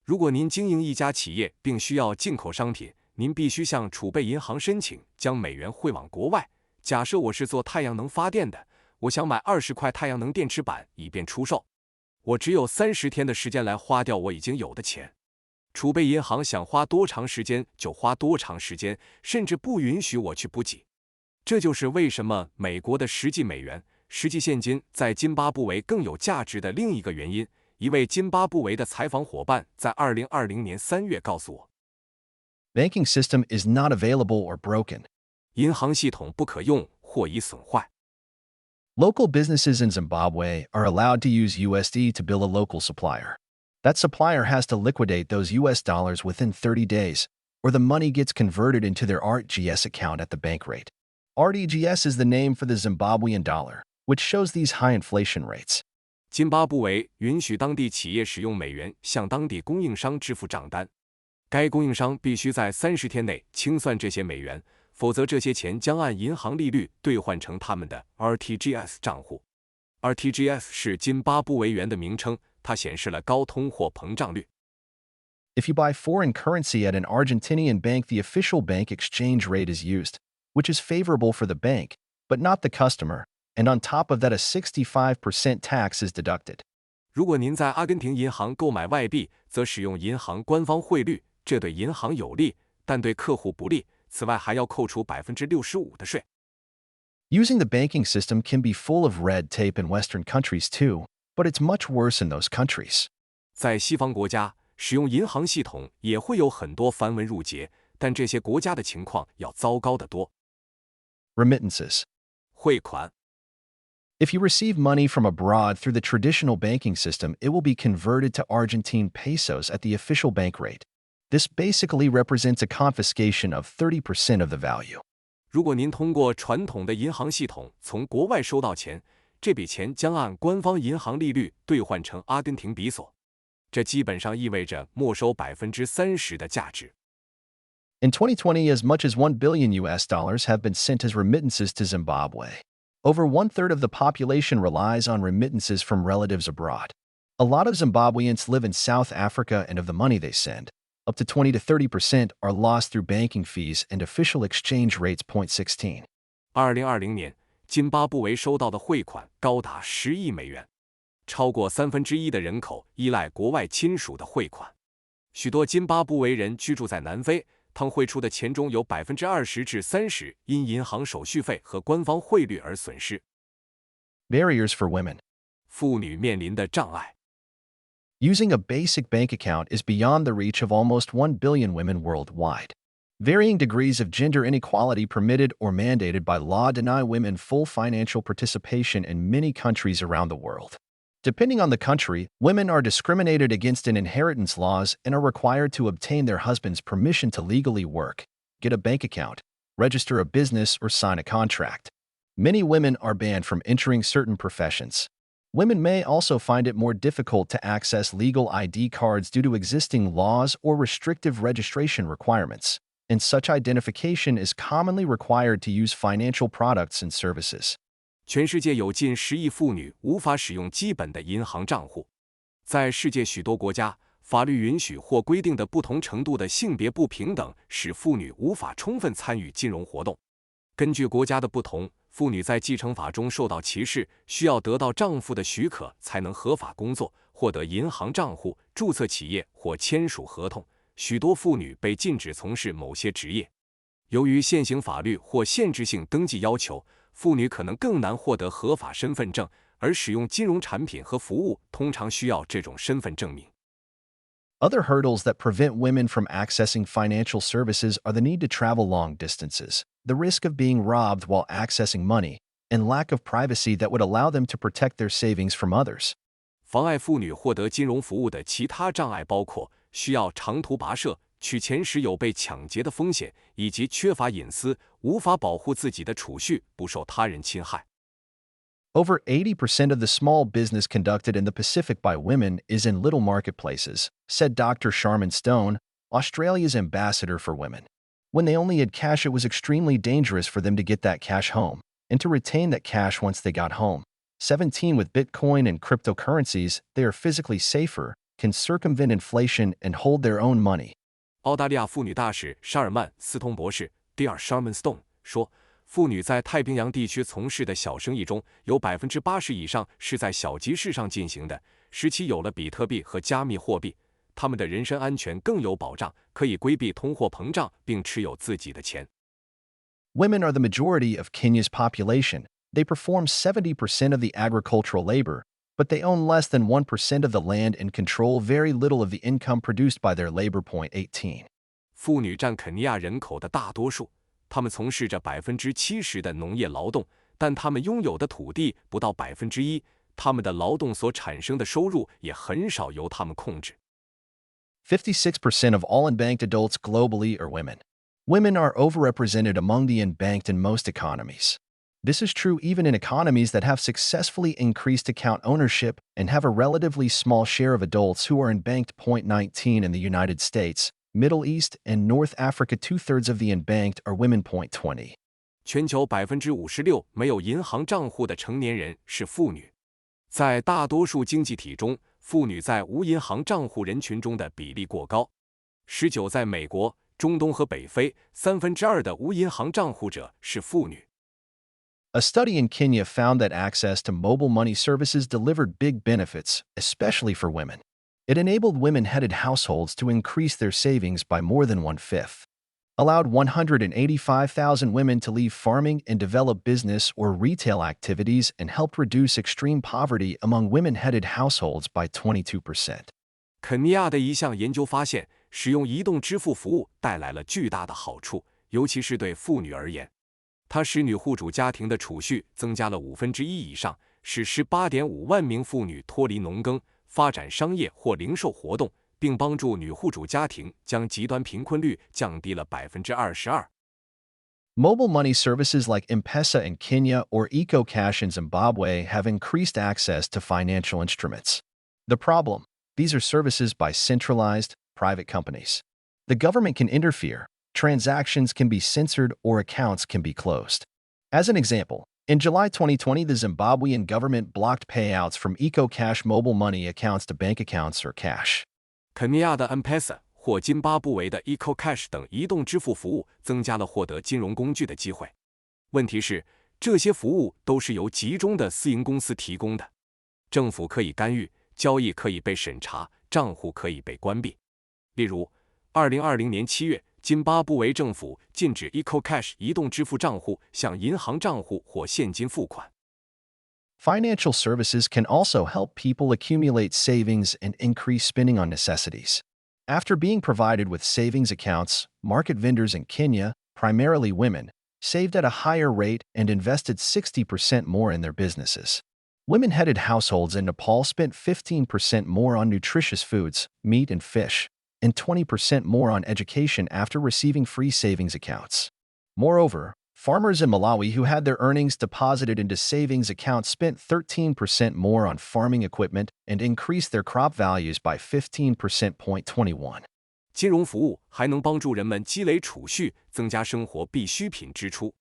如果您经营一家企业并需要进口商品，您必须向储备银行申请将美元汇往国外。假设我是做太阳能发电的，我想买20块太阳能电池板以便出售。我只有30天的时间来花掉我已经有的钱。储备银行想花多长时间就花多长时间，甚至不允许我去补给。这就是为什么美国的实际美元、实际现金在津巴布韦更有价值的另一个原因。一位津巴布韦的采访伙伴在2020年3月告诉我 Banking system is not available or broken. 银行系统不可用或已损坏。Local businesses in Zimbabwe are allowed to use USD to bill a local supplier. That supplier has to liquidate those US dollars within 30 days, or the money gets converted into their RTGS account at the bank rate. RTGS is the name for the Zimbabwean dollar, which shows these high inflation rates. 津巴布韦允许当地企业使用美元向当地供应商支付账单，该供应商必须在30天内清算这些美元，否则这些钱将按银行利率兑换成他们的 RTGS 账户。RTGS 是津巴布韦元的名称，它显示了高通货膨胀率。If you buy foreign currency at an Argentinian bank, the official bank exchange rate is used, which is favorable for the bank, but not the customer, and on top of that a 65% tax is deducted. 如果您在阿根廷银行购买外币，则使用银行官方汇率，这对银行有利，但对客户不利。此外还要扣除65%的税。Using the banking system can be full of red tape in Western countries too, but it's much worse in those countries. 在西方国家，使用银行系统也会有很多繁文缛节，但这些国家的情况要糟糕得多。Remittances. 汇款。If you receive money from abroad through the traditional banking system, it will be converted to Argentine pesos at the official bank rate. This basically represents a confiscation of 30% of the value. 如果您通过传统的银行系统从国外收到钱，这笔钱将按官方银行利率兑换成阿根廷比索，这基本上意味着没收30%的价值。In 2020, as much as $1 billion have been sent as remittances to Zimbabwe. Over 1/3 of the population relies on remittances from relatives abroad. A lot of Zimbabweans live in South Africa, and of the money they send, up to 20 to 30% are lost through banking fees and official exchange rates. 16. 2020年，津巴布韦收到的汇款高达10亿美元。超过1/3的人口依赖国外亲属的汇款。许多津巴布韦人居住在南非，他们汇出的钱中有20%至30%因银行手续费和官方汇率而损失。Barriers for women. 妇女面临的障碍。Using a basic bank account is beyond the reach of almost 1 billion women worldwide. Varying degrees of gender inequality permitted or mandated by law deny women full financial participation in many countries around the world. Depending on the country, women are discriminated against in inheritance laws and are required to obtain their husband's permission to legally work, get a bank account, register a business, or sign a contract. Many women are banned from entering certain professions. Women may also find it more difficult to access legal ID cards due to existing laws or restrictive registration requirements, and such identification is commonly required to use financial products and services. 全世界有近10亿妇女无法使用基本的银行账户。在世界许多国家，法律允许或规定的不同程度的性别不平等，使妇女无法充分参与金融活动。根据国家的不同，妇女在继承法中受到歧视，需要得到丈夫的许可才能合法工作、获得银行账户、注册企业或签署合同。许多妇女被禁止从事某些职业。由于现行法律或限制性登记要求，妇女可能更难获得合法身份证，而使用金融产品和服务通常需要这种身份证明。Other hurdles that prevent women from accessing financial services are the need to travel long distances, the risk of being robbed while accessing money, and lack of privacy that would allow them to protect their savings from others. 妨碍妇女获得金融服务的其他障碍包括需要长途跋涉、取钱时有被抢劫的风险，以及缺乏隐私，无法保护自己的储蓄不受他人侵害。Over 80% of the small business conducted in the Pacific by women is in little marketplaces, said Dr. Sharman Stone, Australia's ambassador for women. When they only had cash, it was extremely dangerous for them to get that cash home, and to retain that cash once they got home. 17 With Bitcoin and cryptocurrencies, they are physically safer, can circumvent inflation, and hold their own money. 澳大利亚妇女大使沙尔曼·斯通博士 Dr. Sharman Stone 说，妇女在太平洋地区从事的小生意中，有80%以上是在小集市上进行的。使其有了比特币和加密货币，他们的人身安全更有保障，可以规避通货膨胀，并持有自己的钱。Women are the majority of Kenya's population. They perform 70% of the agricultural labor, but they own less than 1% of the land and control very little of the income produced by their labor. 18. 妇女占肯尼亚人口的大多数，她们从事着70%的农业劳动，但她们拥有的土地不到1%，她们的劳动所产生的收入也很少由她们控制。56% of all unbanked adults globally are women. Women are overrepresented among the unbanked in most economies. This is true even in economies that have successfully increased account ownership and have a relatively small share of adults who are unbanked. 19 In the United States, Middle East, and North Africa, 2/3 of the unbanked are women. 20. 全球56%没有银行账户的成年人是妇女。在大多数经济体中，妇女在无银行账户人群中的比例过高。19在美国、中东和北非，2/3的无银行账户者是妇女。A study in Kenya found that access to mobile money services delivered big benefits, especially for women. It enabled women-headed households to increase their savings by more than 1/5, allowed 185,000 women to leave farming and develop business or retail activities, and helped reduce extreme poverty among women-headed households by 22%. 肯尼亚的一项研究发现，使用移动支付服务带来了巨大的好处，尤其是对妇女而言。它使女户主家庭的储蓄增加了1/5以上，使18.5万名妇女脱离农耕、发展商业或零售活动，并帮助女户主家庭将极端贫困率降低了22%。Mobile money services like M-Pesa in Kenya or EcoCash in Zimbabwe have increased access to financial instruments. The problem: these are services by centralized, private companies. The government can interfere, transactions can be censored, or accounts can be closed. As an example, in July 2020, the Zimbabwean government blocked payouts from EcoCash mobile money accounts to bank accounts or cash. 肯尼亚的 M-Pesa 或津巴布韦的 EcoCash 等移动支付服务增加了获得金融工具的机会。问题是，这些服务都是由集中的私营公司提供的。政府可以干预，交易可以被审查，账户可以被关闭。例如，2020年7月，津巴布韦政府禁止 EcoCash 移动支付账户向银行账户或现金付款。Financial services can also help people accumulate savings and increase spending on necessities. After being provided with savings accounts, market vendors in Kenya, primarily women, saved at a higher rate and invested 60% more in their businesses. Women-headed households in Nepal spent 15% more on nutritious foods, meat and fish, and 20% more on education after receiving free savings accounts. Moreover, farmers in Malawi who had their earnings deposited into savings accounts spent 13% more on farming equipment and increased their crop values by 15%.21. 金融服务还能帮助人们积累储蓄，增加生活必需品支出。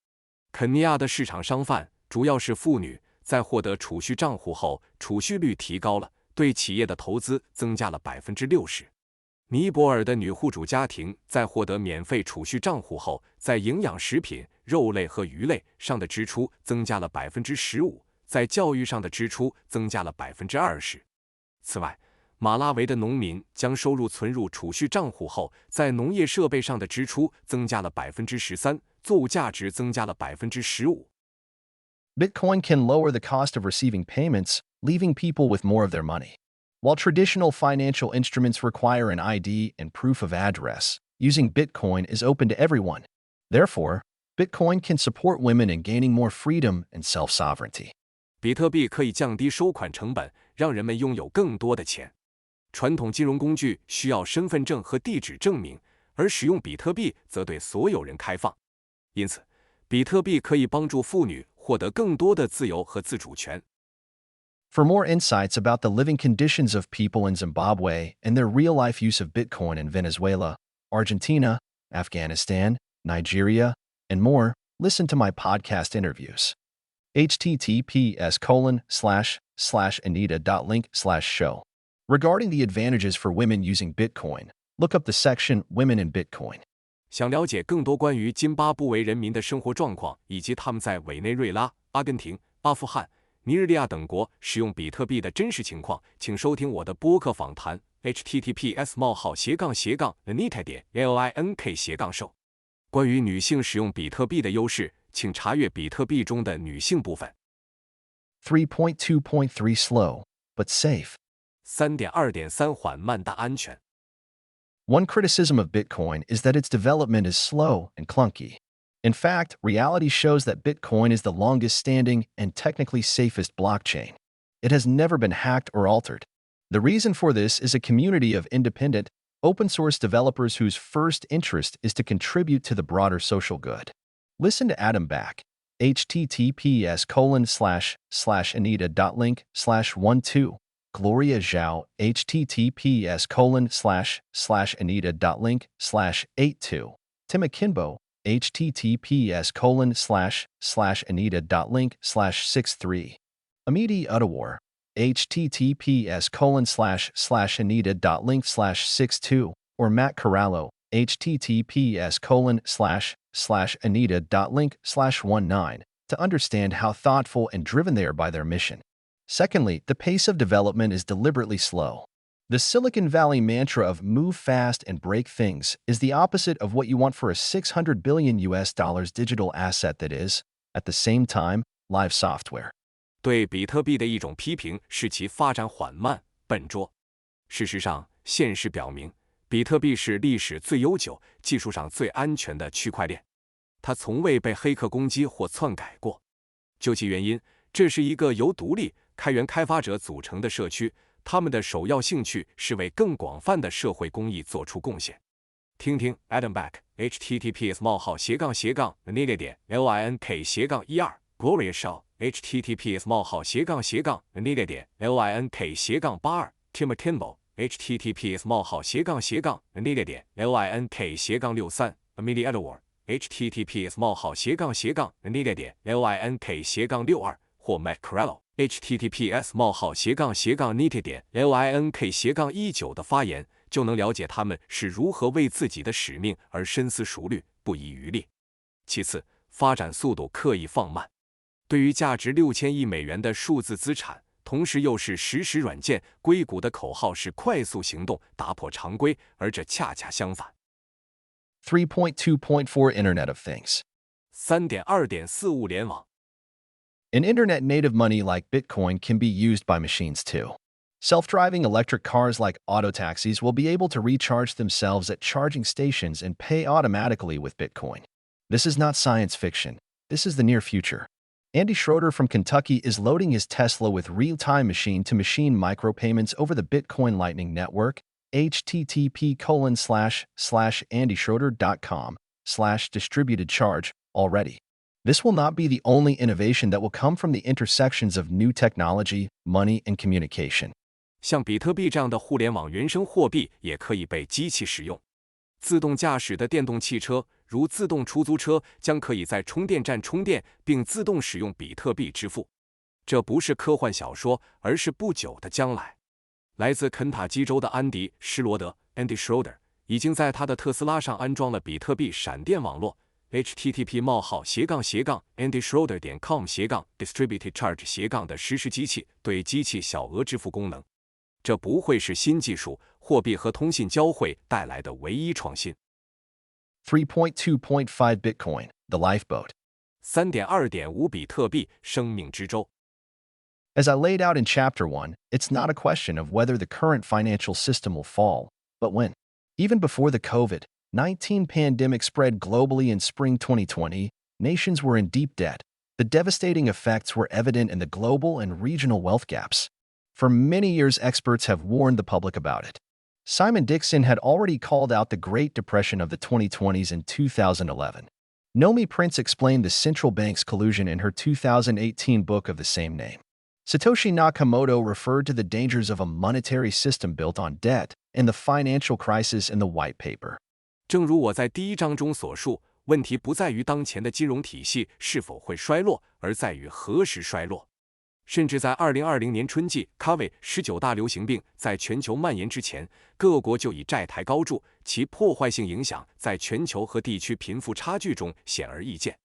肯尼亚的市场商贩，主要是妇女，在获得储蓄账户后，储蓄率提高了，对企业的投资增加了60%。尼泊尔的女户主家庭在获得免费储蓄账户后，在营养食品、肉类和鱼类上的支出增加了15%，在教育上的支出增加了20%。此外，马拉维的农民将收入存入储蓄账户后，在农业设备上的支出增加了13%，作物价值增加了15%。Bitcoin can lower the cost of receiving payments, leaving people with more of their money. While traditional financial instruments require an ID and proof of address, using Bitcoin is open to everyone. Therefore, Bitcoin can support women in gaining more freedom and self-sovereignty. 比特币可以降低收款成本，让人们拥有更多的钱。传统金融工具需要身份证和地址证明，而使用比特币则对所有人开放。因此，比特币可以帮助妇女获得更多的自由和自主权。For more insights about the living conditions of people in Zimbabwe and their real-life use of Bitcoin in Venezuela, Argentina, Afghanistan, Nigeria, and more, listen to my podcast interviews. https://anita.link/show. Regarding the advantages for women using Bitcoin, look up the section Women in Bitcoin. 想了解更多关于津巴布韦人民的生活状况，以及他们在委内瑞拉、阿根廷、阿富汗、尼日利亚等国使用比特币的真实情况，请收听我的播客访谈 https://anita.link/show。关于女性使用比特币的优势，请查阅比特币中的女性部分。3.2.3 Slow, but safe. 3.2.3 缓慢但安全。One criticism of Bitcoin is that its development is slow and clunky. In fact, reality shows that Bitcoin is the longest-standing and technically safest blockchain. It has never been hacked or altered. The reason for this is a community of independent, open-source developers whose first interest is to contribute to the broader social good. Listen to Adam Back, https://anita.link/12. Gloria Zhao, https://anita.link/82. Tim Akinbo, https://anita.link/63. Amity Udawar, https://anita.link/62. Or Matt Corallo, https://anita.link/19 to understand how thoughtful and driven they are by their mission. Secondly, the pace of development is deliberately slow. The Silicon Valley mantra of move fast and break things is the opposite of what you want for a $600 billion digital asset that is, at the same time, live software. 对比特币的一种批评是其发展缓慢、笨拙。事实上，现实表明，比特币是历史最悠久、技术上最安全的区块链。它从未被黑客攻击或篡改过。究其原因，这是一个由独立开源开发者组成的社区，他们的首要兴趣是为更广泛的社会公益做出贡献。听听 Adam Back https://anita.link/12 Gloria Shaw https://anita.link/82 Tim Akinbo https://anita.link/63 Amelia Edward https://anita.link/62 或 Matt Corallo https://anita.link/19 的发言，就能了解他们是如何为自己的使命而深思熟虑、不遗余力。其次，发展速度刻意放慢。对于价值6000亿美元的数字资产，同时又是实时软件。硅谷的口号是快速行动，打破常规，而这恰恰相反。3.2.4 Internet of Things. 3.2.4 物联网。An internet-native money like Bitcoin can be used by machines too. Self-driving electric cars like auto taxis will be able to recharge themselves at charging stations and pay automatically with Bitcoin. This is not science fiction. This is the near future. Andy Schroeder from Kentucky is loading his Tesla with real-time machine-to-machine micropayments over the Bitcoin Lightning Network, http://andyschroeder.com/distributed charge, already. This will not be the only innovation that will come from the intersections of new technology, money, and communication. 像比特币这样的互联网原生货币也可以被机器使用。自动驾驶的电动汽车，如自动出租车，将可以在充电站充电，并自动使用比特币支付。这不是科幻小说，而是不久的将来。来自肯塔基州的安迪·施罗德 （Andy Schroeder） 已经在他的特斯拉上安装了比特币闪电网络。http://andyschroeder.com/distributedcharge- 的实时机器对机器小额支付功能。这不会是新技术、货币和通信交汇带来的唯一创新。3.2.5 Bitcoin, the lifeboat. 3.2.5 比特币，生命之舟。As I laid out in Chapter 1, it's not a question of whether the current financial system will fall, but when. Even before the COVID-19 pandemic spread globally in spring 2020, nations were in deep debt. The devastating effects were evident in the global and regional wealth gaps. For many years, experts have warned the public about it. Simon Dixon had already called out the Great Depression of the 2020s in 2011. Nomi Prince explained the central bank's collusion in her 2018 book of the same name. Satoshi Nakamoto referred to the dangers of a monetary system built on debt and the financial crisis in the white paper. 正如我在第一章中所述，问题不在于当前的金融体系是否会衰落，而在于何时衰落。甚至在2020年春季 COVID-19 大流行病在全球蔓延之前，各国就以债台高筑，其破坏性影响在全球和地区贫富差距中显而易见。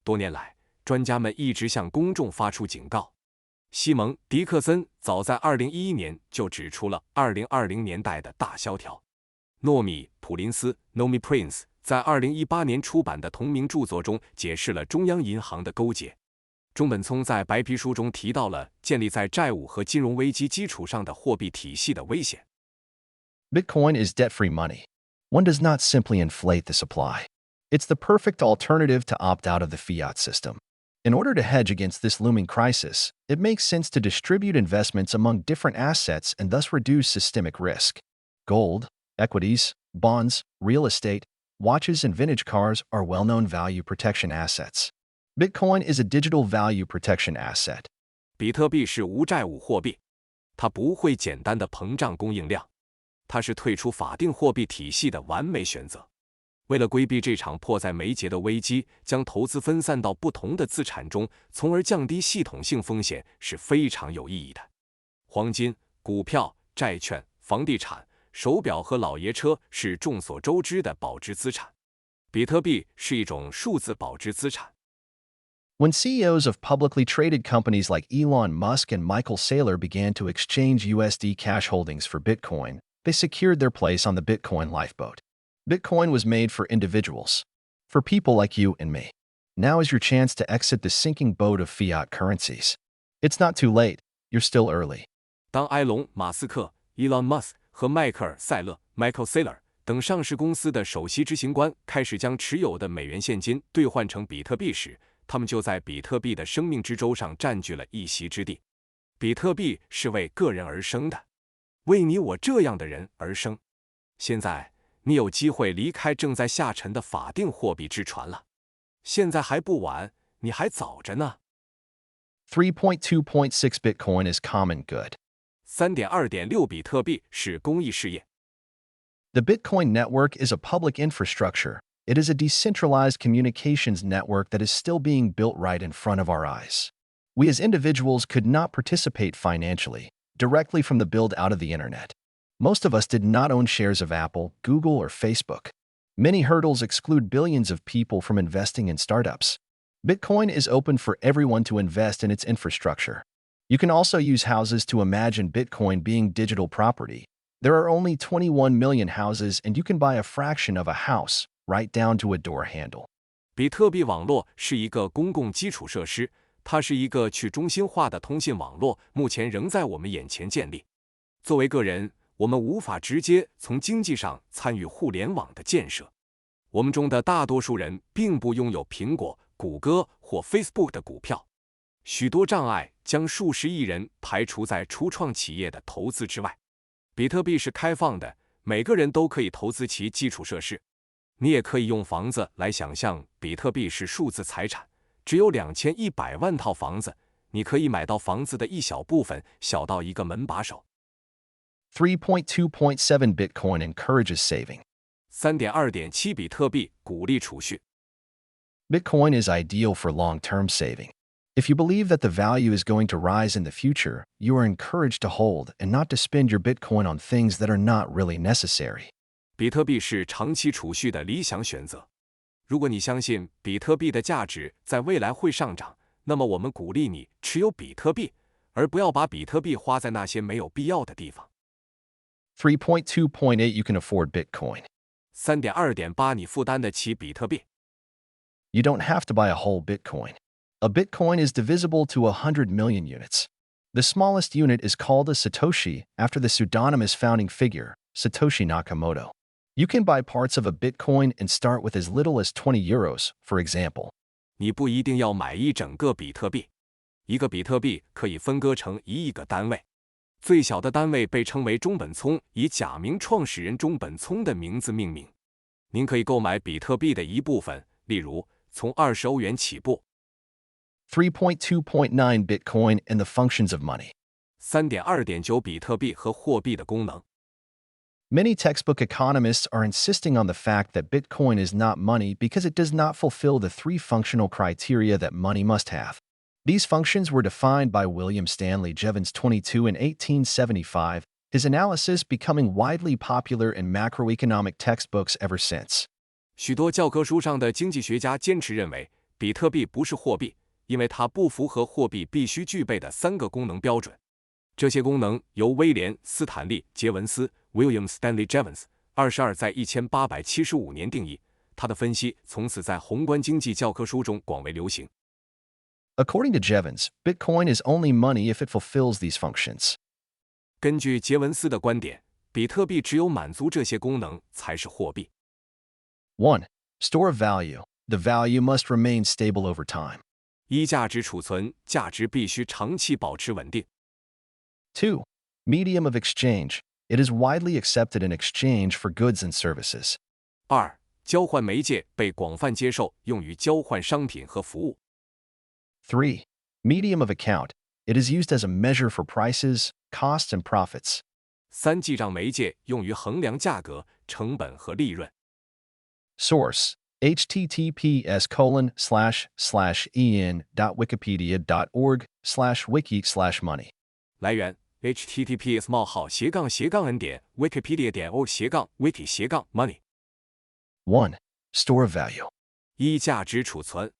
多年来，专家们一直向公众发出警告。西蒙·迪克森早在2011年就指出了2020年代的大萧条。诺米·普林斯 （Nomi Prince） 在2018年出版的同名著作中解释了中央银行的勾结。中本聪在白皮书中提到了建立在债务和金融危机基础上的货币体系的危险。Bitcoin is debt-free money. One does not simply inflate the supply. It's the perfect alternative to opt out of the fiat system. In order to hedge against this looming crisis, it makes sense to distribute investments among different assets and thus reduce systemic risk. Gold, equities, bonds, real estate, watches, and vintage cars are well-known value protection assets. Bitcoin is a digital value protection asset. 比特币是无债务货币，它不会简单的膨胀供应量，它是退出法定货币体系的完美选择。为了规避这场迫在眉睫的危机，将投资分散到不同的资产中，从而降低系统性风险是非常有意义的。黄金、股票、债券、房地产、手表和老爷车是众所周知的保值资产，比特币是一种数字保值资产。When CEOs of publicly traded companies like Elon Musk and Michael Saylor began to exchange USD cash holdings for Bitcoin, they secured their place on the Bitcoin lifeboat. Bitcoin was made for individuals, for people like you and me. Now is your chance to exit the sinking boat of fiat currencies. It's not too late, you're still early. 当埃隆·马斯克 （Elon Musk） 和迈克尔·塞勒 （Michael Saylor） 等上市公司的首席执行官开始将持有的美元现金兑换成比特币时，他们就在比特币的生命之舟上占据了一席之地。比特币是为个人而生的，为你我这样的人而生。现在你有机会离开正在下沉的法定货币之船了。现在还不晚，你还早着呢。3.2.6 Bitcoin is common good. 3.2.6 比特币是公益事业。The Bitcoin network is a public infrastructure. It is a decentralized communications network that is still being built right in front of our eyes. We as individuals could not participate financially, directly from the build-out of the internet. Most of us did not own shares of Apple, Google, or Facebook. Many hurdles exclude billions of people from investing in startups. Bitcoin is open for everyone to invest in its infrastructure. You can also use houses to imagine Bitcoin being digital property. There are only 21 million houses, and you can buy a fraction of a house, right down to a door handle. 比特币网络是一个公共基础设施，它是一个去中心化的通信网络，目前仍在我们眼前建立。作为个人，我们无法直接从经济上参与互联网的建设。我们中的大多数人并不拥有苹果、谷歌或 Facebook 的股票。许多障碍将数十亿人排除在初创企业的投资之外。比特币是开放的，每个人都可以投资其基础设施。你也可以用房子来想象，比特币是数字财产，只有2100万套房子，你可以买到房子的一小部分，小到一个门把手。3.2.7 Bitcoin encourages saving. 3.2.7 比特币鼓励储蓄。Bitcoin is ideal for long-term saving. If you believe that the value is going to rise in the future, you are encouraged to hold and not to spend your Bitcoin on things that are not really necessary. 比特币是长期储蓄的理想选择。如果你相信比特币的价值在未来会上涨，那么我们鼓励你持有比特币，而不要把比特币花在那些没有必要的地方。3.2.8 You can afford Bitcoin. 3.2.8 你负担得起比特币。You don't have to buy a whole Bitcoin. A Bitcoin is divisible to 100 million units. The smallest unit is called a Satoshi after the pseudonymous founding figure, Satoshi Nakamoto. You can buy parts of a Bitcoin and start with as little as 20 euros, for example. 你不一定要买一整个比特币，一个比特币可以分割成1亿个单位。最小的单位被称为中本聪，以假名创始人中本聪的名字命名。您可以购买比特币的一部分，例如从20欧元起步。3.2.9 Bitcoin and the functions of money. 3.2.9 比特币和货币的功能。Many textbook economists are insisting on the fact that Bitcoin is not money because it does not fulfill the three functional criteria that money must have. These functions were defined by William Stanley Jevons 22 in 1875, his analysis becoming widely popular in macroeconomic textbooks ever since. 许多教科书上的经济学家坚持认为，比特币不是货币，因为它不符合货币必须具备的3个功能标准。这些功能由威廉·斯坦利·杰文斯 （William Stanley Jevons） 22在1875年定义。他的分析从此在宏观经济教科书中广为流行。According to Jevons, Bitcoin is only money if it fulfills these functions. 根据杰文斯的观点，比特币只有满足这些功能才是货币。1. Store of value. The value must remain stable over time. 一、价值储存，价值必须长期保持稳定。2. Medium of exchange. It is widely accepted in exchange for goods and services. 2. 交换媒介被广泛接受，用于交换商品和服务。3. Medium of account. It is used as a measure for prices, costs, and profits. 3. 记账媒介用于衡量价格、成本和利润。Source: https://en.wikipedia.org/wiki/money. 来源 https://n.wikipedia.org/wiki/money。 1. Store of value. 一、价值储存。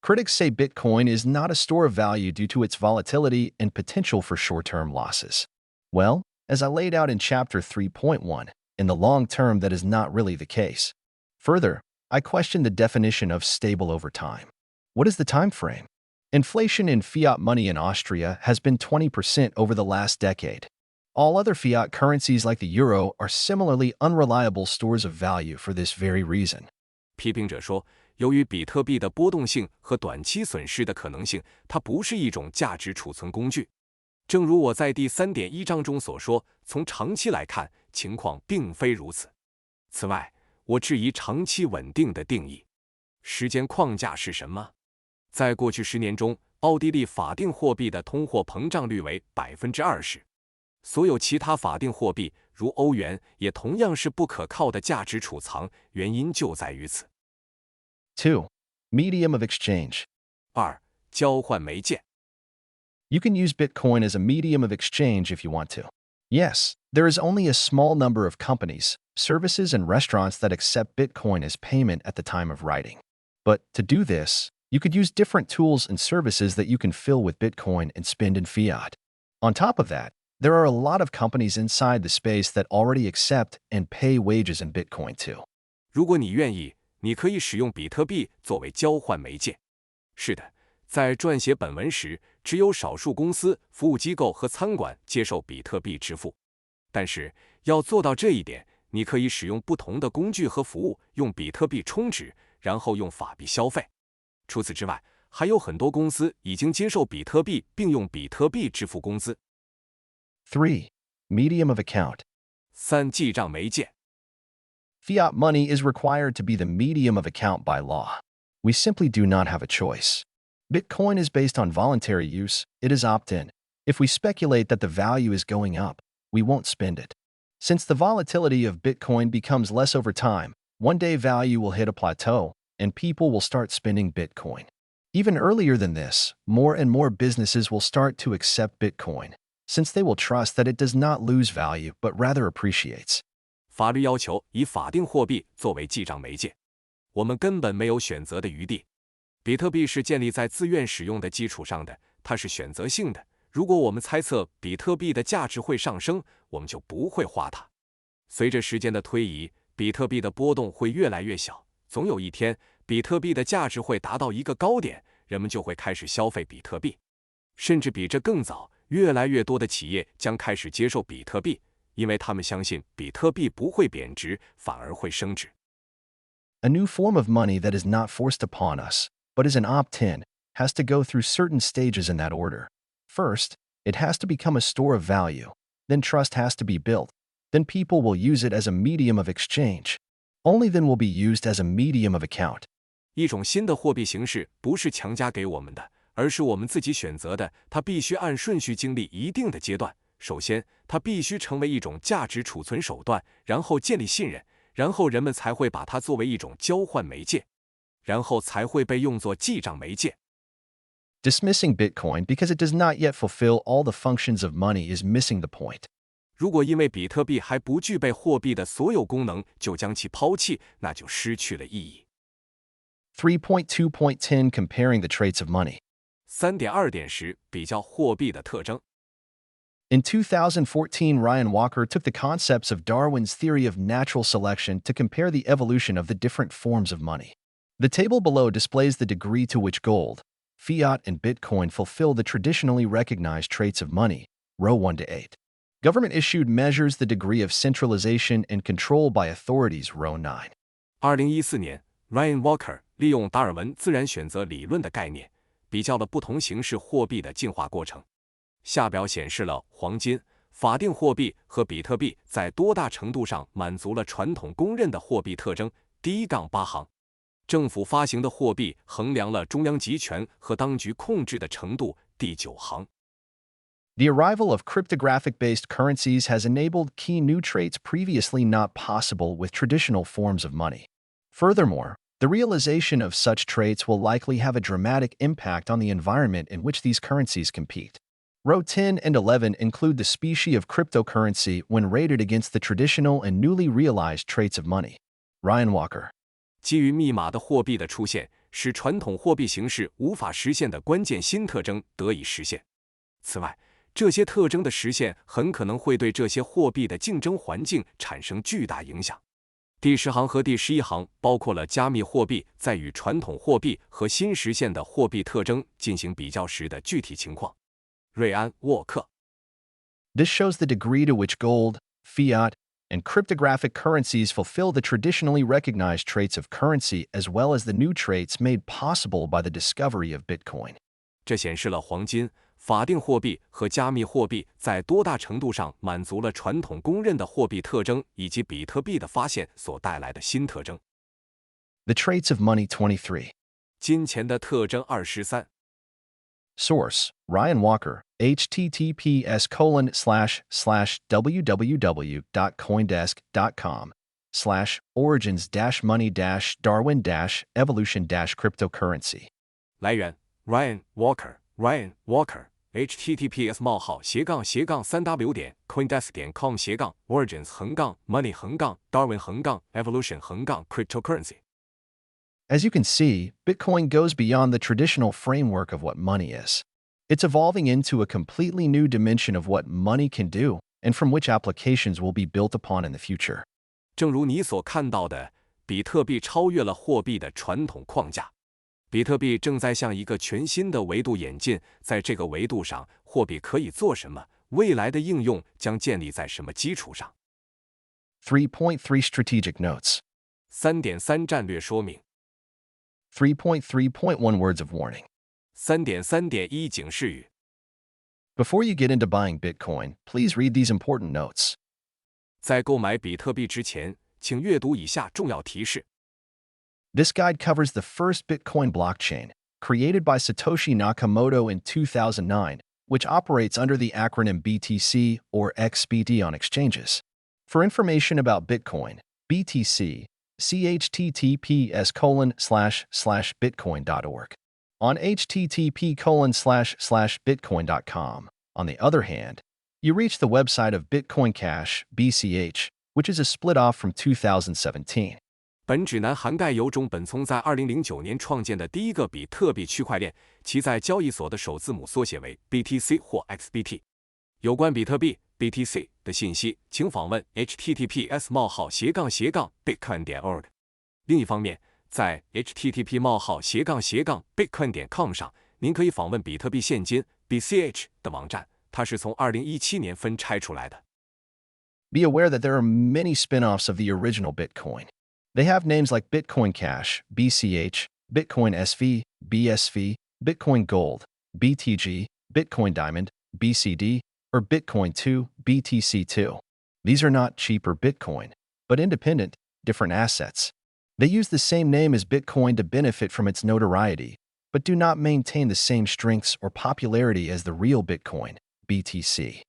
Critics say Bitcoin is not a store of value due to its volatility and potential for short-term losses. Well, as I laid out in Chapter 3.1, in the long term that is not really the case. Further, I question the definition of stable over time. What is the time frame? Inflation in fiat money in Austria has been 20% over the last decade. All other fiat currencies like the euro are similarly unreliable stores of value for this very reason. 批评者说，由于比特币的波动性和短期损失的可能性，它不是一种价值储存工具。正如我在第 3.1 章中所说，从长期来看，情况并非如此。此外，我质疑长期稳定的定义。时间框架是什么？在过去10年中，奥地利法定货币的通货膨胀率为 20%。所有其他法定货币，如欧元，也同样是不可靠的价值储藏，原因就在于此。2. Medium of exchange. 2. 交换媒介。You can use Bitcoin as a medium of exchange if you want to. Yes, there is only a small number of companies, services, and restaurants that accept Bitcoin as payment at the time of writing. But to do this, You could use different tools and services that you can fill with Bitcoin and spend in fiat. On top of that, there are a lot of companies inside the space that already accept and pay wages in Bitcoin too. 如果你愿意，你可以使用比特币作为交换媒介。是的，在撰写本文时，只有少数公司、服务机构和餐馆接受比特币支付。但是，要做到这一点，你可以使用不同的工具和服务，用比特币充值，然后用法币消费。除此之外，还有很多公司已经接受比特币，并用比特币支付工资。3. Medium of account. 3. 记账媒介。Fiat money is required to be the medium of account by law. We simply do not have a choice. Bitcoin is based on voluntary use. It is opt-in. If we speculate that the value is going up, we won't spend it. Since the volatility of Bitcoin becomes less over time, one day value will hit a plateau, and people will start spending Bitcoin. Even earlier than this, more and more businesses will start to accept Bitcoin, since they will trust that it does not lose value but rather appreciates. 法律要求以法定货币作为记账媒介，我们根本没有选择的余地。比特币是建立在自愿使用的基础上的，它是选择性的。如果我们猜测比特币的价值会上升，我们就不会花它。随着时间的推移，比特币的波动会越来越小。总有一天，比特币的价值会达到一个高点，人们就会开始消费比特币。甚至比这更早，越来越多的企业将开始接受比特币，因为他们相信比特币不会贬值，反而会升值。A new form of money that is not forced upon us, but is an opt-in, has to go through certain stages in that order. First, it has to become a store of value. Then trust has to be built. Then people will use it as a medium of exchange. Only then will be used as a medium of account. 一种新的货币形式不是强加给我们的，而是我们自己选择的。它必须按顺序经历一定的阶段。首先，它必须成为一种价值储存手段，然后建立信任，然后人们才会把它作为一种交换媒介，然后才会被用作记账媒介。Dismissing Bitcoin because it does not yet fulfill all the functions of money is missing the point. 如果因为比特币还不具备货币的所有功能，就将其抛弃，那就失去了意义。3.2.10 Comparing the traits of money. 3.2.10 比较货币的特征。In 2014, Ryan Walker took the concepts of Darwin's theory of natural selection to compare the evolution of the different forms of money. The table below displays the degree to which gold, fiat, and Bitcoin fulfill the traditionally recognized traits of money, row 1 to 8. Government-issued measures the degree of centralization and control by authorities, row 9. 2014年 ，Ryan Walker 利用达尔文自然选择理论的概念，比较了不同形式货币的进化过程。下表显示了黄金、法定货币和比特币在多大程度上满足了传统公认的货币特征。1-8行，政府发行的货币衡量了中央集权和当局控制的程度。9行。The arrival of cryptographic-based currencies has enabled key new traits previously not possible with traditional forms of money. Furthermore, the realization of such traits will likely have a dramatic impact on the environment in which these currencies compete. Row 10 and 11 include the species of cryptocurrency when rated against the traditional and newly realized traits of money. Ryan Walker. 基于密码的货币的出现，使传统货币形式无法实现的关键新特征得以实现。此外，这些特征的实现很可能会对这些货币的竞争环境产生巨大影响。第10行和第11行包括了加密货币在与传统货币和新实现的货币特征进行比较时的具体情况。瑞安·沃克。This shows the degree to which gold, fiat, and cryptographic currencies fulfill the traditionally recognized traits of currency as well as the new traits made possible by the discovery of Bitcoin. 这显示了黄金、法定货币和加密货币在多大程度上满足了传统公认的货币特征以及比特币的发现所带来的新特征。The traits of money 23. 金钱的特征23。Source: Ryan Walker, https://www.coindesk.com/origins-money-darwin-evolution-cryptocurrency. 来源 Ryan Walker https://3w.coindesk.com/origins-money-darwin-evolution-cryptocurrency As you can see, Bitcoin goes beyond the traditional framework of what money is. It's evolving into a completely new dimension of what money can do and from which applications will be built upon in the future. 正如你所看到的，比特币超越了货币的传统框架。比特币正在向一个全新的维度演进，在这个维度上，货币可以做什么？未来的应用将建立在什么基础上？ 3.3 Strategic Notes 3.3 战略说明 3.3.1 Words of Warning 3.3.1 警示语 Before you get into buying Bitcoin, please read these important notes. 在购买比特币之前，请阅读以下重要提示。This guide covers the first Bitcoin blockchain, created by Satoshi Nakamoto in 2009, which operates under the acronym BTC or XBT on exchanges. For information about Bitcoin, BTC, https://bitcoin.org. On http://bitcoin.com. On the other hand, you reach the website of Bitcoin Cash, BCH, which is a split-off from 2017. 本指南涵盖由中本聪在2009年创建的第一个比特币区块链，其在交易所的首字母缩写为 BTC 或 XBT。有关比特币 BTC 的信息，请访问 https://bitcoin.org。另一方面，在 http://bitcoin.com 上，您可以访问比特币现金 BCH 的网站，它是从2017年分拆出来的。Be aware that there are many spin-offs of the original Bitcoin. They have names like Bitcoin Cash, BCH, Bitcoin SV, BSV, Bitcoin Gold, BTG, Bitcoin Diamond, BCD, or Bitcoin 2, BTC2. These are not cheaper Bitcoin, but independent, different assets. They use the same name as Bitcoin to benefit from its notoriety, but do not maintain the same strengths or popularity as the real Bitcoin, BTC.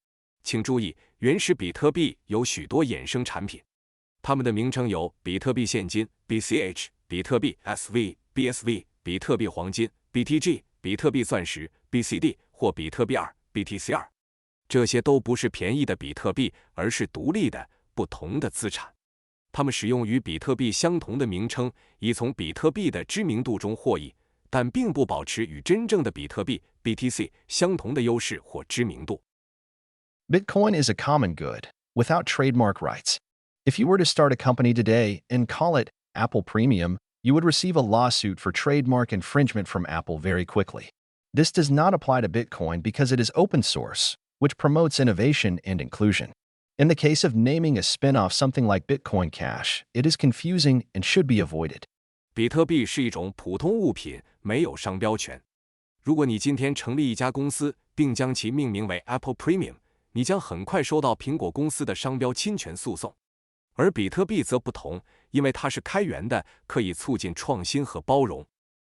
请注意，原始比特币有许多衍生产品，它们的名称有比特币现金 BCH、比特币 SV、BSV、比特币黄金 BTG、比特币钻石 BCD 或比特币2 BTC2。这些都不是便宜的比特币，而是独立的、不同的资产。它们使用与比特币相同的名称，以从比特币的知名度中获益，但并不保持与真正的比特币 BTC 相同的优势或知名度。Bitcoin is a common good, without trademark rights. If you were to start a company today and call it Apple Premium, you would receive a lawsuit for trademark infringement from Apple very quickly. This does not apply to Bitcoin because it is open source, which promotes innovation and inclusion. In the case of naming a spin-off something like Bitcoin Cash, it is confusing and should be avoided. 比特币是一种普通物品，没有商标权。如果你今天成立一家公司，并将其命名为 Apple Premium， 你将很快收到苹果公司的商标侵权诉讼。而比特币则不同，因为它是开源的，可以促进创新和包容。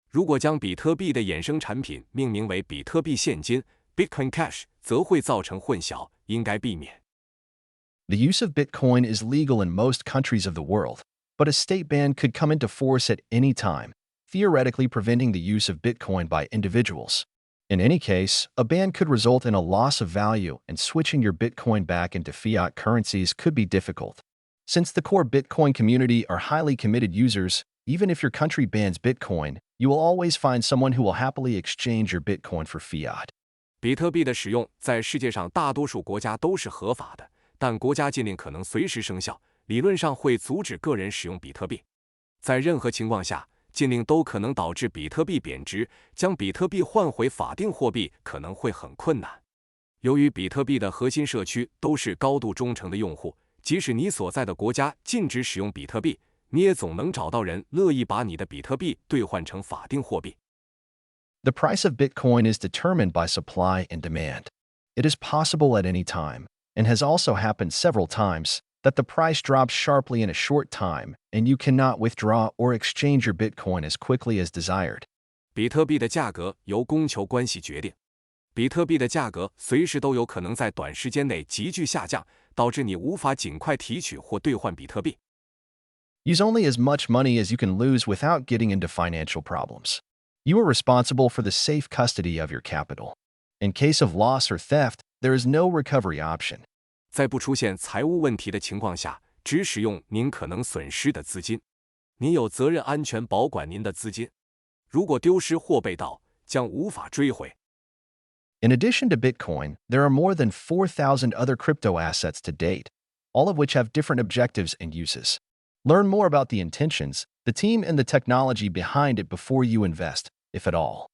如果将比特币的衍生产品命名为比特币现金 Bitcoin Cash， 则会造成混淆，应该避免。The use of Bitcoin is legal in most countries of the world, but a state ban could come into force at any time, theoretically preventing the use of Bitcoin by individuals. In any case, a ban could result in a loss of value, and switching your Bitcoin back into fiat currencies could be difficult. Since the core Bitcoin community are highly committed users, even if your country bans Bitcoin, you will always find someone who will happily exchange your Bitcoin for fiat. 比特币的使用在世界上大多数国家都是合法的，但国家禁令可能随时生效，理论上会阻止个人使用比特币。在任何情况下，禁令都可能导致比特币贬值，将比特币换回法定货币可能会很困难。由于比特币的核心社区都是高度忠诚的用户，即使你所在的国家禁止使用比特币，你也总能找到人乐意把你的比特币兑换成法定货币。The price of Bitcoin is determined by supply and demand. It is possible at any time, and has also happened several times, that the price drops sharply in a short time, and you cannot withdraw or exchange your Bitcoin as quickly as desired. 比特币的价格由供求关系决定。比特币的价格随时都有可能在短时间内急剧下降，导致你无法尽快提取或兑换比特币。Use only as much money as you can lose without getting into financial problems. You are responsible for the safe custody of your capital. In case of loss or theft, there is no recovery option. 在不出现财务问题的情况下，只使用您可能损失的资金。您有责任安全保管您的资金。如果丢失或被盗，将无法追回。In addition to Bitcoin, there are more than 4,000 other crypto assets to date, all of which have different objectives and uses. Learn more about the intentions, the team, and the technology behind it before you invest, if at all.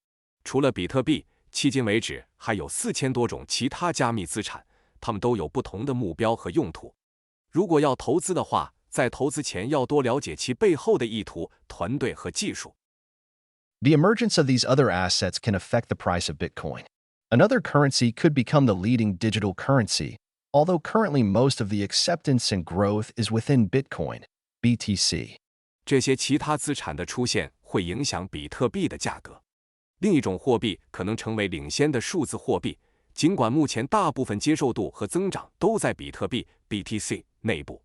除了比特币，迄今为止还有4000多种其他加密资产，它们都有不同的目标和用途。如果要投资的话，在投资前要多了解其背后的意图、团队和技术。The emergence of these other assets can affect the price of Bitcoin. Another currency could become the leading digital currency, although currently most of the acceptance and growth is within Bitcoin, BTC. 这些其他资产的出现会影响比特币的价格。另一种货币可能成为领先的数字货币，尽管目前大部分接受度和增长都在比特币 BTC 内部。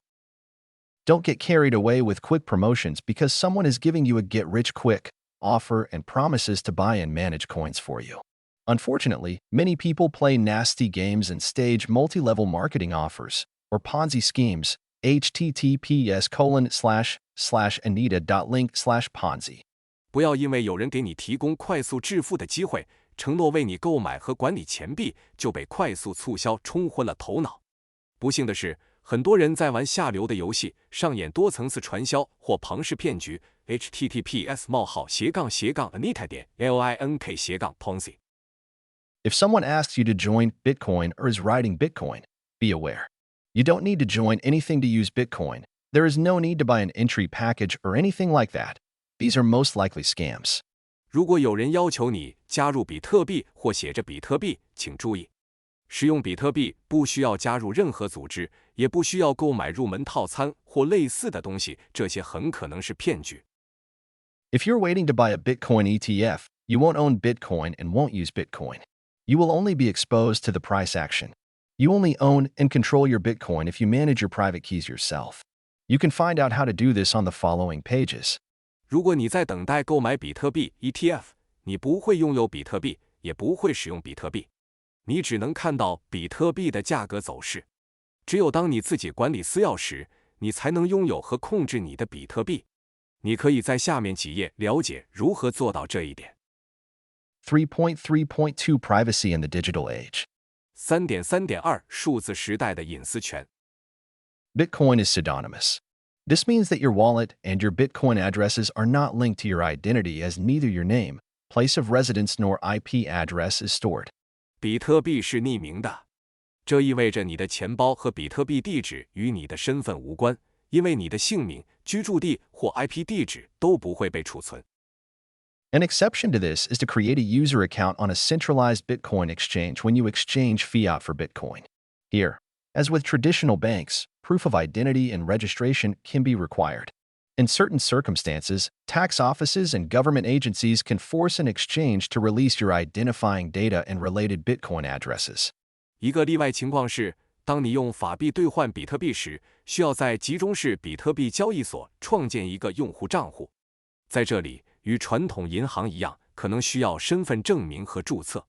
Don't get carried away with quick promotions because someone is giving you a get-rich-quick offer and promises to buy and manage coins for you. Unfortunately, many people play nasty games and stage multi-level marketing offers, or Ponzi schemes, https://anita.link/Ponzi. 不要因为有人给你提供快速致富的机会，承诺为你购买和管理钱币，就被快速促销冲昏了头脑。不幸的是，很多人在玩下流的游戏，上演多层次传销或庞氏骗局。https://anita.link/Ponzi。If someone asks you to join Bitcoin or is riding Bitcoin, be aware. You don't need to join anything to use Bitcoin. There is no need to buy an entry package or anything like that. These are most likely scams. 如果有人要求你加入比特币或写着比特币，请注意，使用比特币不需要加入任何组织，也不需要购买入门套餐或类似的东西，这些很可能是骗局。If you're waiting to buy a Bitcoin ETF, you won't own Bitcoin and won't use Bitcoin. You will only be exposed to the price action. You only own and control your Bitcoin if you manage your private keys yourself. You can find out how to do this on the following pages. 如果你在等待购买比特币 ETF， 你不会拥有比特币，也不会使用比特币，你只能看到比特币的价格走势。只有当你自己管理私钥时，你才能拥有和控制你的比特币。你可以在下面几页了解如何做到这一点。3.3.2 Privacy in the Digital Age. 3.3.2 数字时代的隐私权。Bitcoin is pseudonymous. This means that your wallet and your Bitcoin addresses are not linked to your identity as neither your name, place of residence nor IP address is stored. 比特币是匿名的，这意味着你的钱包和比特币地址与你的身份无关，因为你的姓名、居住地或 IP 地址都不会被储存。An exception to this is to create a user account on a centralized Bitcoin exchange when you exchange fiat for Bitcoin. Here, as with traditional banks, proof of identity and registration can be required. In certain circumstances, tax offices and government agencies can force an exchange to release your identifying data and related Bitcoin addresses. 一个例外情况是，当你用法币兑换比特币时，需要在集中式比特币交易所创建一个用户账户。在这里，与传统银行一样，可能需要身份证明和注册。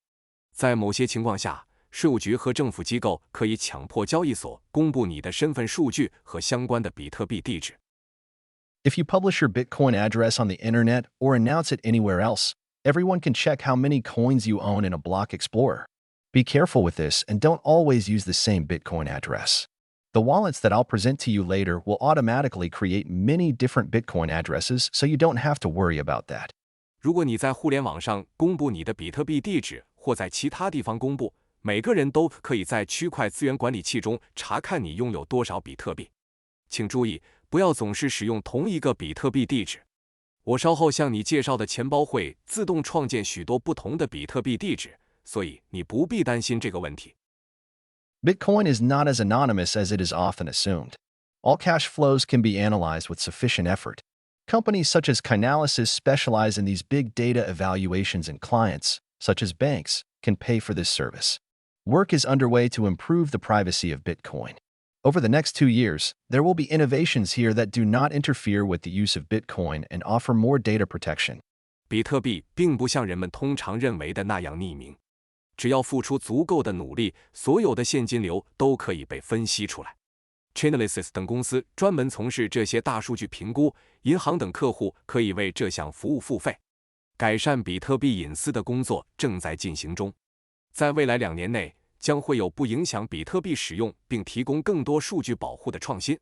在某些情况下，税务局和政府机构可以强迫交易所公布你的身份数据和相关的比特币地址。If you publish your Bitcoin address on the internet or announce it anywhere else, everyone can check how many coins you own in a block explorer. Be careful with this and don't always use the same Bitcoin address. The wallets that I'll present to you later will automatically create many different Bitcoin addresses, so you don't have to worry about that. 如果你在互联网上公布你的比特币地址，或在其他地方公布，每个人都可以在区块资源管理器中查看你拥有多少比特币。请注意，不要总是使用同一个比特币地址。我稍后向你介绍的钱包会自动创建许多不同的比特币地址，所以你不必担心这个问题。Bitcoin is not as anonymous as it is often assumed. All cash flows can be analyzed with sufficient effort. Companies such as Chainalysis specialize in these big data evaluations, and clients, such as banks, can pay for this service. Work is underway to improve the privacy of Bitcoin. Over the next 2 years, there will be innovations here that do not interfere with the use of Bitcoin and offer more data protection. 比特币并不像人们通常认为的那样匿名，只要付出足够的努力，所有的现金流都可以被分析出来。Chainalysis 等公司专门从事这些大数据评估，银行等客户可以为这项服务付费。改善比特币隐私的工作正在进行中，在未来2年内将会有不影响比特币使用并提供更多数据保护的创新。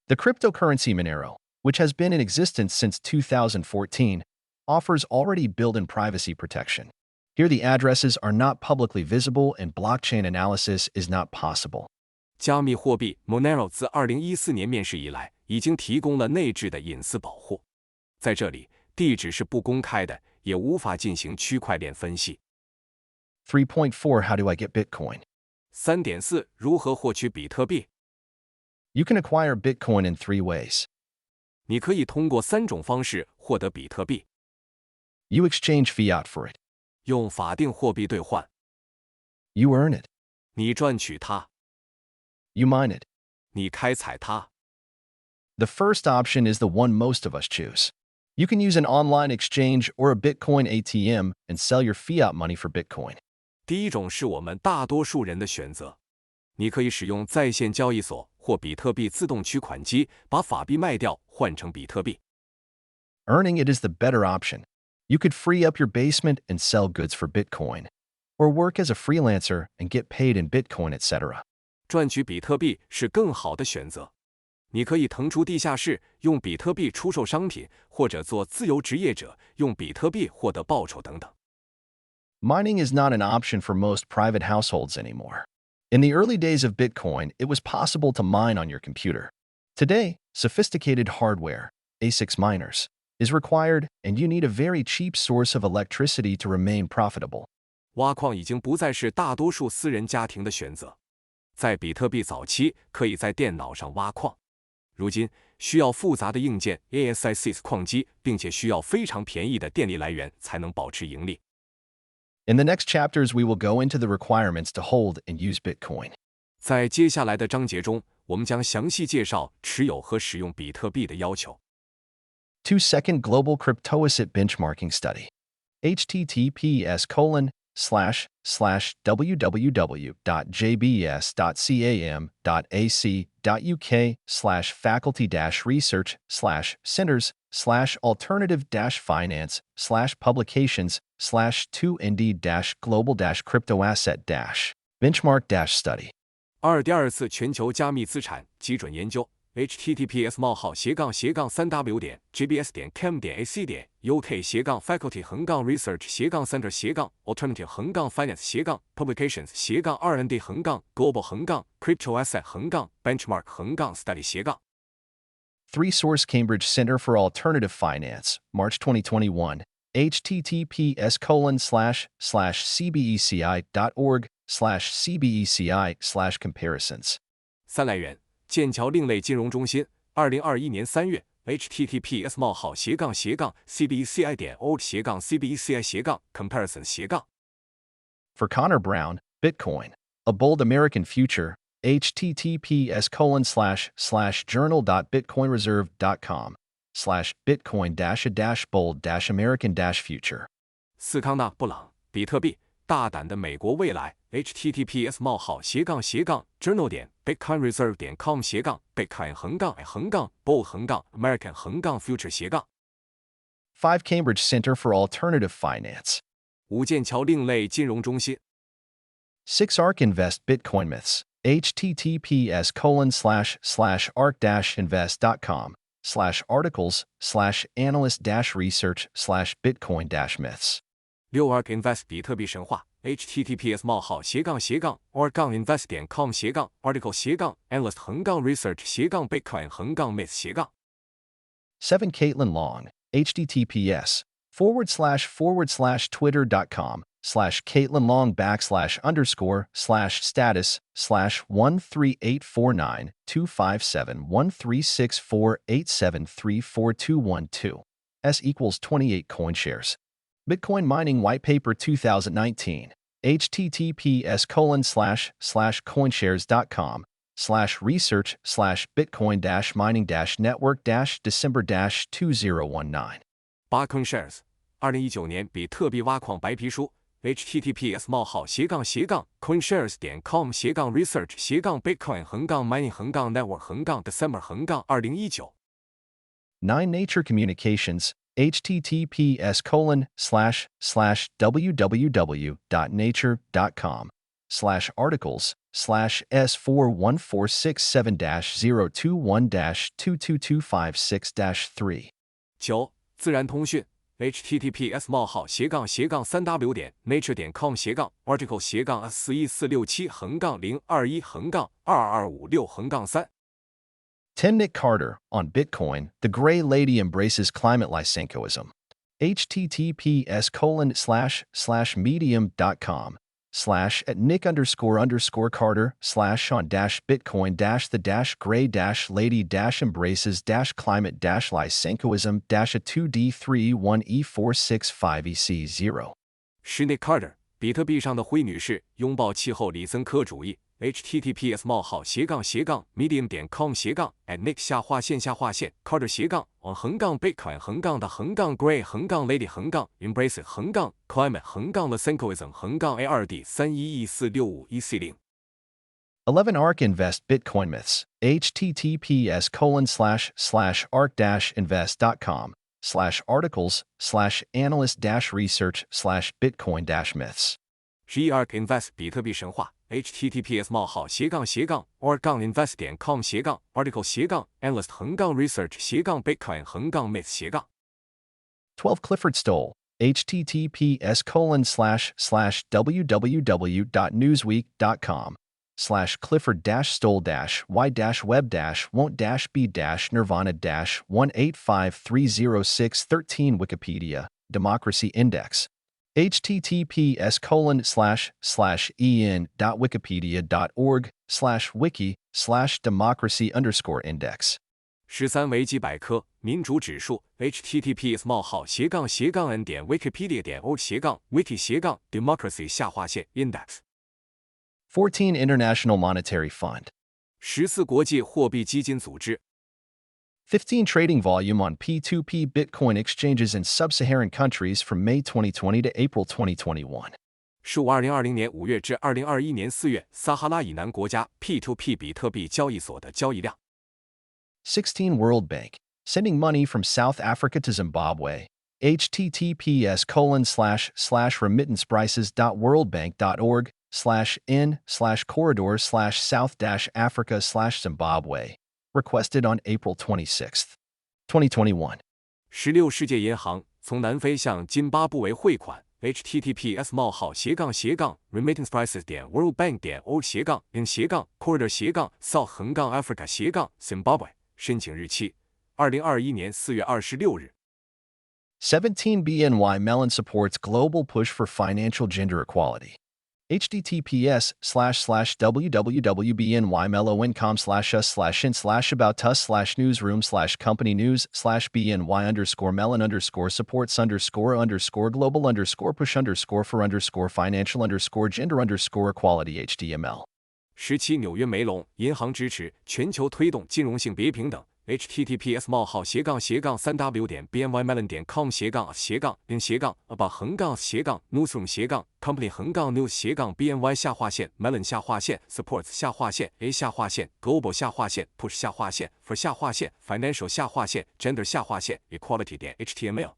The cryptocurrency Monero, which has been in existence since 2014, offers already built-in privacy protection. Here the addresses are not publicly visible and blockchain analysis is not possible. 加密货币 Monero 自2014年面世以来，已经提供了内置的隐私保护。在这里，地址是不公开的，也无法进行区块链分析。3.4 How do I get Bitcoin? 3.4 如何获取比特币？ You can acquire Bitcoin in 3 ways. 你可以通过3种方式获得比特币： You exchange fiat for it. 用法定货币兑换， You earn it. 你赚取它， You mine it. 你开采它。 The first option is the one most of us choose. You can use an online exchange or a Bitcoin ATM and sell your fiat money for Bitcoin. 第一种是我们大多数人的选择，你可以使用在线交易所或比特币自动取款机，把法币卖掉换成比特币。 Earning it is the better option. You could free up your basement and sell goods for Bitcoin, or work as a freelancer and get paid in Bitcoin, etc. 赚取比特币是更好的选择。你可以腾出地下室，用比特币出售商品，或者做自由职业者，用比特币获得报酬等等。 Mining is not an option for most private households anymore. In the early days of Bitcoin, it was possible to mine on your computer. Today, sophisticated hardware, ASICs miners, is required, and you need a very cheap source of electricity to remain profitable. 挖矿已经不再是大多数私人家庭的选择。在比特币早期，可以在电脑上挖矿。如今，需要复杂的硬件 ASICs 矿机，并且需要非常便宜的电力来源才能保持盈利。 In the next chapters, we will go into the requirements to hold and use Bitcoin. 在接下来的章节中，我们将详细介绍持有和使用比特币的要求。 2-second Global Cryptoasset Benchmarking Study. https://www.jbs.caem.ac.uk/faculty-research/centers/alternative-finance/publications/2ND-global-cryptoasset-benchmark-study. 第二次全球加密资产基准研究 https://www.jbs.cam.ac.uk/faculty-research/alternative-finance/publication/2ND-global-cryptoasset-benchmark-study. 3 Source Cambridge Center for Alternative Finance, March 2021. https://cbeci.org/cbeci/comparisons. 3来源：剑桥另类金融中心，2021年3月 https://cbeci.org/cbeci/comparison/. For Connor Brown, Bitcoin, A Bold American Future, https://journal.bitcoinreserve.com/bitcoin-a-bold-american-future. 斯康纳·布朗，比特币，大胆的美国未来 https://journal.bitcoinreserve.com/bitcoin-bold-american-future. 5 Cambridge Center for Alternative Finance. 5剑桥另类金融中心。 6 ARK Invest Bitcoin Myths, https://ark-invest.com/articles/analyst-research/bitcoin-myths. 6 ARK Invest 比特币神话 https://or-invest.com/article-analyst-research/bitcoin-myths. 7 Caitlin Long, https://caitlin-long/status/1384925713648734212 S=28 CoinShares. Bitcoin Mining White Paper 2019. https://coinshares.com/research/bitcoin-mining-network-December-2019. 8 CoinShares 2019年比特币挖矿白皮书 https://coinshares.com/research-bitcoin-mining-network-december-2019 9 Nature Communications, https://www.nature.com/articles/s4147021-22256-3 9. 自然通讯 https://3w.nature.com/article-s4147-021-22256-3 10 Nick Carter, on Bitcoin, the Gray Lady embraces climate lysenkoism. https://medium.com/at-nick__Carter/on-Bitcoin-the-gray-lady-embraces-climate-lysenkoism-2D31E4650. 是 Nick Carter 比特币上的灰女士拥抱气候里森科主义 https://medium.com/at-nick-carter-on-bitcoin-the-gray-lady-embraces-climate-2D31E4650. 11 ARK Invest Bitcoin Myths, https://ark-invest.com/articles/analyst-research/bitcoin-myths. ARK Invest 比特币神话 https://ark-invest.com/article-analyst-research-bitcoin-myths. 12 Clifford Stoll, https://www.newsweek.com/clifford-stoll-y-web-185300613 Wikipedia, Democracy Index. https://en.wikipedia.org/wiki/democracy_index. 13维基百科民主指数 https://n.wiki/wiki/democracy-index 14 International Monetary Fund. 14国际货币基金组织 15 Trading volume on P2P Bitcoin exchanges in sub-Saharan countries from May 2020 to April 2021. 数2020年5月至2021年4月撒哈拉以南国家 P2P 比特币交易所的交易量 16 World Bank, sending money from South Africa to Zimbabwe, https://remittanceprices.worldbank.org/in/corridor/south-africa/Zimbabwe, requested on April 26, 2021. 16世界银行从南非向津巴布韦汇款 https://remittanceprices.worldbank.org/in/corridor/south-africa/Zimbabwe 申请日期2021年4月26日 17 BNY Mellon supports global push for financial gender equality. https://www.bnymellon.com/us/in/about-us/newsroom/company news/bny_mellon_supports_global_push_for_financial_gender_equality HTML. 17纽约梅隆银行支持全球推动金融性别平等 https://about-bny-mellon.com/news/bny-support-financial-gender-equality.html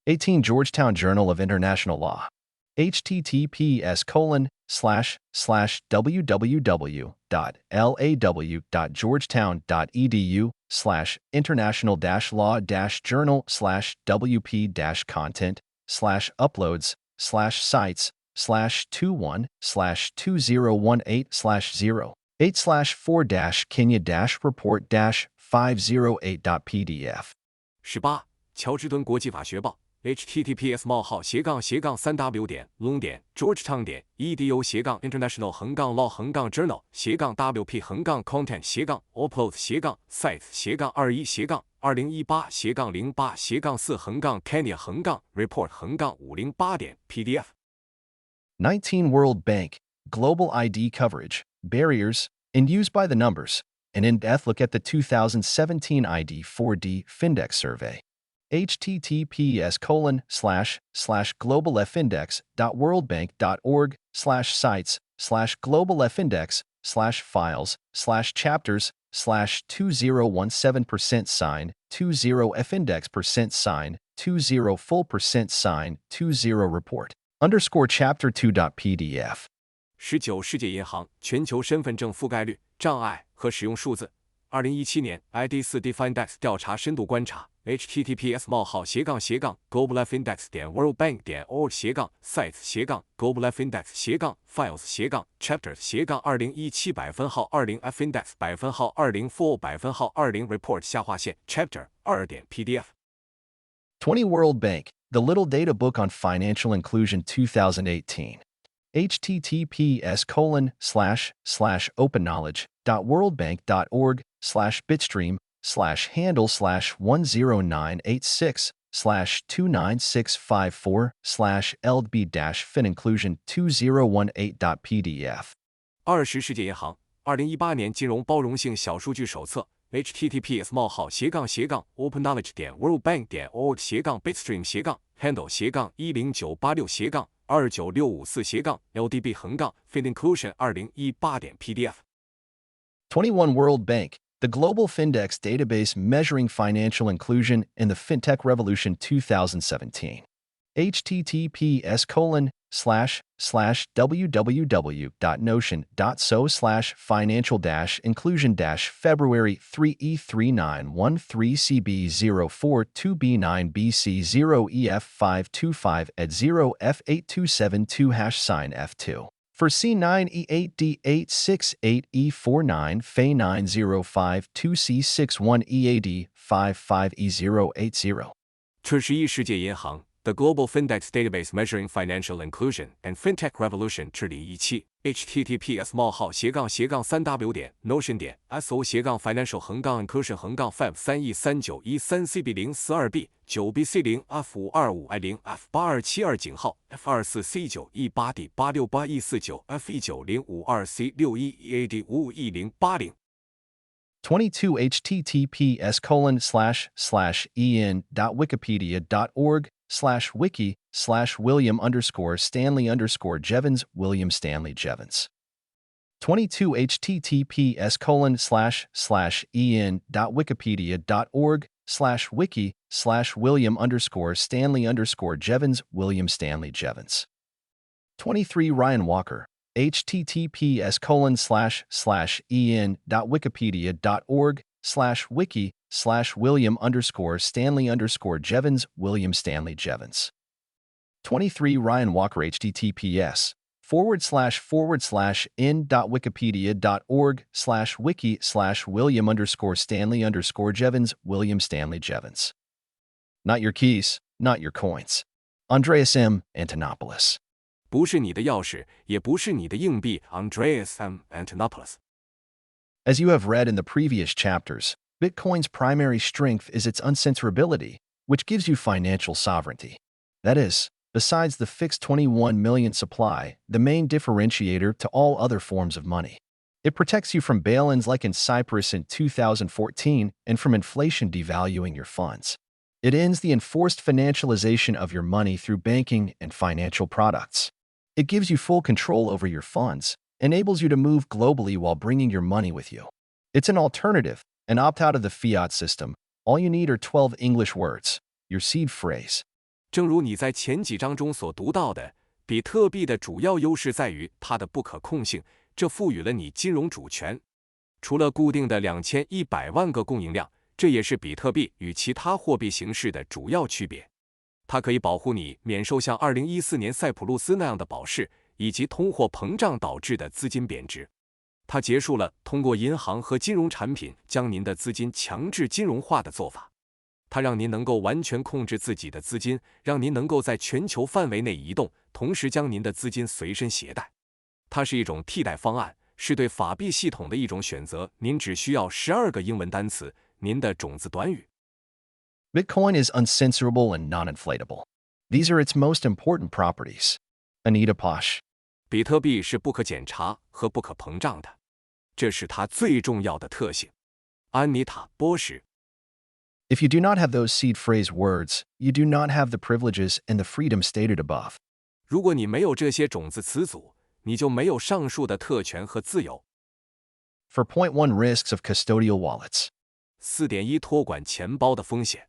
18 Georgetown Journal of International Law. https://www.law-journal/wp-content/uploads/sites/21-2018/4-2018.pdf. 18乔治敦国际法学报 https://long.georgetown.edu/international-law-journal/2018/2018/2018/2018/2018 19 World Bank, Global ID Coverage, Barriers, and Used by the Numbers, an in-depth look at the 2017 ID4D Findex survey. https://globalfindex.org/sites/globalfindex/files/chapters/2017%20fndx%sign20fndx%sign20full%sign20%report_score19世界银行全球身份证覆盖率障碍和使用数字。2017年 ID4DFindex 调查深度观察 https://globalfindex.org/sites/2017%20full20report 20 World Bank, The Little Data Book on Financial Inclusion 2018. https://opennowledge.worldbank.org/bitstream/handle/10986/29695/LB-FinInclusion2018.pdf 20世界银行2018年金融包容性小数据手册 https://opennowledge.worldbank.org/bitstream/handle/10986/29645/LDB-FinInclusion2018.pdf 21 World Bank, The Global Findex Database Measuring Financial Inclusion in the Fintech Revolution 2017. https://www.notion.so/financial-inclusion-february 3E3913CB04-2B9BC0E525@0F8272#sign for C9E88D68E49Fe905-2C61EAD55E080. 21世界银行 The Global Findex Database Measuring Financial Inclusion and Fintech Revolution 治理仪器 https://feb3E39E3CB04252-F2C9E8D88522C9F2449E8D5E080 22 https://en.wikipedia.org/wiki/William_Stanley_Jevons 22 https://en.wikipedia.org/wiki/William_Stanley_Jevons William Stanley Jevons 23 Ryan Walker https://en.wikipedia.org/wiki/William_Stanley_Jevons William Stanley Jevons 23 Ryan Walker https://en.wikipedia.org/wiki/William_Stanley_Jevons William Stanley Jevons. Not your keys, not your coins. Andreas M. Antonopoulos. 不是你的钥匙，也不是你的硬币 Andreas M. Antonopoulos. As you have read in the previous chapters, Bitcoin's primary strength is its uncensorability, which gives you financial sovereignty. That is, besides the fixed 21 million supply, the main differentiator to all other forms of money. It protects you from bail-ins like in Cyprus in 2014 and from inflation devaluing your funds. It ends the enforced financialization of your money through banking and financial products. It gives you full control over your funds, enables you to move globally while bringing your money with you. It's an alternative, an opt-out of the fiat system. All you need are 12 English words, your seed phrase. 正如你在前几章中所读到的，比特币的主要优势在于它的不可控性，这赋予了你金融主权。除了固定的2100万个供应量，这也是比特币与其他货币形式的主要区别。它可以保护你免受像2014年塞浦路斯那样的保释，以及通货膨胀导致的资金贬值。它结束了通过银行和金融产品将您的资金强制金融化的做法。它让您能够完全控制自己的资金，让您能够在全球范围内移动，同时将您的资金随身携带。它是一种替代方案，是对法币系统的一种选择。您只需要12个英文单词，您的种子短语。Bitcoin is uncensorable and non-inflatable. These are its most important properties. Anita Posh. 比特币是不可检查和不可膨胀的，这是它最重要的特性。安妮塔·波什。If you do not have those seed phrase words, you do not have the privileges and the freedom stated above. 如果你没有这些种子词组，你就没有上述的特权和自由。For point 1 risks of custodial wallets. 4.1 托管钱包的风险。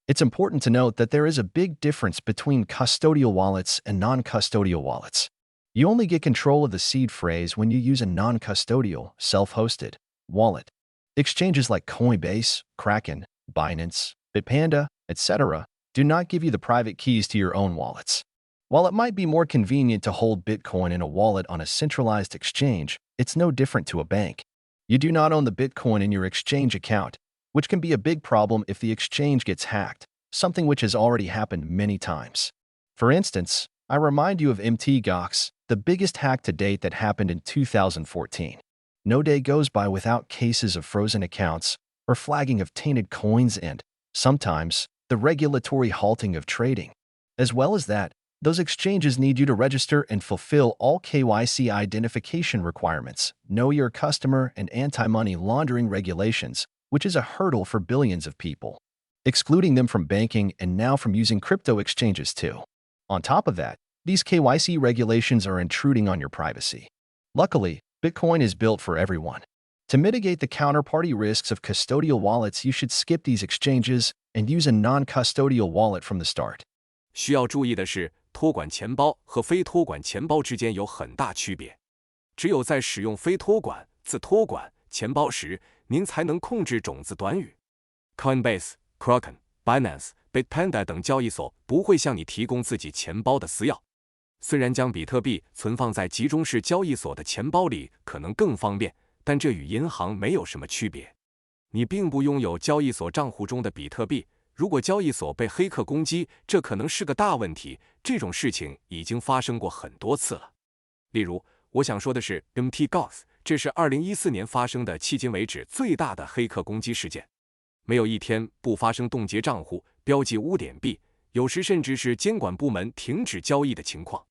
It's important to note that there is a big difference between custodial wallets and non-custodial wallets. You only get control of the seed phrase when you use a non-custodial, self-hosted wallet. Exchanges like Coinbase, Kraken, Binance, Bitpanda, etc. do not give you the private keys to your own wallets. While it might be more convenient to hold Bitcoin in a wallet on a centralized exchange, it's no different to a bank. You do not own the Bitcoin in your exchange account, which can be a big problem if the exchange gets hacked, something which has already happened many times. For instance, I remind you of MTGOX, the biggest hack to date that happened in 2014. No day goes by without cases of frozen accounts or flagging of tainted coins and, sometimes, the regulatory halting of trading. As well as that, those exchanges need you to register and fulfill all KYC identification requirements, know your customer, and anti-money laundering regulations, which is a hurdle for billions of people, excluding them from banking and now from using crypto exchanges too. On top of that, these KYC regulations are intruding on your privacy. Luckily, Bitcoin is built for everyone. To mitigate the counterparty risks of custodial wallets, you should skip these exchanges and use a non-custodial wallet from the start. 需要注意的是，托管钱包和非托管钱包之间有很大区别。只有在使用非托管、自托管钱包时，您才能控制种子短语。Coinbase、Kraken、Binance、Bitpanda 等交易所不会向你提供自己钱包的私钥。虽然将比特币存放在集中式交易所的钱包里可能更方便，但这与银行没有什么区别。你并不拥有交易所账户中的比特币，如果交易所被黑客攻击，这可能是个大问题。这种事情已经发生过很多次了。例如，我想说的是 MTGOX， 这是2014年发生的迄今为止最大的黑客攻击事件。没有一天不发生冻结账户、标记污点币，有时甚至是监管部门停止交易的情况。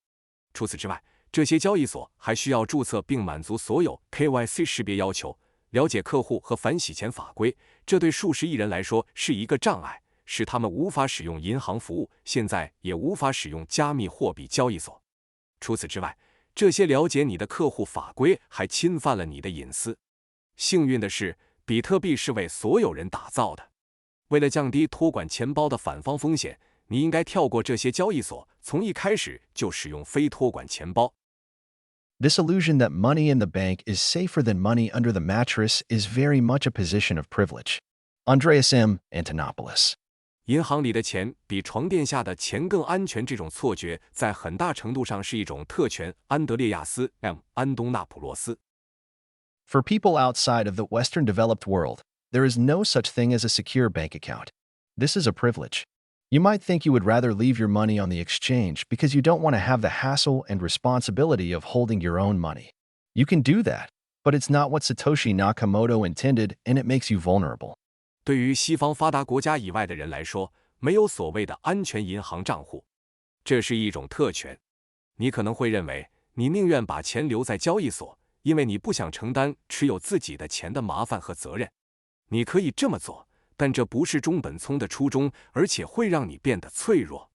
除此之外，这些交易所还需要注册并满足所有 KYC 识别要求，了解客户和反洗钱法规，这对数十亿人来说是一个障碍，使他们无法使用银行服务，现在也无法使用加密货币交易所。除此之外，这些了解你的客户法规还侵犯了你的隐私。幸运的是，比特币是为所有人打造的。为了降低托管钱包的反方风险，你应该跳过这些交易所，从一开始就使用非托管钱包。This illusion that money in the bank is safer than money under the mattress is very much a position of privilege. Andreas M. Antonopoulos. 银行里的钱比床垫下的钱更安全，这种错觉在很大程度上是一种特权。安德烈亚斯 ·M. 安东纳普洛斯。For people outside of the Western developed world, there is no such thing as a secure bank account. This is a privilege. You might think you would rather leave your money on the exchange because you don't want to have the hassle and responsibility of holding your own money. You can do that, but it's not what Satoshi Nakamoto intended, and it makes you vulnerable. 对于西方发达国家以外的人来说，没有所谓的安全银行账户，这是一种特权。你可能会认为，你宁愿把钱留在交易所，因为你不想承担持有自己的钱的麻烦和责任。你可以这么做，但这不是中本聪的初衷，而且会让你变得脆弱。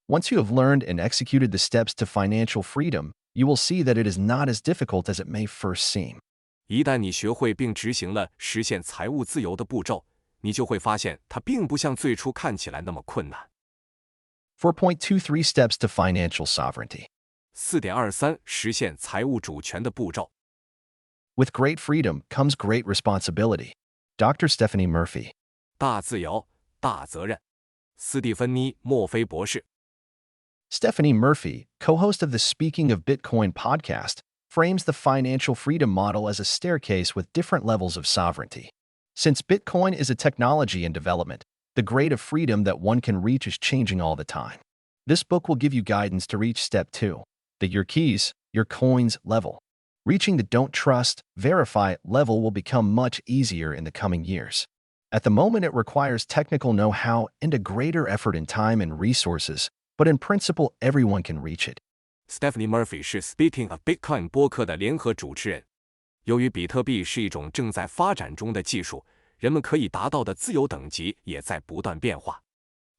Once you have learned and executed the steps to financial freedom, you will see that it is not as difficult as it may first seem. 一旦你学会并执行了实现财务自由的步骤，你就会发现它并不像最初看起来那么困难。4.23 Steps to Financial Sovereignty. 4.23 实现财务主权的步骤。With great freedom comes great responsibility. Dr. Stephanie Murphy. 大自由，大责任。斯蒂芬妮·墨菲博士。Stephanie Murphy, co-host of the Speaking of Bitcoin podcast, frames the financial freedom model as a staircase with different levels of sovereignty. Since Bitcoin is a technology in development, the grade of freedom that one can reach is changing all the time. This book will give you guidance to reach step 2, the your keys, your coins level. Reaching the don't trust, verify level will become much easier in the coming years. At the moment, it requires technical know-how and a greater effort in time and resources, but in principle, everyone can reach it. Stephanie Murphy 是 Speaking of Bitcoin 播客的联合主持人。由于比特币是一种正在发展中的技术，人们可以达到的自由等级也在不断变化。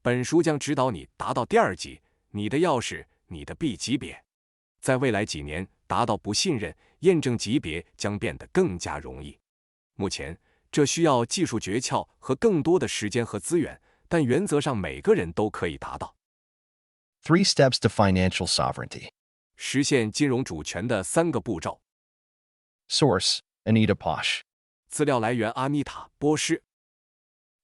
本书将指导你达到第2级，你的钥匙，你的币级别。在未来几年，达到不信任验证级别将变得更加容易。目前，这需要技术诀窍和更多的时间和资源，但原则上每个人都可以达到。3 Steps to Financial Sovereignty. 实现金融主权的3个步骤。Source: Anita Posh. 资料来源：阿妮塔·波什。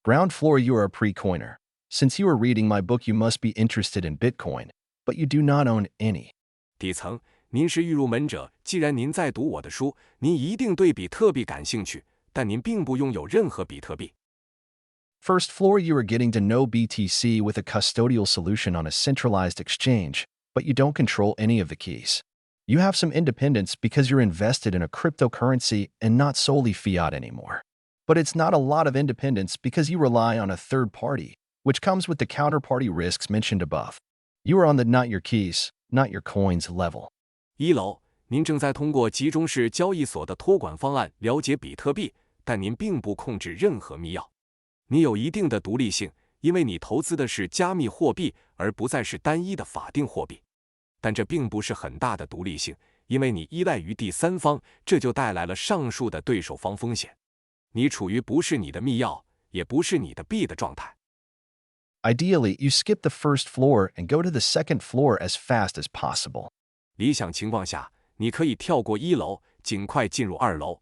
Ground floor: You are a pre-coiner. Since you are reading my book, you must be interested in Bitcoin, but you do not own any. 底层：您是预入门者，既然您在读我的书，您一定对比特币感兴趣，但您并不拥有任何比特币。First floor: You are getting to know BTC with a custodial solution on a centralized exchange, but you don't control any of the keys. You have some independence because you're invested in a cryptocurrency and not solely fiat anymore. But it's not a lot of independence because you rely on a third party, which comes with the counterparty risks mentioned above. You are on the not your keys, not your coins level. 1楼，您正在通过集中式交易所的托管方案了解比特币，但您并不控制任何密钥。你有一定的独立性，因为你投资的是加密货币，而不再是单一的法定货币。但这并不是很大的独立性，因为你依赖于第三方，这就带来了上述的对手方风险。你处于不是你的密钥，也不是你的币的状态。Ideally, you skip the first floor and go to the second floor as fast as possible. 理想情况下，你可以跳过1楼，尽快进入2楼。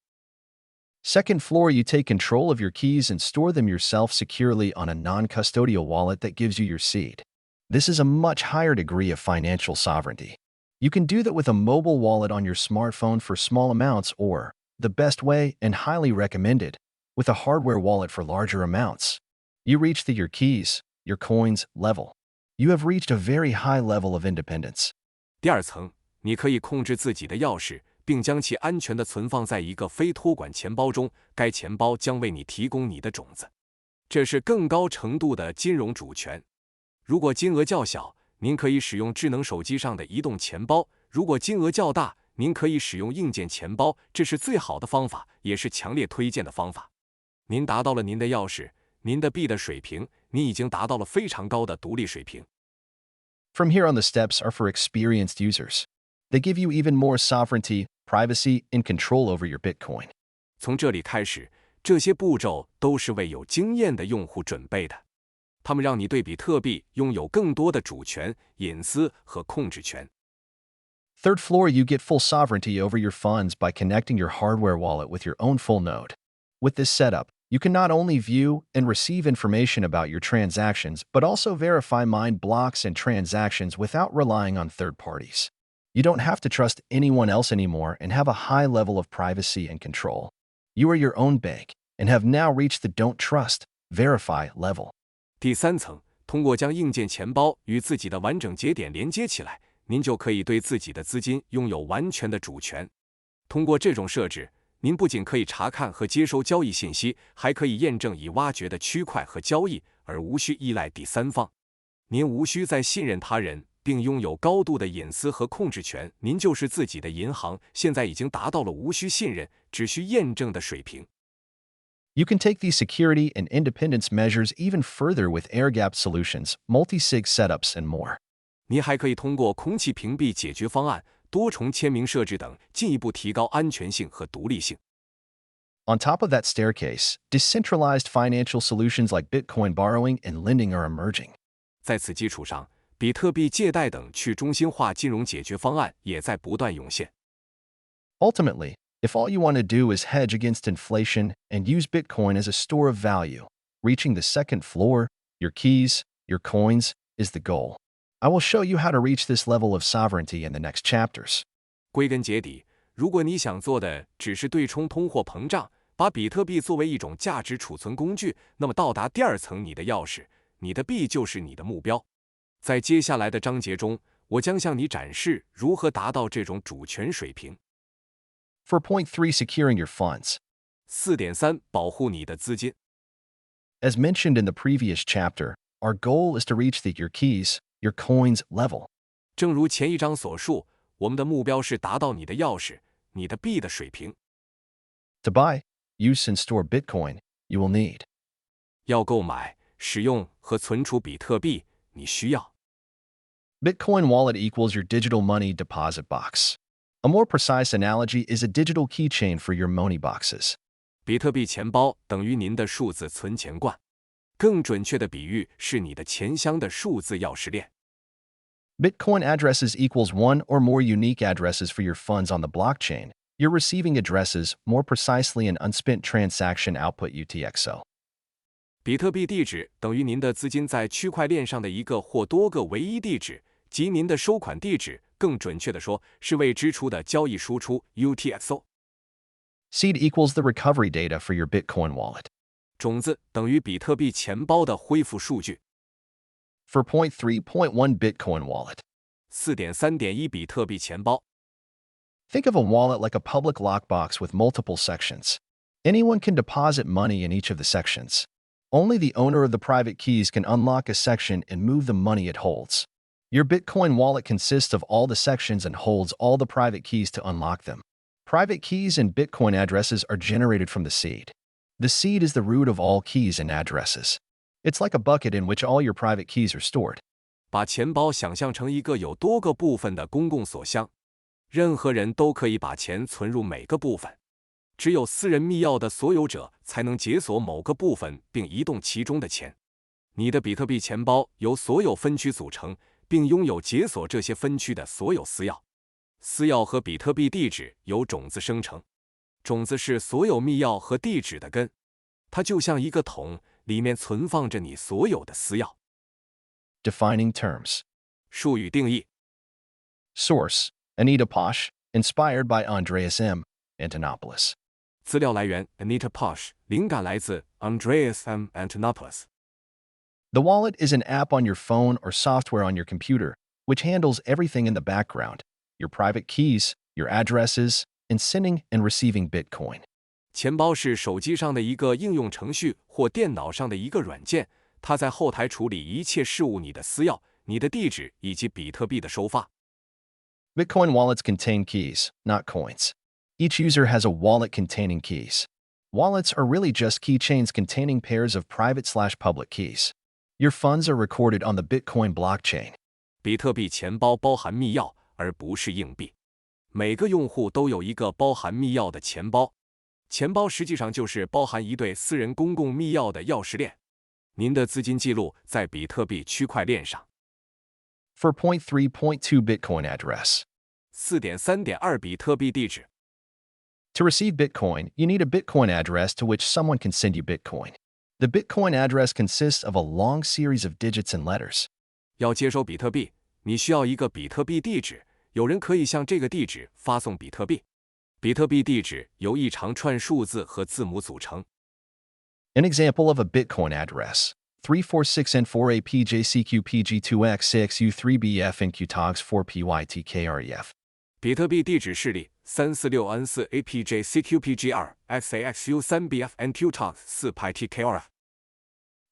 Second floor: You take control of your keys and store them yourself securely on a non-custodial wallet that gives you your seed. This is a much higher degree of financial sovereignty. You can do that with a mobile wallet on your smartphone for small amounts or, the best way and highly recommended, with a hardware wallet for larger amounts. You reach your keys, your coins level. You have reached a very high level of independence. 第2层，你可以控制自己的钥匙，并将其安全地存放在一个非托管钱包中，该钱包将为你提供你的种子。这是更高程度的金融主权。如果金额较小，您可以使用智能手机上的移动钱包；如果金额较大，您可以使用硬件钱包，这是最好的方法，也是强烈推荐的方法。您达到了您的钥匙、您的币的水平，您已经达到了非常高的独立水平。From here on, the steps are for experienced users. They give you even more sovereignty, privacy, and control over your Bitcoin. 从这里开始，这些步骤都是为有经验的用户准备的。他们让你对比特币拥有更多的主权、隐私和控制权。Third floor: You get full sovereignty over your funds by connecting your hardware wallet with your own full node. With this setup, you can not only view and receive information about your transactions, but also verify mined blocks and transactions without relying on third parties. You don't have to trust anyone else anymore and have a high level of privacy and control. You are your own bank and have now reached the don't trust, verify level. 第3层，通过将硬件钱包与自己的完整节点连接起来，您就可以对自己的资金拥有完全的主权。通过这种设置，您不仅可以查看和接收交易信息，还可以验证已挖掘的区块和交易，而无需依赖第三方。您无需再信任他人，并拥有高度的隐私和控制权。您就是自己的银行，现在已经达到了无需信任，只需验证的水平。You can take these security and independence measures even further with air-gapped solutions, multi-sig setups, and more. 您还可以通过空气屏蔽解决方案、多重签名设置等，进一步提高安全性和独立性。On top of that staircase, decentralized financial solutions like Bitcoin borrowing and lending are emerging. 在此基础上，比特币借贷等去中心化金融解决方案也在不断涌现。Ultimately, if all you want to do is hedge against inflation and use Bitcoin as a store of value, reaching the second floor, your keys, your coins, is the goal. I will show you how to reach this level of sovereignty in the next chapters. 归根结底，如果你想做的只是对冲通货膨胀，把比特币作为一种价值储存工具，那么到达第2层，你的钥匙、你的币就是你的目标。在接下来的章节中，我将向你展示如何达到这种主权水平。For point 3, securing your funds. 4.3 保护你的资金。As mentioned in the previous chapter, our goal is to reach your keys, your coins level. 正如前一章所述，我们的目标是达到你的钥匙、你的币的水平。To buy, use, and store Bitcoin, you will need. 要购买、使用和存储比特币，你需要。Bitcoin wallet equals your digital money deposit box. A more precise analogy is a digital keychain for your money boxes. 比特币钱包等于您的数字存钱罐，更准确的比喻是你的钱箱的数字钥匙链。Bitcoin addresses equals one or more unique addresses for your funds on the blockchain. Your receiving addresses, more precisely an unspent transaction output UTXO. 比特币地址等于您的资金在区块链上的一个或多个唯一地址，即您的收款地址，更准确地说是未支出的交易输出 UTXO。Seed equals the recovery data for your Bitcoin wallet. 种子等于比特币钱包的恢复数据。For 0.3.1 Bitcoin wallet. 4.3.1 比特币钱包。Think of a wallet like a public lockbox with multiple sections. Anyone can deposit money in each of the sections. Only the owner of the private keys can unlock a section and move the money it holds. Your Bitcoin wallet consists of all the sections and holds all the private keys to unlock them. Private keys and Bitcoin addresses are generated from the seed. The seed is the root of all keys and addresses. It's like a bucket in which all your private keys are stored. 把钱包想象成一个有多个部分的公共锁箱，任何人都可以把钱存入每个部分。只有私人密钥的所有者才能解锁某个部分并移动其中的钱。你的比特币钱包由所有分区组成，并拥有解锁这些分区的所有私钥。私钥和比特币地址由种子生成，种子是所有密钥和地址的根，它就像一个桶，里面存放着你所有的私钥。Defining terms. 术语定义。Source: Anita Posh, inspired by Andreas M. Antonopoulos. 资料来源 Anita Posh， 灵感来自 Andreas M. Antonopoulos。The wallet is an app on your phone or software on your computer, which handles everything in the background: your private keys, your addresses, and sending and receiving Bitcoin. 钱包是手机上的一个应用程序或电脑上的一个软件，它在后台处理一切事务，你的私钥、你的地址以及比特币的收发。Bitcoin wallets contain keys, not coins. Each user has a wallet containing keys. Wallets are really just keychains containing pairs of private/public keys. Your funds are recorded on the Bitcoin blockchain. 比特币钱包包含密钥，而不是硬币。每个用户都有一个包含密钥的钱包，钱包实际上就是包含一对私人公共密钥的钥匙链。您的资金记录在比特币区块链上。For 0.3.2 Bitcoin address. 4.3.2 比特币地址。To receive Bitcoin, you need a Bitcoin address to which someone can send you Bitcoin. The Bitcoin address consists of a long series of digits and letters. 要接收比特币，你需要一个比特币地址，有人可以向这个地址发送比特币。比特币地址由一长串数字和字母组成。An example of a Bitcoin address: 346N4APJ CQPG2X6U3BF NQTOGS4PYTKREF. 比特币地址示例 346N4APJ CQPG2X6U3BF NQTOGS4PYTKREF.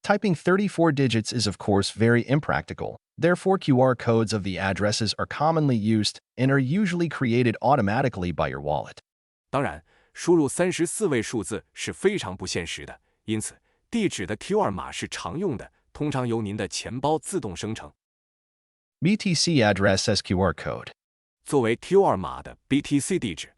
Typing 34 digits is of course very impractical. Therefore, QR codes of the addresses are commonly used and are usually created automatically by your wallet. 当然，输入34位数字是非常不现实的，因此地址的 QR 码是常用的，通常由您的钱包自动生成。BTC address as QR code. 作为 QR 码的 BTC 地址。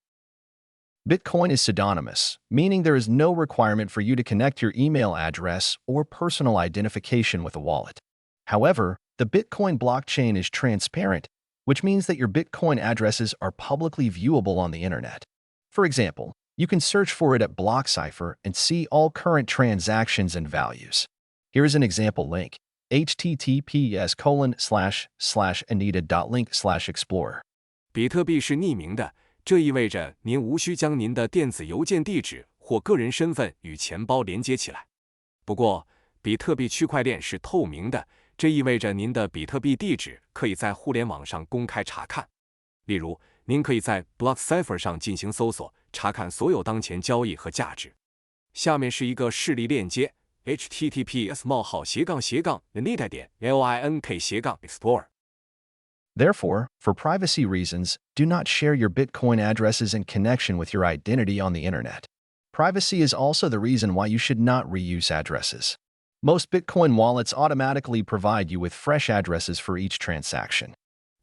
Bitcoin is pseudonymous, meaning there is no requirement for you to connect your email address or personal identification with a wallet. However, the Bitcoin blockchain is transparent, which means that your Bitcoin addresses are publicly viewable on the internet. For example, you can search for it at BlockCipher and see all current transactions and values. Here is an example link: https://anita.link/explorer. 比特币是匿名的，这意味着您无需将您的电子邮件地址或个人身份与钱包连接起来。不过，比特币区块链是透明的，这意味着您的比特币地址可以在互联网上公开查看。例如，您可以在 BlockCipher 上进行搜索，查看所有当前交易和价值。下面是一个示例链接 https://anita.link/explorer. Therefore, for privacy reasons, do not share your Bitcoin addresses in connection with your identity on the internet. Privacy is also the reason why you should not reuse addresses. Most Bitcoin wallets automatically provide you with fresh addresses for each transaction.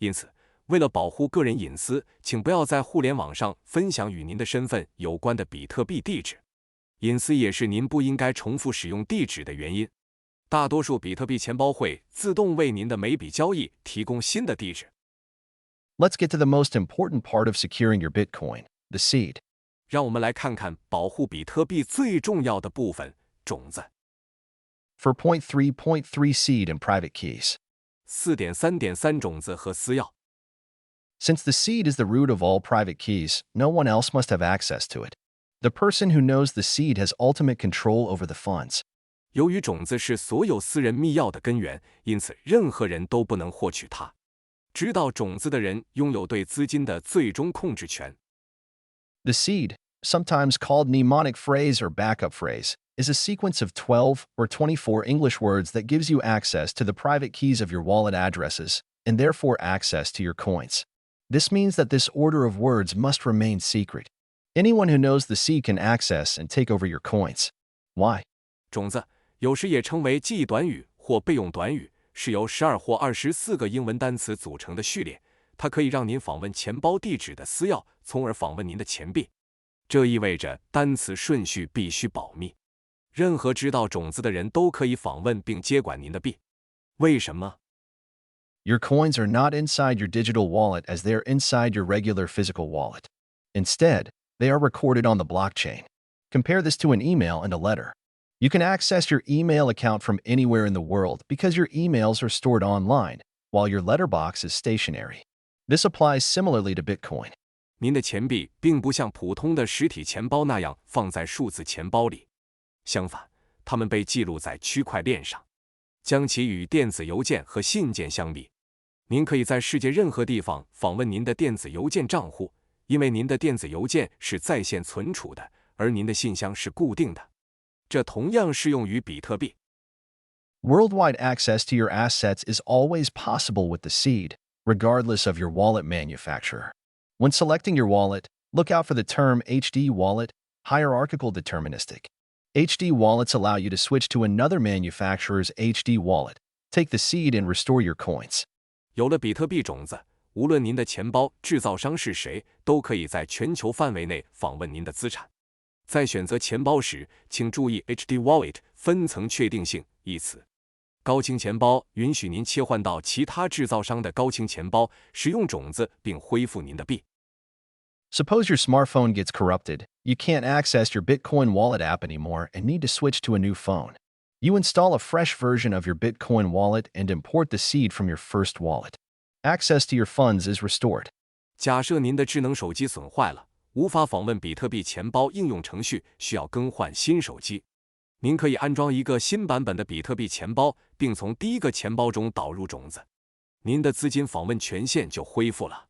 因此，为了保护个人隐私，请不要在互联网上分享与您的身份有关的比特币地址。隐私也是您不应该重复使用地址的原因。大多数比特币钱包会自动为您的每笔交易提供新的地址。Let's get to the most important part of securing your Bitcoin, the seed. 让我们来看看保护比特币最重要的部分——种子。For point 3.3 seed and private keys. 4.3.3 种子和私钥。Since the seed is the root of all private keys, no one else must have access to it. The person who knows the seed has ultimate control over the funds. 由于种子是所有私人密钥的根源，因此任何人都不能获取它。知道种子的人拥有对资金的最终控制权。The seed, sometimes called mnemonic phrase or backup phrase, is a sequence of 12 or 24 English words that gives you access to the private keys of your wallet addresses, and therefore access to your coins. This means that this order of words must remain secret. Anyone who knows the seed can access and take over your coins. Why? 种子有时也称为记忆短语或备用短语，是由12或24个英文单词组成的序列。它可以让您访问钱包地址的私钥，从而访问您的钱币。这意味着单词顺序必须保密。任何知道种子的人都可以访问并接管您的币。为什么？ Your coins are not inside your digital wallet as they are inside your regular physical wallet. Instead, they are recorded on the blockchain. Compare this to an email and a letter. You can access your email account from anywhere in the world because your emails are stored online, while your letterbox is stationary. This applies similarly to Bitcoin. 您的钱币并不像普通的实体钱包那样放在数字钱包里，相反，它们被记录在区块链上。将其与电子邮件和信件相比，您可以在世界任何地方访问您的电子邮件账户，因为您的电子邮件是在线存储的，而您的信箱是固定的。这同样适用于比特币。Worldwide access to your assets is always possible with the seed, regardless of your wallet manufacturer. When selecting your wallet, look out for the term HD wallet, hierarchical deterministic. HD wallets allow you to switch to another manufacturer's HD wallet, take the seed and restore your coins. 有了比特币种子，无论您的钱包制造商是谁，都可以在全球范围内访问您的资产。在选择钱包时，请注意 HD Wallet 分层确定性一词。高清钱包允许您切换到其他制造商的高清钱包，使用种子并恢复您的币。Suppose your smartphone gets corrupted, you can't access your Bitcoin wallet app anymore and need to switch to a new phone. You install a fresh version of your Bitcoin wallet and import the seed from your first wallet. Access to your funds is restored. 假设您的智能手机损坏了，无法访问比特币钱包应用程序，需要更换新手机。您可以安装一个新版本的比特币钱包，并从第一个钱包中导入种子，您的资金访问权限就恢复了。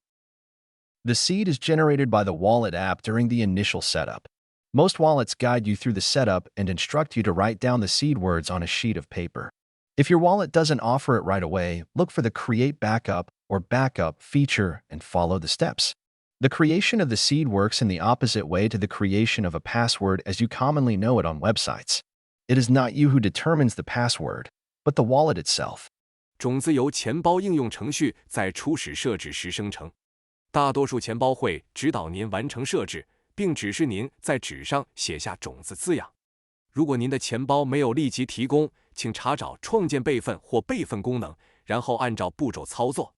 The seed is generated by the wallet app during the initial setup. Most wallets guide you through the setup and instruct you to write down the seed words on a sheet of paper. If your wallet doesn't offer it right away, look for the Create Backup or Backup feature and follow the steps. The creation of the seed works in the opposite way to the creation of a password as you commonly know it on websites. It is not you who determines the password, but the wallet itself. 种子由钱包应用程序在初始设置时生成。大多数钱包会指导您完成设置，并指示您在纸上写下种子字样。如果您的钱包没有立即提供，请查找创建备份或备份功能，然后按照步骤操作。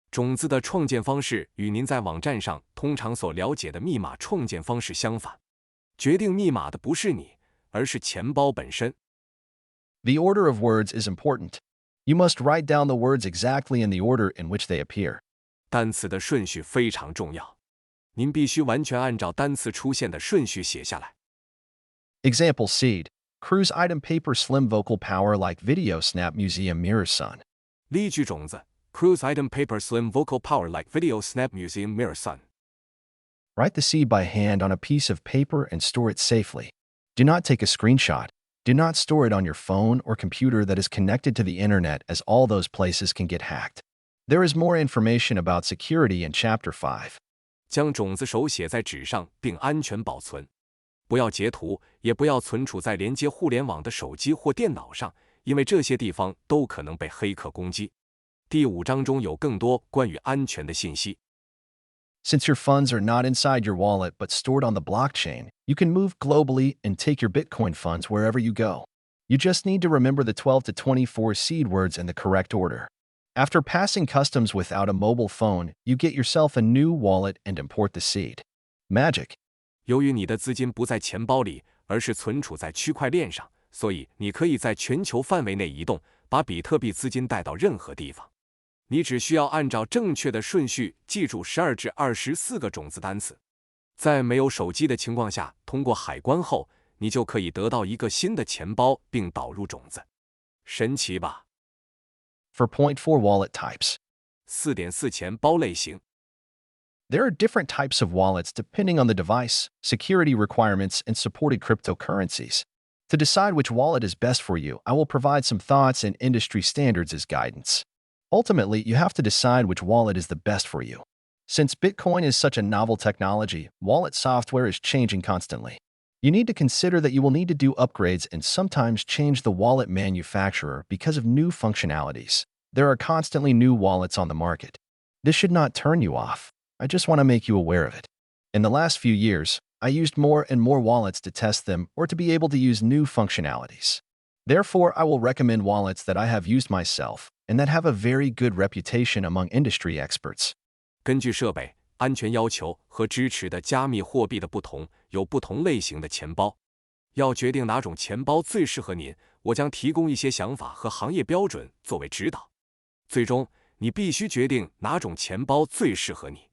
种子的创建方式与您在网站上通常所了解的密码创建方式相反。决定密码的不是你，而是钱包本身。The order of words is important. You must write down the words exactly in the order in which they appear. 单词的顺序非常重要，您必须完全按照单词出现的顺序写下来。Example seed. Cruise item paper slim vocal power like video snap museum mirror sun. 例句种子 Cruise item paper slim vocal power like video snap museum mirror sun. Write the seed by hand on a piece of paper and store it safely. Do not take a screenshot. Do not store it on your phone or computer that is connected to the internet as all those places can get hacked. There is more information about security in Chapter 5. 将种子手写在纸上并安全保存。不要截图，也不要存储在连接互联网的手机或电脑上，因为这些地方都可能被黑客攻击。第5章中有更多关于安全的信息。Since your funds are not inside your wallet but stored on the blockchain, you can move globally and take your Bitcoin funds wherever you go. You just need to remember the 12 to 24 seed words in the correct order. After passing customs without a mobile phone, you get yourself a new wallet and import the seed. Magic. 由于你的资金不在钱包里，而是存储在区块链上，所以你可以在全球范围内移动，把比特币资金带到任何地方。你只需要按照正确的顺序记住12至24个种子单词。在没有手机的情况下，通过海关后，你就可以得到一个新的钱包并导入种子。神奇吧？ For point 4 wallet types. 4.4 钱包类型。There are different types of wallets depending on the device, security requirements, and supported cryptocurrencies. To decide which wallet is best for you, I will provide some thoughts and industry standards as guidance. Ultimately, you have to decide which wallet is the best for you. Since Bitcoin is such a novel technology, wallet software is changing constantly. You need to consider that you will need to do upgrades and sometimes change the wallet manufacturer because of new functionalities. There are constantly new wallets on the market. This should not turn you off. I just want to make you aware of it. In the last few years, I used more and more wallets to test them or to be able to use new functionalities. Therefore, I will recommend wallets that I have used myself and that have a very good reputation among industry experts. 根据设备、安全要求和支持的加密货币的不同，有不同类型的钱包。要决定哪种钱包最适合您，我将提供一些想法和行业标准作为指导。最终，你必须决定哪种钱包最适合你。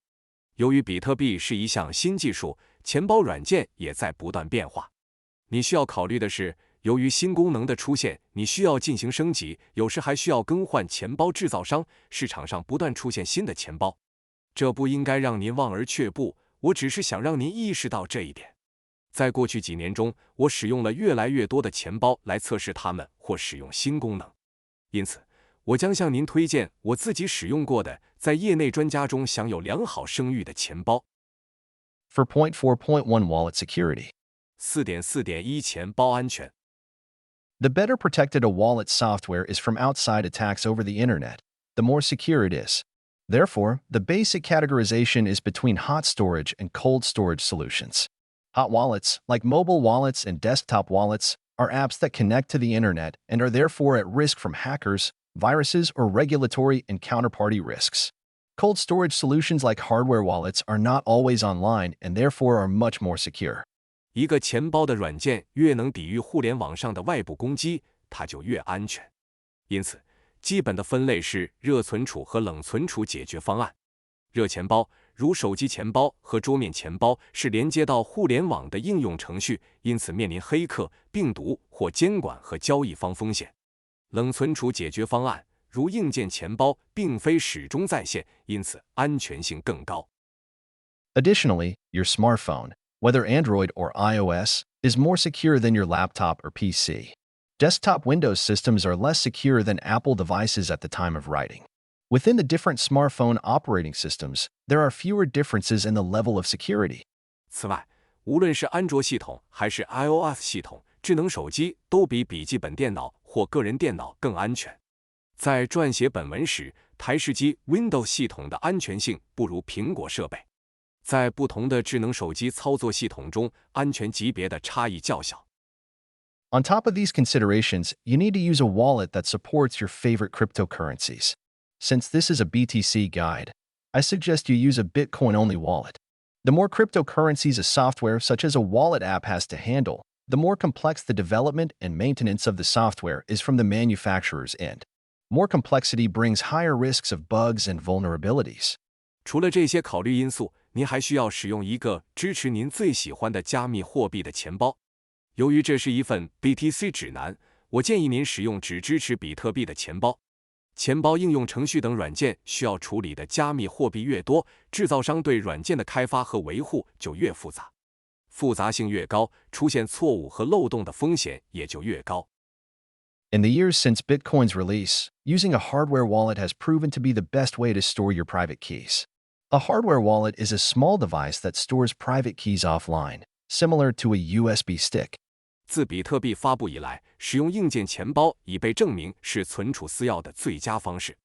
由于比特币是一项新技术，钱包软件也在不断变化。你需要考虑的是，由于新功能的出现，你需要进行升级，有时还需要更换钱包制造商。市场上不断出现新的钱包，这不应该让您望而却步，我只是想让您意识到这一点。在过去几年中，我使用了越来越多的钱包来测试它们或使用新功能。因此，我将向您推荐我自己使用过的，在业内专家中享有良好声誉的钱包。For point 4.1 wallet security. 4.4.1 钱包安全。The better protected a wallet software is from outside attacks over the internet, the more secure it is. Therefore, the basic categorization is between hot storage and cold storage solutions. Hot wallets, like mobile wallets and desktop wallets, are apps that connect to the internet and are therefore at risk from hackers, viruses, or regulatory and counterparty risks. Cold storage solutions like hardware wallets are not always online and therefore are much more secure. 一个钱包的软件越能抵御互联网上的外部攻击，它就越安全。因此，基本的分类是热存储和冷存储解决方案。热钱包，如手机钱包和桌面钱包，是连接到互联网的应用程序，因此面临黑客、病毒或监管和交易方风险。冷存储解决方案，如硬件钱包，并非始终在线，因此安全性更高。Additionally, your smartphone, whether Android or iOS, is more secure than your laptop or PC. Desktop Windows systems are less secure than Apple devices at the time of writing. Within the different smartphone operating systems, there are fewer differences in the level of security. 此外，无论是安卓系统还是 iOS 系统，智能手机都比笔记本电脑或个人电脑更安全。在撰写本文时，台式机 Windows 系统的安全性不如苹果设备。在不同的智能手机操作系统中，安全级别的差异较小。On top of these considerations, you need to use a wallet that supports your favorite cryptocurrencies. Since this is a BTC guide, I suggest you use a Bitcoin-only wallet. The more cryptocurrencies a software such as a wallet app has to handle, the more complex the development and maintenance of the software is from the manufacturer's end. More complexity brings higher risks of bugs and vulnerabilities. 除了这些考虑因素，您还需要使用一个支持您最喜欢的加密货币的钱包。由于这是一份 BTC 指南，我建议您使用只支持比特币的钱包。钱包应用程序等软件需要处理的加密货币越多，制造商对软件的开发和维护就越复杂。复杂性越高，出现错误和漏洞的风险也就越高。In the years since Bitcoin's release, using a hardware wallet has proven to be the best way to store your private keys. A hardware wallet is a small device that stores private keys offline. similar to a USB stick. 自比特币发布以来，使用硬件钱包已被证明是存储私钥的最佳方式。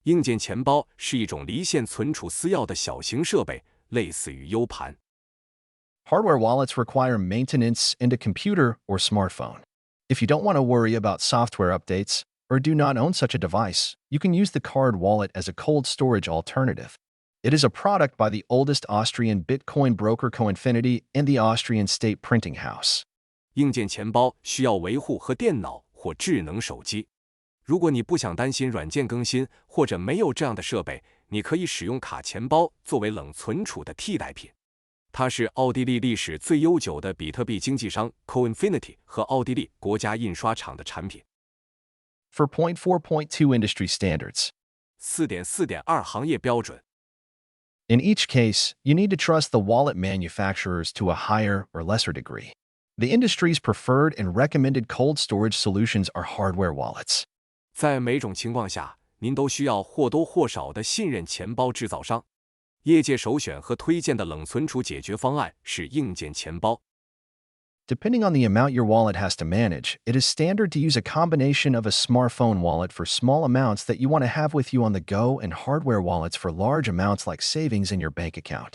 硬件钱包是一种离线存储私钥的小型设备，类似于 U 盘。Hardware wallets require maintenance in a computer or smartphone. If you don't want to worry about software updates or do not own such a device, you can use the card wallet as a cold storage alternative. It is a product by the oldest Austrian Bitcoin broker Coinfinity and the Austrian state printing house. 硬件钱包需要维护和电脑或智能手机。如果你不想担心软件更新或者没有这样的设备，你可以使用卡钱包作为冷存储的替代品。它是奥地利历史最悠久的比特币经纪商 Coinfinity 和奥地利国家印刷厂的产品。For Point 4.2 industry standards. 4.4.2 行业标准。In each case, you need to trust the wallet manufacturers to a higher or lesser degree. The industry's preferred and recommended cold storage solutions are hardware wallets. 在每种情况下，您都需要或多或少地信任钱包制造商。业界首选和推荐的冷存储解决方案是硬件钱包。Depending on the amount your wallet has to manage, it is standard to use a combination of a smartphone wallet for small amounts that you want to have with you on the go and hardware wallets for large amounts like savings in your bank account.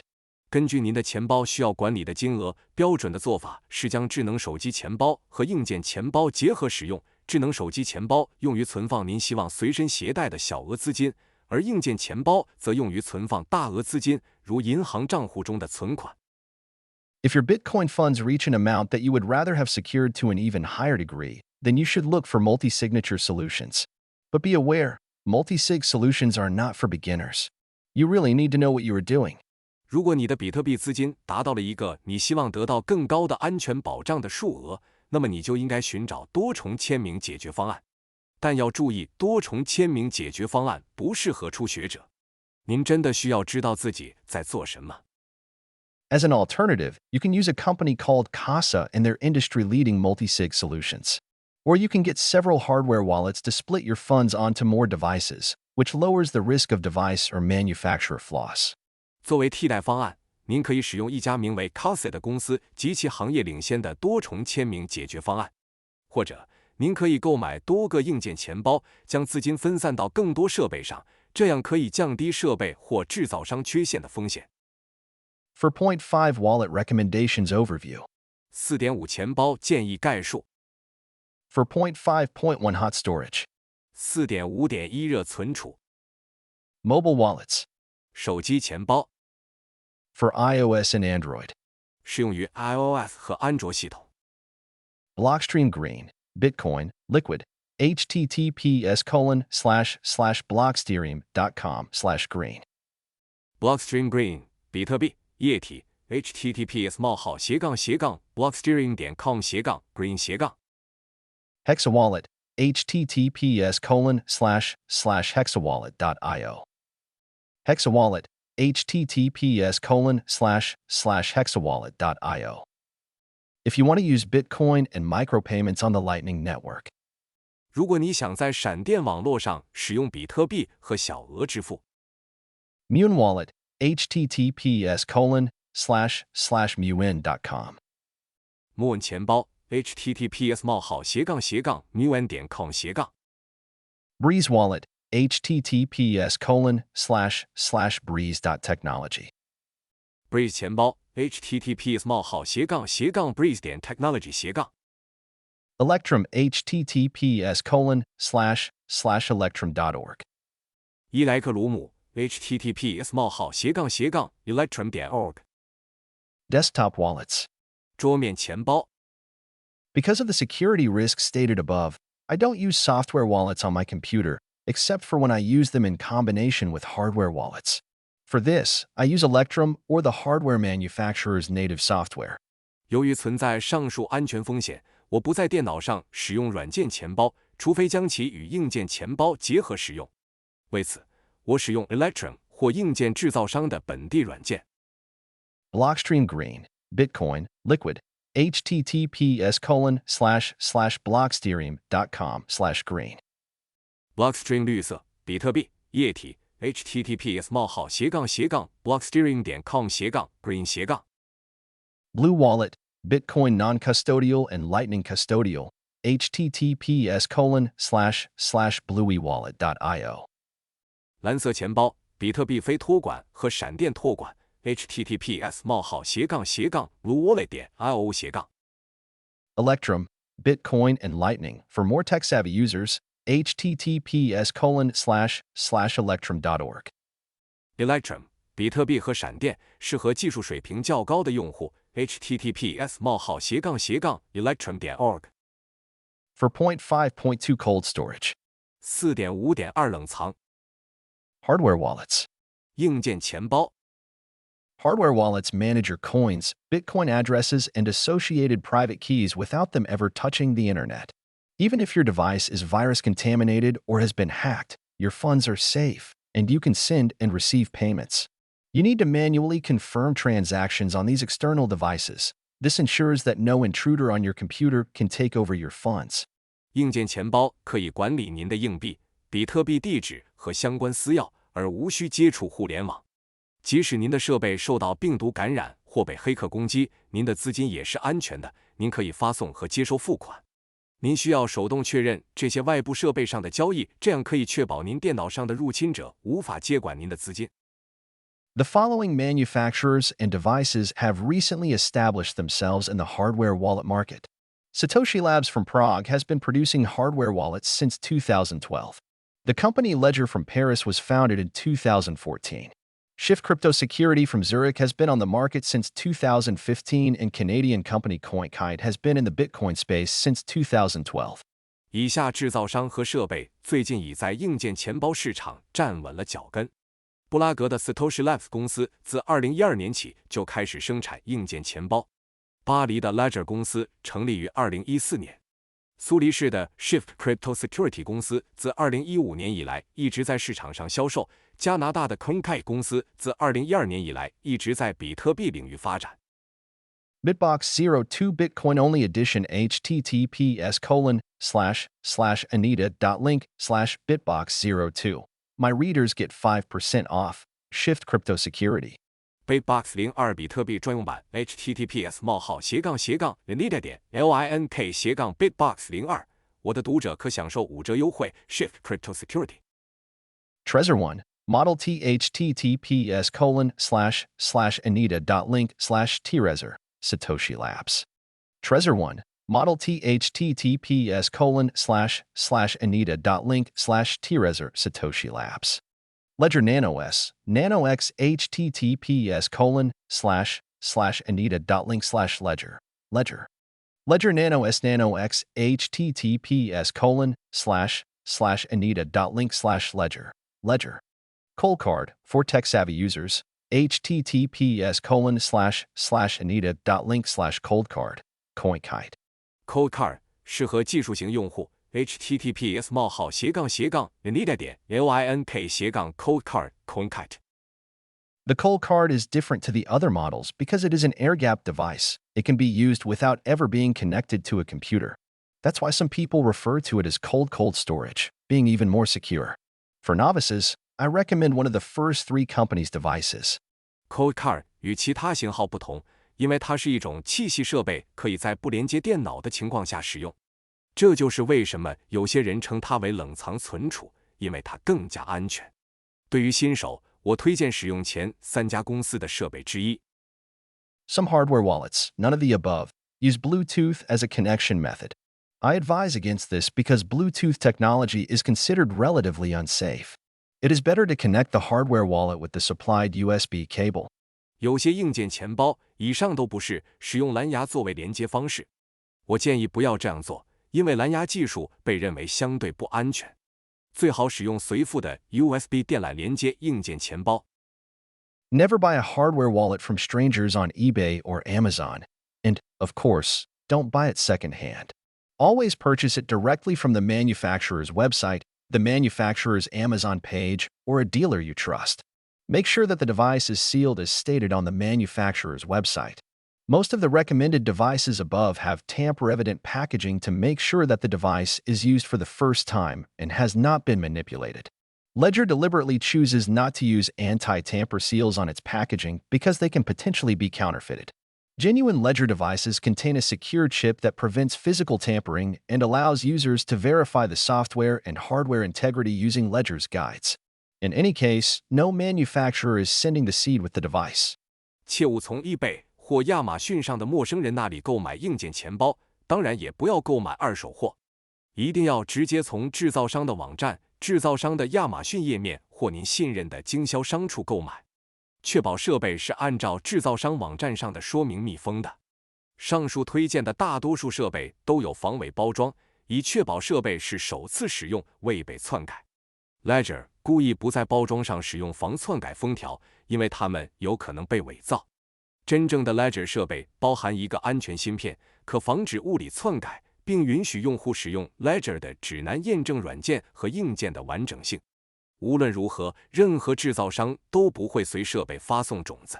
根据您的钱包需要管理的金额，标准的做法是将智能手机钱包和硬件钱包结合使用。智能手机钱包用于存放您希望随身携带的小额资金，而硬件钱包则用于存放大额资金，如银行账户中的存款。If your Bitcoin funds reach an amount that you would rather have secured to an even higher degree, then you should look for multi-signature solutions. But be aware, multi-sig solutions are not for beginners. You really need to know what you are doing. 如果你的比特币资金达到了一个你希望得到更高的安全保障的数额，那么你就应该寻找多重签名解决方案。但要注意，多重签名解决方案不适合初学者。您真的需要知道自己在做什么。As an alternative, you can use a company called Casa and their industry-leading multi-sig solutions. Or you can get several hardware wallets to split your funds onto more devices, which lowers the risk of device or manufacturer flaws. 作为替代方案，您可以使用一家名为 Casa 的公司及其行业领先的多重签名解决方案，或者您可以购买多个硬件钱包，将资金分散到更多设备上，这样可以降低设备或制造商缺陷的风险。For Point 5 Wallet Recommendations Overview. 4.5 钱包建议概述。For Point 5.1 Hot Storage. 4.5.1 热存储。Mobile Wallets. 手机钱包。For iOS and Android. 适用于 iOS 和安卓系统。Blockstream Green, Bitcoin, Liquid, https://blockstream.com/green. Blockstream Green, 比特币。液体 https://blockstream.com/green/. Hexa Wallet, https://hexawallet.io. Hexa Wallet, https://hexawallet.io. If you want to use Bitcoin and micropayments on the Lightning Network. 如果你想在闪电网络上使用比特币和小额支付。Muon Wallet, https://muon.com. Muon 钱包 https://muon.com/. Breeze Wallet, https://breeze.technology. Breeze 钱包 https://breeze.technology/. Electrum, https://electrum.org. 伊莱克鲁姆 https://electrum.org. Desktop Wallets. 桌面钱包。Because of the security risks stated above, I don't use software wallets on my computer, except for when I use them in combination with hardware wallets. For this, I use Electrum or the hardware manufacturer's native software. 由于存在上述安全风险，我不在电脑上使用软件钱包，除非将其与硬件钱包结合使用。为此，我使用 Electrum 或硬件制造商的本地软件。Blockstream Green, Bitcoin, Liquid, https://blockstream.com/green. Blockstream 绿色，比特币，液体 https://blockstream.com/green/. Blue Wallet, Bitcoin non-custodial and Lightning custodial, https://blueywallet.io 蓝色钱包、比特币非托管和闪电托管 https://bluewallet.io/. Electrum, Bitcoin and Lightning. For more tech-savvy users, https://electrum.org. Electrum 比特币和闪电适合技术水平较高的用户 https://electrum.org. For 0.5.2 cold storage. 4.5.2 冷藏 Hardware wallets. 硬件钱包 Hardware wallets manage your coins, Bitcoin addresses, and associated private keys without them ever touching the internet. Even if your device is virus-contaminated or has been hacked, your funds are safe, and you can send and receive payments. You need to manually confirm transactions on these external devices. This ensures that no intruder on your computer can take over your funds. 硬件钱包可以管理您的硬币、比特币地址和相关私钥，而无需接触互联网。即使您的设备受到病毒感染或被黑客攻击，您的资金也是安全的，您可以发送和接收付款。您需要手动确认这些外部设备上的交易，这样可以确保您电脑上的入侵者无法接管您的资金。The following manufacturers and devices have recently established themselves in the hardware wallet market. Satoshi Labs from Prague has been producing hardware wallets since 2012. The company Ledger from Paris was founded in 2014. Shift Crypto Security from Zurich has been on the market since 2015, and Canadian company CoinKite has been in the Bitcoin space since 2012. 以下制造商和设备最近已在硬件钱包市场站稳了脚跟。布拉格的 Satoshi Labs 公司自2012年起就开始生产硬件钱包。巴黎的 Ledger 公司成立于2014年。苏黎世的 Shift Crypto Security 公司自2015年以来一直在市场上销售。加拿大的 CoinKite 公司自2012年以来一直在比特币领域发展。Bitbox 02 Bitcoin Only Edition https://anita.link/bitbox02. My readers get 5% off. Shift Crypto Security. Bitbox 02比特币专用版 https://link/bitbox02。我的读者可享受5折优惠。Shift Crypto Security. Trezor 1. Model T https://anita.link/trezor. Satoshi Labs. Trezor 1. Model T https://anita.link/trezor. Satoshi Labs. Ledger Nano S. Nano X https://anita.link/ledger. Ledger. Ledger Nano S Nano X https://anita.link/ledger. Ledger. Coldcard, for tech-savvy users, https://anita.link/coldcard. CoinKite. Coldcard 适合技术型用户 https://anita.link/coldcard CoinKite. The Coldcard is different to the other models because it is an air-gapped device. It can be used without ever being connected to a computer. That's why some people refer to it as cold storage, being even more secure. For novices, I recommend one of the first 3 companies' devices. Coldcard 与其他型号不同，因为它是一种器械设备，可以在不连接电脑的情况下使用。这就是为什么有些人称它为冷藏存储，因为它更加安全。对于新手，我推荐使用前3家公司的设备之一。Some hardware wallets, none of the above, use Bluetooth as a connection method. I advise against this because Bluetooth technology is considered relatively unsafe. It is better to connect the hardware wallet with the supplied USB cable. 有些硬件钱包以上都不是使用蓝牙作为连接方式。我建议不要这样做，因为蓝牙技术被认为相对不安全。最好使用随附的 USB 电缆连接硬件钱包。Never buy a hardware wallet from strangers on eBay or Amazon. And, of course, don't buy it secondhand. Always purchase it directly from the manufacturer's website, the manufacturer's Amazon page, or a dealer you trust. Make sure that the device is sealed as stated on the manufacturer's website. Most of the recommended devices above have tamper-evident packaging to make sure that the device is used for the first time and has not been manipulated. Ledger deliberately chooses not to use anti-tamper seals on its packaging because they can potentially be counterfeited. Genuine ledger devices contain a secure chip that prevents physical tampering and allows users to verify the software and hardware integrity using ledger's guides. In any case, no manufacturer is sending the seed with the device. 切勿从eBay或亚马逊上的陌生人那里购买硬件钱包，当然也不要购买二手货。一定要直接从制造商的网站、制造商的亚马逊页面或您信任的经销商处购买，确保设备是按照制造商网站上的说明密封的。上述推荐的大多数设备都有防伪包装，以确保设备是首次使用未被篡改。Ledger 故意不在包装上使用防篡改封条，因为它们有可能被伪造。真正的 Ledger 设备包含一个安全芯片，可防止物理篡改，并允许用户使用 Ledger 的指南验证软件和硬件的完整性。无论如何，任何制造商都不会随设备发送种子。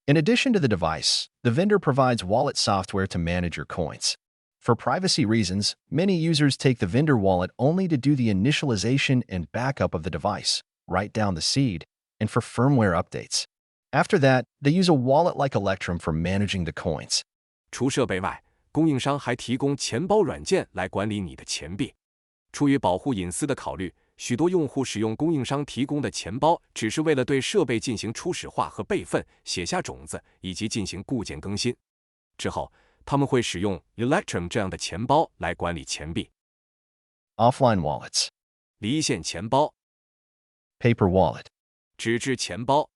In addition to the device, the vendor provides wallet software to manage your coins. For privacy reasons, many users take the vendor wallet only to do the initialization and backup of the device, write down the seed, and for firmware updates. After that, they use a wallet like Electrum for managing the coins. 除设备外，供应商还提供钱包软件来管理你的钱币。出于保护隐私的考虑，许多用户使用供应商提供的钱包，只是为了对设备进行初始化和备份、写下种子以及进行固件更新。之后，他们会使用 Electrum 这样的钱包来管理钱币。Offline wallets. 离线钱包、 Paper wallet. 纸质钱包。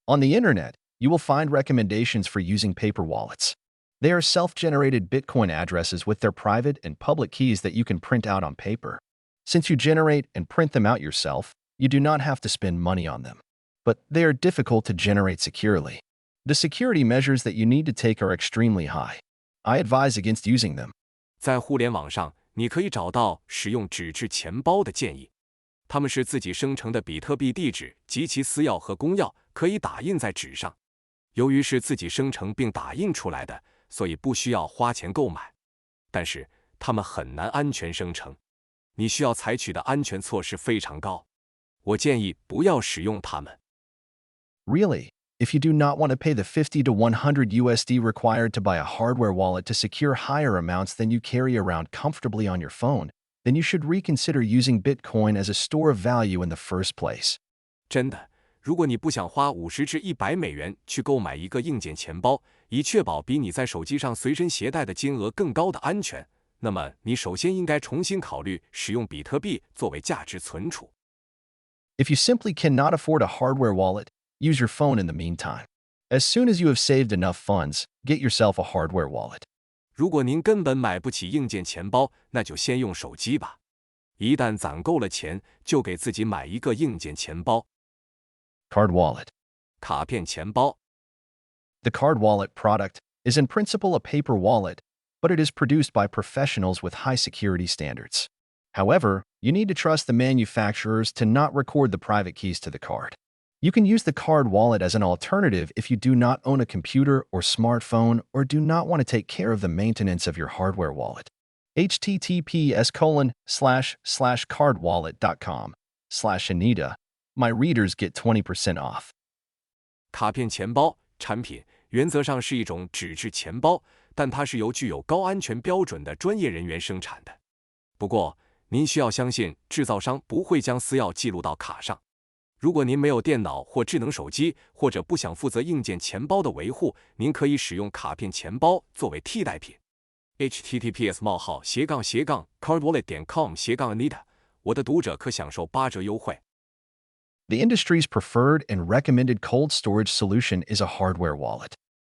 On the internet, you will find recommendations for using paper wallets. They are self-generated Bitcoin addresses with their private and public keys that you can print out on paper. Since you generate and print them out yourself, you do not have to spend money on them. But they are difficult to generate securely. The security measures that you need to take are extremely high. I advise against using them. 在互联网上，你可以找到使用纸质钱包的建议。它们是自己生成的比特币地址及其私钥和公钥可以打印在纸上。由于是自己生成并打印出来的，所以不需要花钱购买。但是它们很难安全生成，你需要采取的安全措施非常高。我建议不要使用它们。Really? If you do not want to pay the 50 to 100 USD required to buy a hardware wallet to secure higher amounts than you carry around comfortably on your phone, then you should reconsider using Bitcoin as a store of value in the first place. 真的，如果你不想花50至100美元去购买一个硬件钱包，以确保比你在手机上随身携带的金额更高的安全，那么你首先应该重新考虑使用比特币作为价值存储。If you simply cannot afford a hardware wallet, use your phone in the meantime. As soon as you have saved enough funds, get yourself a hardware wallet. 如果您根本买不起硬件钱包，那就先用手机吧。一旦攒够了钱，就给自己买一个硬件钱包。Card wallet. 卡片钱包。The card wallet product is in principle a paper wallet, but it is produced by professionals with high security standards. However, you need to trust the manufacturers to not record the private keys to the card. You can use the card wallet as an alternative if you do not own a computer or smartphone or do not want to take care of the maintenance of your hardware wallet. https://cardwallet.com/Anita. My readers get 20% off. 卡片钱包产品原则上是一种纸质钱包，但它是由具有高安全标准的专业人员生产的。不过，您需要相信制造商不会将私钥记录到卡上。如果您没有电脑或智能手机，或者不想负责硬件钱包的维护，您可以使用卡片钱包作为替代品。https://cardwallet.com/Anita， 我的读者可享受8折优惠。The industry's preferred and recommended cold storage solution is a hardware wallet.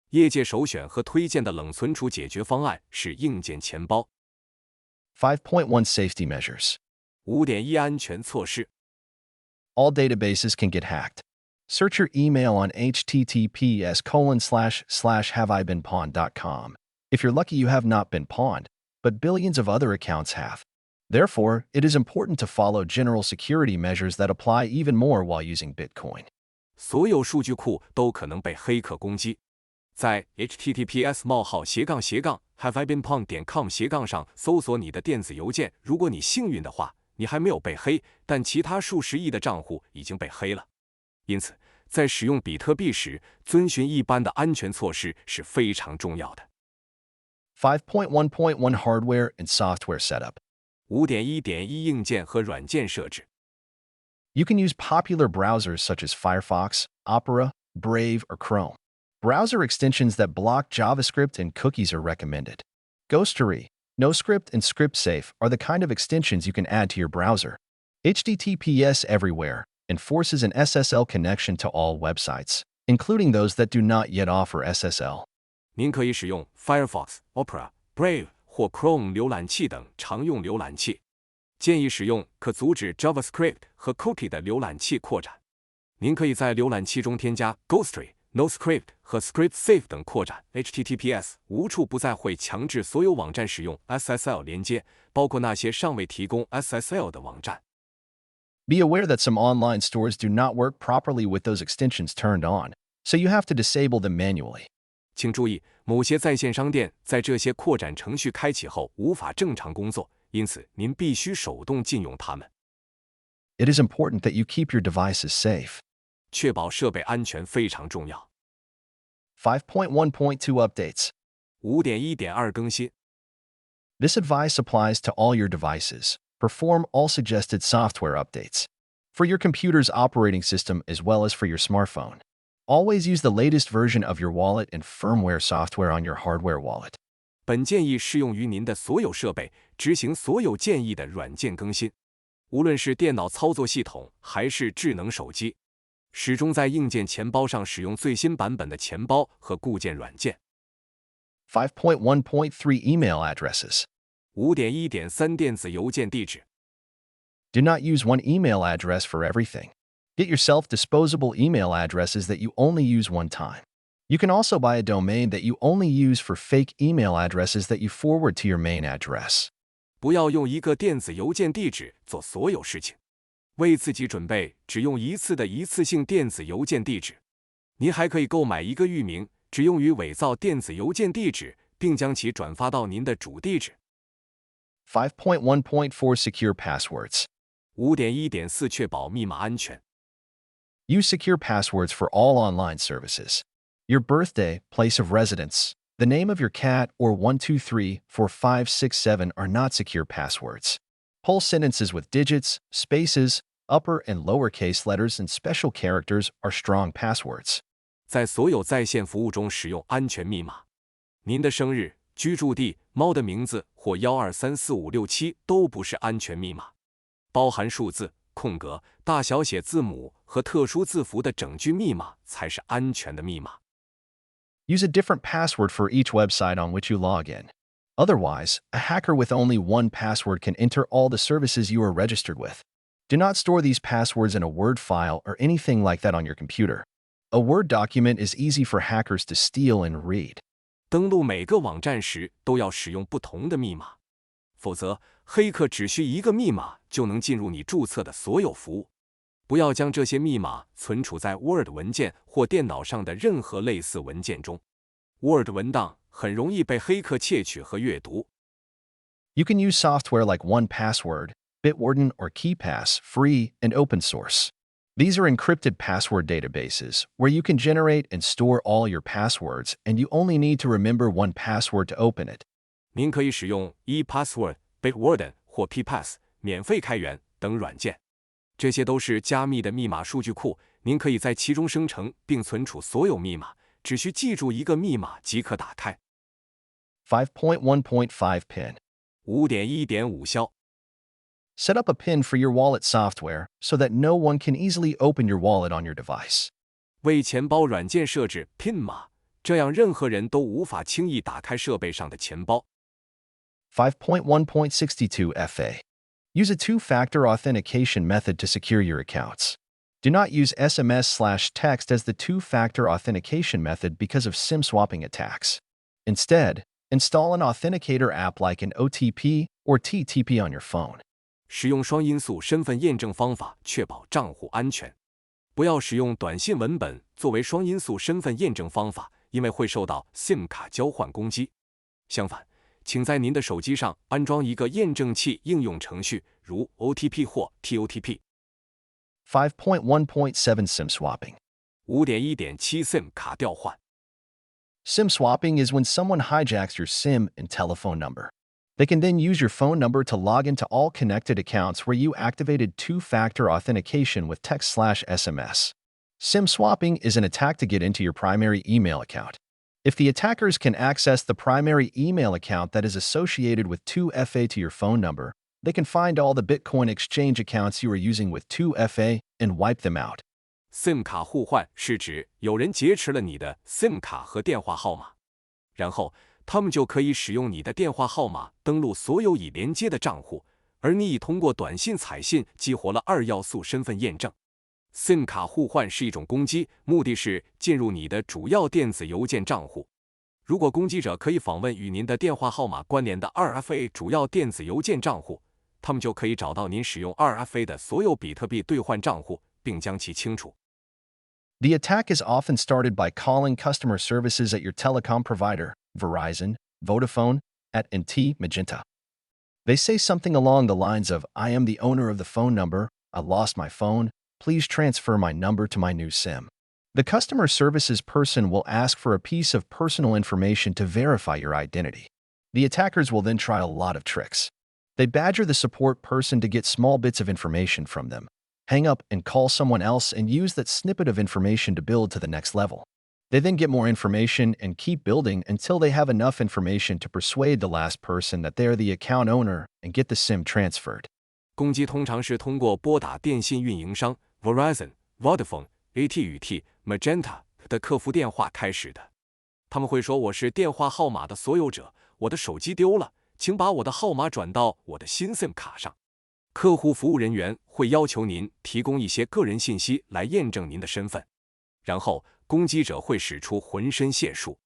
业界首选和推荐的冷存储解决方案是硬件钱包。5.1 Safety measures. 5.1 安全措施。All databases can get hacked. Search your email on https://haveibeenpawned.com. If you're lucky, you have not been pawned, but billions of other accounts have. Therefore, it is important to follow general security measures that apply even more while using Bitcoin. 所有数据库都可能被黑客攻击。在 https://haveibeenpawned.com 上搜索你的电子邮件，如果你幸运的话，你还没有被黑，但其他数十亿的账户已经被黑了。因此，在使用比特币时，遵循一般的安全措施是非常重要的。5.1.1 Hardware and Software Setup. 5.1.1 硬件和软件设置。You can use popular browsers such as Firefox, Opera, Brave, or Chrome. Browser extensions that block JavaScript and cookies are recommended. Ghostery, NoScript, and ScriptSafe are the kind of extensions you can add to your browser. HTTPS Everywhere enforces an SSL connection to all websites, including those that do not yet offer SSL. 您可以使用 Firefox、Opera、Brave 或 Chrome 浏览器等常用浏览器。建议使用可阻止 JavaScript 和 Cookie 的浏览器扩展。您可以在浏览器中添加 Ghostery、NoScript 和 ScriptSafe 等扩展。HTTPS 无处不在会强制所有网站使用 SSL 连接，包括那些尚未提供 SSL 的网站。Be aware that some online stores do not work properly with those extensions turned on, so you have to disable them manually. 请注意，某些在线商店在这些扩展程序开启后无法正常工作，因此您必须手动禁用它们。It is important that you keep your devices safe. 确保设备安全非常重要。5.1.2 Updates. 5.1.2 更新。This advice applies to all your devices. Perform all suggested software updates for your computer's operating system as well as for your smartphone. Always use the latest version of your wallet and firmware software on your hardware wallet. 本建议适用于您的所有设备，执行所有建议的软件更新。无论是电脑操作系统还是智能手机，始终在硬件钱包上使用最新版本的钱包和固件软件。5.1.3 Email addresses. 5.1.3 电子邮件地址。Do not use one email address for everything. Get yourself disposable email addresses that you only use one time. You can also buy a domain that you only use for fake email addresses that you forward to your main address. 不要用一个电子邮件地址做所有事情，为自己准备只用一次的一次性电子邮件地址。您还可以购买一个域名，只用于伪造电子邮件地址，并将其转发到您的主地址。5.1.4 Secure passwords. 5.1.4 确保密码安全。Use secure passwords for all online services. Your birthday, place of residence, the name of your cat, or 1234567 are not secure passwords. Whole sentences with digits, spaces, upper and lowercase letters, and special characters are strong passwords. 在所有在线服务中使用安全密码。您的生日、居住地、猫的名字或1234567都不是安全密码。包含数字、空格、大小写字母和特殊字符的整句密码才是安全的密码。Use a different password for each website on which you log in. Otherwise, a hacker with only one password can enter all the services you are registered with. Do not store these passwords in a Word file or anything like that on your computer. A Word document is easy for hackers to steal and read. 登录每个网站时都要使用不同的密码，否则黑客只需一个密码就能进入你注册的所有服务。不要将这些密码存储在 Word 文件或电脑上的任何类似文件中。Word 文档很容易被黑客窃取和阅读。You can use software like 1Password, Bitwarden, or KeePass, free and open source. These are encrypted password databases where you can generate and store all your passwords, and you only need to remember one password to open it. 您可以使用 ePassword、Bitwarden 或 KeePass 免费开源等软件。这些都是加密的密码数据库，您可以在其中生成并存储所有密码，只需记住一个密码即可打开。5.1.5 PIN. 5.1.5 消。Set up a PIN for your wallet software so that no one can easily open your wallet on your device. 为钱包软件设置 PIN 码，这样任何人都无法轻易打开设备上的钱包。5.1.62 FA. Use a two-factor authentication method to secure your accounts. Do not use SMS/text as the two-factor authentication method because of SIM swapping attacks. Instead, install an authenticator app like an OTP or TTP on your phone. 使用双因素身份验证方法，确保账户安全。不要使用短信文本作为双因素身份验证方法，因为会受到 SIM 卡交换攻击。相反，请在您的手机上安装一个验证器应用程序，如 OTP 或 TOTP。5.1.7 SIM swapping. 5.1.7 SIM 卡调换。SIM swapping is when someone hijacks your SIM and telephone number. They can then use your phone number to log into all connected accounts where you activated two-factor authentication with text/SMS. SIM swapping is an attack to get into your primary email account. If the attackers can access the primary email account that is associated with 2FA to your phone number, they can find all the Bitcoin exchange accounts you are using with 2FA and wipe them out. SIM 卡互换是指有人劫持了你的 SIM 卡和电话号码，然后他们就可以使用你的电话号码登录所有已连接的账户，而你已通过短信、彩信激活了2要素身份验证。SIM 卡互换是一种攻击，目的是进入你的主要电子邮件账户。如果攻击者可以访问与您的电话号码关联的 2FA 主要电子邮件账户，他们就可以找到您使用 2FA 的所有比特币兑换账户，并将其清除。The attack is often started by calling customer services at your telecom provider, Verizon, Vodafone, AT&T, Magenta. They say something along the lines of, "I am the owner of the phone number. I lost my phone. Please transfer my number to my new SIM." The customer services person will ask for a piece of personal information to verify your identity. The attackers will then try a lot of tricks. They badger the support person to get small bits of information from them, hang up and call someone else and use that snippet of information to build to the next level. They then get more information and keep building until they have enough information to persuade the last person that they are the account owner and get the SIM transferred. 攻击通常是通过拨打电信运营商 Verizon、Vodafone、AT&T、Magenta 的客服电话开始的。他们会说：“我是电话号码的所有者，我的手机丢了，请把我的号码转到我的新 SIM 卡上。”客户服务人员会要求您提供一些个人信息来验证您的身份，然后攻击者会使出浑身解数。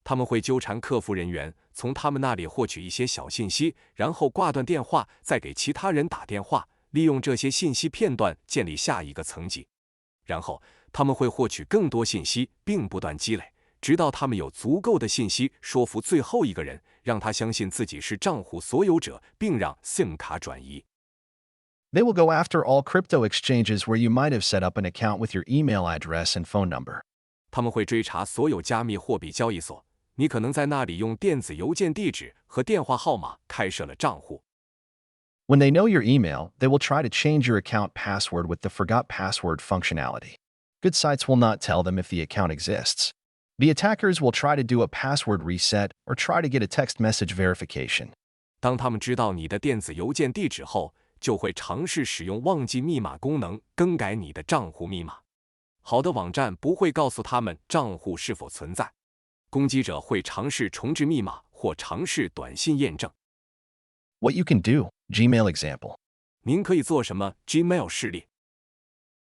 他们会纠缠客服人员，从他们那里获取一些小信息，然后挂断电话，再给其他人打电话，利用这些信息片段建立下一个层级。然后他们会获取更多信息，并不断积累，直到他们有足够的信息说服最后一个人，让他相信自己是账户所有者，并让 SIM 卡转移。They will go after all crypto exchanges where you might have set up an account with your email address and phone number. 他们会追查所有加密货币交易所，你可能在那里用电子邮件地址和电话号码开设了账户。When they know your email, they will try to change your account password with the forgot password functionality. Good sites will not tell them if the account exists. The attackers will try to do a password reset or try to get a text message verification. 当他们知道你的电子邮件地址后，就会尝试使用忘记密码功能更改你的账户密码。好的网站不会告诉他们账户是否存在。攻击者会尝试重置密码或尝试短信验证。What you can do, Gmail example. 您可以做什么 ？Gmail 示例。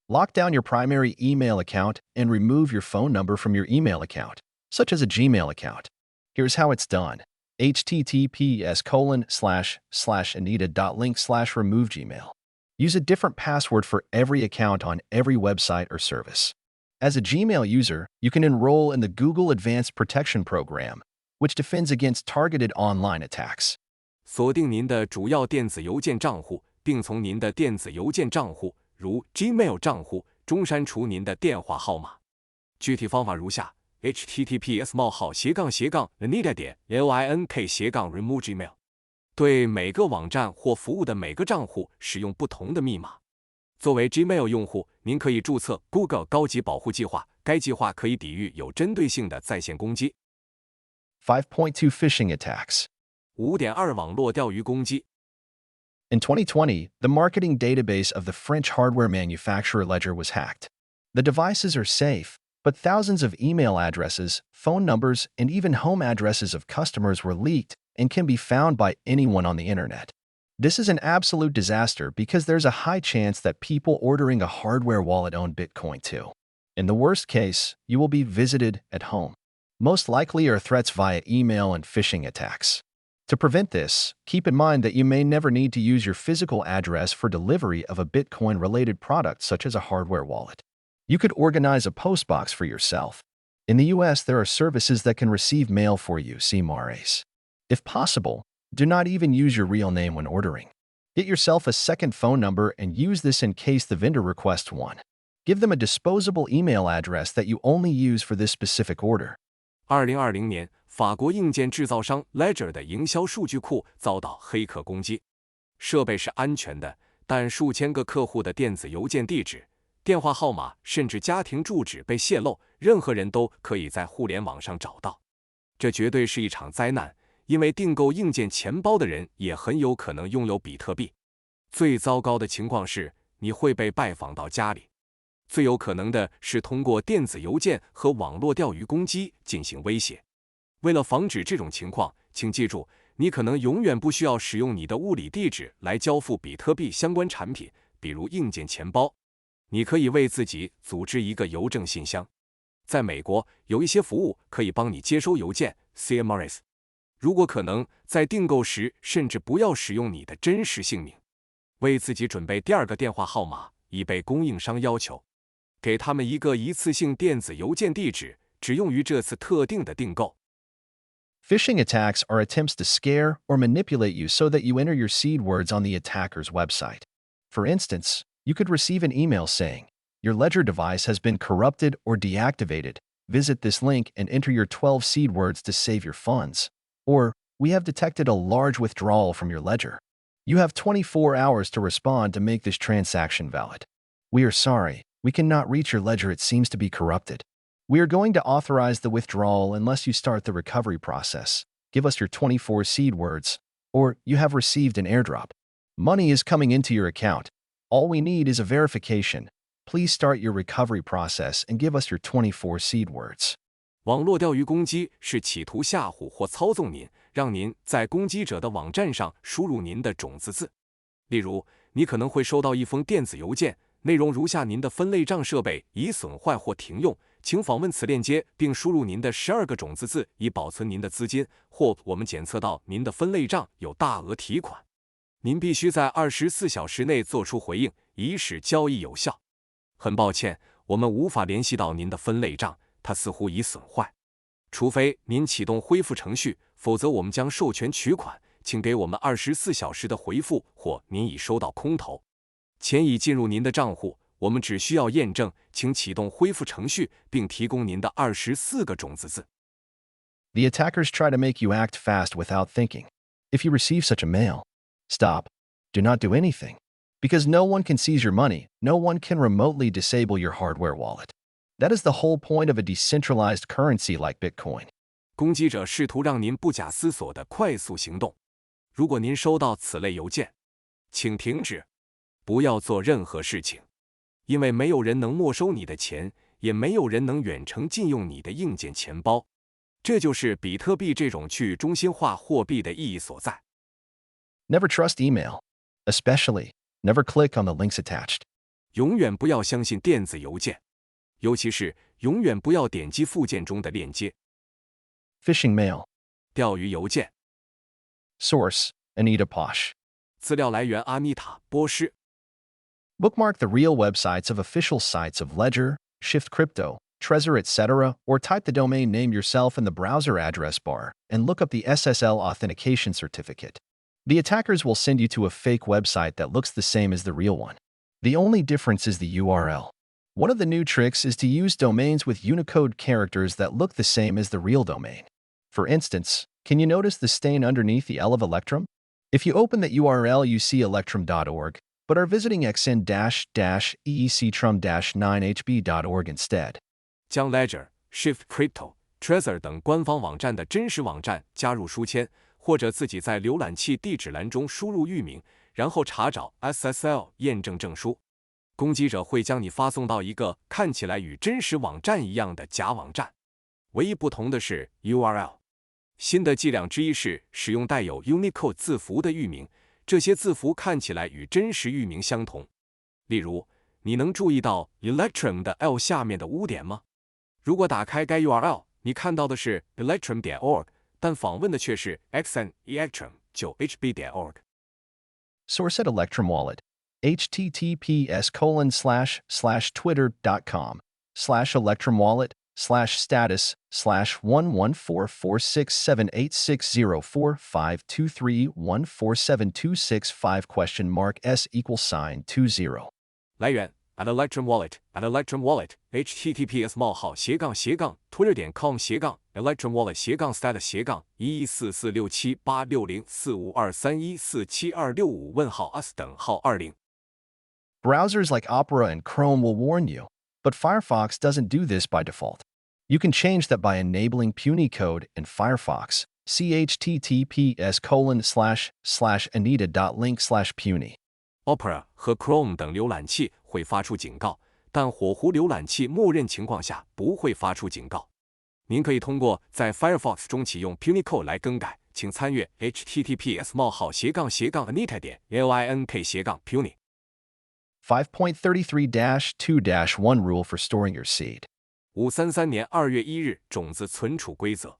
Lock down your primary email account and remove your phone number from your email account, such as a Gmail account. Here's how it's done. https://anita.link/remove-gmail. Use a different password for every account on every website or service. As a Gmail user, you can enroll in the Google Advanced Protection Program, which defends against targeted online attacks. 锁定您的主要电子邮件账户，并从您的电子邮件账户，如 Gmail 账户中删除您的电话号码。具体方法如下。https://anita.link/remove-gmail 对每个网站或服务的每个账户使用不同的密码。作为 Gmail 用户，您可以注册 Google 高级保护计划，该计划可以抵御有针对性的在线攻击。5.2 Phishing attacks. 5.2 网络钓鱼攻击。In 2020, the marketing database of the French hardware manufacturer Ledger was hacked. The devices are safe, but thousands of email addresses, phone numbers, and even home addresses of customers were leaked and can be found by anyone on the internet. This is an absolute disaster because there's a high chance that people ordering a hardware wallet own Bitcoin too. In the worst case, you will be visited at home. Most likely are threats via email and phishing attacks. To prevent this, keep in mind that you may never need to use your physical address for delivery of a Bitcoin-related product such as a hardware wallet. You could organize a postbox for yourself. In the US, there are services that can receive mail for you, CMARAs. If possible, do not even use your real name when ordering. Get yourself a second phone number and use this in case the vendor requests one. Give them a disposable email address that you only use for this specific order. 2020年，法国硬件制造商 Ledger 的营销数据库遭到黑客攻击。设备是安全的，但数千个客户的电子邮件地址、电话号码甚至家庭住址被泄露，任何人都可以在互联网上找到。这绝对是一场灾难，因为订购硬件钱包的人也很有可能拥有比特币。最糟糕的情况是，你会被拜访到家里。最有可能的是通过电子邮件和网络钓鱼攻击进行威胁。为了防止这种情况，请记住，你可能永远不需要使用你的物理地址来交付比特币相关产品，比如硬件钱包。你可以为自己组织一个邮政信箱。在美国，有一些服务可以帮你接收邮件 CMRS。如果可能，在订购时甚至不要使用你的真实姓名。为自己准备第二个电话号码，以备供应商要求。给他们一个一次性电子邮件地址，只用于这次特定的订购。Phishing attacks are attempts to scare or manipulate you so that you enter your seed words on the attacker's website. For instance, you could receive an email saying, "Your Ledger device has been corrupted or deactivated. Visit this link and enter your 12 seed words to save your funds." Or, "We have detected a large withdrawal from your Ledger. You have 24 hours to respond to make this transaction valid. We are sorry. We cannot reach your Ledger. It seems to be corrupted. We are going to authorize the withdrawal unless you start the recovery process. Give us your 24 seed words, or you have received an airdrop. Money is coming into your account. All we need is a verification. Please start your recovery process and give us your 24 seed words." 网络钓鱼攻击是企图吓唬或操纵您，让您在攻击者的网站上输入您的种子字。例如，你可能会收到一封电子邮件，内容如下：您的分类账设备已损坏或停用，请访问此链接并输入您的12个种子字以保存您的资金，或我们检测到您的分类账有大额提款。您必须在24小时内做出回应，以使交易有效。很抱歉，我们无法联系到您的分类账，它似乎已损坏。除非您启动恢复程序，否则我们将授权取款，请给我们24小时的回复，或您已收到空投。钱已进入您的账户，我们只需要验证，请启动恢复程序，并提供您的24个种子字。The attackers try to make you act fast without thinking. If you receive such a mail, stop. Do not do anything. Because no one can seize your money, no one can remotely disable your hardware wallet. That is the whole point of a decentralized currency like Bitcoin. 攻击者试图让您不假思索地快速行动。如果您收到此类邮件，请停止，不要做任何事情，因为没有人能没收你的钱，也没有人能远程禁用你的硬件钱包。这就是比特币这种去中心化货币的意义所在。Never trust email. Especially, never click on the links attached. 永远不要相信电子邮件，尤其是永远不要点击附件中的链接。Phishing mail. 钓鱼邮件。Source, Anita Posh. 资料来源阿妮塔·波什。Bookmark the real websites of official sites of Ledger, Shift Crypto, Trezor, etc., or type the domain name yourself in the browser address bar and look up the SSL authentication certificate. The attackers will send you to a fake website that looks the same as the real one. The only difference is the URL. One of the new tricks is to use domains with Unicode characters that look the same as the real domain. For instance, can you notice the stain underneath the L of Electrum? If you open that URL, you see electrum.org, but are visiting xn-eectrum-9hb.org instead. 将 Ledger, Shift Crypto, Trezor 等官方网站的真实网站加入书签，或者自己在浏览器地址栏中输入域名，然后查找 SSL 验证证书。攻击者会将你发送到一个看起来与真实网站一样的假网站，唯一不同的是 URL。新的伎俩之一是使用带有 Unicode 字符的域名，这些字符看起来与真实域名相同。例如，你能注意到 Electrum 的 L 下面的污点吗？如果打开该 URL， 你看到的是 electrum.org， 但访问的却是 xn-eectrum-9hb.org。 Source at Electrum Wallet. https://twitter.com/Electrum Wallet/status/1144678604523147265 $S=20. 来源 at Electrum Wallet https://twitter.com/electrum wallet/status/144464646452314522314722345us 等号20。Browsers like Opera and Chrome will warn you, but Firefox doesn't do this by default. You can change that by enabling puny code in Firefox. See https://anita.link/puny. Opera 和 Chrome 等浏览器会发出警告，但火狐浏览器默认情况下不会发出警告。您可以通过在 Firefox 中启用 puny code 来更改，请参阅 https://link/puny。 5.33-2-1 Rule for storing your seed. 533年2月1日种子存储规则。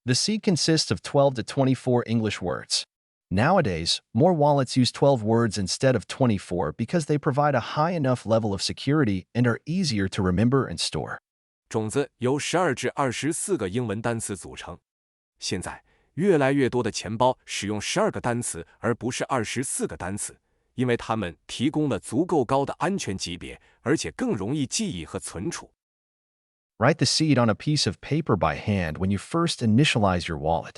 The seed consists of 12 to 24 English words. Nowadays, more wallets use 12 words instead of 24 because they provide a high enough level of security and are easier to remember and store. 种子由12至24个英文单词组成。现在，越来越多的钱包使用12个单词而不是24个单词，因为它们提供了足够高的安全级别，而且更容易记忆和存储。Write the seed on a piece of paper by hand when you first initialize your wallet.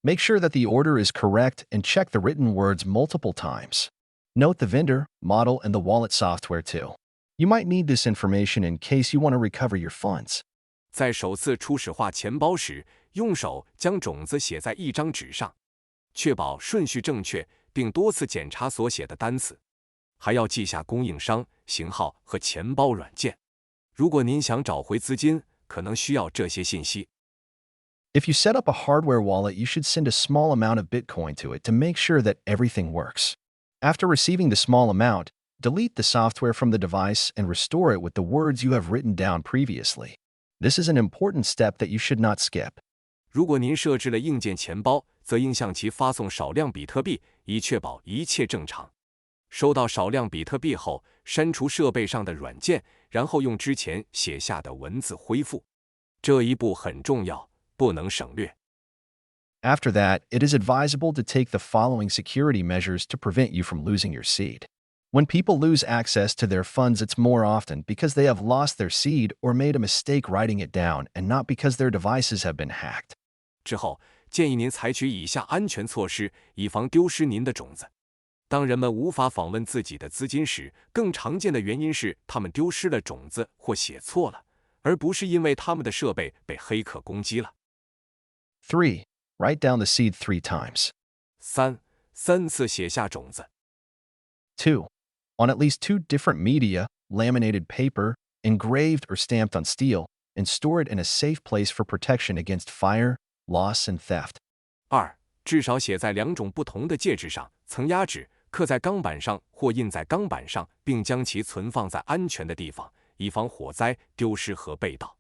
Make sure that the order is correct and check the written words multiple times. Note the vendor, model, and the wallet software too. You might need this information in case you want to recover your funds. 在首次初始化钱包时，用手将种子写在一张纸上，确保顺序正确，并多次检查所写的单词。还要记下供应商、型号和钱包软件。如果您想找回资金，可能需要这些信息。If you set up a hardware wallet, you should send a small amount of Bitcoin to it to make sure that everything works. After receiving the small amount, delete the software from the device and restore it with the words you have written down previously. This is an important step that you should not skip. 如果您设置了硬件钱包，则应向其发送少量比特币，以确保一切正常。收到少量比特币后，删除设备上的软件，然后用之前写下的文字恢复。这一步很重要，不能省略。After that, it is advisable to take the following security measures to prevent you from losing your seed. When people lose access to their funds, it's more often because they have lost their seed or made a mistake writing it down and not because their devices have been hacked. 之后，建议您采取以下安全措施，以防丢失您的种子。当人们无法访问自己的资金时，更常见的原因是他们丢失了种子或写错了，而不是因为他们的设备被黑客攻击了。3. Write down the seed 3 times. 三次写下种子。2. On at least 2 different media, laminated paper, engraved or stamped on steel, and store it in a safe place for protection against fire, loss, and theft. 2. 至少写在2种不同的介质上，层压纸，刻在钢板上或印在钢板上，并将其存放在安全的地方，以防火灾、丢失和被盗。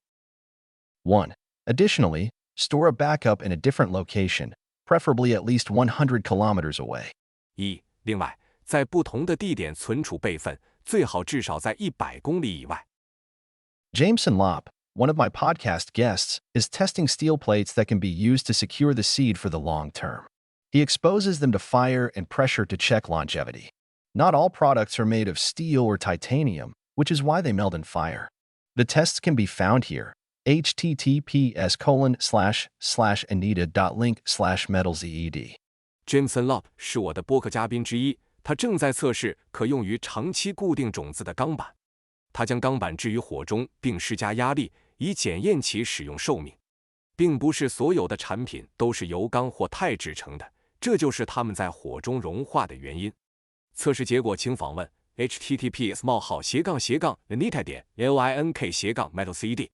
1. Additionally, store a backup in a different location, preferably at least 100 kilometers away. 另外，在不同的地点存储备份，最好至少在100公里以外。Jameson Lopp, one of my podcast guests, is testing steel plates that can be used to secure the seed for the long term. He exposes them to fire and pressure to check longevity. Not all products are made of steel or titanium, which is why they melt in fire. The tests can be found here. https://anita.link/metalzed. Jameson Lopp 是我的播客嘉宾之一，他正在测试可用于长期固定种子的钢板。他将钢板置于火中并施加压力，以检验其使用寿命。并不是所有的产品都是由钢或钛制成的，这就是它们在火中融化的原因。测试结果请访问 https://anita.link/metalzed.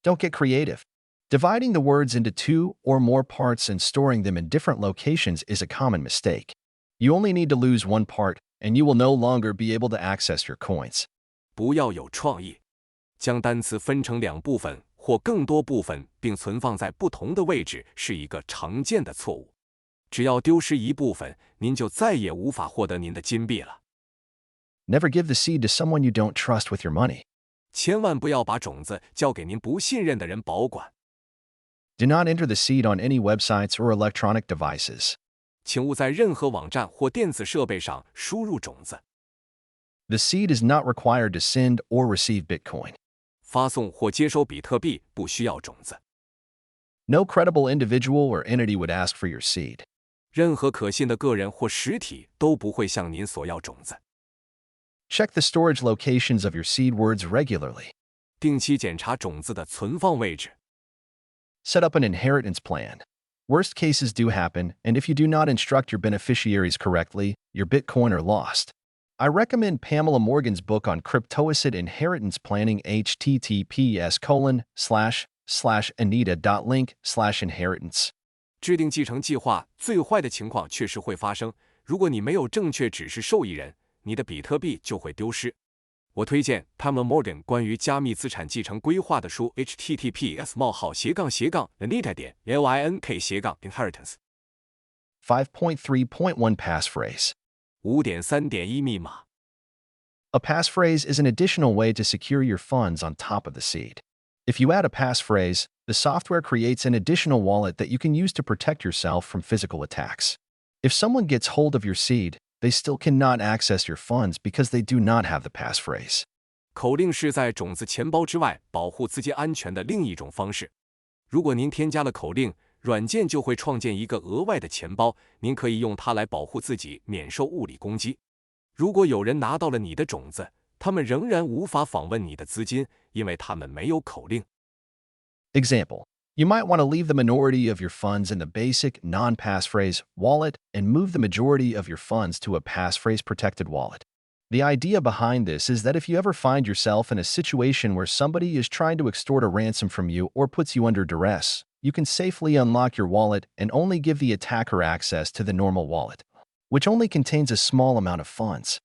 Don't get creative. Dividing the words into 2 or more parts and storing them in different locations is a common mistake. You only need to lose one part, and you will no longer be able to access your coins. 不要有创意，将单词分成2部分或更多部分，并存放在不同的位置是一个常见的错误。只要丢失一部分，您就再也无法获得您的金币了。Never give the seed to someone you don't trust with your money. 千万不要把种子交给您不信任的人保管。Do not enter the seed on any websites or electronic devices. 请勿在任何网站或电子设备上输入种子。The seed is not required to send or receive Bitcoin. 发送或接收比特币不需要种子。No credible individual or entity would ask for your seed. 任何可信的个人或实体都不会向您索要种子。Check the storage locations of your seed words regularly. 定期检查种子的存放位置。Set up an inheritance plan. Worst cases do happen, and if you do not instruct your beneficiaries correctly, your Bitcoin are lost. I recommend Pamela Morgan's book on cryptoasset inheritance planning https://anita.link/inheritance. 制定继承计划，最坏的情况确实会发生。如果你没有正确指示受益人，你的比特币就会丢失。我推荐 Pamela Morgan 关于加密资产继承规划的书 https://anita.link/inheritance。 5.3.1 Passphrase. 5.3.1 密码。A passphrase is an additional way to secure your funds on top of the seed. If you add a passphrase, the software creates an additional wallet that you can use to protect yourself from physical attacks. If someone gets hold of your seed, they still cannot access your funds because they do not have the passphrase. 口令是在种子钱包之外保护资金安全的另一种方式。如果您添加了口令，软件就会创建一个额外的钱包，您可以用它来保护自己免受物理攻击。如果有人拿到了你的种子，他们仍然无法访问你的资金，因为他们没有口令。Example: you might want to leave the minority of your funds in the basic, non-passphrase wallet and move the majority of your funds to a passphrase-protected wallet. The idea behind this is that if you ever find yourself in a situation where somebody is trying to extort a ransom from you or puts you under duress, you can safely unlock your wallet and only give the attacker access to the normal wallet, which only contains a small amount of funds.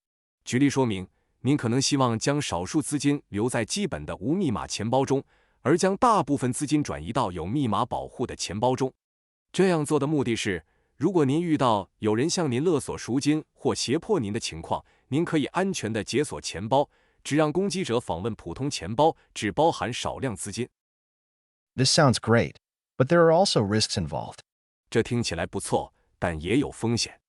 举例说明，您可能希望将少数资金留在基本的无密码钱包中，而将大部分资金转移到有密码保护的钱包中。这样做的目的是，如果您遇到有人向您勒索赎金或胁迫您的情况，您可以安全地解锁钱包，只让攻击者访问普通钱包，只包含少量资金。This sounds great, but there are also risks involved. 这听起来不错，但也有风险。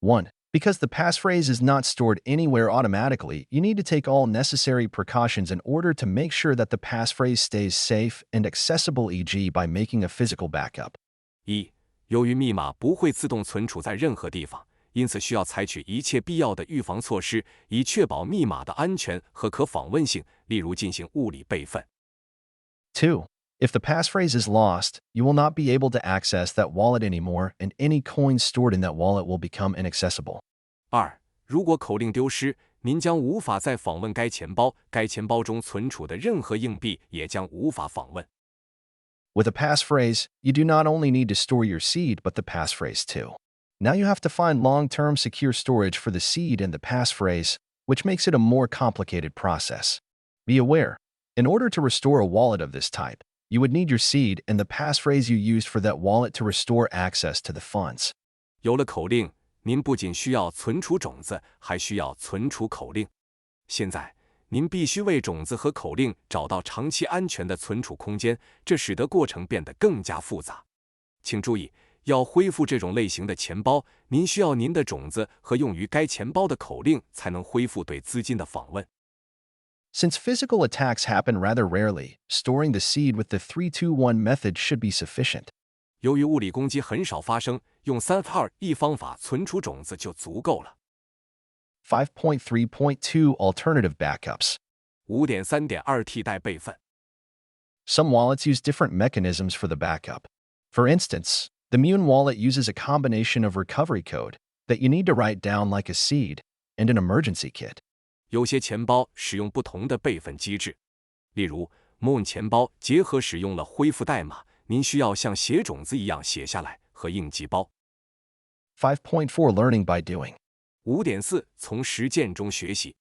1. Because the passphrase is not stored anywhere automatically, you need to take all necessary precautions in order to make sure that the passphrase stays safe and accessible, e.g. by making a physical backup. 1. 由于密码不会自动存储在任何地方，因此需要采取一切必要的预防措施，以确保密码的安全和可访问性，例如进行物理备份。2. If the passphrase is lost, you will not be able to access that wallet anymore, and any coins stored in that wallet will become inaccessible. 2. 如果口令丢失，您将无法再访问该钱包，该钱包中存储的任何硬币也将无法访问。With a passphrase, you do not only need to store your seed, but the passphrase too. Now you have to find long-term secure storage for the seed and the passphrase, which makes it a more complicated process. Be aware, in order to restore a wallet of this type, you would need your seed and the passphrase you used for that wallet to restore access to the funds. 有了口令，您不仅需要存储种子，还需要存储口令。现在，您必须为种子和口令找到长期安全的存储空间，这使得过程变得更加复杂。请注意，要恢复这种类型的钱包，您需要您的种子和用于该钱包的口令才能恢复对资金的访问。Since physical attacks happen rather rarely, storing the seed with the 3-2-1 method should be sufficient. 由于物理攻击很少发生，用3-2-1方法存储种子就足够了。5.3.2 Alternative Backups. 5.3.2 替代备份。Some wallets use different mechanisms for the backup. For instance, the Muon wallet uses a combination of recovery code that you need to write down like a seed and an emergency kit. 有些钱包使用不同的备份机制，例如 Moon 钱包结合使用了恢复代码，您需要像写种子一样写下来和应急包。5.4 Learning by doing. 5.4 从实践中学习。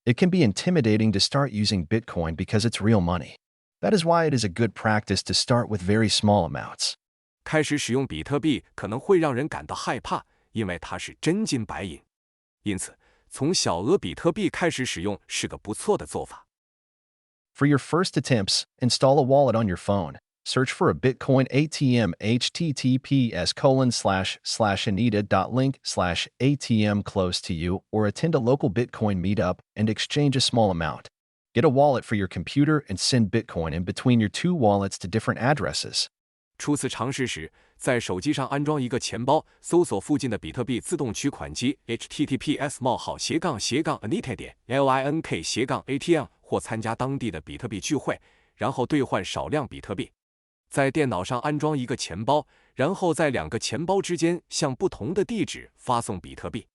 It can be intimidating to start using Bitcoin because it's real money. That is why it is a good practice to start with very small amounts. 开始使用比特币可能会让人感到害怕，因为它是真金白银。因此，从小额比特币开始使用是个不错的做法。For your first attempts, install a wallet on your phone. Search for a Bitcoin ATM https://anita.link/ATM close to you or attend a local Bitcoin meetup and exchange a small amount. Get a wallet for your computer and send Bitcoin in between your two wallets to different addresses. 初次尝试时，在手机上安装一个钱包，搜索附近的比特币自动取款机 https://anita.link/ATM 或参加当地的比特币聚会，然后兑换少量比特币。在电脑上安装一个钱包，然后在两个钱包之间向不同的地址发送比特币。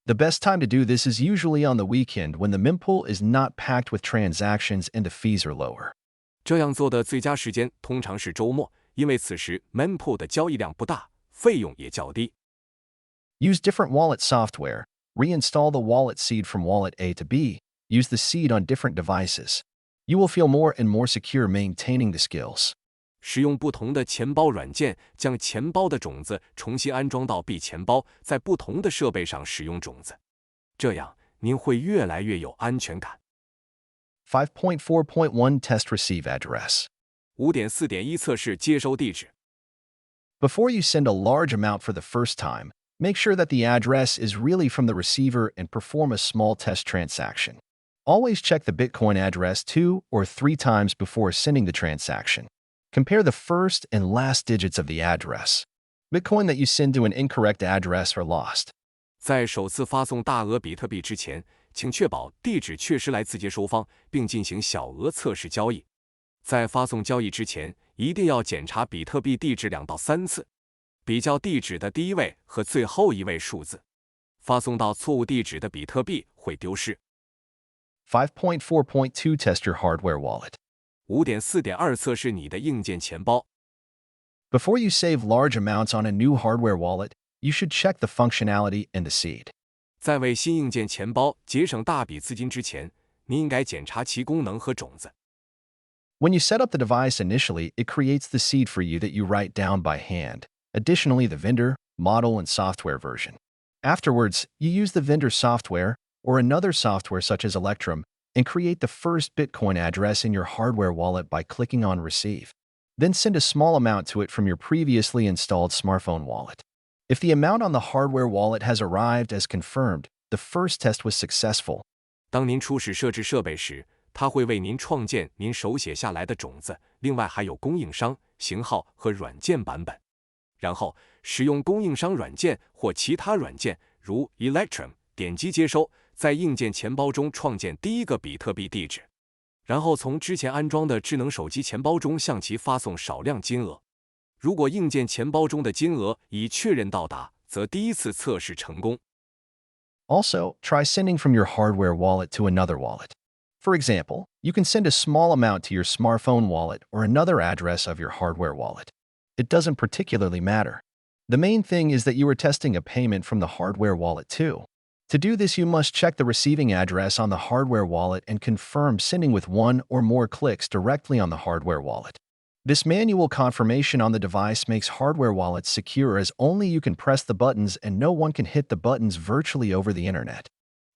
The best time to do this is usually on the weekend when the mempool is not packed with transactions and the fees are lower. 这样做的最佳时间通常是周末，因为此时 mempool 的交易量不大，费用也较低。Use different wallet software. Reinstall the wallet seed from wallet A to B. Use the seed on different devices. You will feel more and more secure maintaining the skills. 使用不同的钱包软件，将钱包的种子重新安装到 B 钱包，在不同的设备上使用种子，这样您会越来越有安全感。5.4.1 Test Receive Address. 5.4.1 测试接收地址。Before you send a large amount for the first time, make sure that the address is really from the receiver and perform a small test transaction. Always check the Bitcoin address 2 or 3 times before sending the transaction. Compare the first and last digits of the address. Bitcoin that you send to an incorrect address are lost. 在首次发送大额比特币之前，请确保地址确实来自接收方，并进行小额测试交易。在发送交易之前，一定要检查比特币地址2到3次，比较地址的第一位和最后一位数字。发送到错误地址的比特币会丢失。5.4.2 Test your hardware wallet. 5.4.2 测试你的硬件钱包。Before you save large amounts on a new hardware wallet, you should check the functionality and the seed. 在为新硬件钱包节省大笔资金之前，你应该检查其功能和种子。When you set up the device initially, it creates the seed for you that you write down by hand. Additionally, the vendor, model, and software version. Afterwards, you use the vendor software or another software such as Electrum and create the first Bitcoin address in your hardware wallet by clicking on Receive. Then send a small amount to it from your previously installed smartphone wallet. If the amount on the hardware wallet has arrived as confirmed, the first test was successful. 当您初始设置设备时，它会为您创建您手写下来的种子，另外还有供应商、型号和软件版本。然后使用供应商软件或其他软件，如 Electrum， 点击接收，在硬件钱包中创建第一个比特币地址，然后从之前安装的智能手机钱包中向其发送少量金额。如果硬件钱包中的金额已确认到达，则第一次测试成功。Also, try sending from your hardware wallet to another wallet. For example, you can send a small amount to your smartphone wallet or another address of your hardware wallet. It doesn't particularly matter. The main thing is that you are testing a payment from the hardware wallet too. To do this, you must check the receiving address on the hardware wallet and confirm sending with one or more clicks directly on the hardware wallet. This manual confirmation on the device makes hardware wallets secure as only you can press the buttons and no one can hit the buttons virtually over the internet.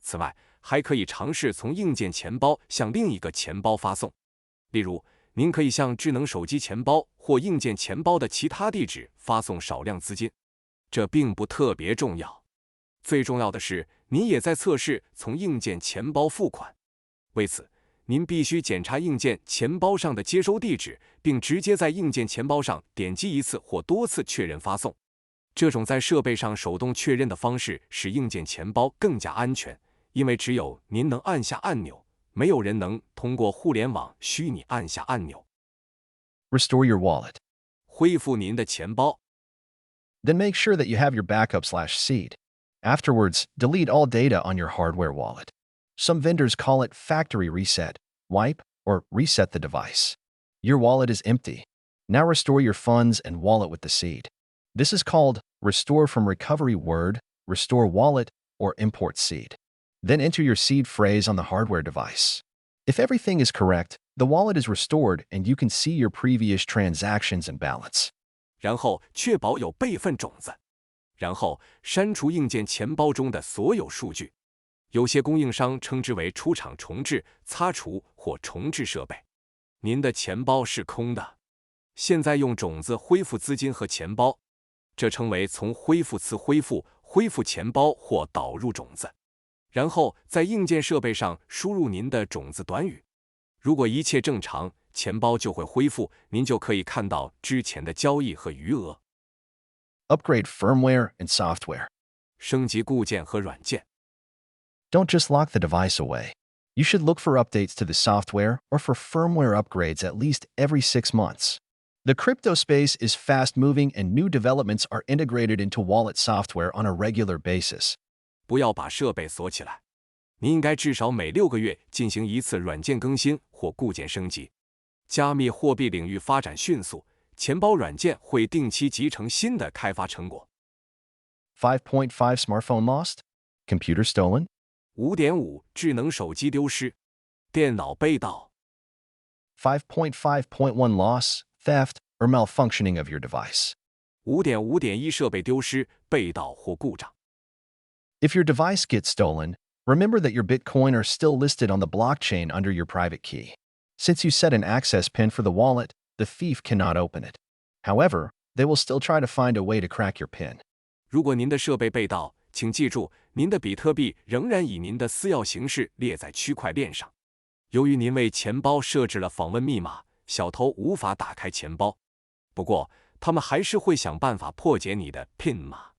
此外，还可以尝试从硬件钱包向另一个钱包发送。例如，您可以向智能手机钱包或硬件钱包的其他地址发送少量资金。这并不特别重要。最重要的是，您也在测试从硬件钱包付款。为此，您必须检查硬件钱包上的接收地址，并直接在硬件钱包上点击一次或多次确认发送。这种在设备上手动确认的方式使硬件钱包更加安全，因为只有您能按下按钮，没有人能通过互联网虚拟按下按钮。Restore your wallet. 恢复您的钱包。Then make sure that you have your backup/seed. Afterwards, delete all data on your hardware wallet. Some vendors call it factory reset, wipe, or reset the device. Your wallet is empty. Now restore your funds and wallet with the seed. This is called restore from recovery word, restore wallet, or import seed. Then enter your seed phrase on the hardware device. If everything is correct, the wallet is restored and you can see your previous transactions and balance. 然后确保有备份种子。然后删除硬件钱包中的所有数据。有些供应商称之为出厂重置、擦除或重置设备。您的钱包是空的。现在用种子恢复资金和钱包，这称为从恢复词恢复钱包或导入种子。然后在硬件设备上输入您的种子短语。如果一切正常，钱包就会恢复，您就可以看到之前的交易和余额。Upgrade firmware and software. 升级固件和软件。Don't just lock the device away. You should look for updates to the software or for firmware upgrades at least every 6 months. The crypto space is fast-moving and new developments are integrated into wallet software on a regular basis. 不要把设备锁起来，你应该至少每6个月进行一次软件更新或固件升级。加密货币领域发展迅速，钱包软件会定期集成新的开发成果。5.5 Smartphone lost? Computer stolen? 5.5 智能手机丢失，电脑被盗。5.5.1 Loss, theft, or malfunctioning of your device. 5.5.1 设备丢失、被盗或故障。If your device gets stolen, remember that your Bitcoin are still listed on the blockchain under your private key. Since you set an access pin for the wallet, the thief cannot open it. However, they will still try to find a way to crack your pin. 如果您的设备被盗，请记住，您的比特币仍然以您的私钥形式列在区块链上。由于您为钱包设置了访问密码，小偷无法打开钱包。不过，他们还是会想办法破解你的 PIN 码。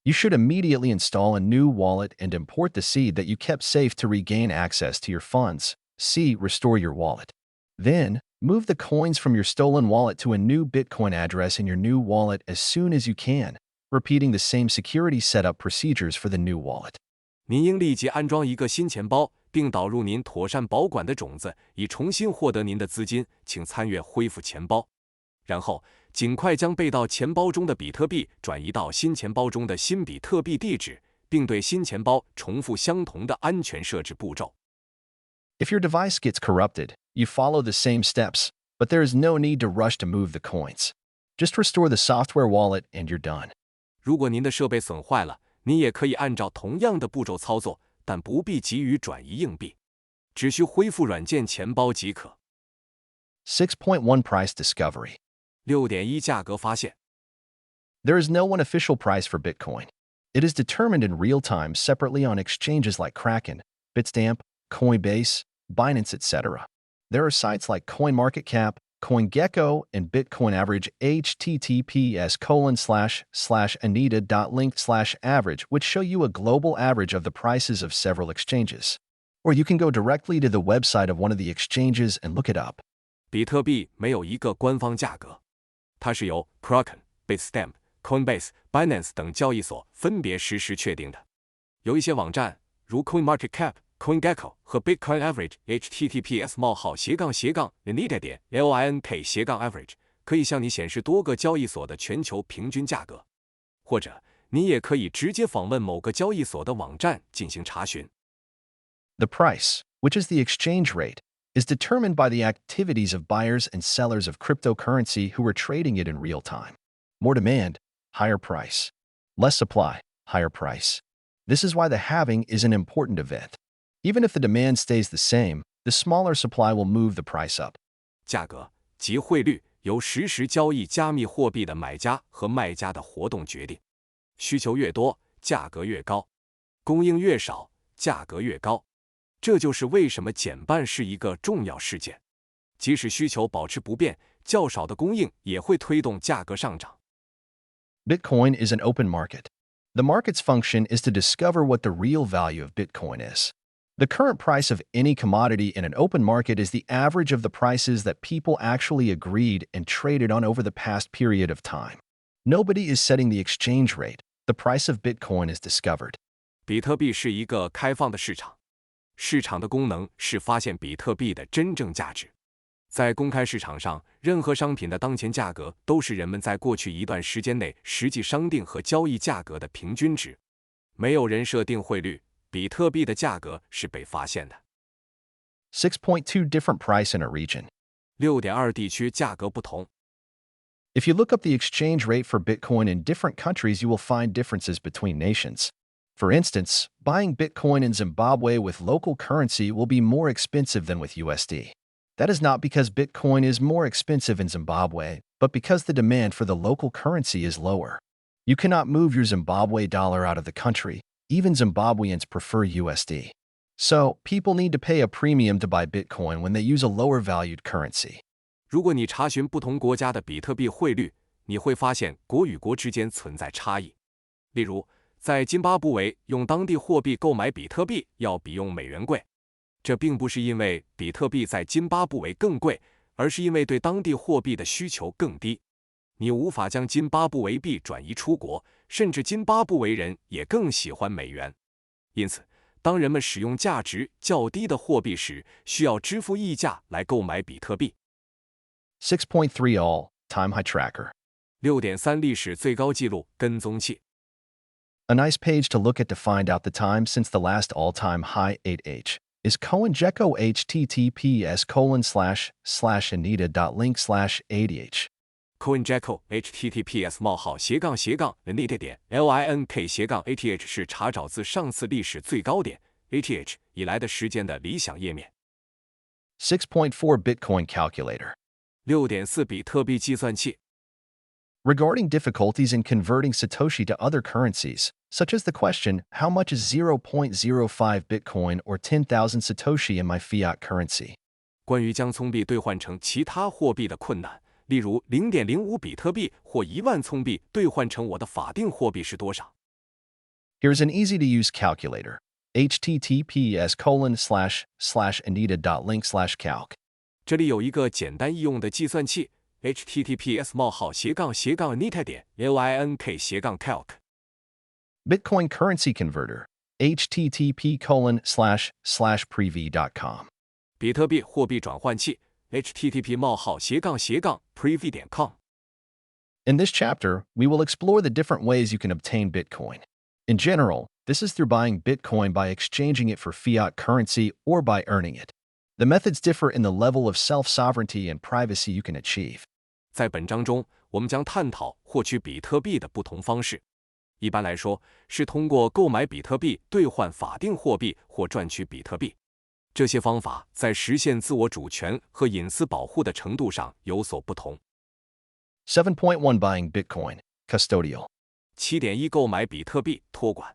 You should immediately install a new wallet and import the seed that you kept safe to regain access to your funds. C. Restore your wallet. Then, move the coins from your stolen wallet to a new Bitcoin address in your new wallet as soon as you can, repeating the same security setup procedures for the new wallet. 您应立即安装一个新钱包，并导入您妥善保管的种子，以重新获得您的资金。请参阅恢复钱包。然后，尽快将被盗钱包中的比特币转移到新钱包中的新比特币地址，并对新钱包重复相同的安全设置步骤。If your device gets corrupted, you follow the same steps, but there is no need to rush to move the coins. Just restore the software wallet and you're done. 如果您的设备损坏了，您也可以按照同样的步骤操作，但不必急于转移硬币，只需恢复软件钱包即可。6.1 Price Discovery. 6.1 价格发现。There is no one official price for Bitcoin. It is determined in real time separately on exchanges like Kraken, Bitstamp, Coinbase, Binance, etc. There are sites like CoinMarketCap, CoinGecko, and Bitcoin Average https://anita.link/average, which show you a global average of the prices of several exchanges. Or you can go directly to the website of one of the exchanges and look it up. 比特币没有一个官方价格，它是由 Kraken、Bitstamp、Coinbase、Binance 等交易所分别实时确定的。有一些网站，如 CoinMarketCap、CoinGecko 和 Bitcoin Average https://anita.link/average 可以向你显示多个交易所的全球平均价格，或者你也可以直接访问某个交易所的网站进行查询。The price, which is the exchange rate, is determined by the activities of buyers and sellers of cryptocurrency who are trading it in real time. More demand, higher price. Less supply, higher price. This is why the halving is an important event. Even if the demand stays the same, the smaller supply will move the price up. 价格即汇率由实时交易加密货币的买家和卖家的活动决定。需求越多，价格越高；供应越少，价格越高。这就是为什么减半是一个重要事件。即使需求保持不变，较少的供应也会推动价格上涨。Bitcoin is an open market. The market's function is to discover what the real value of Bitcoin is. The current price of any commodity in an open market is the average of the prices that people actually agreed and traded on over the past period of time. Nobody is setting the exchange rate. The price of Bitcoin is discovered. 比特币是一个开放的市场。市场的功能是发现比特币的真正价值。在公开市场上，任何商品的当前价格都是人们在过去一段时间内实际商定和交易价格的平均值。没有人设定汇率，比特币的价格是被发现的。6.2 Different price in a region. 6.2 地区价格不同。If you look up the exchange rate for Bitcoin in different countries, you will find differences between nations. For instance, buying Bitcoin in Zimbabwe with local currency will be more expensive than with USD. That is not because Bitcoin is more expensive in Zimbabwe, but because the demand for the local currency is lower. You cannot move your Zimbabwe dollar out of the country. Even Zimbabweans prefer USD. So, people need to pay a premium to buy Bitcoin when they use a lower-valued currency. 如果你查询不同国家的比特币汇率，你会发现国与国之间存在差异。例如，在津巴布韦用当地货币购买比特币要比用美元贵。这并不是因为比特币在津巴布韦更贵，而是因为对当地货币的需求更低。你无法将津巴布韦币转移出国，甚至津巴布韦人也更喜欢美元。因此，当人们使用价值较低的货币时，需要支付溢价来购买比特币。6.3 All-Time High Tracker. 6.3 历史最高纪录跟踪器。A nice page to look at to find out the time since the last all-time high 8H is CoinGecko https://anita.link/80h. CoinGecko https://anita.link/ATH 是查找自上次历史最高点 ATH 以来的时间的理想页面。6.4 Bitcoin Calculator. 6.4 比特币计算器。Regarding difficulties in converting Satoshi to other currencies, such as the question, how much is 0.05 Bitcoin or 10,000 Satoshi in my fiat currency? 关于将聪币兑换成其他货币的困难，例如 0.05 比特币或1万聪币兑换成我的法定货币是多少？ Here's an easy-to-use calculator. https://anita.link/calc. 这里有一个简单易用的计算器 https://anita.link/calc. Bitcoin Currency Converter. http://preview.com. 比特币货币转换器 http://preview.com. In this chapter, we will explore the different ways you can obtain Bitcoin. In general, this is through buying Bitcoin by exchanging it for fiat currency or by earning it. The methods differ in the level of self-sovereignty and privacy you can achieve. 在本章中，我们将探讨获取比特币的不同方式。一般来说，是通过购买比特币兑换法定货币或赚取比特币。这些方法在实现自我主权和隐私保护的程度上有所不同。7.1 Buying Bitcoin. Custodial. 7.1 购买比特币托管。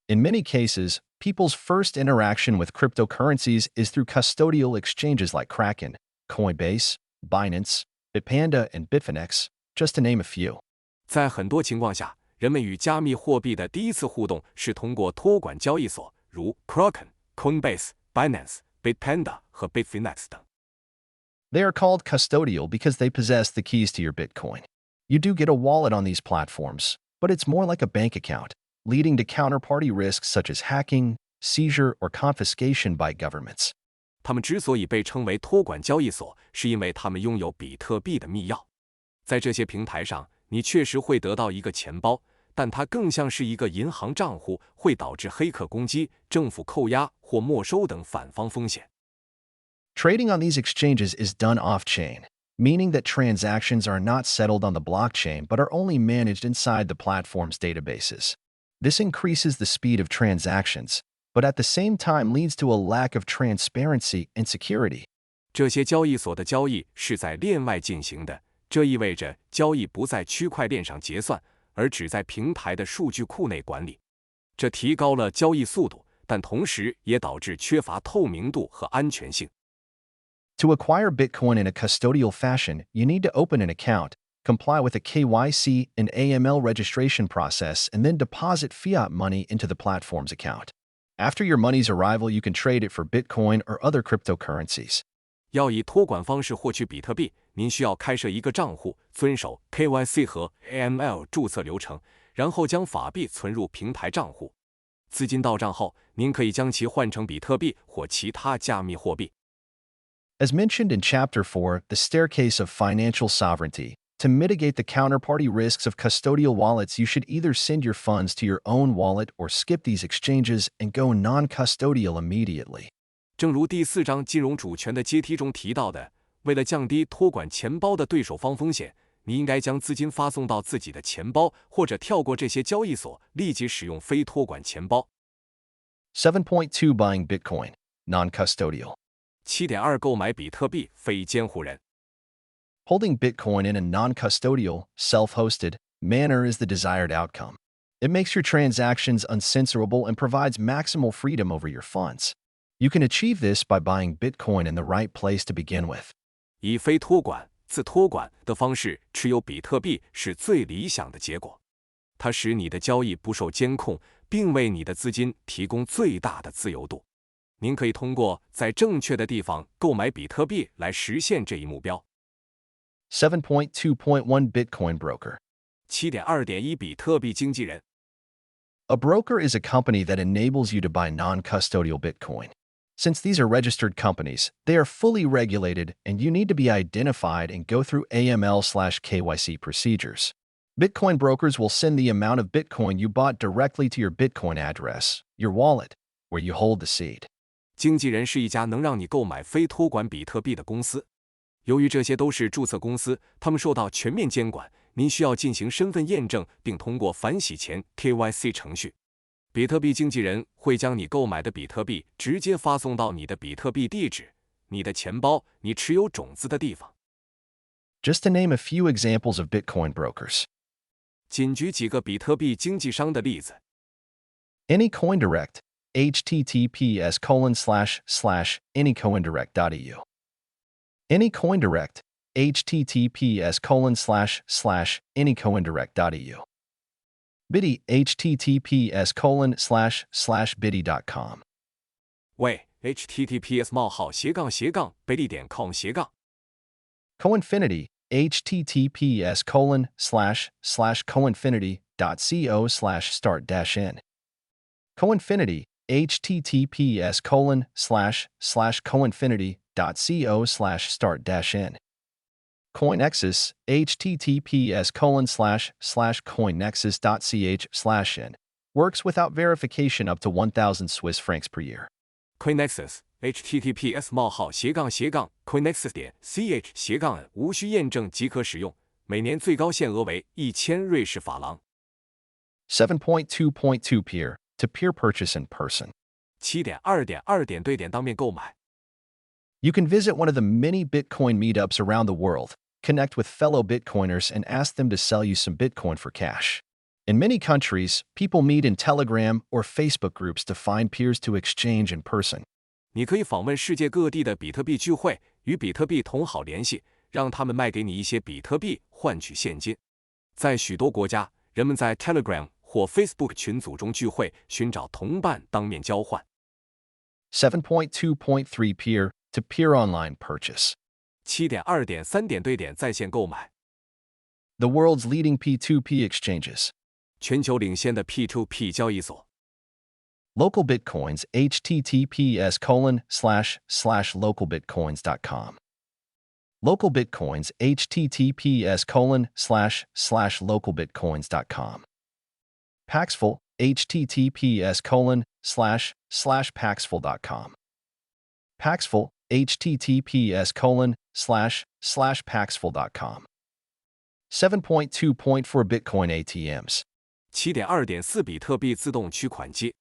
In many cases, people's first interaction with cryptocurrencies is through custodial exchanges like Kraken, Coinbase, Binance, Bitpanda, and Bitfinex, just to name a few. 在很多情况下，人们与加密货币的第一次互动是通过托管交易所，如 Kraken、Coinbase、Binance、Bitpanda 和 Bitfinex 等。They are called custodial because they possess the keys to your Bitcoin. You do get a wallet on these platforms, but it's more like a bank account, leading to counterparty risks such as hacking, seizure, or confiscation by governments. 他们之所以被称为托管交易所，是因为他们拥有比特币的密钥。在这些平台上，你确实会得到一个钱包，但它更像是一个银行账户，会导致黑客攻击、政府扣押或没收等反方风险。Trading on these exchanges is done off-chain, meaning that transactions are not settled on the blockchain but are only managed inside the platform's databases. This increases the speed of transactions, but at the same time leads to a lack of transparency and security. 这些交易所的交易是在链外进行的，这意味着交易不在区块链上结算，而只在平台的数据库内管理。这提高了交易速度，但同时也导致缺乏透明度和安全性。To acquire Bitcoin in a custodial fashion, you need to open an account, comply with a KYC and AML registration process, and then deposit fiat money into the platform's account. After your money's arrival, you can trade it for Bitcoin or other cryptocurrencies. 要以托管方式获取比特币，您需要开设一个账户，遵守 KYC 和 AML 注册流程，然后将法币存入平台账户。资金到账后，您可以将其换成比特币或其他加密货币。As mentioned in Chapter 4, the staircase of financial sovereignty, to mitigate the counterparty risks of custodial wallets, you should either send your funds to your own wallet or skip these exchanges and go non-custodial immediately. 正如第4章金融主权的阶梯中提到的，为了降低托管钱包的对手方风险，你应该将资金发送到自己的钱包，或者跳过这些交易所，立即使用非托管钱包。7.2 Buying Bitcoin, non-custodial. 7.2 购买比特币非监护人。Holding Bitcoin in a non-custodial, self-hosted manner is the desired outcome. It makes your transactions uncensorable and provides maximal freedom over your funds. You can achieve this by buying Bitcoin in the right place to begin with. 以非托管、自托管的方式持有比特币是最理想的结果。它使你的交易不受监控，并为你的资金提供最大的自由度。您可以通过在正确的地方购买比特币来实现这一目标。7.2.1 Bitcoin Broker. 7.2.1 比特币经纪人。A broker is a company that enables you to buy non-custodial Bitcoin. Since these are registered companies, they are fully regulated and you need to be identified and go through AML/KYC procedures. Bitcoin brokers will send the amount of Bitcoin you bought directly to your Bitcoin address, your wallet, where you hold the seed. 经纪人是一家能让你购买非托管比特币的公司。由于这些都是注册公司，他们受到全面监管，您需要进行身份验证，并通过反洗钱 KYC 程序。比特币经纪人会将你购买的比特币直接发送到你的比特币地址、你的钱包、你持有种子的地方。Just to name a few examples of Bitcoin brokers. 仅举几个比特币经纪商的例子。Any CoinDirect, https://anycoindirect.eu. Any CoinDirect, https://anycoindirect.eu. Biddy, https://biddy.com. 喂 https://biddy.com/。Coinfinity, https://coinfinity.co/start-in. Coinfinity, https://coinfinity.co/start-in. CoinNexus, https://coinnexus.ch/n. Works without verification up to 1,000 Swiss francs per year. CoinNexus, https://coinnexus.ch/n 无需验证即可使用，每年最高限额为1000瑞士法郎。7.2.2 Peer-to-peer purchase in person. 7.2.2 对点当面购买。You can visit one of the many Bitcoin meetups around the world, connect with fellow Bitcoiners, and ask them to sell you some Bitcoin for cash. In many countries, people meet in Telegram or Facebook groups to find peers to exchange in person. 你可以访问世界各地的比特币聚会，与比特币同好联系，让他们卖给你一些比特币换取现金。在许多国家，人们在 Telegram 或 Facebook 群组中聚会，寻找同伴当面交换。7.2.3 Peer-to-peer online purchase. 7.2.3 对点在线购买。The world's leading P2P exchanges. 全球领先的 P2P 交易所。Local Bitcoins, https://localbitcoins.com. Local Bitcoins, https://localbitcoins.com. Paxful, https://paxful.com. Paxful, https://paxful.com. 7.2.4 Bitcoin ATMs. 7.2.4 比特币自动取款机。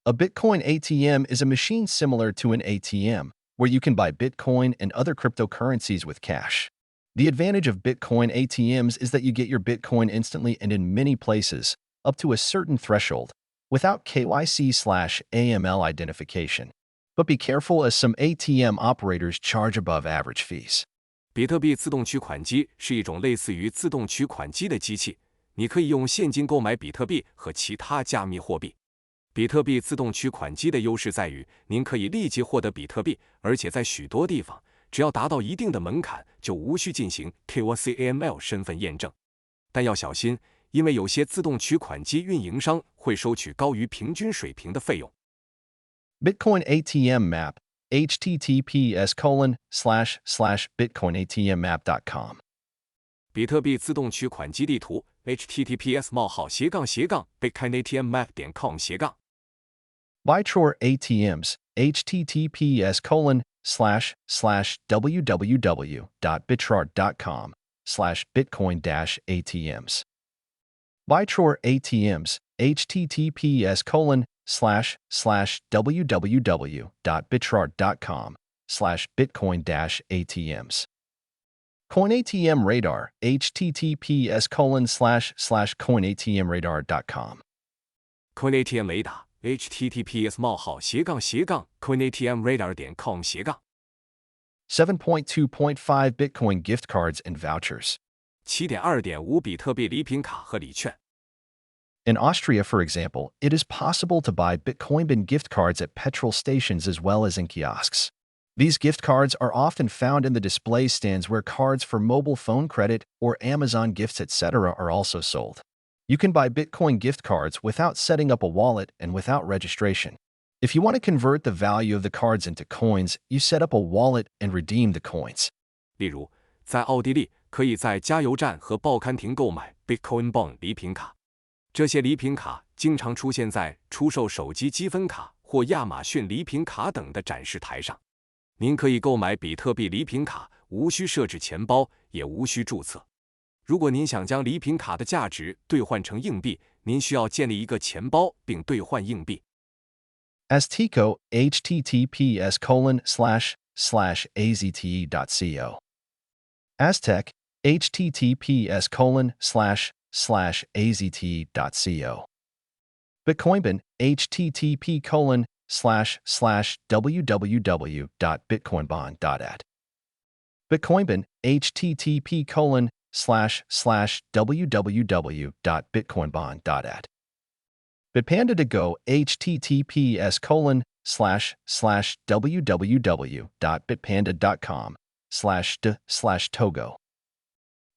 A Bitcoin ATM is a machine similar to an ATM, where you can buy Bitcoin and other cryptocurrencies with cash. The advantage of Bitcoin ATMs is that you get your Bitcoin instantly and in many places, up to a certain threshold, without KYC/AML identification. But be careful as some ATM operators charge above average fees. 比特币自动取款机是一种类似于自动取款机的机器，你可以用现金购买比特币和其他加密货币。比特币自动取款机的优势在于，您可以立即获得比特币，而且在许多地方，只要达到一定的门槛，就无需进行 KYC/AML 身份验证。但要小心，因为有些自动取款机运营商会收取高于平均水平的费用。Bitcoin ATM Map, https://bitcoinatmmap.com. 比特币自动取款机地图 https://bitcoinatmmap.com/。Bytror ATMs, https://www.bitror.com/bitcoin-ATMs. Bytror ATMs, https://www.bitror.com/ coin-atms. Coin ATM Radar, https://coinatmradar.com. Coin ATM 雷达 https://coinatmradar.com/. 7.2.5 Bitcoin gift cards and vouchers. 7.2.5 比特币礼品卡和礼券。In Austria, for example, it is possible to buy Bitcoin gift cards at petrol stations as well as in kiosks. These gift cards are often found in the display stands where cards for mobile phone credit or Amazon gifts, etc. are also sold. You can buy Bitcoin gift cards without setting up a wallet and without registration. If you want to convert the value of the cards into coins, you set up a wallet and redeem the coins. 例如，在奥地利，可以在加油站和报刊亭购买 Bitcoin Bond 礼品卡。这些礼品卡经常出现在出售手机积分卡或亚马逊礼品卡等的展示台上。您可以购买比特币礼品卡，无需设置钱包，也无需注册。如果您想将礼品卡的价值兑换成硬币，您需要建立一个钱包并兑换硬币。Azteco, https://azte.co. Aztec, https://azte.co. Bitcoinbin, http://www.bitcoinbon.at. Bitcoinbin, http://www.bitcoinbon.at. Bitpanda to go, https://www.bitpanda.com/d/togo.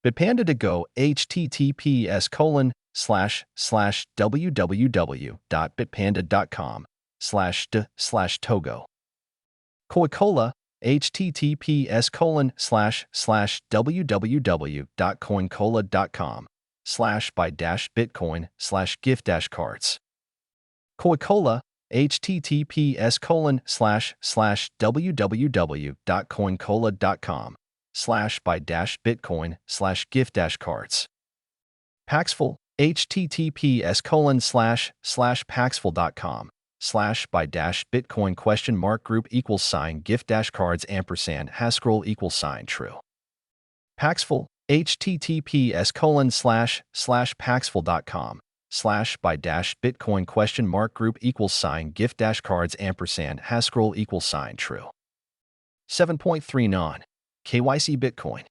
Bitpanda to go, https://www.bitpanda.com/d/togo. Coca-Cola, https://www.coincola.com/buy-bitcoin/gift-cards. Coca-Cola, https://www.coincola.com/buy-bitcoin/gift-cards. Paxful, https://paxful.com/buy-bitcoin?group=gift-cards&#hash scroll=true. Paxful, https://paxful.com/buy-bitcoin?group=gift-cards&#hash scroll=true. 7.3 Non KYC Bitcoin.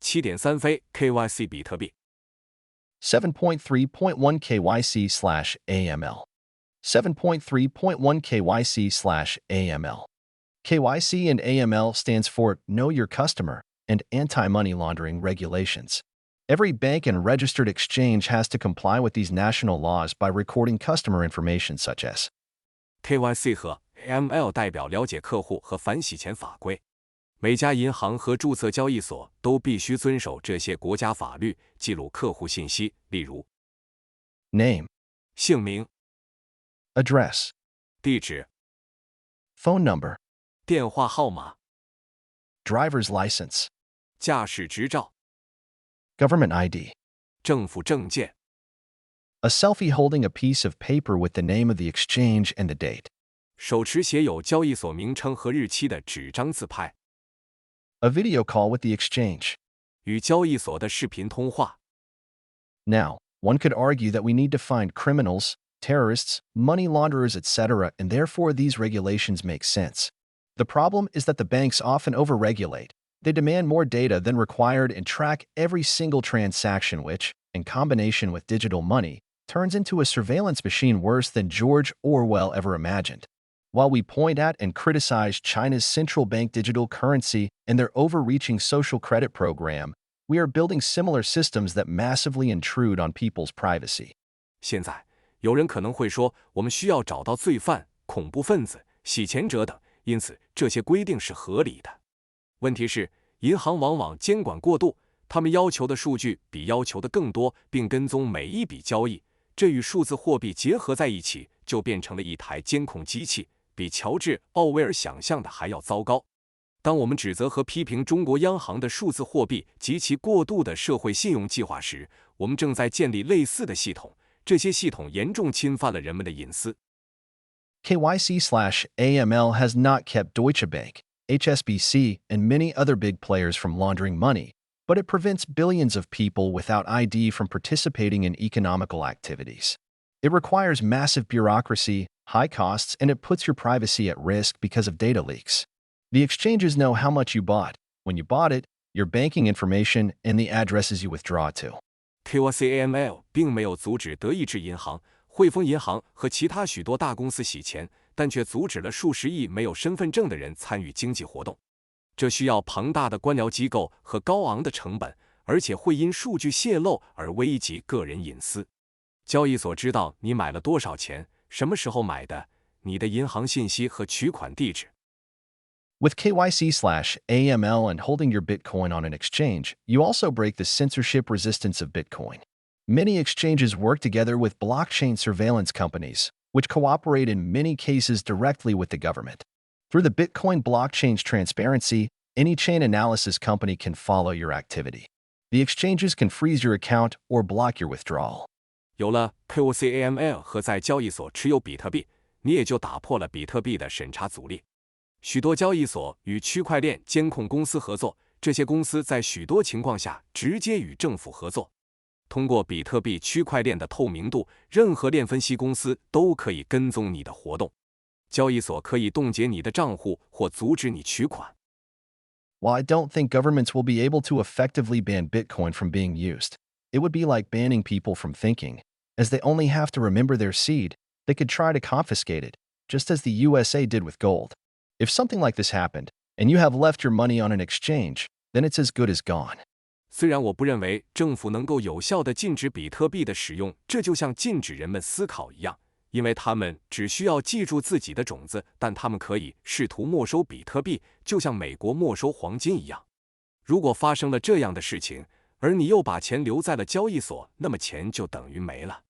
7.3 非 KYC 比特币。7.3.1 KYC/AML. 7.3.1 KYC/AML. KYC and AML stands for Know Your Customer and Anti-Money Laundering Regulations. Every bank and registered exchange has to comply with these national laws by recording customer information such as KYC 和 AML 代表了解客户和反洗钱法规。每家银行和注册交易所都必须遵守这些国家法律，记录客户信息，例如 Name, 姓名、 Address, 地址、 Phone number, 电话号码、 Driver's license, 驾驶执照、 Government ID. 政府证件、 A selfie holding a piece of paper with the name of the exchange and the date. 手持写有交易所名称和日期的纸张自拍。A video call with the exchange. 与交易所的视频通话。 Now, one could argue that we need to find criminals, terrorists, money launderers, etc., and therefore these regulations make sense. The problem is that the banks often overregulate. They demand more data than required and track every single transaction which, in combination with digital money, turns into a surveillance machine worse than George Orwell ever imagined. While we point at and criticize China's central bank digital currency and their overreaching social credit program, we are building similar systems that massively intrude on people's privacy. 现在，有人可能会说，我们需要找到罪犯、恐怖分子、洗钱者等，因此这些规定是合理的。问题是，银行往往监管过度，他们要求的数据比要求的更多，并跟踪每一笔交易，这与数字货币结合在一起，就变成了一台监控机器。比乔治·奥威尔想象的还要糟糕。当我们指责和批评中国央行的数字货币及其过度的社会信用计划时，我们正在建立类似的系统，这些系统严重侵犯了人们的隐私。KYC/AML has not kept Deutsche Bank, HSBC, and many other big players from laundering money, but it prevents billions of people without ID from participating in economical activities. It requires massive bureaucracy, high costs, and it puts your privacy at risk because of data leaks. The exchanges know how much you bought, when you bought it, your banking information, and the addresses you withdraw to. KYC-AML 并没有阻止德意志银行、汇丰银行和其他许多大公司洗钱，但却阻止了数十亿没有身份证的人参与经济活动。这需要庞大的官僚机构和高昂的成本，而且会因数据泄露而危及个人隐私。交易所知道你买了多少钱，什么时候买的，你的银行信息和取款地址。With KYC/AML and holding your Bitcoin on an exchange, you also break the censorship resistance of Bitcoin. Many exchanges work together with blockchain surveillance companies, which cooperate in many cases directly with the government. Through the Bitcoin blockchain's transparency, any chain analysis company can follow your activity. The exchanges can freeze your account or block your withdrawal. 有了 KYC-AML 和在交易所持有比特币，你也就打破了比特币的审查阻力。许多交易所与区块链监控公司合作，这些公司在许多情况下直接与政府合作。通过比特币区块链的透明度，任何链分析公司都可以跟踪你的活动。交易所可以冻结你的账户或阻止你取款。While I don't think governments will be able to effectively ban Bitcoin from being used, it would be like banning people from thinking. As they only have to remember their seed, they could try to confiscate it, just as the USA did with gold. If something like this happened, and you have left your money on an exchange, then it's as good as gone. 虽然我不认为政府能够有效地禁止比特币的使用，这就像禁止人们思考一样，因为他们只需要记住自己的种子，但他们可以试图没收比特币，就像美国没收黄金一样。如果发生了这样的事情，而你又把钱留在了交易所，那么钱就等于没了。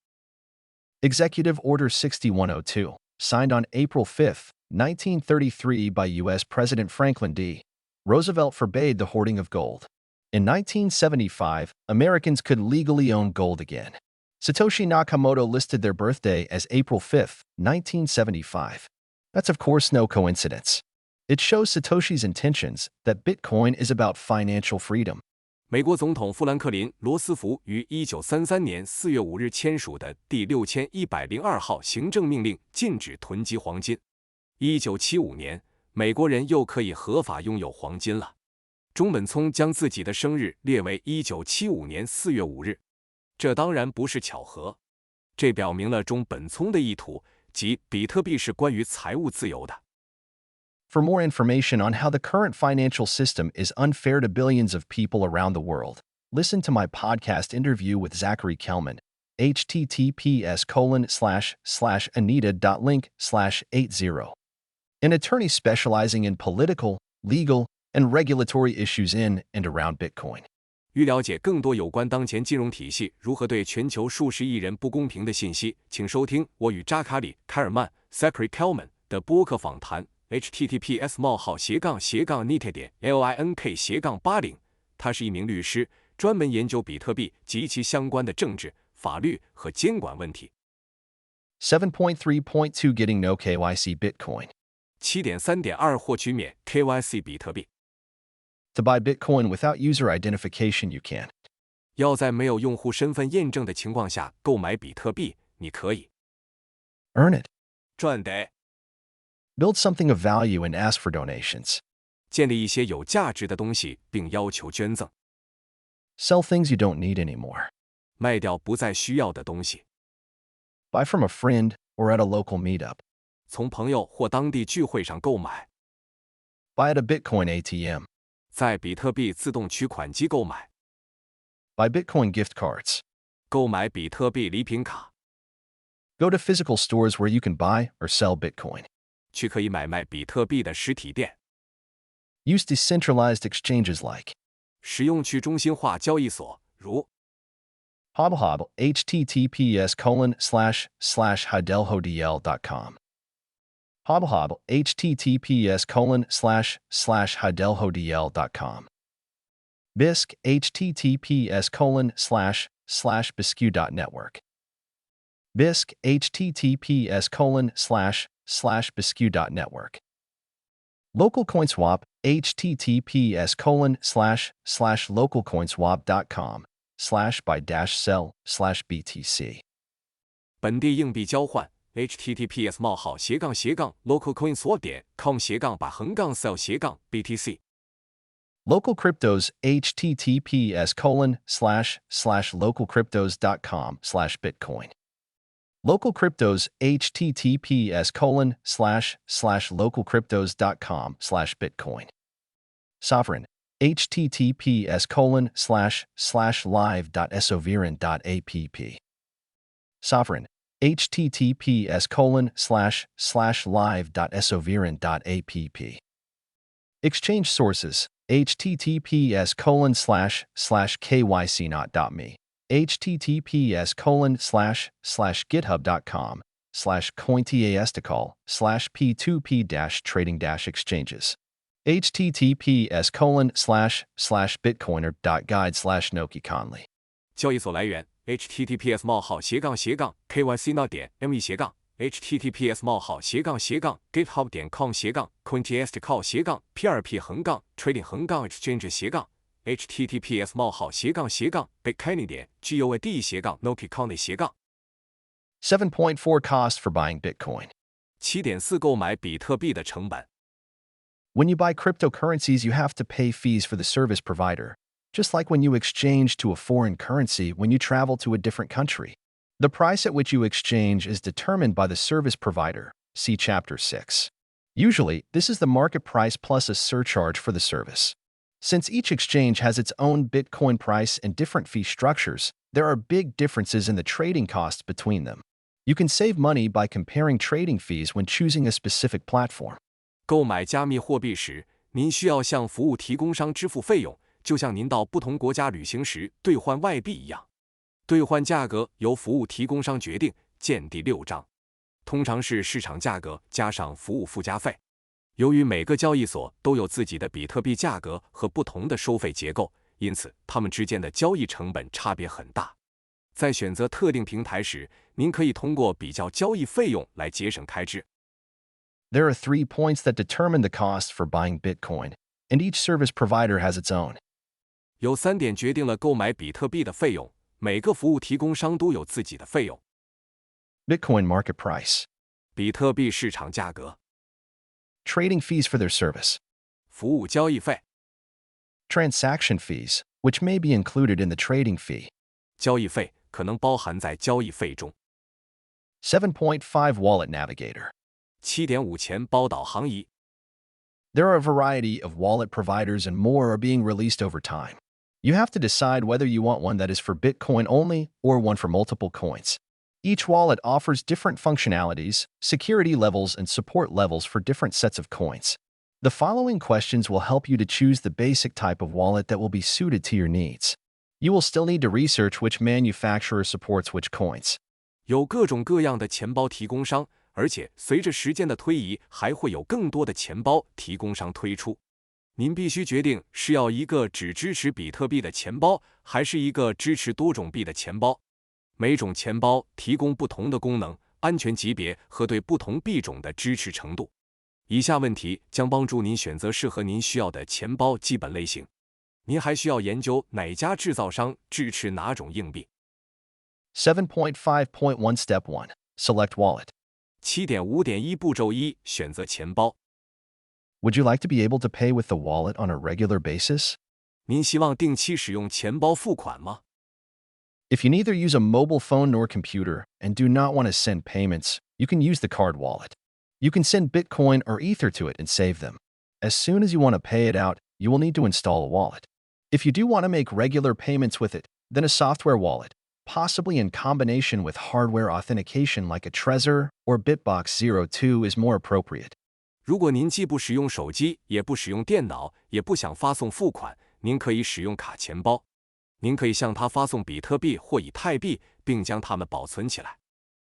Executive Order 6102, signed on April 5, 1933 by U.S. President Franklin D. Roosevelt forbade the hoarding of gold. In 1975, Americans could legally own gold again. Satoshi Nakamoto listed their birthday as April 5, 1975. That's of course no coincidence. It shows Satoshi's intentions that Bitcoin is about financial freedom. 美国总统富兰克林·罗斯福于1933年4月5日签署的第6102号行政命令禁止囤积黄金。1975年，美国人又可以合法拥有黄金了。中本聪将自己的生日列为1975年4月5日，这当然不是巧合。这表明了中本聪的意图，即比特币是关于财务自由的。For more information on how the current financial system is unfair to billions of people around the world, listen to my podcast interview with Zachary Kelman, https://anita.link/80. An attorney specializing in political, legal, and regulatory issues in and around Bitcoin. 欲了解更多有关当前金融体系如何对全球数十亿人不公平的信息，请收听我与扎卡里·凯尔曼 （Zachary Kelman） 的播客访谈。https://nita.link/80。他是一名律师，专门研究比特币及其相关的政治、法律和监管问题。7.3.2 Getting No KYC Bitcoin. 7.3.2 获取免 KYC 比特币。To buy Bitcoin without user identification, you can. 要在没有用户身份验证的情况下购买比特币，你可以 Earn it. 赚得。Build something of value and ask for donations. 建立一些有价值的东西，并要求捐赠。Sell things you don't need anymore. 卖掉不再需要的东西。Buy from a friend or at a local meetup. 从朋友或当地聚会上购买。Buy at a Bitcoin ATM. 在比特币自动取款机购买。Buy Bitcoin gift cards. 购买比特币礼品卡。Go to physical stores where you can buy or sell Bitcoin. 去可以买卖比特币的实体店。Use decentralized exchanges like. 使用去中心化交易所，如 Hobble https://hidelhodl.com. Hobble https://hidelhodl.com. Bisq https://bisq.network. Bisq https://bisq.network. Local CoinSwap https://localcoinswap.com/buy-sell/BTC 本地硬币交换 https://localcoinswap.com/buy-sell/BTC Local cryptos https://localcryptos.com/bitcoin Local cryptos https://localcryptos.com/bitcoin Sovereign https://live.sovereign.app Sovereign https://live.sovereign.app Exchange sources https://kycnot.me https://github.com/cointasticall/p2p-trading-exchanges https://bitcoiner.guide/nokiconley 交易所来源 https://kycnot.me https://github.com/cointasticall/p2p-trading-exchange https://bitcoiny.goad/nokiconley 7.4 Cost for buying Bitcoin 7.4购买比特币的成本 When you buy cryptocurrencies, you have to pay fees for the service provider, just like when you exchange to a foreign currency when you travel to a different country. The price at which you exchange is determined by the service provider. See Chapter 6. Usually, this is the market price plus a surcharge for the service. Since each exchange has its own Bitcoin price and different fee structures, there are big differences in the trading costs between them. You can save money by comparing trading fees when choosing a specific platform. 购买加密货币时，您需要向服务提供商支付费用，就像您到不同国家旅行时兑换外币一样。兑换价格由服务提供商决定，见第6章。通常是市场价格加上服务附加费。由于每个交易所都有自己的比特币价格和不同的收费结构，因此它们之间的交易成本差别很大。在选择特定平台时，您可以通过比较交易费用来节省开支。There are 3 points that determine the cost for buying Bitcoin, and each service provider has its own. 有3点决定了购买比特币的费用，每个服务提供商都有自己的费用。Bitcoin market price, 比特币市场价格、 trading fees for their service, 服务交易费、 transaction fees, which may be included in the trading fee. 交易费可能包含在交易费中。7.5 Wallet Navigator. 7.5 钱包导航仪。 There are a variety of wallet providers and more are being released over time. You have to decide whether you want one that is for Bitcoin only or one for multiple coins. Each wallet offers different functionalities, security levels, and support levels for different sets of coins. The following questions will help you to choose the basic type of wallet that will be suited to your needs. You will still need to research which manufacturer supports which coins. 有各种各样的钱包提供商，而且随着时间的推移，还会有更多的钱包提供商推出。您必须决定是要一个只支持比特币的钱包，还是一个支持多种币的钱包。每种钱包提供不同的功能、安全级别和对不同币种的支持程度。以下问题将帮助您选择适合您需要的钱包基本类型。您还需要研究哪家制造商支持哪种硬币。7.5.1 Step 1. Select wallet. 7.5.1 步骤1选择钱包。 Would you like to be able to pay with the wallet on a regular basis? 您希望定期使用钱包付款吗？ If you neither use a mobile phone nor computer and do not want to send payments, you can use the card wallet. You can send Bitcoin or Ether to it and save them. As soon as you want to pay it out, you will need to install a wallet. If you do want to make regular payments with it, then a software wallet, possibly in combination with hardware authentication like a Trezor or Bitbox02 is more appropriate. 如果您既不使用手机，也不使用电脑，也不想发送付款，您可以使用卡钱包。您可以向它发送比特币或以太币，并将它们保存起来。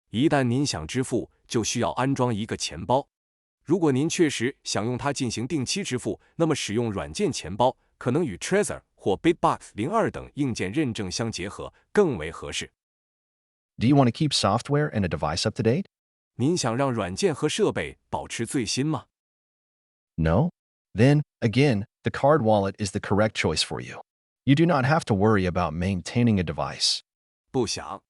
一旦您想支付，就需要安装一个钱包。如果您确实想用它进行定期支付，那么使用软件钱包可能与 Trezor 或 Bitbox02 等硬件认证相结合，更为合适。Do you want to keep software and a device up to date? 您想让软件和设备保持最新吗？ No? then, again, the card wallet is the correct choice for you. You do not have to worry about maintaining a device. 不想。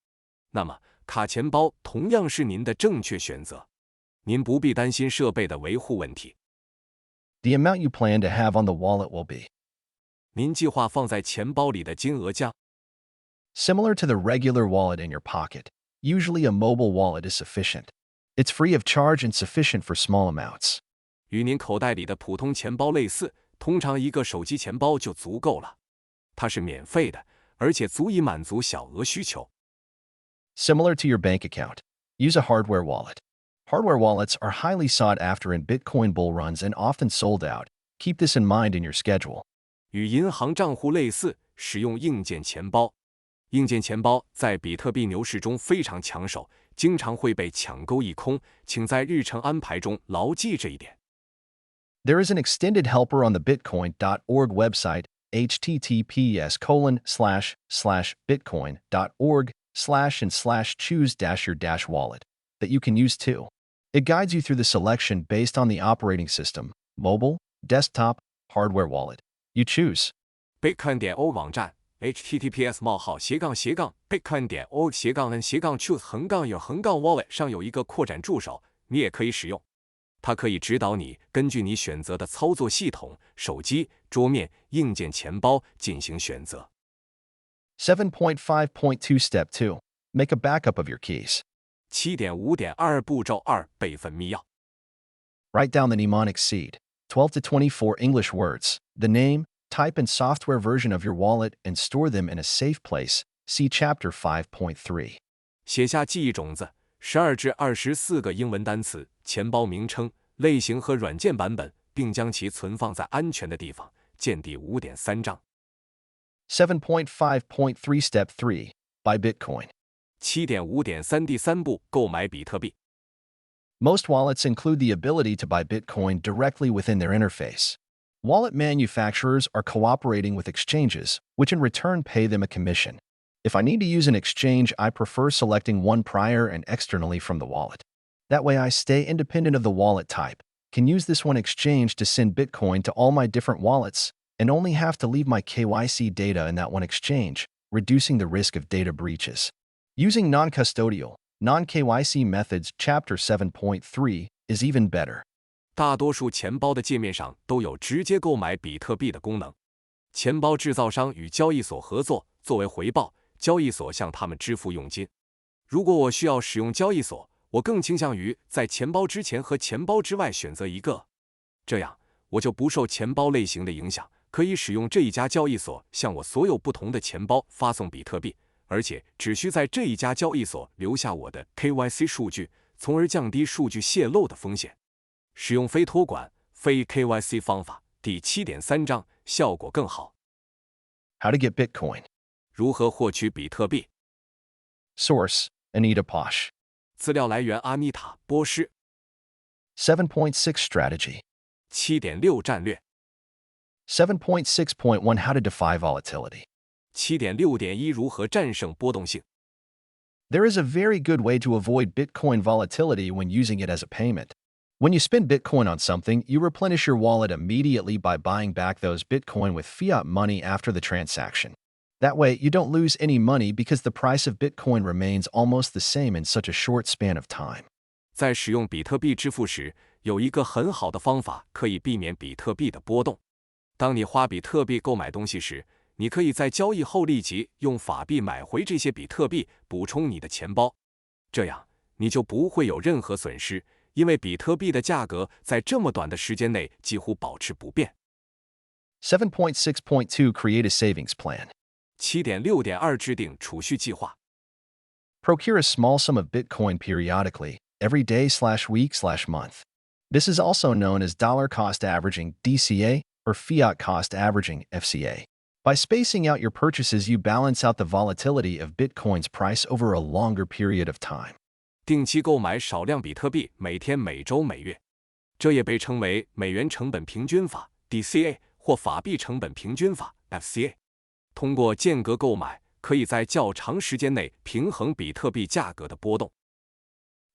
那么，卡钱包同样是您的正确选择。您不必担心设备的维护问题。The amount you plan to have on the wallet will be. 您计划放在钱包里的金额将 Similar to the regular wallet in your pocket, usually a mobile wallet is sufficient. It's free of charge and sufficient for small amounts. 与您口袋里的普通钱包类似，通常一个手机钱包就足够了。它是免费的，而且足以满足小额需求。Similar to your bank account, use a hardware wallet. Hardware wallets are highly sought after in Bitcoin bull runs and often sold out. Keep this in mind in your schedule. 与银行账户类似，使用硬件钱包。硬件钱包在比特币牛市中非常抢手，经常会被抢购一空，请在日程安排中牢记这一点。There is an extended helper on the bitcoin.org website, https://bitcoin.org/and/choose-your-wallet, that you can use too. It guides you through the selection based on the operating system, mobile, desktop, hardware wallet. You choose. Bitcoin.org 网站 https://bitcoin.org/n/choose-your-wallet 上有一个扩展助手，你也可以使用。它可以指导你根据你选择的操作系统、手机、桌面、硬件钱包进行选择。7.5.2 Step 2. Make a backup of your keys. 7.5.2 步骤2备份密钥。Write down the mnemonic seed, 12 to 24 English words, the name, type and software version of your wallet, and store them in a safe place. See Chapter 5.3. 写下记忆种子，12至24个英文单词、钱包名称、类型和软件版本，并将其存放在安全的地方。见第5.3章。7.5.3 Step 3. Buy Bitcoin. 7.5.3 第3步，购买比特币。Most wallets include the ability to buy Bitcoin directly within their interface. Wallet manufacturers are cooperating with exchanges, which in return pay them a commission. If I need to use an exchange, I prefer selecting one prior and externally from the wallet. That way I stay independent of the wallet type, can use this one exchange to send Bitcoin to all my different wallets, and only have to leave my KYC data in that one exchange, reducing the risk of data breaches. Using non-custodial, non-KYC methods Chapter 7.3 is even better. 大多数钱包的界面上都有直接购买比特币的功能。钱包制造商与交易所合作，作为回报，交易所向他们支付佣金。如果我需要使用交易所，我更倾向于在钱包之前和钱包之外选择一个，这样我就不受钱包类型的影响，可以使用这一家交易所向我所有不同的钱包发送比特币，而且只需在这一家交易所留下我的 KYC 数据，从而降低数据泄露的风险。使用非托管、非 KYC 方法，第7.3章效果更好。How to get Bitcoin. 如何获取比特币？ Source, Anita Posh. 资料来源阿妮塔·波什。7.6 Strategy. 7.6 战略。7.6.1 How to defy volatility. 7.6.1 如何战胜波动性？ There is a very good way to avoid Bitcoin volatility when using it as a payment. When you spend Bitcoin on something, you replenish your wallet immediately by buying back those Bitcoin with fiat money after the transaction. That way, you don't lose any money because the price of Bitcoin remains almost the same in such a short span of time. 在使用比特币支付时，有一个很好的方法可以避免比特币的波动。当你花比特币购买东西时，你可以在交易后立即用法币买回这些比特币，补充你的钱包。这样，你就不会有任何损失，因为比特币的价格在这么短的时间内几乎保持不变。7.6.2 Create a savings plan. 7.6.2 制定储蓄计划。 Procure a small sum of Bitcoin periodically, every day/week/month. This is also known as dollar cost averaging (DCA) or fiat cost averaging (FCA). By spacing out your purchases, you balance out the volatility of Bitcoin's price over a longer period of time. 定期购买少量比特币，每天、每周、每月。这也被称为美元成本平均法 (DCA) 或法币成本平均法 (FCA). 通过间隔购买，可以在较长时间内平衡比特币价格的波动。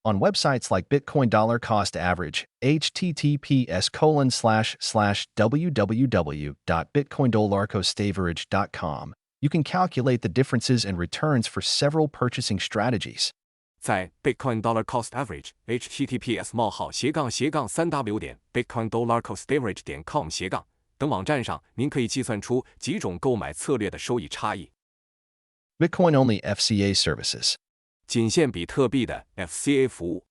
On websites like Bitcoin dollar cost average, https://www.bitcoindollarcostaverage.com, you can calculate the differences and returns for several purchasing strategies. 在 Bitcoin Dollar Cost Average https://3w.bitcoindollarcostaverage.com/ 等网站上，您可以计算出几种购买策略的收益差异。Bitcoin-only FCA services. 仅限比特币的 FCA 服务。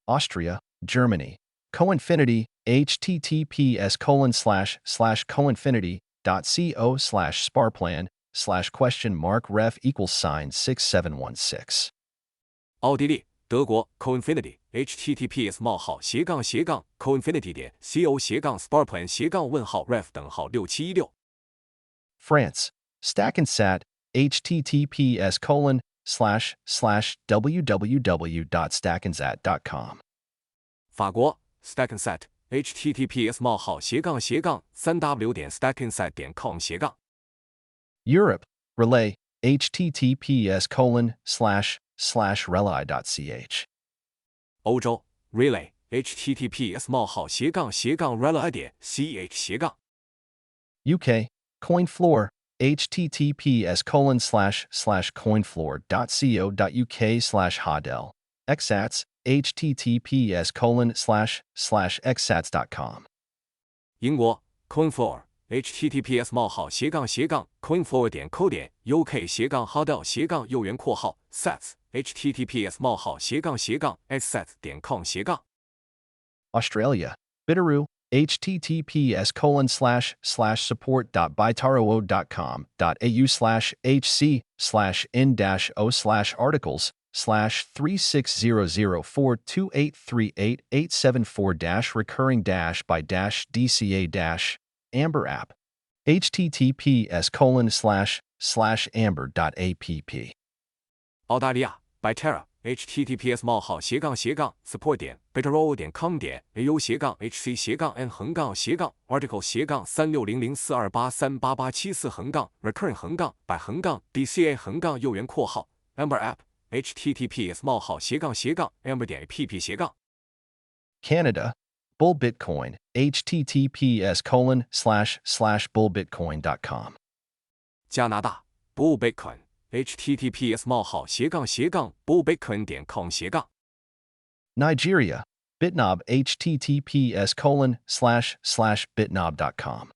Austria, Germany. Coinfinity, https://coinfinity.co/sparplan/?ref=$6716. 奥地利、德国 Coinfinity https://coinfinity.co/sparplan/?ref=$67116。France, Stackinsat, https://www.stackinsat.com. 法国 Stackinsat https://3w.stackinsat.com/. Europe, Relay, https://relay.ch. 欧洲 Relay https://relay.ch/. UK, CoinFloor, https://coinfloor.co.uk/hodl. Xats, https://xats.com. 英国 CoinFloor https://coinfloor.co.uk/hodl/右圆括号sats https://xsats.com/. Australia, Bitteroo, https://support.bitaro.com.au/hc/n-o/articles/36004283874-recurring-by-dca-amber app. https://amber.app. 澳大利亚 Bitera https://articles/bitaro.com.au/article/36042838874-recurring-by-dca-amber app https://amber.app. Canada, Bull Bitcoin, https://bullbitcoin.com. 加拿大 Bull Bitcoin https://bullbitcoin.com/. Nigeria, Bitnob, https://bitnob.com.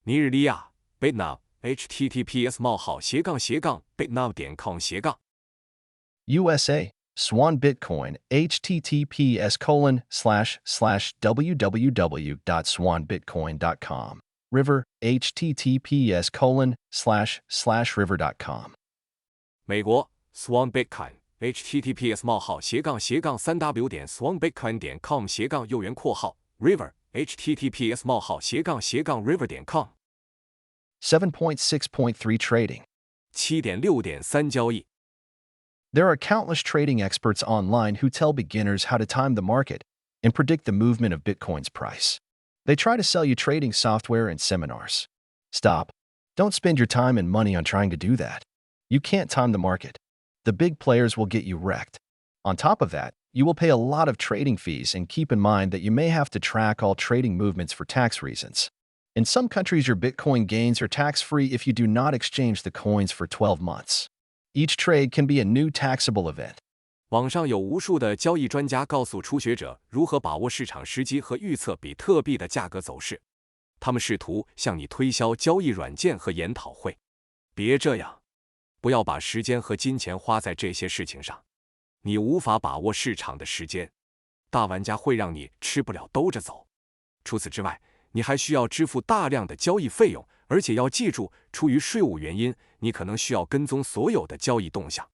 尼日利亚 Bitnob https://bitnob.com/. USA, Swan Bitcoin, https://www.swanbitcoin.com. River, https://river.com. 美国 Swan Bitcoin https://3w.swanbitcoin.com/右圆括号 river https://river.com. 7.6.3 Trading. 7.6.3 交易。 There are countless trading experts online who tell beginners how to time the market and predict the movement of Bitcoin's price. They try to sell you trading software and seminars. Stop. Don't spend your time and money on trying to do that. You can't time the market. The big players will get you wrecked. On top of that, you will pay a lot of trading fees, and keep in mind that you may have to track all trading movements for tax reasons. In some countries, your Bitcoin gains are tax-free if you do not exchange the coins for 12 months. Each trade can be a new taxable event. 网上有无数的交易专家告诉初学者如何把握市场时机和预测比特币的价格走势。他们试图向你推销交易软件和研讨会。别这样，不要把时间和金钱花在这些事情上。你无法把握市场的时间，大玩家会让你吃不了兜着走。除此之外，你还需要支付大量的交易费用，而且要记住，出于税务原因，你可能需要跟踪所有的交易动向。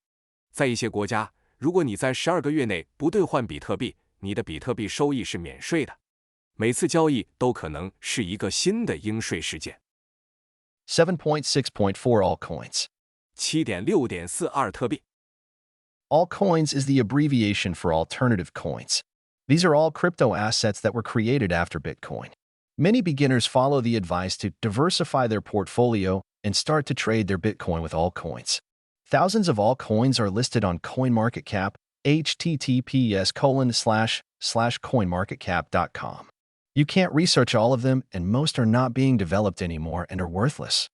在一些国家，如果你在12个月内不兑换比特币，你的比特币收益是免税的。每次交易都可能是一个新的应税事件。7.6.4 Altcoins. 7.6.42 特币。Altcoins is the abbreviation for alternative coins. These are all crypto assets that were created after Bitcoin. Many beginners follow the advice to diversify their portfolio and start to trade their Bitcoin with altcoins. Thousands of altcoins are listed on CoinMarketCap, https://coinmarketcap.com. You can't research all of them, and most are not being developed anymore and are worthless.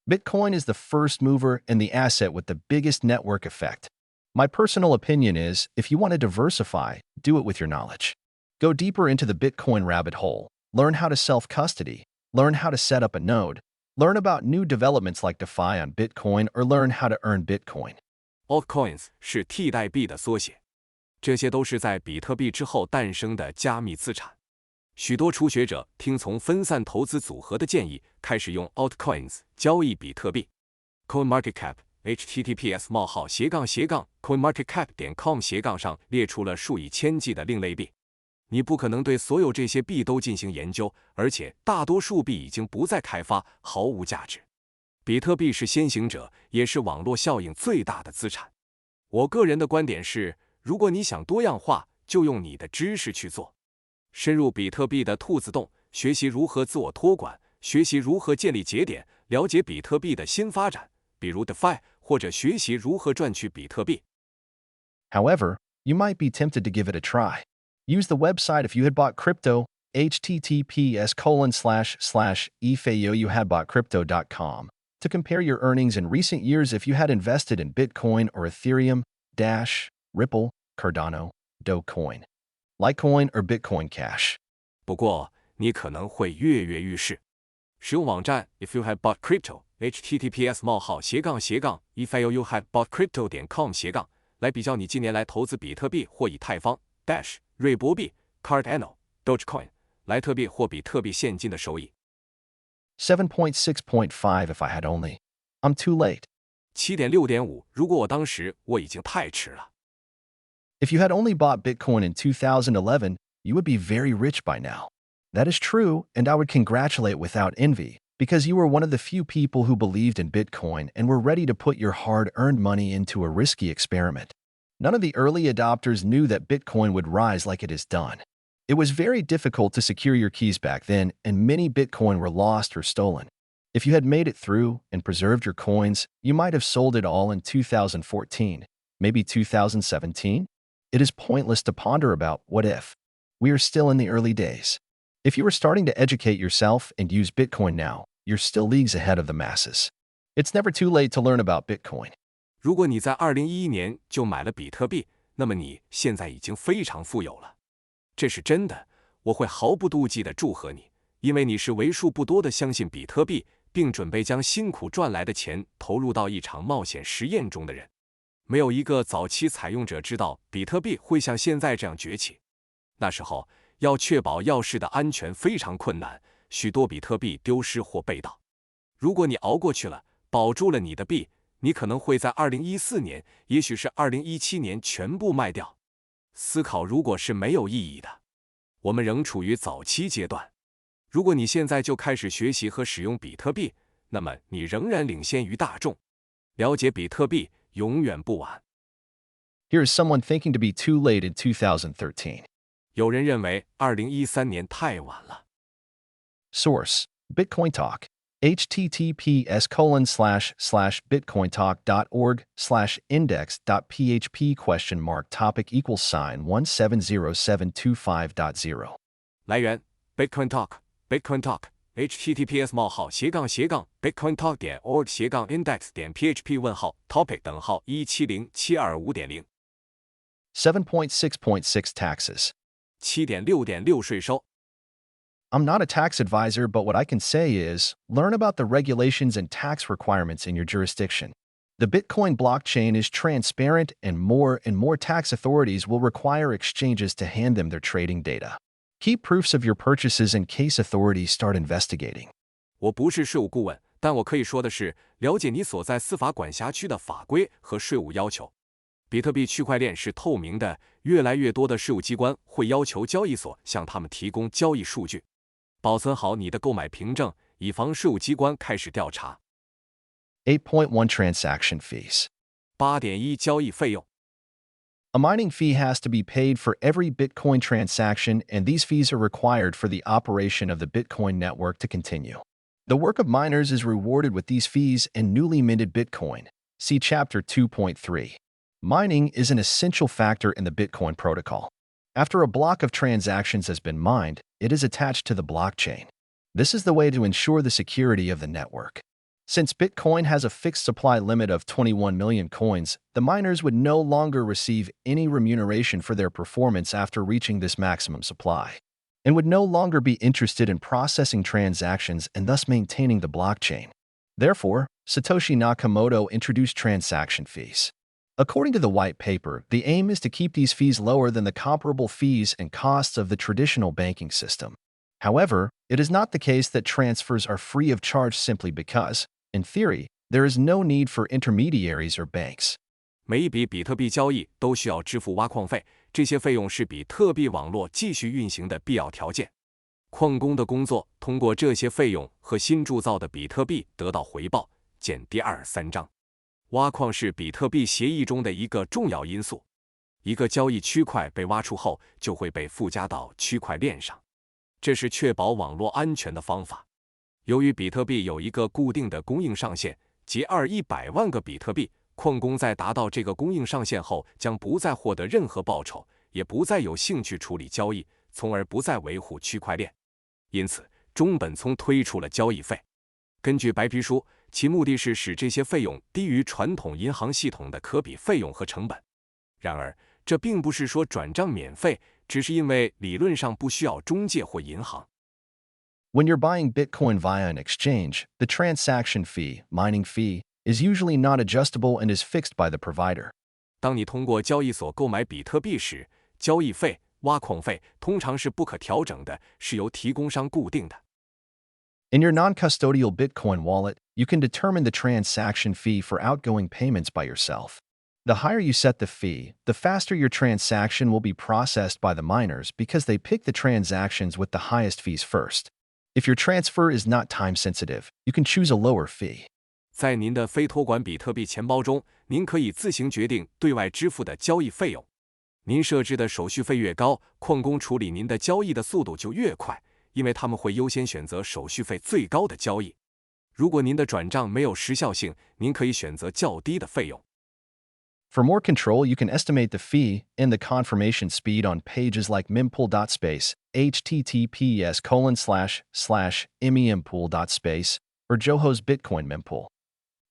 Bitcoin is the first mover and the asset with the biggest network effect. My personal opinion is, if you want to diversify, do it with your knowledge. Go deeper into the Bitcoin rabbit hole, learn how to self-custody, learn how to set up a node, learn about new developments like DeFi on Bitcoin, or learn how to earn Bitcoin. Altcoins 是替代币的缩写，这些都是在比特币之后诞生的加密资产。许多初学者听从分散投资组合的建议，开始用 Altcoins 交易比特币。CoinMarketCap https://coinmarketcap.com 上列出了数以千计的另类币。你不可能对所有这些币都进行研究，而且大多数币已经不再开发，毫无价值。比特币是先行者，也是网络效应最大的资产。我个人的观点是，如果你想多样化，就用你的知识去做。深入比特币的兔子洞，学习如何自我托管，学习如何建立节点，了解比特币的新发展，比如 DeFi， 或者学习如何赚取比特币。However, you might be tempted to give it a try. Use the website if you had bought crypto, https://ifayouhadboughtcrypto.com, to compare your earnings in recent years if you had invested in Bitcoin or Ethereum, Dash, Ripple, Cardano, Dogecoin, Litecoin, or Bitcoin Cash. 不过，你可能会跃跃欲试。使用网站 if you had bought crypto, https://ifayouhadboughtcrypto.com 来比较你近年来投资比特币或以太坊、Dash、瑞波币、Cardano、Dogecoin、莱特币或比特币现金的收益。7.6.5 if I had only. I'm too late. 7.6.5 如果我当时，我已经太迟了。If you had only bought Bitcoin in 2011, you would be very rich by now. That is true, and I would congratulate without envy, because you were one of the few people who believed in Bitcoin and were ready to put your hard-earned money into a risky experiment. None of the early adopters knew that Bitcoin would rise like it has done. It was very difficult to secure your keys back then, and many Bitcoin were lost or stolen. If you had made it through and preserved your coins, you might have sold it all in 2014, maybe 2017. It is pointless to ponder about what if. We are still in the early days. If you are starting to educate yourself and use Bitcoin now, you're still leagues ahead of the masses. It's never too late to learn about Bitcoin. 如果你在2011年就买了比特币，那么你现在已经非常富有了。这是真的，我会毫不妒忌地祝贺你，因为你是为数不多的相信比特币，并准备将辛苦赚来的钱投入到一场冒险实验中的人。没有一个早期采用者知道比特币会像现在这样崛起。那时候，要确保钥匙的安全非常困难，许多比特币丢失或被盗。如果你熬过去了，保住了你的币，你可能会在2014年，也许是2017年全部卖掉。思考如果是没有意义的。我们仍处于早期阶段。如果你现在就开始学习和使用比特币，那么你仍然领先于大众。了解比特币永远不晚。Here is someone thinking to be too late in 2013. 有人认为2013年太晚了。Source: Bitcoin Talk. https://bitcointalk.org/index.php?topic=$1707255.0 来源 Bitcoin Talk https://bitcointalk.org/index.php?topic:1707255.0 7.6.6 Taxes. 7.6.6 税收。I'm not a tax advisor, but what I can say is, learn about the regulations and tax requirements in your jurisdiction. The Bitcoin blockchain is transparent, and more tax authorities will require exchanges to hand them their trading data. Keep proofs of your purchases in case authorities start investigating. 我不是税务顾问，但我可以说的是，了解你所在司法管辖区的法规和税务要求。比特币区块链是透明的，越来越多的税务机关会要求交易所向他们提供交易数据。保存好你的购买凭证，以防税务机关开始调查。8.1 Transaction Fees. 8.1 交易费用。A mining fee has to be paid for every Bitcoin transaction, and these fees are required for the operation of the Bitcoin network to continue. The work of miners is rewarded with these fees and newly minted Bitcoin. See Chapter 2.3. Mining is an essential factor in the Bitcoin protocol. After a block of transactions has been mined, it is attached to the blockchain. This is the way to ensure the security of the network. Since Bitcoin has a fixed supply limit of 21 million coins, the miners would no longer receive any remuneration for their performance after reaching this maximum supply, and would no longer be interested in processing transactions and thus maintaining the blockchain. Therefore, Satoshi Nakamoto introduced transaction fees. According to the white paper, the aim is to keep these fees lower than the comparable fees and costs of the traditional banking system. However, it is not the case that transfers are free of charge simply because, in theory, there is no need for intermediaries or banks. 每一笔比特币交易都需要支付挖矿费，这些费用是比特币网络继续运行的必要条件。矿工的工作通过这些费用和新铸造的比特币得到回报。见第23章。挖矿是比特币协议中的一个重要因素。一个交易区块被挖出后，就会被附加到区块链上，这是确保网络安全的方法。由于比特币有一个固定的供应上限，即100万个比特币，矿工在达到这个供应上限后，将不再获得任何报酬，也不再有兴趣处理交易，从而不再维护区块链。因此，中本聪推出了交易费。根据白皮书，其目的是使这些费用低于传统银行系统的可比费用和成本。然而，这并不是说转账免费，只是因为理论上不需要中介或银行。When you're buying Bitcoin via an exchange, the transaction fee, mining fee, is usually not adjustable and is fixed by the provider. 当你通过交易所购买比特币时，交易费、挖矿费通常是不可调整的，是由提供商固定的。In your non-custodial Bitcoin wallet, you can determine the transaction fee for outgoing payments by yourself. The higher you set the fee, the faster your transaction will be processed by the miners because they pick the transactions with the highest fees first. If your transfer is not time-sensitive, you can choose a lower fee. 在您的非托管比特币钱包中，您可以自行决定对外支付的交易费用。您设置的手续费越高，矿工处理您的交易的速度就越快，因为他们会优先选择手续费最高的交易。如果您的转账没有时效性，您可以选择较低的费用。For more control, you can estimate the fee and the confirmation speed on pages like mempool.space, https://mempool.space, or Joho's Bitcoin mempool.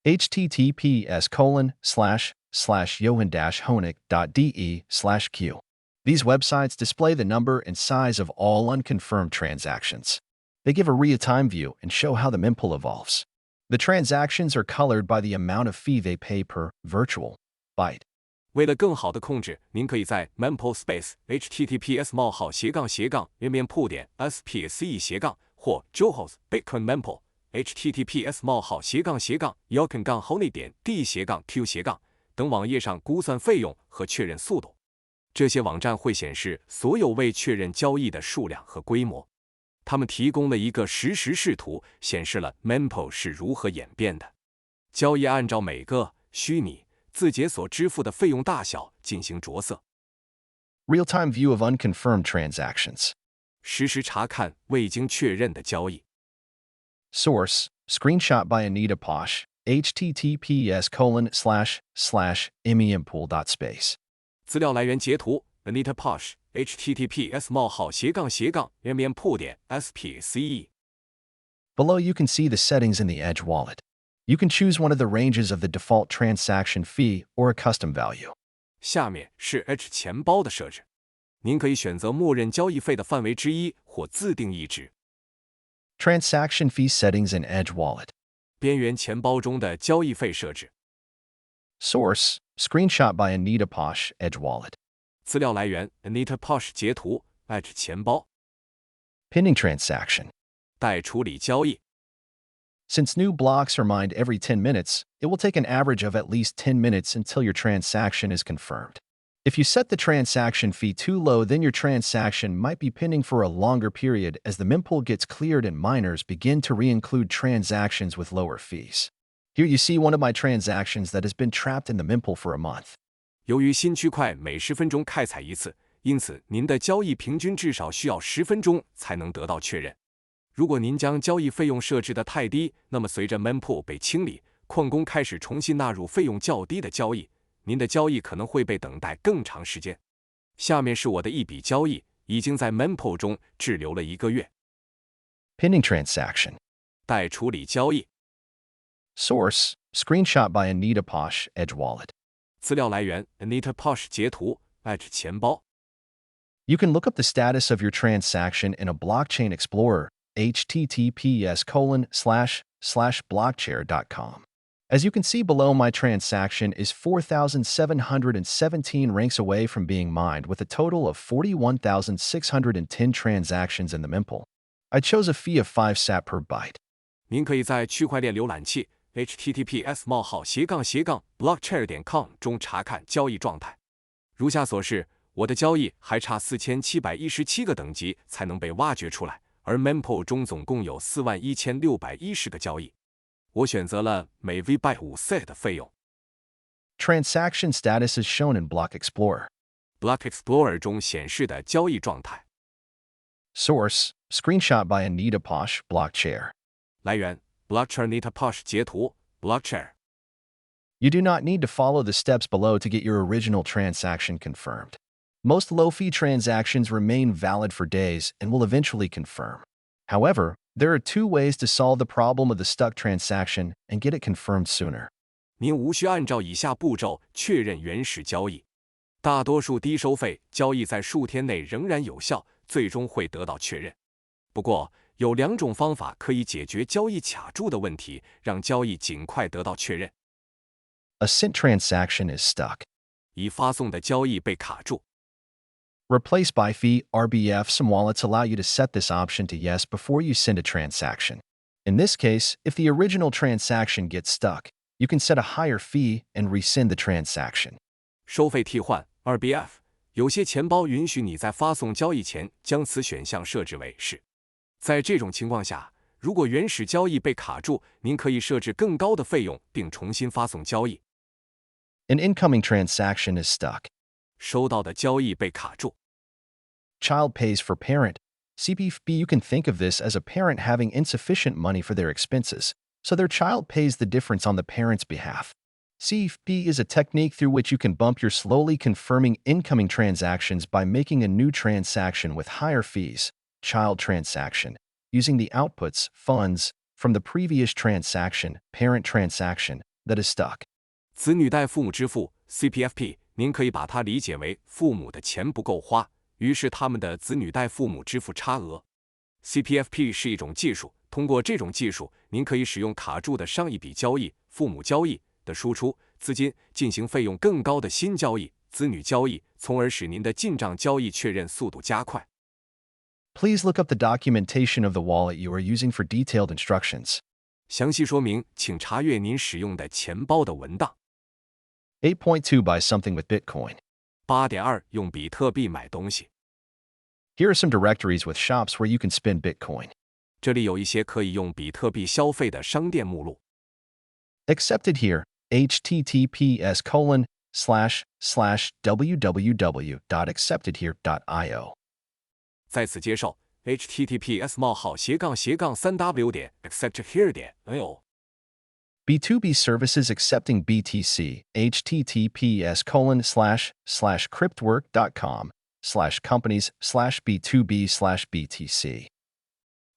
https://johan-honig.de/q. These websites display the number and size of all unconfirmed transactions. They give a real-time view and show how the mempool evolves. The transactions are colored by the amount of fee they pay per virtual byte. 为了更好的控制，您可以在 mempool space https://mempool.space 或 Joho's Bitcoin mempool https://yohan-honig.d/q- 等网页上估算费用和确认速度。这些网站会显示所有未确认交易的数量和规模。他们提供了一个实时视图，显示了 mempool 是如何演变的。交易按照每个虚拟自解所支付的费用大小进行着色。Real-time view of unconfirmed transactions. 实时查看未经确认的交易。Source: Screenshot by Anita Posh. https://mempool.space. 资料来源截图 Anita Posh https://mempool.space. Below you can see the settings in the Edge wallet. You can choose one of the ranges of the default transaction fee or a custom value. 下面是 Edge 钱包的设置，您可以选择默认交易费的范围之一或自定义值。Transaction fee settings in Edge wallet. 边缘钱包中的交易费设置。Source: Screenshot by Anita Posh, Edge wallet. 资料来源 Anita Posh 截图 Edge 钱包。Pending transaction. 待处理交易。Since new blocks are mined every 10 minutes, it will take an average of at least 10 minutes until your transaction is confirmed. If you set the transaction fee too low, then your transaction might be pending for a longer period as the mempool gets cleared and miners begin to re-include transactions with lower fees. Here you see one of my transactions that has been trapped in the mempool for a month. 由于新区块每10分钟开采一次，因此您的交易平均至少需要10分钟才能得到确认。如果您将交易费用设置得太低，那么随着 mempool 被清理，矿工开始重新纳入费用较低的交易，您的交易可能会被等待更长时间。下面是我的一笔交易，已经在 Mempool 中滞留了1个月。Pending transaction. 待处理交易。 Source: Screenshot by Anita Posh, Edge Wallet. 资料来源 Anita Posh 截图 Edge 钱包。 You can look up the status of your transaction in a blockchain explorer, https://blockchair.com. As you can see below, my transaction is 4,717 ranks away from being mined with a total of 41,610 transactions in the mempool. I chose a fee of 5 sat per byte. 您可以在区块链浏览器 https://blockchair.com 中查看交易状态。如下所示，我的交易还差4717个等级才能被挖掘出来，而 Mempool 中总共有41610个交易。我选择了每 V byte 5 set 的费用。 Transaction status is shown in Block Explorer. Block Explorer 中显示的交易状态。 Source: Screenshot by Anita Posh, Blockchair. 来源 Blockchair Anita Posh 截图 Blockchair。 You do not need to follow the steps below to get your original transaction confirmed. Most low-fee transactions remain valid for days and will eventually confirm. However, there are 2 ways to solve the problem of the stuck transaction and get it confirmed sooner. 您无需按照以下步骤确认原始交易。大多数低收费交易在数天内仍然有效，最终会得到确认。不过，有2种方法可以解决交易卡住的问题，让交易尽快得到确认。 A sent transaction is stuck. 已发送的交易被卡住。 Replace by fee (RBF). Some wallets allow you to set this option to yes before you send a transaction. In this case, if the original transaction gets stuck, you can set a higher fee and resend the transaction. 收费替换 RBF， 有些钱包允许你在发送交易前将此选项设置为是。在这种情况下，如果原始交易被卡住，您可以设置更高的费用并重新发送交易。 An incoming transaction is stuck. 收到的交易被卡住。 Child pays for parent. CPFB. You can think of this as a parent having insufficient money for their expenses, so their child pays the difference on the parent's behalf. CFB is a technique through which you can bump your slowly confirming incoming transactions by making a new transaction with higher fees, child transaction, using the outputs, funds, from the previous transaction, parent transaction, that is stuck. 子女代父母支付 CPFP， 您可以把它理解为父母的钱不够花，于是他们的子女代父母支付差额。CPFP 是一种技术，通过这种技术，您可以使用卡住的上一笔交易、父母交易的输出资金进行费用更高的新交易、子女交易，从而使您的进账交易确认速度加快。 Please look up the documentation of the wallet you are using for detailed instructions. 详细说明，请查阅您使用的钱包的文档。 8.2 Buy something with Bitcoin. 8.2 用比特币买东西。 Here are some directories with shops where you can spend Bitcoin. 这里有一些可以用比特币消费的商店目录。 Accepted here. https://www.acceptedhere.io. 在此接受 https://3w.acceptedhere.io. B2B services accepting BTC. https://cryptwork.com/companies/b2b/btc.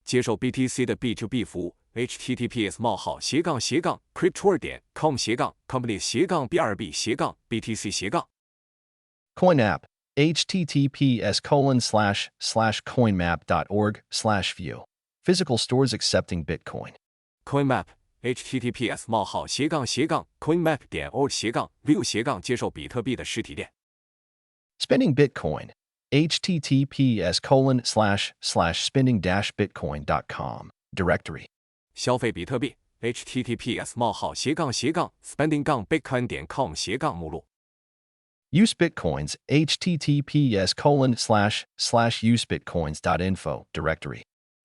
接受 BTC 的 B2B 服务 https://cryptwork.com/companies/b2b/btc/. Coin app. https://coinmap.org/view. Physical stores accepting Bitcoin. CoinMap https://coinmap.org/view/ 接受比特币的实体店。 Spending Bitcoin. https://spending-bitcoin.com. Directory. 消费比特币 https://spending-bitcoin.com/ 目录。 Use Bitcoins. https://usebitcoins.info. Directory.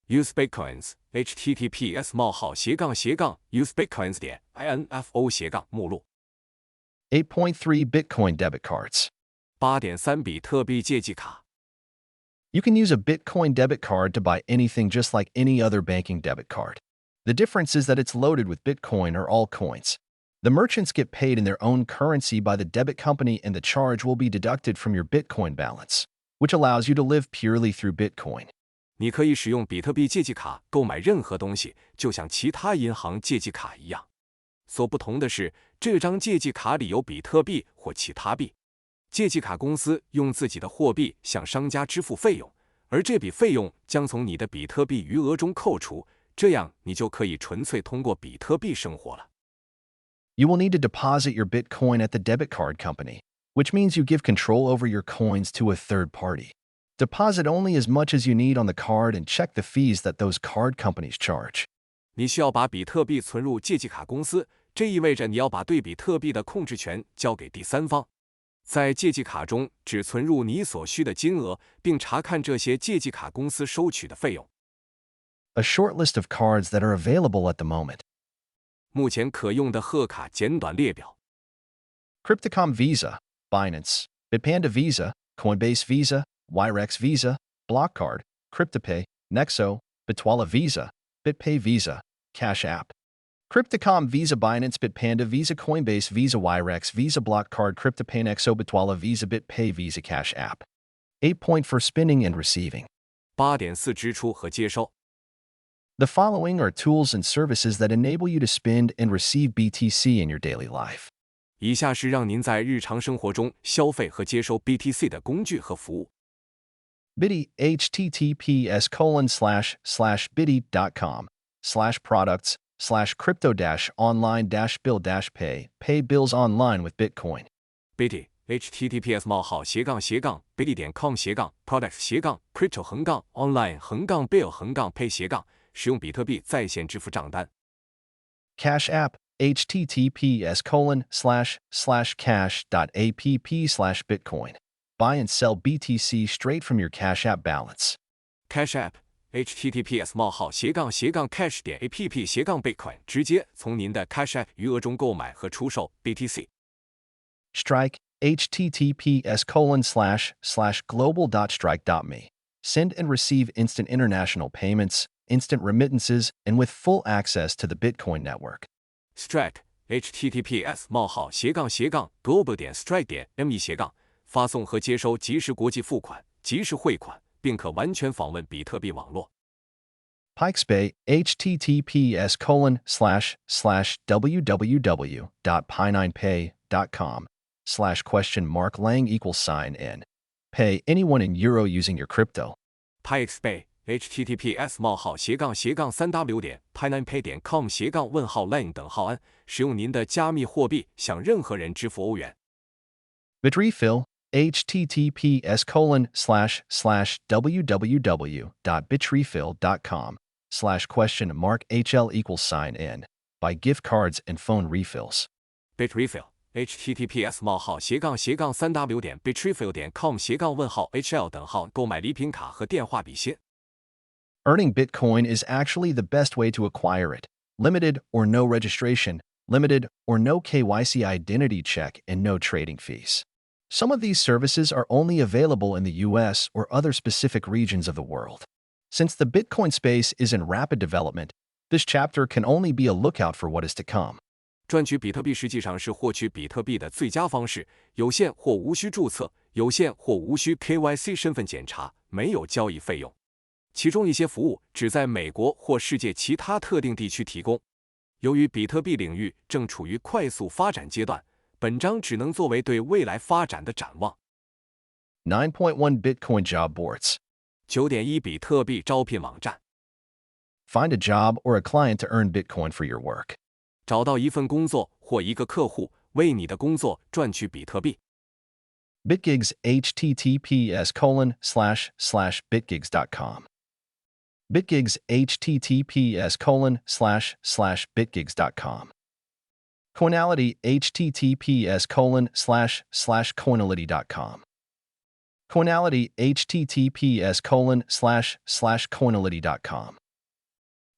Use Bitcoins https://usebitcoins.info/ 目录。 8.3 Bitcoin debit cards. 8.3 比特币借记卡。 You can use a Bitcoin debit card to buy anything just like any other banking debit card. The difference is that it's loaded with Bitcoin or altcoins. The merchants get paid in their own currency by the debit company, and the charge will be deducted from your Bitcoin balance, which allows you to live purely through Bitcoin. 你可以使用比特币借记卡购买任何东西，就像其他银行借记卡一样。所不同的是，这张借记卡里有比特币或其他币。借记卡公司用自己的货币向商家支付费用，而这笔费用将从你的比特币余额中扣除，这样你就可以纯粹通过比特币生活了。You will need to deposit your Bitcoin at the debit card company, which means you give control over your coins to a third party. Deposit only as much as you need on the card and check the fees that those card companies charge. 你需要把比特币存入借记卡公司，这意味着你要把对比特币的控制权交给第三方。在借记卡中只存入你所需的金额，并查看这些借记卡公司收取的费用。A short list of cards that are available at the moment. 目前可用的贺卡简短列表。Crypto.com Visa, Binance, Bitpanda Visa, Coinbase Visa, Wirex Visa, Blockcard, CryptoPay, Nexo, Bitwala Visa, BitPay Visa, Cash App. Crypto.com Visa, Binance, Bitpanda Visa, Coinbase Visa, Wirex Visa, Blockcard, CryptoPay, Nexo, Bitwala Visa, BitPay Visa, Cash App. 8 point for spending and receiving. 8.4 支出和接收。The following are tools and services that enable you to spend and receive BTC in your daily life. 以下是让您在日常生活中消费和接收 BTC 的工具和服务。Biddy, https://biddy.com/products/crypto-online-bill-pay, pay bills online with Bitcoin. Biddy https://biddy.com/products/crypto-online-bill-pay 使用比特币在线支付账单。Cash App, https://cash.app/bitcoin. Buy and sell BTC straight from your Cash App balance. Cash App https://cash.app/bitcoin 直接从您的 Cash App 余额中购买和出售 BTC。Strike, https://global.strike.me. Send and receive instant international payments, instant remittances, and with full access to the Bitcoin network. Strike https://global.strike.me/ 发送和接收即时国际付款、即时汇款，并可完全访问比特币网络。Pikes Bay, https://www.pi9pay.com/?lang=n. Pay anyone in euro using your crypto. Pikes Bay https://pi9pay.com/lang使用您的加密货币向任何人支付欧元。Bitrefill, https://www.bitrefill.com/?HL=n. Buy gift cards and phone refills. Bitrefill https://3w.bitrefill.com/?hl购买礼品卡和电话比心。Earning Bitcoin is actually the best way to acquire it. Limited or no registration, limited or no KYC identity check, and no trading fees. Some of these services are only available in the US or other specific regions of the world. Since the Bitcoin space is in rapid development, this chapter can only be a lookout for what is to come. 赚取比特币实际上是获取比特币的最佳方式，有限或无需注册，有限或无需 KYC 身份检查，没有交易费用。其中一些服务只在美国或世界其他特定地区提供。由于比特币领域正处于快速发展阶段，本章只能作为对未来发展的展望。9.1 Bitcoin Job Boards. 9.1 比特币招聘网站。Find a job or a client to earn Bitcoin for your work. 找到一份工作或一个客户，为你的工作赚取比特币。BitGigs, https://bitgigs.com. BitGigs, https://bitgigs.com. Coinality, https://coinality.com. Coinality, https://coinality.com.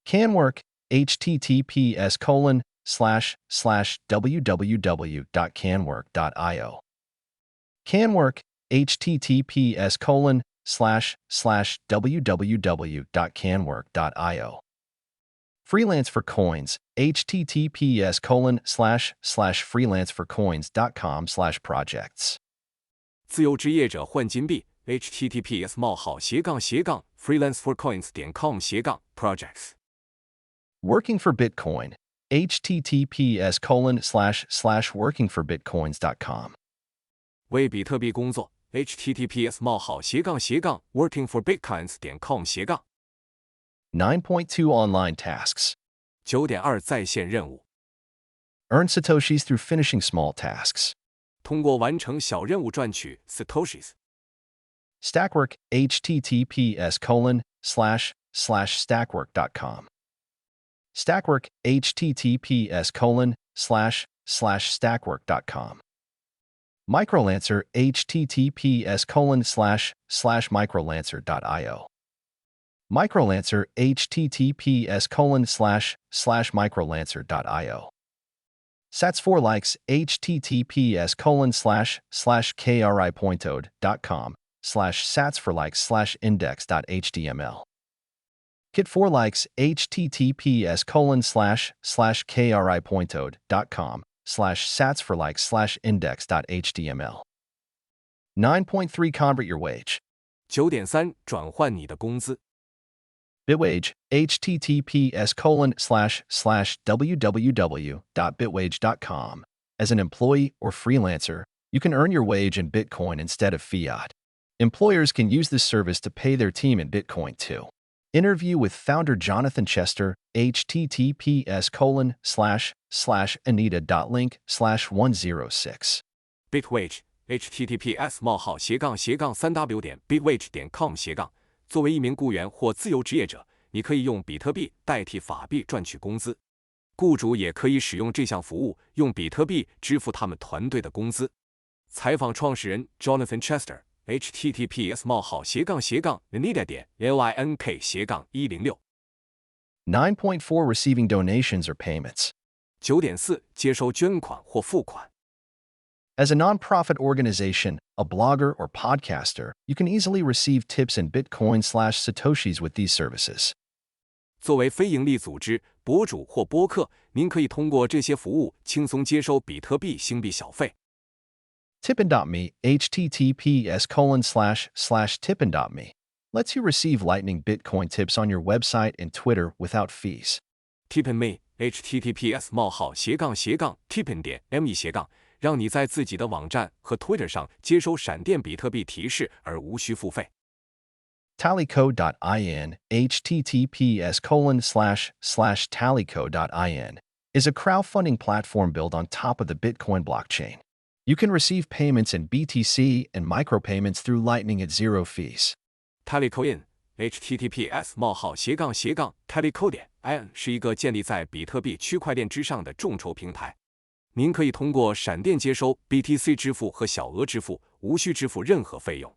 Canwork, https://www.canwork.io. Canwork, https://www.canwork.io. Freelance for Coins, https://freelanceforcoins.com/projects. 自由职业者换金币 https://freelanceforcoins.com/projects. Working for Bitcoin, https://workingforbitcoins.com. 为比特币工作 https://workingforbitcoins.com/. 9.2 Online tasks. 9.2 在线任务， Earn Satoshis through finishing small tasks. 通过完成小任务赚取 Satoshis. Stackwork, https://stackwork.com. Stackwork, https://stackwork.com. Microlancer, https://microlancer.io. Microlancer, https://microlancer.io. Sats 4 likes, https://kripointoad.com/sats4likes/index.html. Kit 4 likes, https://kripointoad.com/sats4likes/index.html. 9.3 Convert your wage. 9.3 转换你的工资， Bitwage, https://www.bitwage.com. As an employee or freelancer, you can earn your wage in Bitcoin instead of fiat. Employers can use this service to pay their team in Bitcoin too. Interview with founder Jonathan Chester, https://anita.link/106. Bitwage https://3w.bitwage.com/. 作为一名雇员或自由职业者，你可以用比特币代替法币赚取工资。雇主也可以使用这项服务，用比特币支付他们团队的工资。采访创始人 Jonathan Chester, https://anita.link/106. 9.4 Receiving donations or payments. 9.4 接收捐款或付款。As a nonprofit organization, a blogger, or podcaster, you can easily receive tips in Bitcoin/Satoshis with these services. 作为非营利组织、博主或播客，您可以通过这些服务轻松接收比特币星币小费。Tippin.me, https://tippin.me, lets you receive Lightning Bitcoin tips on your website and Twitter without fees. Tippin.me https://tippin.me/，让你在自己的网站和 Twitter 上接收闪电比特币提示而无需付费。Tallycode.in, https://tallycode.in, is a crowdfunding platform built on top of the Bitcoin blockchain. You can receive payments in BTC and micropayments through Lightning at zero fees. Tallycode.in https://tallycode.in 是一个建立在比特币区块链之上的众筹平台。您可以通过闪电接收 BTC 支付和小额支付，无需支付任何费用。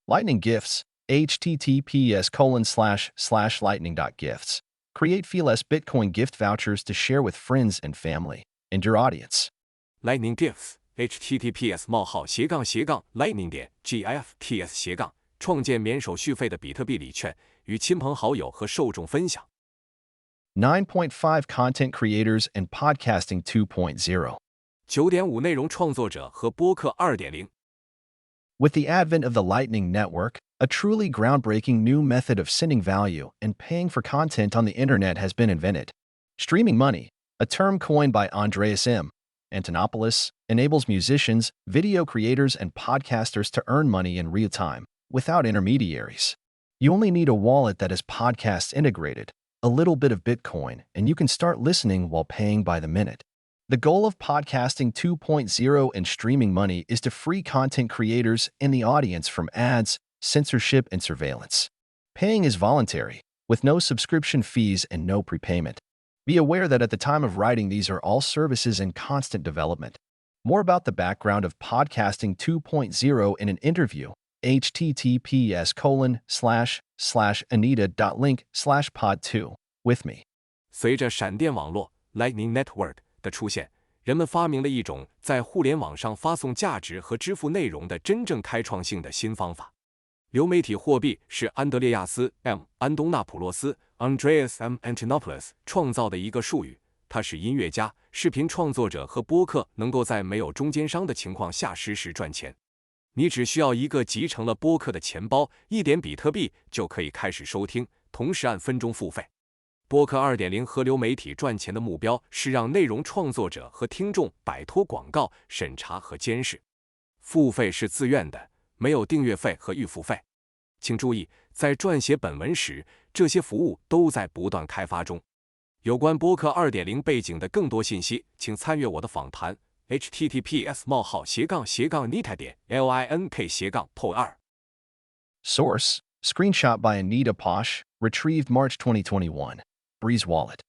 Lightning Gifts, https://lightning.gifts. Create feeless Bitcoin gift vouchers to share with friends and family and your audience. Lightning Gifts https://lightning.gifts 创建免手续费的比特币礼券，与亲朋好友和受众分享。9.5 Content Creators and Podcasting 2.0. 9.5 内容创作者和播客 2.0。 With the advent of the Lightning Network, a truly groundbreaking new method of sending value and paying for content on the internet has been invented. Streaming money, a term coined by Andreas M. Antonopoulos, enables musicians, video creators, and podcasters to earn money in real time, without intermediaries. You only need a wallet that has podcasts integrated, a little bit of Bitcoin, and you can start listening while paying by the minute. The goal of Podcasting 2.0 and streaming money is to free content creators and the audience from ads, censorship, and surveillance. Paying is voluntary, with no subscription fees and no prepayment. Be aware that at the time of writing, these are all services in constant development. More about the background of Podcasting 2.0 in an interview, https://anita.link/pod2 with me. 随着闪电网络 Lightning Network 的出现，人们发明了一种在互联网上发送价值和支付内容的真正开创性的新方法。流媒体货币是安德烈亚斯 ·M· 安东纳普洛斯 （Andreas M. Antonopoulos） 创造的一个术语，它使音乐家、视频创作者和播客能够在没有中间商的情况下实时赚钱。你只需要一个集成了播客的钱包，一点比特币就可以开始收听，同时按分钟付费。播客 2.0 和流媒体赚钱的目标是让内容创作者和听众摆脱广告审查和监视。付费是自愿的，没有订阅费和预付费。请注意，在撰写本文时，这些服务都在不断开发中。有关播客 2.0 背景的更多信息，请参阅我的访谈 https://nita.link/pod2 Source: Screenshot by Anita Posh, retrieved March 2021. Breeze Wallet.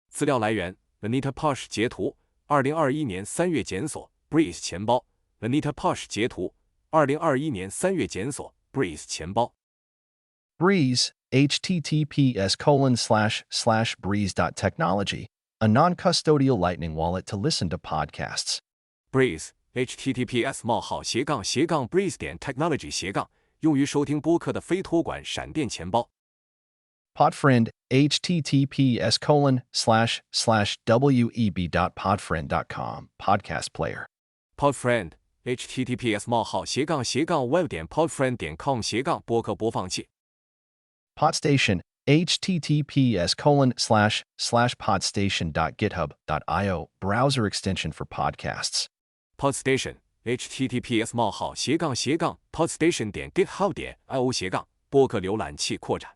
资料来源 Anita Posh 截图2021年3月检索 Breeze 钱包 Anita Posh 截图2021年3月检索 Breeze 钱包 Breeze, https://breeze.technology, a non-custodial Lightning wallet to listen to podcasts. Breeze https://breeze.technology/ 用于收听播客的非托管闪电钱包 Podfriend, https://web.podfriend.com, podcast player. Podfriend https://web.podfriend.com/ 播客播放器 Podstation, https://podstation.github.io, browser extension for podcasts. Podstation https://podstation.github.io/ 播客浏览器扩展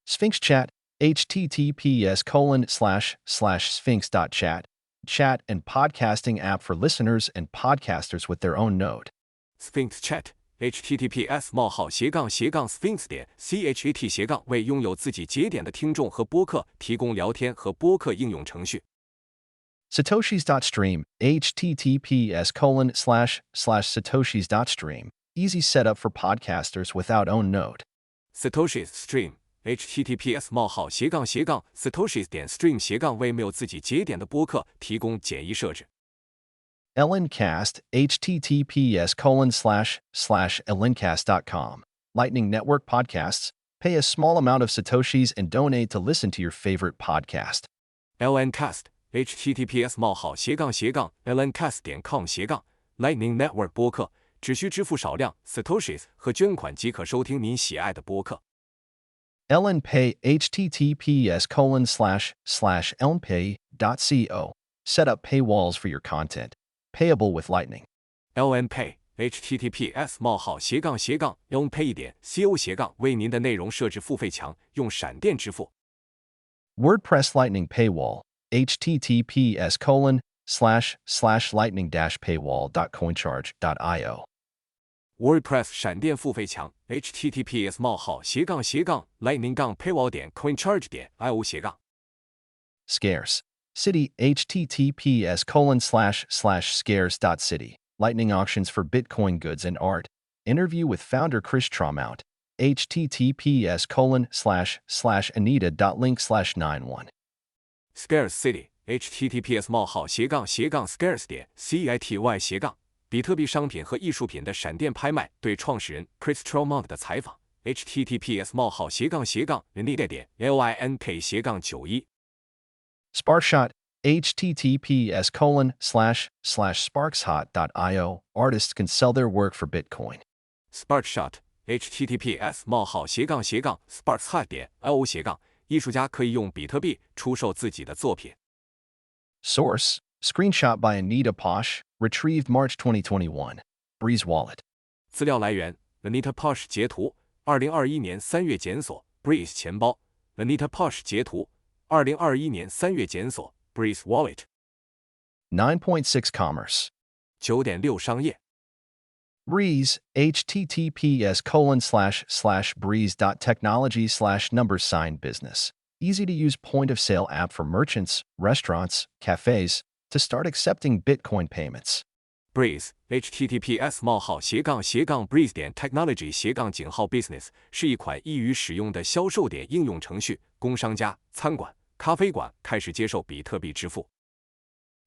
Sphinx Chat, https://sphinx.chat, chat and podcasting app for listeners and podcasters with their own node. Sphinx Chat https://sphinx.chat 为拥有自己节点的听众和播客提供聊天和播客应用程序 Satoshis.stream, https://satoshis.stream, easy setup for podcasters without own node. Satoshis Stream https://satoshis.stream 为没有自己节点的播客提供简易设置 LNcast, https://lncast.com, Lightning Network podcasts. Pay a small amount of Satoshis and donate to listen to your favorite podcast. LNcast https://lncast.com/ Lightning Network 播客只需支付少量 Satoshis 和捐款即可收听您喜爱的播客 LNpay, https://lnpay.co. Set up paywalls for your content. Payable with Lightning. LNpay https://lnpay.co/ 为您的内容设置付费墙，用闪电支付。WordPress Lightning Paywall, https://lightning-paywall.coincharge.io. WordPress 闪电付费墙 https://lightning-paywall.coincharge.io/ Scarce. City, https://scarce.city. Lightning auctions for Bitcoin goods and art. Interview with founder Chris Traumount. https://anita.link/91. Scarce City https://scarce.city 比特币商品和艺术品的闪电拍卖对创始人 Chris Traumount 的采访 https://anita.link/91 Sparkshot, https://sparkshot.io. Artists can sell their work for Bitcoin. Sparkshot https://sparkshot.io/ 艺术家可以用比特币出售自己的作品。Source: Screenshot by Anita Posh, retrieved March 2021. Breeze Wallet. 资料来源 Anita Posh 截图2021年3月检索 Breeze 钱包 Anita Posh 截图2021年3月检索 Breeze Wallet 9.6 Commerce. 9.6 商业 Breeze, https://breeze.technology/business. Easy to use point of sale app for merchants, restaurants, cafes to start accepting Bitcoin payments. Breeze https://breeze.technology/business 是一款易于使用的销售点应用程序，供商家、餐馆、咖啡馆开始接受比特币支付。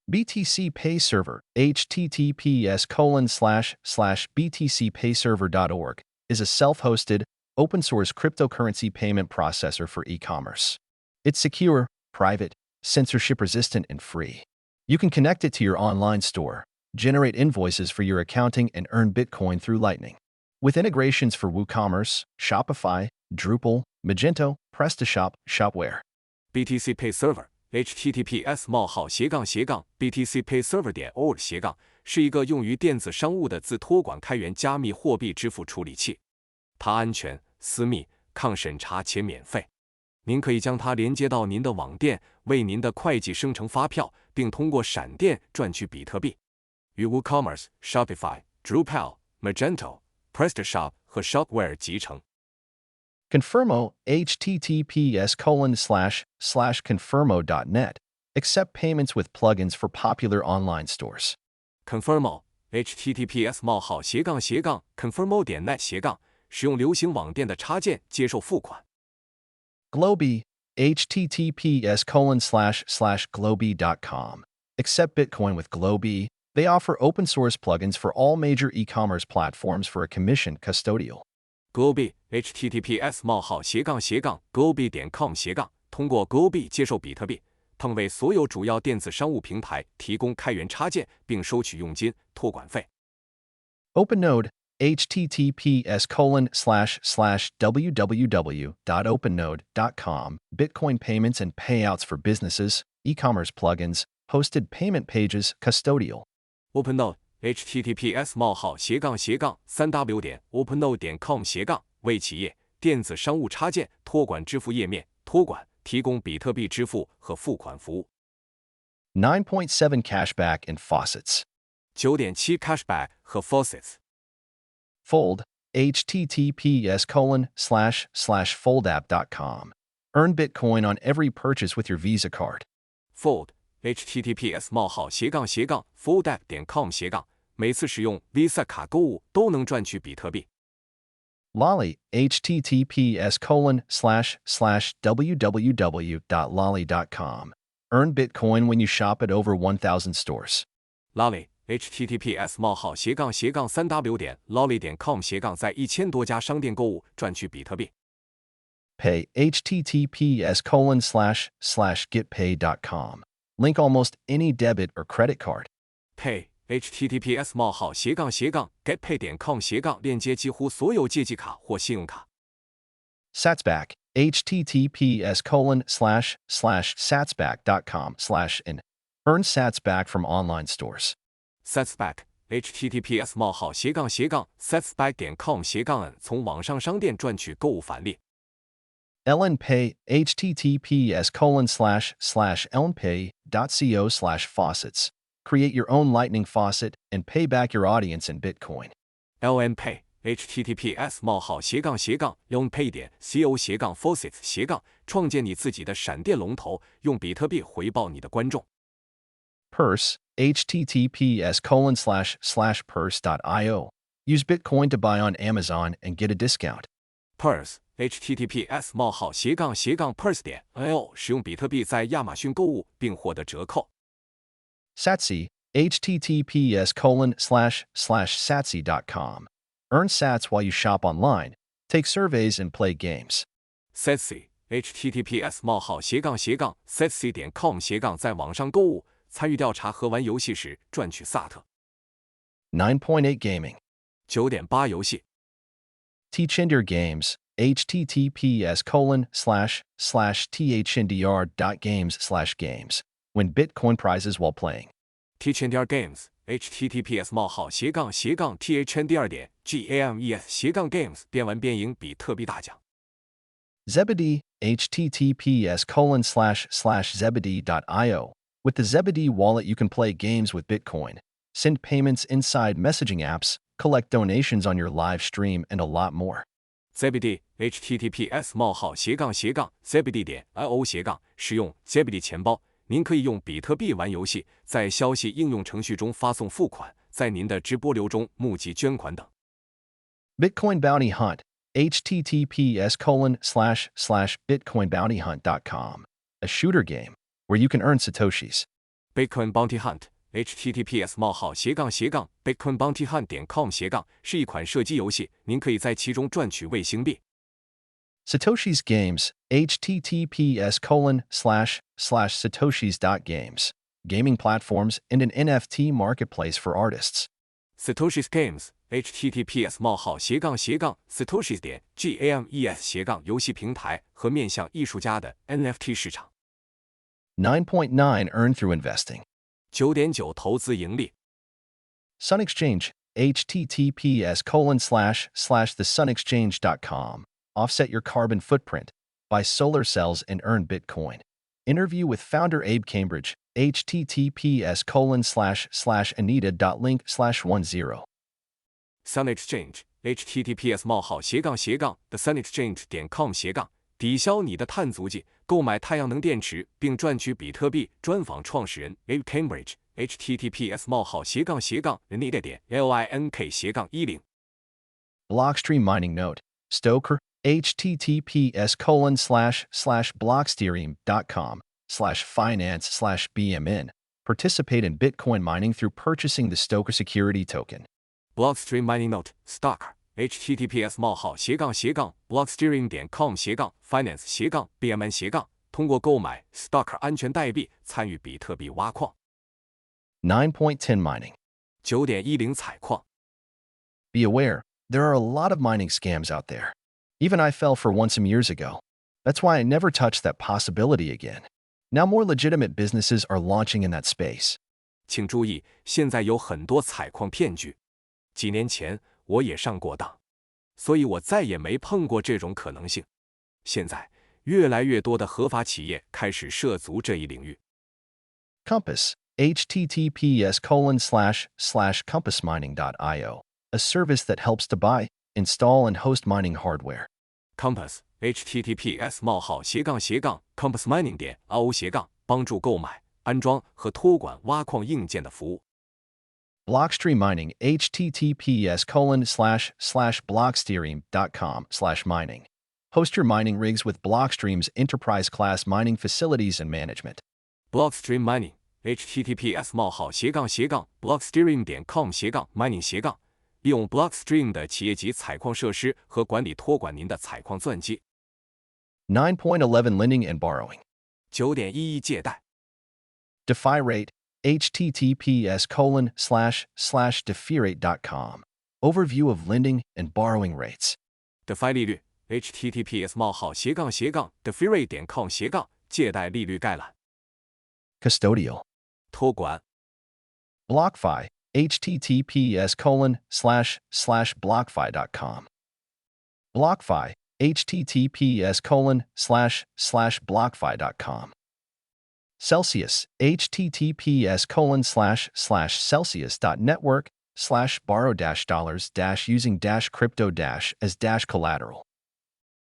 BTC Pay Server, https://btcpayserver.org, is a self-hosted, open-source cryptocurrency payment processor for e-commerce. It's secure, private, censorship-resistant, and free. You can connect it to your online store, generate invoices for your accounting, and earn Bitcoin through Lightning. With integrations for WooCommerce, Shopify, Drupal, Magento, PrestaShop, Shopware. BTC Pay Server https://btcpayserver.org/ 是一个用于电子商务的自托管开源加密货币支付处理器。它安全、私密、抗审查且免费。您可以将它连接到您的网店，为您的会计生成发票，并通过闪电赚取比特币。与 WooCommerce、Shopify、Drupal、Magento、PrestaShop 和 Shopware 集成。Confirmo https://confirmo.net. Accept payments with plugins for popular online stores. Confirmo https://confirmo.net/ 使用流行网店的插件接受付款。Globy https://globy.com. Accept Bitcoin with Globy. They offer open source plugins for all major e-commerce platforms for a commission custodial. Globy https://globy.com/ 通过 Globy 接受比特币，他们为所有主要电子商务平台提供开源插件，并收取佣金、托管费。OpenNode https://www.opennode.com. Bitcoin payments and payouts for businesses, e-commerce plugins, hosted payment pages, custodial. OpenNode https://3w.opennode.com/ 为企业、电子商务插件、托管支付页面、托管提供比特币支付和付款服务。9.7 cashback in faucets. 9.7 cashback 和 faucets。Fold https://foldapp.com. Earn Bitcoin on every purchase with your Visa card. Fold https://foldapp.com/ 每次使用 Visa 卡购物都能赚取比特币。Lolly https://www.lolly.com. Earn Bitcoin when you shop at over 1,000 stores. Lolly https://3w.lolly.com/ 在1000多家商店购物赚取比特币。Pay https://getpay.com. Link almost any debit or credit card. Pay https://getpay.com/ 链接几乎所有借记卡或信用卡。Satsback https://satsback.com/in. Earn Sats back from online stores. Satsback https://satsback.com/n 从网上商店赚取购物返利。LNPay https://lnpay.co/faucets. Create your own Lightning faucet and pay back your audience in Bitcoin. LNPay https://lnpay.co/faucets/ 创建你自己的闪电龙头，用比特币回报你的观众。Purse https://purse.io. Use Bitcoin to buy on Amazon and get a discount. Purse https://purse.io 使用比特币在亚马逊购物并获得折扣。Satsy https://satsy.com. Earn Sats while you shop online, take surveys, and play games. Satsy https://satsy.com/ 在网上购物，参与调查和玩游戏时赚取萨特。9.8 Gaming. 9.8 游戏。Tchendr Games https://tchendr.games/games. Win Bitcoin prizes while playing. Tchendr Games https://tchendr.games/ 边玩边赢比特币大奖。Zebedee https://zebedee.io. With the Zebedee wallet, you can play games with Bitcoin, send payments inside messaging apps, collect donations on your live stream, and a lot more. Zebedee https://zebedee.io/ 使用 Zebedee 钱包，您可以用比特币玩游戏，在消息应用程序中发送付款，在您的直播流中募集捐款等。Bitcoin Bounty Hunt https://bitcoinbountyhunt.com. A shooter game where you can earn Satoshis. Bitcoin Bounty Hunt https://bitcoinbountyhunt.com/ 是一款射击游戏，您可以在其中赚取卫星币。Satoshi's Games, https://satoshis.games, gaming platforms and an NFT marketplace for artists. Satoshi's Games, https://satoshis.games/ 游戏平台和面向艺术家的 NFT 市场。9.9 Earn through investing. 9.9 投资盈利。Sun Exchange, https://thesunexchange.com. Offset your carbon footprint, buy solar cells and earn Bitcoin. Interview with founder Abe Cambridge, https://anita.link/10. Sun Exchange, https://thesunexchange.com/ 抵消你的碳足迹，购买太阳能电池并赚取比特币。专访创始人 Abe Cambridge, https://anita.link/10. Blockstream mining node, Stoker, https://blockstream.com/finance/BMN. Participate in Bitcoin mining through purchasing the Stoker security token. Blockstream mining node, Stoker, https://blockstream.com/finance/BMN. 通过购买 Stoker 安全代币参与比特币挖矿。9.10 Mining. 9.10 采矿。Be aware, there are a lot of mining scams out there. Even I fell for one some years ago. That's why I never touched that possibility again. Now more legitimate businesses are launching in that space. 请注意，现在有很多采矿骗局。几年前我也上过当，所以我再也没碰过这种可能性。现在越来越多的合法企业开始涉足这一领域。Compass, https://compassmining.io, a service that helps to buy, install and host mining hardware. Compass, https://compassmining.io/ 帮助购买、安装和托管挖矿硬件的服务。Blockstream Mining, https://blockstream.com/mining. Host your mining rigs with Blockstream's enterprise-class mining facilities and management. Blockstream Mining, https://blockstream.com/mining. 利用 Blockstream 的企业级采矿设施和管理托管您的采矿钻机。9.11 Lending and Borrowing. 9.11 借贷。DeFi Rate, https://defirate.com. Overview of lending and borrowing rates. DeFi 利率 https://defirate.com/ 借贷利率概览。Custodial. 托管。BlockFi, https://blockfi.com. BlockFi, https://blockfi.com. Celsius, https://celsius.network/borrow-dollars-using-crypto- as collateral.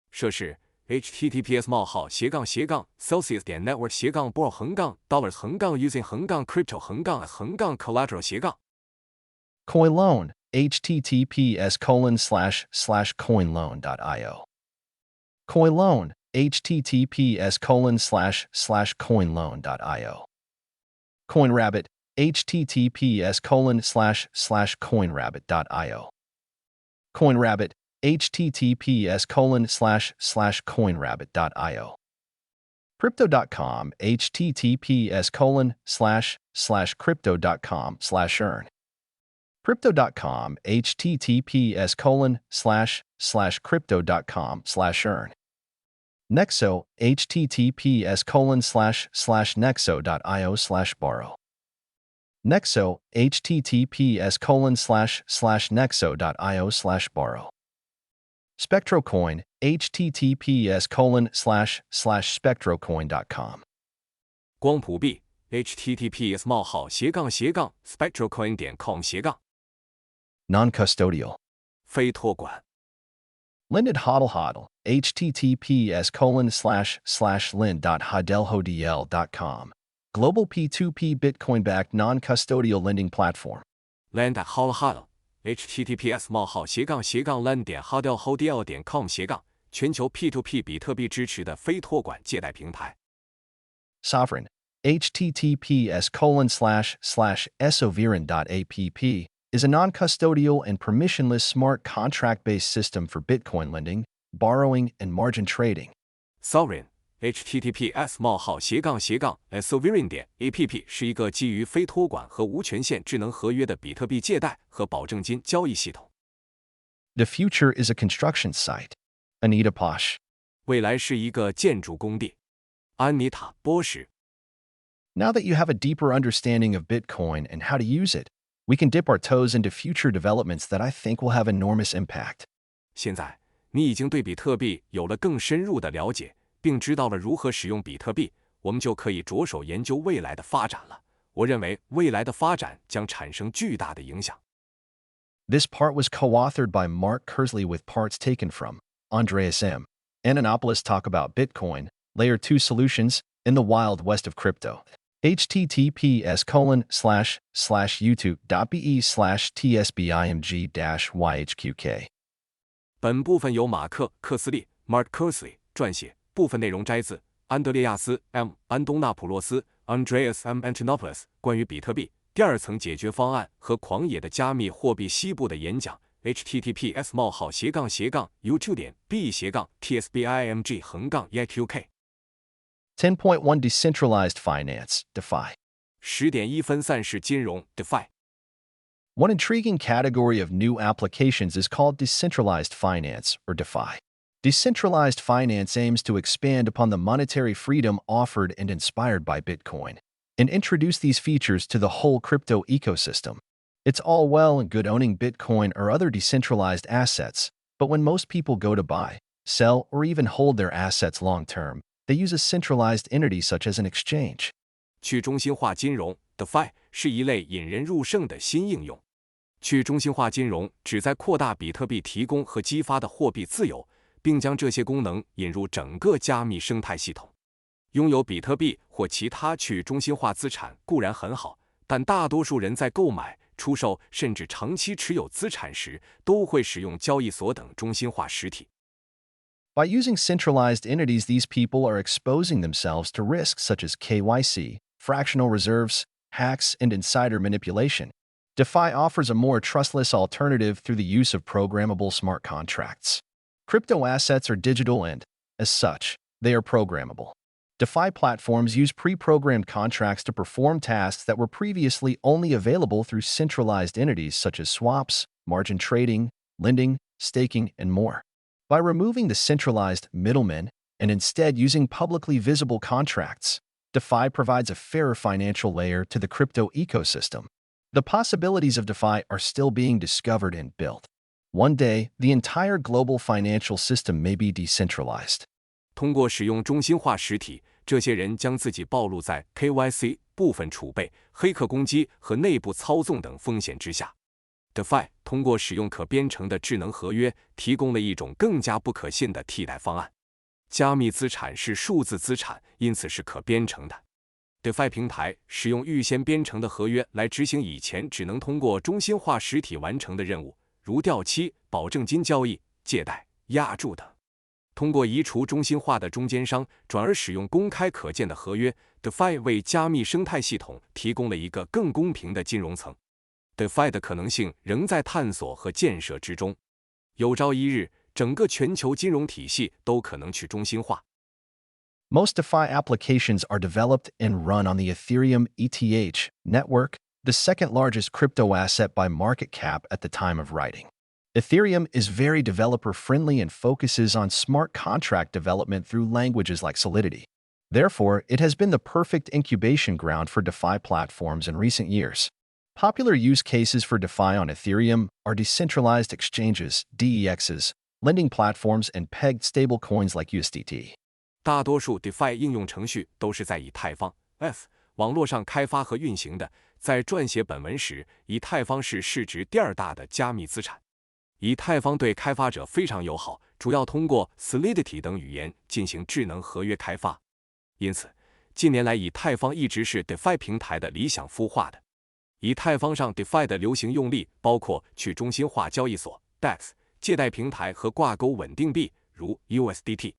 设施 https://celsius.network/borrow-dollars-using-crypto-collateral. CoinLoan, https://coinloan.io. CoinLoan, https://coinloan.io. CoinRabbit, https://coinrabbit.io. CoinRabbit, https://coinrabbit.io. Crypto.com, https://crypto.com/earn. Crypto.com, https://crypto.com/earn. Nexo, https://nexo.io/borrow. Nexo, https://nexo.io/borrow. SpectroCoin, https://spectrocoin.com. 光谱币 https://spectrocoin.com/. Non-custodial. 非托管。Lended hodl, https://lend.hodl.com. Global P2P Bitcoin-backed non-custodial lending platform. Land hodl, https://land.hodl.com/. 全球 P2P 比特币支持的非托管借贷平台。Sovereign, https://sovereign.app is a non-custodial and permissionless smart contract-based system for Bitcoin lending, borrowing, and margin trading. Sovereign https://sovereign.app 是一个基于非托管和无权限智能合约的比特币借贷和保证金交易系统。The future is a construction site. Anita Posh. 未来是一个建筑工地。安妮塔·波什。Now that you have a deeper understanding of Bitcoin and how to use it, we can dip our toes into future developments that I think will have enormous impact. 现在你已经对比特币有了更深入的了解，并知道了如何使用比特币，我们就可以着手研究未来的发展了。我认为未来的发展将产生巨大的影响。This part was co-authored by Mark Kersley with parts taken from Andreas M. Antonopoulos talk about Bitcoin, Layer 2 solutions in the wild west of crypto. https://youtube.be/tsbimg-yhqk 本部分由马克·克斯利 （Mark Kersley） 撰写，部分内容摘自安德烈亚斯 ·M. 安东纳普洛斯 （Andreas M. Antonopoulos） 关于比特币第二层解决方案和狂野的加密货币西部的演讲。https://youtube.b/tsbimg-yhqk 10.1 Decentralized Finance, DeFi. 10.1 分散式金融 DeFi。 One intriguing category of new applications is called decentralized finance, or DeFi. Decentralized finance aims to expand upon the monetary freedom offered and inspired by Bitcoin, and introduce these features to the whole crypto ecosystem. It's all well and good owning Bitcoin or other decentralized assets, but when most people go to buy, sell, or even hold their assets long-term, they use a centralized entity such as an exchange. 去中心化金融 DeFi 是一类引人入胜的新应用。去中心化金融旨在扩大比特币提供和激发的货币自由，并将这些功能引入整个加密生态系统。拥有比特币或其他去中心化资产固然很好，但大多数人在购买、出售甚至长期持有资产时，都会使用交易所等中心化实体。By using centralized entities, these people are exposing themselves to risks such as KYC, fractional reserves, hacks, and insider manipulation. DeFi offers a more trustless alternative through the use of programmable smart contracts. Crypto assets are digital and, as such, they are programmable. DeFi platforms use pre-programmed contracts to perform tasks that were previously only available through centralized entities such as swaps, margin trading, lending, staking, and more. By removing the centralized middlemen and instead using publicly visible contracts, DeFi provides a fairer financial layer to the crypto ecosystem. The possibilities of DeFi are still being discovered and built. One day, the entire global financial system may be decentralized. 通过使用中心化实体，这些人将自己暴露在 KYC、部分储备、黑客攻击和内部操纵等风险之下。DeFi 通过使用可编程的智能合约，提供了一种更加不可信的替代方案。加密资产是数字资产，因此是可编程的。DeFi 平台使用预先编程的合约来执行以前只能通过中心化实体完成的任务，如掉期、保证金交易、借贷、押注等。通过移除中心化的中间商，转而使用公开可见的合约 ，DeFi 为加密生态系统提供了一个更公平的金融层。DeFi 的可能性仍在探索和建设之中。有朝一日，整个全球金融体系都可能去中心化。Most DeFi applications are developed and run on the Ethereum ETH network, the second largest crypto asset by market cap at the time of writing. Ethereum is very developer-friendly and focuses on smart contract development through languages like Solidity. Therefore, it has been the perfect incubation ground for DeFi platforms in recent years. Popular use cases for DeFi on Ethereum are decentralized exchanges, DEXs, lending platforms, and pegged stablecoins like USDT. 大多数 DeFi 应用程序都是在以太坊 F 网络上开发和运行的。在撰写本文时，以太坊是市值第二大的加密资产。以太坊对开发者非常友好，主要通过 Solidity 等语言进行智能合约开发。因此，近年来以太坊一直是 DeFi 平台的理想孵化的。以太坊上 DeFi 的流行用例包括去中心化交易所 DEX、借贷平台和挂钩稳定币如 USDT。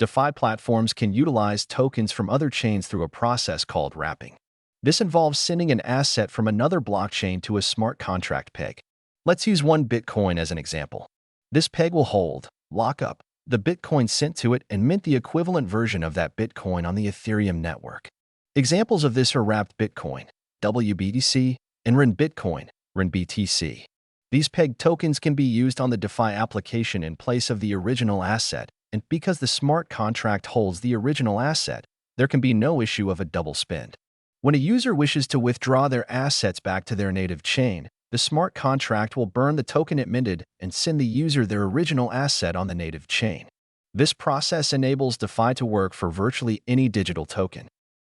DeFi platforms can utilize tokens from other chains through a process called wrapping. This involves sending an asset from another blockchain to a smart contract peg. Let's use one Bitcoin as an example. This peg will hold, lock up, the Bitcoin sent to it and mint the equivalent version of that Bitcoin on the Ethereum network. Examples of this are wrapped Bitcoin, WBTC, and REN Bitcoin, REN BTC. These peg tokens can be used on the DeFi application in place of the original asset, and because the smart contract holds the original asset, there can be no issue of a double spend. When a user wishes to withdraw their assets back to their native chain, the smart contract will burn the token it minted and send the user their original asset on the native chain. This process enables DeFi to work for virtually any digital token.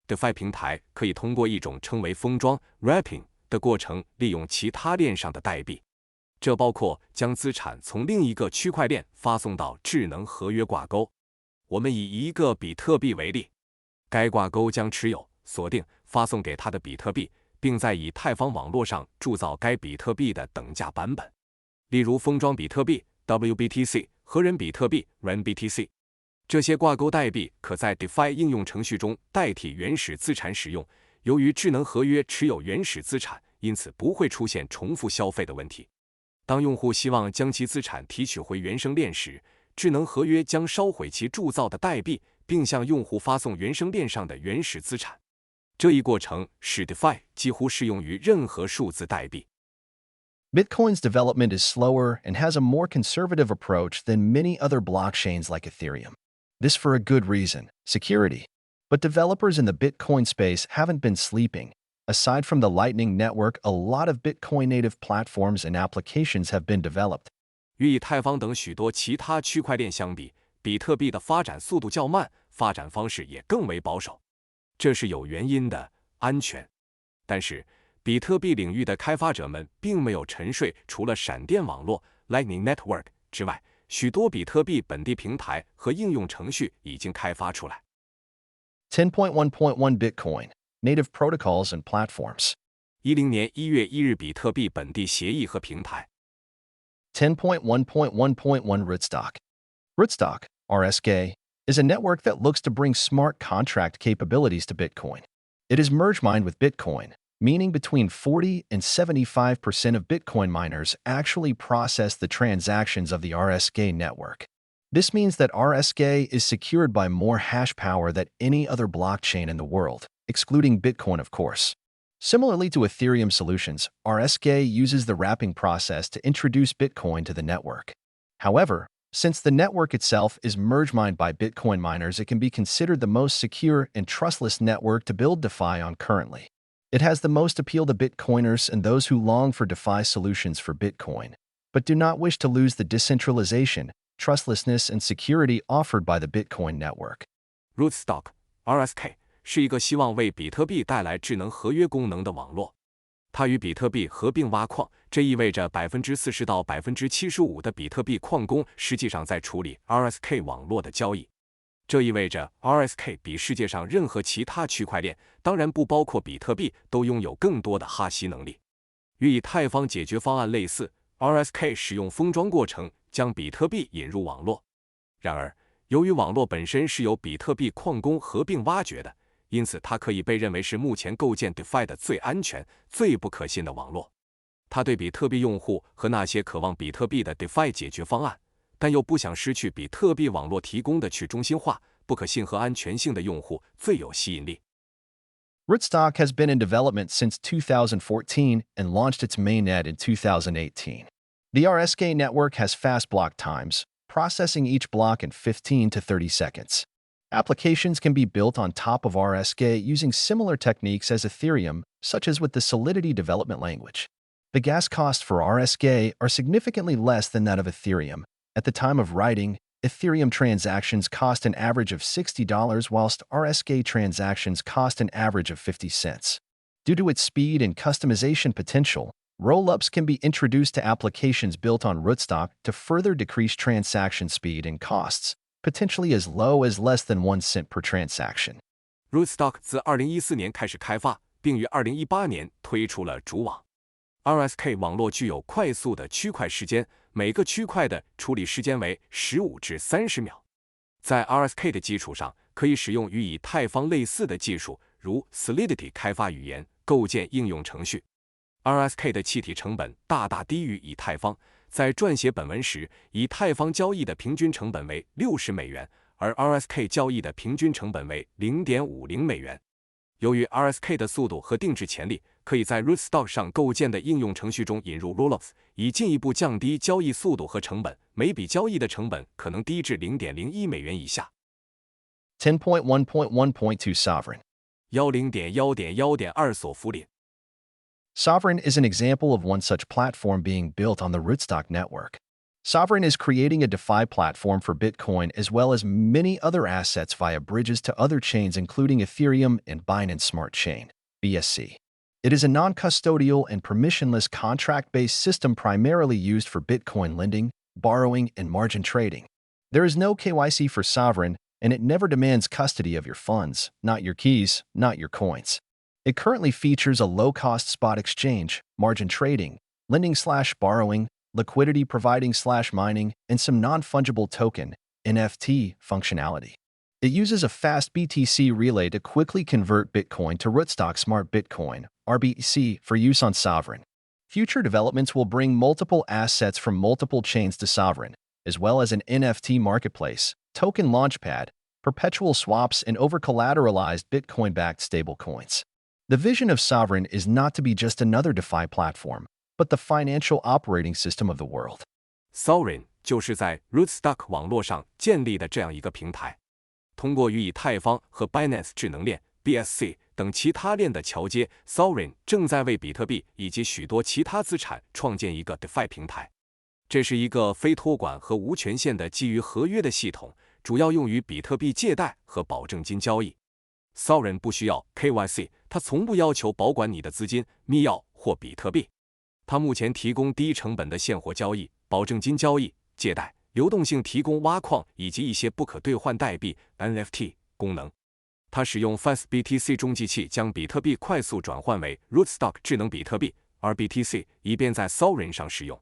DeFi 平台可以通过一种称为封装 （wrapping） 的过程，利用其他链上的代币。这包括将资产从另一个区块链发送到智能合约挂钩。我们以一个比特币为例，该挂钩将持有、锁定、发送给它的比特币，并在以太坊网络上铸造该比特币的等价版本。例如，封装比特币 （WBTC） 和REN比特币 （REN BTC）。这些挂钩代币可在 DeFi 应用程序中代替原始资产使用。由于智能合约持有原始资产，因此不会出现重复消费的问题。当用户希望将其资产提取回原生链时，智能合约将烧毁其铸造的代币，并向用户发送原生链上的原始资产。这一过程使 DeFi 几乎适用于任何数字代币。Bitcoin's development is slower and has a more conservative approach than many other blockchains like Ethereum. This for a good reason, security. But developers in the Bitcoin space haven't been sleeping. Aside from the Lightning Network, a lot of Bitcoin-native platforms and applications have been developed. 与以太坊等许多其他区块链相比，比特币的发展速度较慢，发展方式也更为保守。这是有原因的，安全。但是，比特币领域的开发者们并没有沉睡，除了闪电网络 （Lightning Network） 之外，许多比特币本地平台和应用程序已经开发出来。10.1.1 Bitcoin, native protocols and platforms. 10年1月1日比特币本地协议和平台。10.1.1.1 Rootstock. Rootstock, RSK, is a network that looks to bring smart contract capabilities to Bitcoin. It is merge mined with Bitcoin, meaning between 40 and 75% of Bitcoin miners actually process the transactions of the RSK network. This means that RSK is secured by more hash power than any other blockchain in the world, excluding Bitcoin, of course. Similarly to Ethereum solutions, RSK uses the wrapping process to introduce Bitcoin to the network. However, since the network itself is merge mined by Bitcoin miners, it can be considered the most secure and trustless network to build DeFi on currently. It has the most appeal to Bitcoiners and those who long for DeFi solutions for Bitcoin, but do not wish to lose the decentralization, trustlessness, and security offered by the Bitcoin network. Rootstock (RSK) 是一个希望为比特币带来智能合约功能的网络。它与比特币合并挖矿，这意味着40%到75%的比特币矿工实际上在处理 RSK 网络的交易。这意味着 RSK 比世界上任何其他区块链，当然不包括比特币，都拥有更多的哈希能力。与以太坊解决方案类似， RSK 使用封装过程将比特币引入网络。然而，由于网络本身是由比特币矿工合并挖掘的，因此它可以被认为是目前构建 DeFi 的最安全、最不可信的网络。它对比特币用户和那些渴望比特币的 DeFi 解决方案，但又不想失去比特币网络提供的去中心化、不可信和安全性的用户最有吸引力。Rootstock has been in development since 2014 and launched its mainnet in 2018. The RSK network has fast block times, processing each block in 15 to 30 seconds. Applications can be built on top of RSK using similar techniques as Ethereum, such as with the Solidity development language. The gas costs for RSK are significantly less than that of Ethereum. At the time of writing, Ethereum transactions cost an average of $60, whilst RSK transactions cost an average of 50 cents. Due to its speed and customization potential, roll-ups can be introduced to applications built on Rootstock to further decrease transaction speed and costs, potentially as low as less than 1 cent per transaction. Rootstock 自2014年开始开发，并于2018年推出了主网。RSK 网络具有快速的区块时间，每个区块的处理时间为15至30秒。在 RSK 的基础上，可以使用与以太坊类似的技术，如 Solidity 开发语言，构建应用程序。RSK 的气体成本大大低于以太坊。在撰写本文时，以太坊交易的平均成本为$60，而 RSK 交易的平均成本为$0.50。由于 RSK 的速度和定制潜力，可以在 Rootstock 上构建的应用程序中引入 Rollups， 以进一步降低交易速度和成本，每笔交易的成本可能低至$0.01以下。10.1.1.2 Sovereign 10.1.1.2 索弗林 Sovereign is an example of one such platform being built on the Rootstock network. Sovereign is creating a DeFi platform for Bitcoin as well as many other assets via bridges to other chains including Ethereum and Binance Smart Chain, BSC. It is a non-custodial and permissionless contract-based system primarily used for Bitcoin lending, borrowing, and margin trading. There is no KYC for Sovereign, and it never demands custody of your funds, not your keys, not your coins. It currently features a low-cost spot exchange, margin trading, lending/borrowing, liquidity providing/mining, and some non-fungible token, NFT, functionality. It uses a fast BTC relay to quickly convert Bitcoin to Rootstock Smart Bitcoin, RBC, for use on Sovereign. Future developments will bring multiple assets from multiple chains to Sovereign, as well as an NFT marketplace, token launchpad, perpetual swaps, and over-collateralized Bitcoin-backed stablecoins. The vision of Sovereign is not to be just another DeFi platform, but the financial operating system of the world. Sovereign 就是在 Rootstock 网络上建立的这样一个平台，通过与以太坊和 Binance 智能链 BSC 等其他链的桥接 ，Sovereign 正在为比特币以及许多其他资产创建一个 DeFi 平台。这是一个非托管和无权限的基于合约的系统，主要用于比特币借贷和保证金交易。Sovereign 不需要 KYC， 它从不要求保管你的资金、密钥或比特币。它目前提供低成本的现货交易、保证金交易、借贷、流动性提供挖矿以及一些不可兑换代币 NFT 功能。它使用 FastBTC 中继器将比特币快速转换为 Rootstock 智能比特币 RBTC， 以便在 Sovereign 上使用。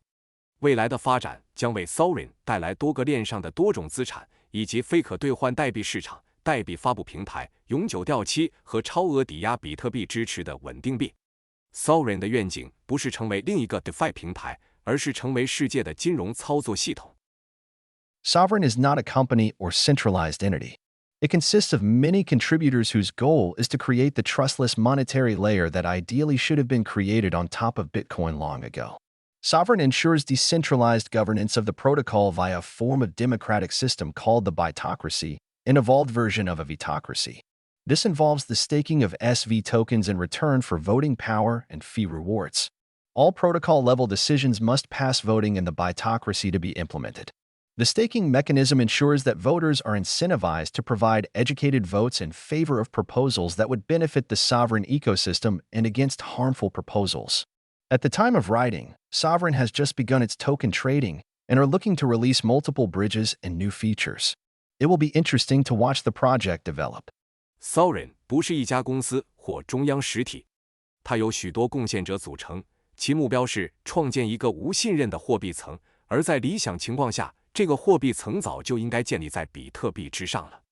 未来的发展将为 Sovereign 带来多个链上的多种资产，以及非可兑换代币市场、代币发布平台、永久掉期和超额抵押比特币支持的稳定币。Sovereign 的愿景不是成为另一个 DeFi 平台，而是成为世界的金融操作系统。Sovereign is not a company or centralized entity. It consists of many contributors whose goal is to create the trustless monetary layer that ideally should have been created on top of Bitcoin long ago. Sovereign ensures decentralized governance of the protocol via a form of democratic system called the Bitocracy, an evolved version of a Vitocracy. This involves the staking of SV tokens in return for voting power and fee rewards. All protocol-level decisions must pass voting in the Bitocracy to be implemented. The staking mechanism ensures that voters are incentivized to provide educated votes in favor of proposals that would benefit the Sovereign ecosystem and against harmful proposals. At the time of writing, Sovereign has just begun its token trading and are looking to release multiple bridges and new features. It will be interesting to watch the project develop. Sovereign 不是一家公司或中央实体，它由许多贡献者组成，其目标是创建一个无信任的货币层，而在理想情况下，这个货币层早就应该建立在比特币之上了。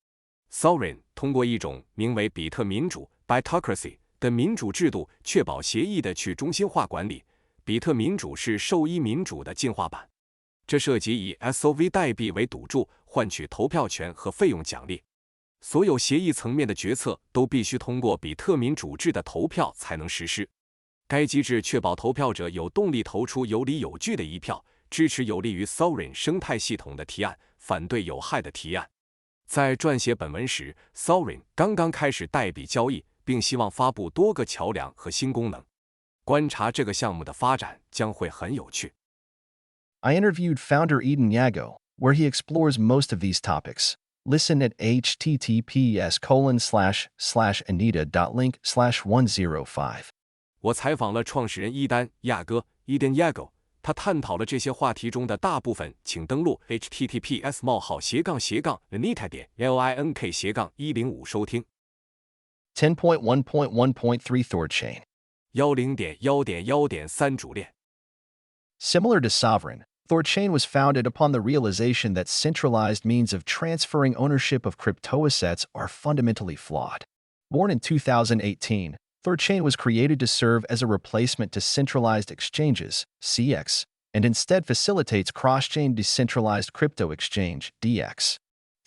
Sovereign 通过一种名为比特民主 Bitocracy 的民主制度，确保协议的去中心化管理。比特民主是兽医民主的进化版，这涉及以 SOV 代币为赌注，换取投票权和费用奖励。所有协议层面的决策都必须通过比特民主制的投票才能实施。该机制确保投票者有动力投出有理有据的一票，支持有利于 Sovereign 生态系统的提案，反对有害的提案。在撰写本文时 ，Sovereign 刚刚开始代币交易，并希望发布多个桥梁和新功能。观察这个项目的发展将会很有趣。I interviewed founder Eden Yago, where he explores most of these topics. Listen at https://anita.link/105. 我采访了创始人伊丹·亚哥 Eden Yago， 他探讨了这些话题中的大部分，请登录 https://anita.link/105 收听。10.1.1.3 Thorchain 10.1.1.3 主链。Similar to Sovereign, Thorchain was founded upon the realization that centralized means of transferring ownership of crypto assets are fundamentally flawed. Born in 2018, Thorchain was created to serve as a replacement to centralized exchanges, CX, and instead facilitates cross-chain decentralized crypto exchange, DX.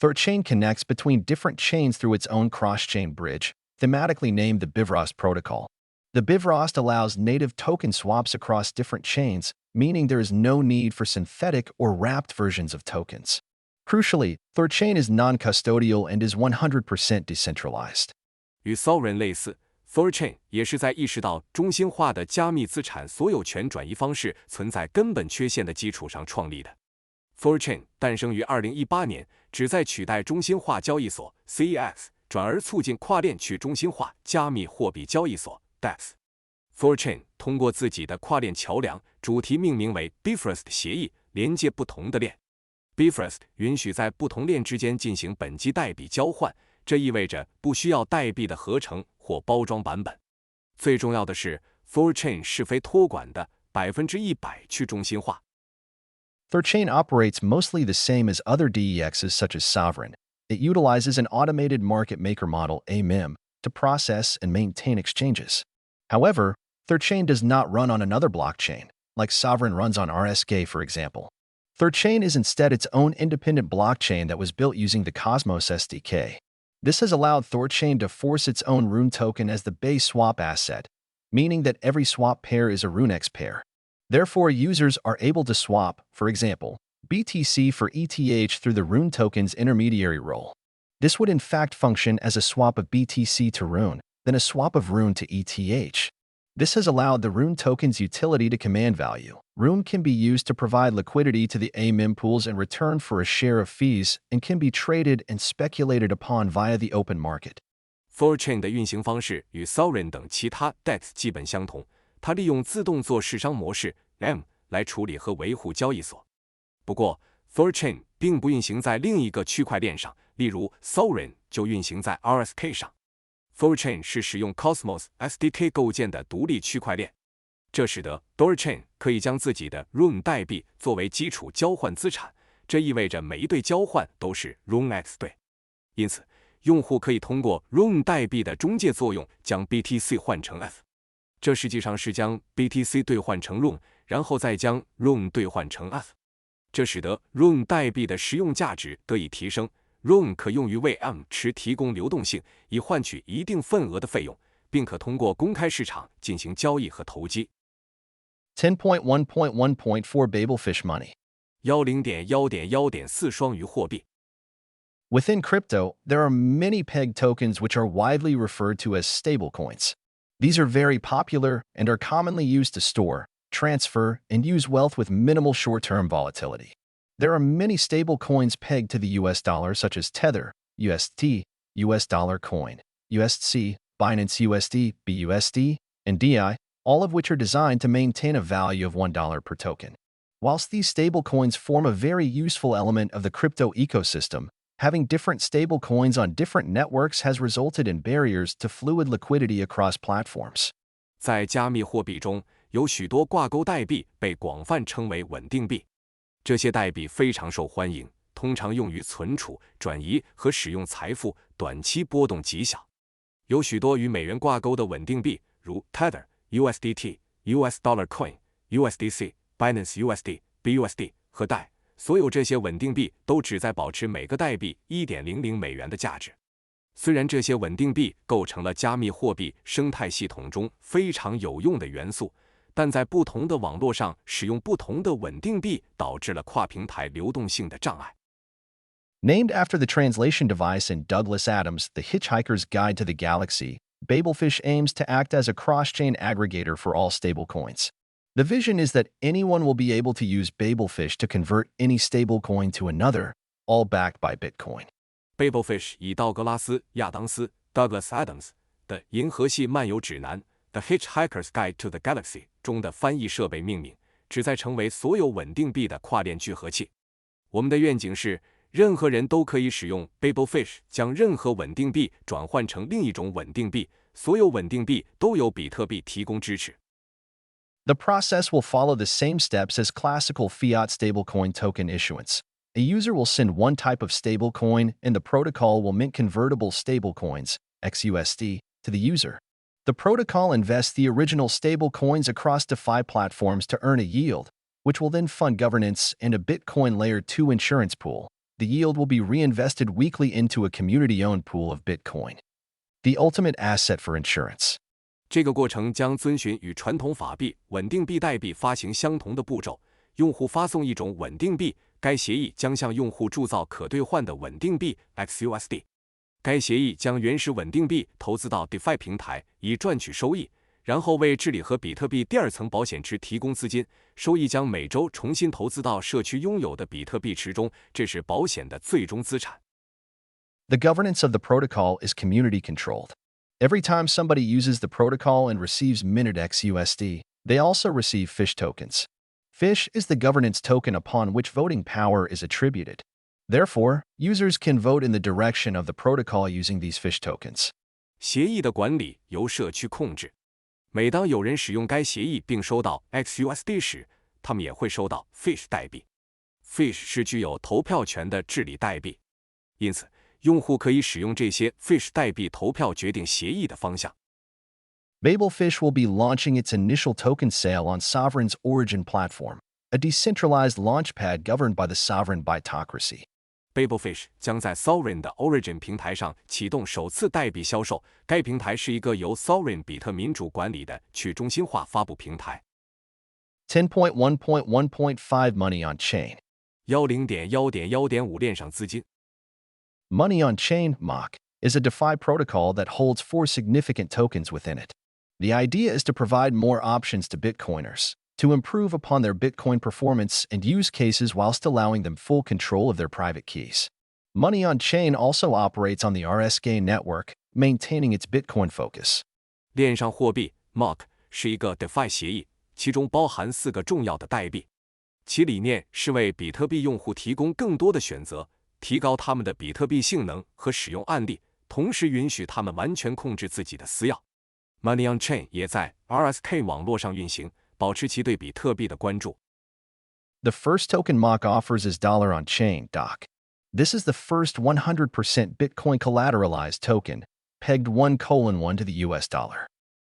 Thorchain connects between different chains through its own cross-chain bridge, thematically named the Bifrost protocol. The Bifrost allows native token swaps across different chains, meaning there is no need for synthetic or wrapped versions of tokens. Crucially, Thorchain is non-custodial and is 100% decentralized. 与 Sovereign 类似 ，Thorchain 也是在意识到中心化的加密资产所有权转移方式存在根本缺陷的基础上创立的。Thorchain 诞生于2018年，旨在取代中心化交易所 CEX， 转而促进跨链去中心化加密货币交易所 DEX。Thorchain 通过自己的跨链桥梁，主题命名为 Bifrost 协议，连接不同的链。Bifrost 允许在不同链之间进行本机代币交换，这意味着不需要代币的合成或包装版本。最重要的是 ，Thorchain 是非托管的，100%去中心化。Thorchain operates mostly the same as other DEXs such as Sovereign. It utilizes an automated market maker model, AMM, to process and maintain exchanges. However, Thorchain does not run on another blockchain, like Sovereign runs on RSK, for example. Thorchain is instead its own independent blockchain that was built using the Cosmos SDK. This has allowed Thorchain to force its own Rune token as the base swap asset, meaning that every swap pair is a RuneX pair. Therefore, users are able to swap, for example, BTC for ETH through the Rune token's intermediary role. This would in fact function as a swap of BTC to Rune, then a swap of Rune to ETH. This has allowed the Rune token's utility to command value. Rune can be used to provide liquidity to the AMM pools in return for a share of fees and can be traded and speculated upon via the open market. Thorchain 的运行方式与 Sovereign 等其他 DEX 基本相同，它利用自动做市商模式 M 来处理和维护交易所。不过 ，Thorchain 并不运行在另一个区块链上，例如 Sovereign 就运行在 RSK 上。Thorchain 是使用 Cosmos SDK 构建的独立区块链，这使得 Thorchain 可以将自己的 Rune 代币作为基础交换资产，这意味着每一对交换都是 RuneX 对。因此，用户可以通过 Rune 代币的中介作用将 BTC 换成 F。这实际上是将 BTC 兑换成 Rune， 然后再将 Rune 兑换成 F。这使得 Rune 代币的实用价值得以提升。Rune 可用于为 M 池提供流动性，以换取一定份额的费用，并可通过公开市场进行交易和投机。10.1.1.4 Babelfish money. 10.1.1.4 双鱼货币。Within crypto, there are many peg tokens which are widely referred to as stablecoins. These are very popular and are commonly used to store, transfer, and use wealth with minimal short-term volatility. There are many stable coins pegged to the US dollar such as Tether, UST, US dollar coin, USC, Binance USD, BUSD, and DI, all of which are designed to maintain a value of $1 per token. Whilst these stablecoins form a very useful element of the crypto ecosystem, having different stablecoins on different networks has resulted in barriers to fluid liquidity across platforms. 在加密货币中，有许多挂钩代币被广泛称为稳定币。这些代币非常受欢迎，通常用于存储、转移和使用财富，短期波动极小。有许多与美元挂钩的稳定币，如 Tether、USDT、US Dollar Coin、USDC、Binance USD、BUSD 和 DAI。所有这些稳定币都旨在保持每个代币1.00美元的价值。虽然这些稳定币构成了加密货币生态系统中非常有用的元素，但在不同的网络上使用不同的稳定币，导致了跨平台流动性的障碍。Named after the translation device in Douglas Adams' The Hitchhiker's Guide to the Galaxy, Babelfish aims to act as a cross-chain aggregator for all stablecoins. The vision is that anyone will be able to use Babelfish to convert any stablecoin to another, all backed by Bitcoin. Babelfish 以道格拉斯·亚当斯 （Douglas Adams） 的《银河系漫游指南》The Hitchhiker's Guide to the Galaxy 中的翻译设备命名，旨在成为所有稳定币的跨链聚合器。我们的愿景是，任何人都可以使用 Babelfish 将任何稳定币转换成另一种稳定币，所有稳定币都由比特币提供支持。The process will follow the same steps as classical fiat stablecoin token issuance. A user will send one type of stablecoin, and the protocol will mint convertible stablecoins, XUSD, to the user. The protocol invests the original stablecoins across DeFi platforms to earn a yield, which will then fund governance and a Bitcoin Layer 2 insurance pool. The yield will be reinvested weekly into a community-owned pool of Bitcoin. The ultimate asset for insurance. 这个过程将遵循与传统法币、稳定币代币发行相同的步骤。用户发送一种稳定币，该协议将向用户铸造可兑换的稳定币 XUSD。该协议将原始稳定币投资到 DeFi 平台，以赚取收益，然后为治理和比特币第二层保险池提供资金。收益将每周重新投资到社区拥有的比特币池中，这是保险的最终资产。The governance of the protocol is community-controlled. Every time somebody uses the protocol and receives minted XUSD, they also receive FISH tokens. FISH is the governance token upon which voting power is attributed. Therefore, users can vote in the direction of the protocol using these FISH tokens. 协议的管理由社区控制。每当有人使用该协议并收到 XUSD 时，他们也会收到 FISH 代币。FISH 是具有投票权的治理代币，因此用户可以使用这些 FISH 代币投票决定协议的方向。Babelfish will be launching its initial token sale on Sovereign's Origin platform, a decentralized launchpad governed by the sovereign bytocracy. Babelfish 将在 Sovereign 的 Origin 平台上启动首次代币销售。该平台是一个由 Sovereign 比特民主管理的去中心化发布平台。10.1.1.5 Money on Chain. 10.1.1.5 链上资金。Money on Chain, MOC, is a DeFi protocol that holds 4 significant tokens within it. The idea is to provide more options to Bitcoiners, to improve upon their Bitcoin performance and use cases whilst allowing them full control of their private keys. Money on Chain also operates on the RSK network, maintaining its Bitcoin focus. 链上货币 MOC 是一个 DeFi 协议，其中包含4个重要的代币。其理念是为比特币用户提供更多的选择，提高他们的比特币性能和使用案例，同时允许他们完全控制自己的私钥。Money on Chain 也在 RSK 网络上运行，保持其对比特币的关注。The first token MOC offers is Dollar on Chain, DOC. This is the first 100% Bitcoin collateralized token, pegged 1:1 to the US dollar.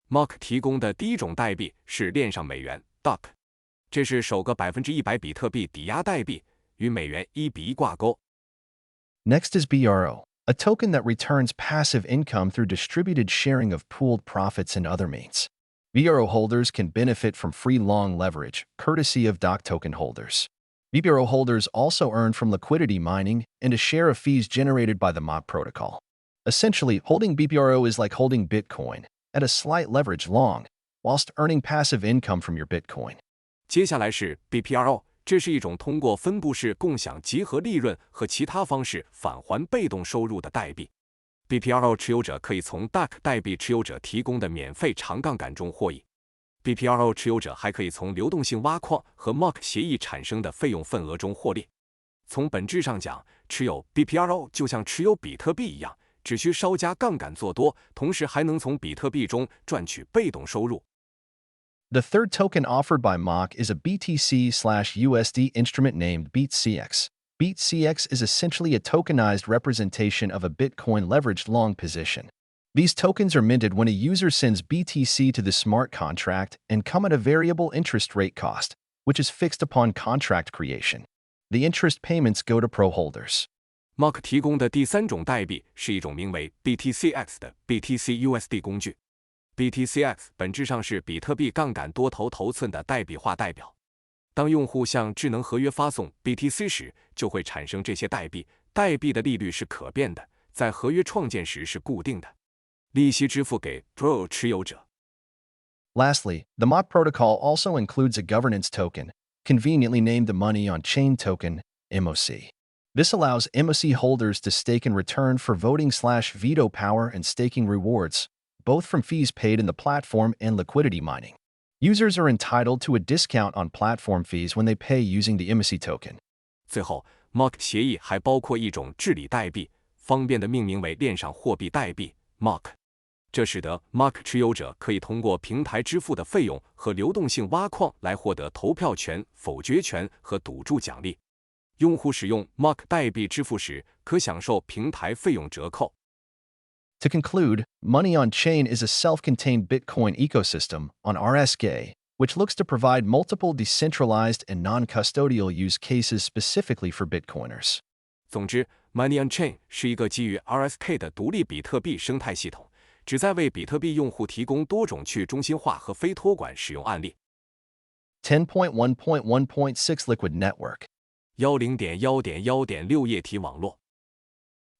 MOC 提供的第一种代币是链上美元 DOC， 这是首个100%比特币抵押代币，与美元1:1挂钩。Next is BRO, a token that returns passive income through distributed sharing of pooled profits and other means. BRO holders can benefit from free long leverage, courtesy of DOC token holders. BRO holders also earn from liquidity mining and a share of fees generated by the MOC protocol. Essentially, holding BRO is like holding Bitcoin, at a slight leverage long, whilst earning passive income from your Bitcoin. 接下来是 BPRO， 这是一种通过分布式共享集合利润和其他方式返还被动收入的代币。BPRO 持有者可以从 DOC 代币持有者提供的免费长杠杆中获益。BPRO 持有者还可以从流动性挖矿和 MOC 协议产生的费用份额中获利。从本质上讲，持有 BPRO 就像持有比特币一样，只需稍加杠杆做多，同时还能从比特币中赚取被动收入。The third token offered by MOC is a BTC/USD instrument named BeatCX. BeatCX is essentially a tokenized representation of a Bitcoin leveraged long position. These tokens are minted when a user sends BTC to the smart contract and come at a variable interest rate cost, which is fixed upon contract creation. The interest payments go to pro holders. MOC 提供的第三种代币是一种名为 BTCX 的 BTC-USD 工具。BTCX 本质上是比特币杠杆多头头寸的代币化代表。当用户向智能合约发送 BTC 时，就会产生这些代币。代币的利率是可变的，在合约创建时是固定的。利息支付给 Pro 持有者。Lastly, the MOC protocol also includes a governance token, conveniently named the Money on Chain token, MOC. This allows MOC holders to stake in return for voting/veto power and staking rewards, both from fees paid in the platform and liquidity mining. Users are entitled to a discount on platform fees when they pay using the MOC token. 最后 ，MOC 协议还包括一种治理代币，方便的命名为链上货币代币 MOC。这使得 Mark 持有者可以通过平台支付的费用和流动性挖矿来获得投票权、否决权和赌注奖励。用户使用 Mark 代币支付时，可享受平台费用折扣。To conclude, Money on Chain is a self-contained Bitcoin ecosystem on RSK, which looks to provide multiple decentralized and non-custodial use cases specifically for Bitcoiners. 总之 ，Money on Chain 是一个基于 RSK 的独立比特币生态系统，旨在为比特币用户提供多种去中心化和非托管使用案例。10.1.1.6 Liquid Network. 10.1.1.6 液体网络。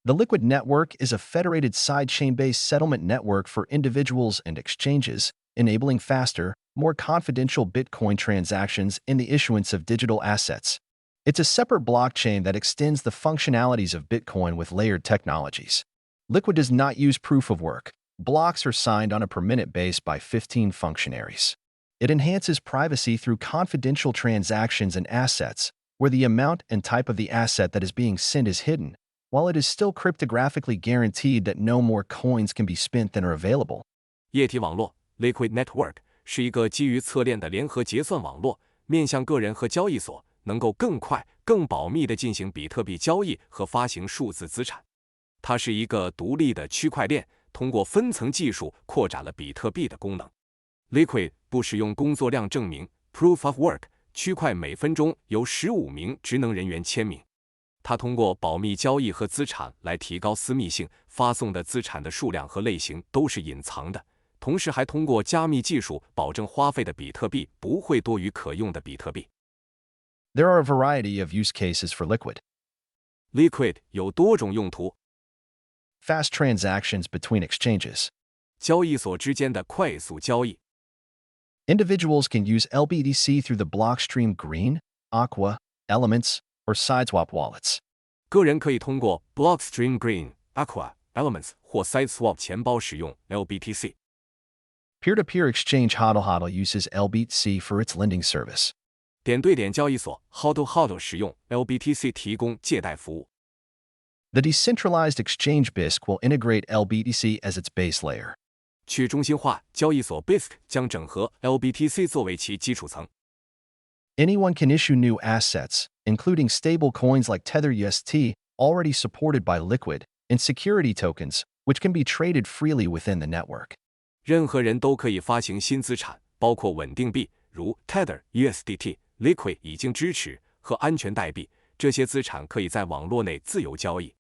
The Liquid Network is a federated sidechain-based settlement network for individuals and exchanges, enabling faster, more confidential Bitcoin transactions in the issuance of digital assets. It's a separate blockchain that extends the functionalities of Bitcoin with layered technologies. Liquid does not use proof of work. Blocks are signed on a per minute base by 15 functionaries. It enhances privacy through confidential transactions and assets, where the amount and type of the asset that is being sent is hidden, while it is still cryptographically guaranteed that no more coins can be spent than are available. 液体网络 Liquid Network 是一个基于侧链的联合结算网络，面向个人和交易所，能够更快、更保密地进行比特币交易和发行数字资产。它是一个独立的区块链，通过分层技术扩展了比特币的功能。Liquid 不使用工作量证明 （Proof of Work），区块每分钟由15名职能人员签名。它通过保密交易和资产来提高私密性，发送的资产的数量和类型都是隐藏的，同时还通过加密技术保证花费的比特币不会多于可用的比特币。There are a variety of use cases for Liquid. Liquid 有多种用途， Fast transactions between exchanges. 交易所之间的快速交易。Individuals can use LBDC through the Blockstream Green, Aqua, Elements, or Sideswap wallets. 个人可以通过 Blockstream Green、Aqua、Elements 或 Sideswap 钱包使用 LBTC。Peer-to-peer exchange HODL uses LBTC for its lending service. 点对点交易所 HODL 使用 LBTC 提供借贷服务。The decentralized exchange BISC will integrate LBTC as its base layer. 去中心化交易所 BISC 将整合 LBTC 作为其基础层。Anyone can issue new assets, including stable coins like Tether UST, already supported by Liquid, and security tokens, which can be traded freely within the network. 任何人都可以发行新资产，包括稳定币，如 Tether USDT、Liquid 已经支持和安全代币，这些资产可以在网络内自由交易。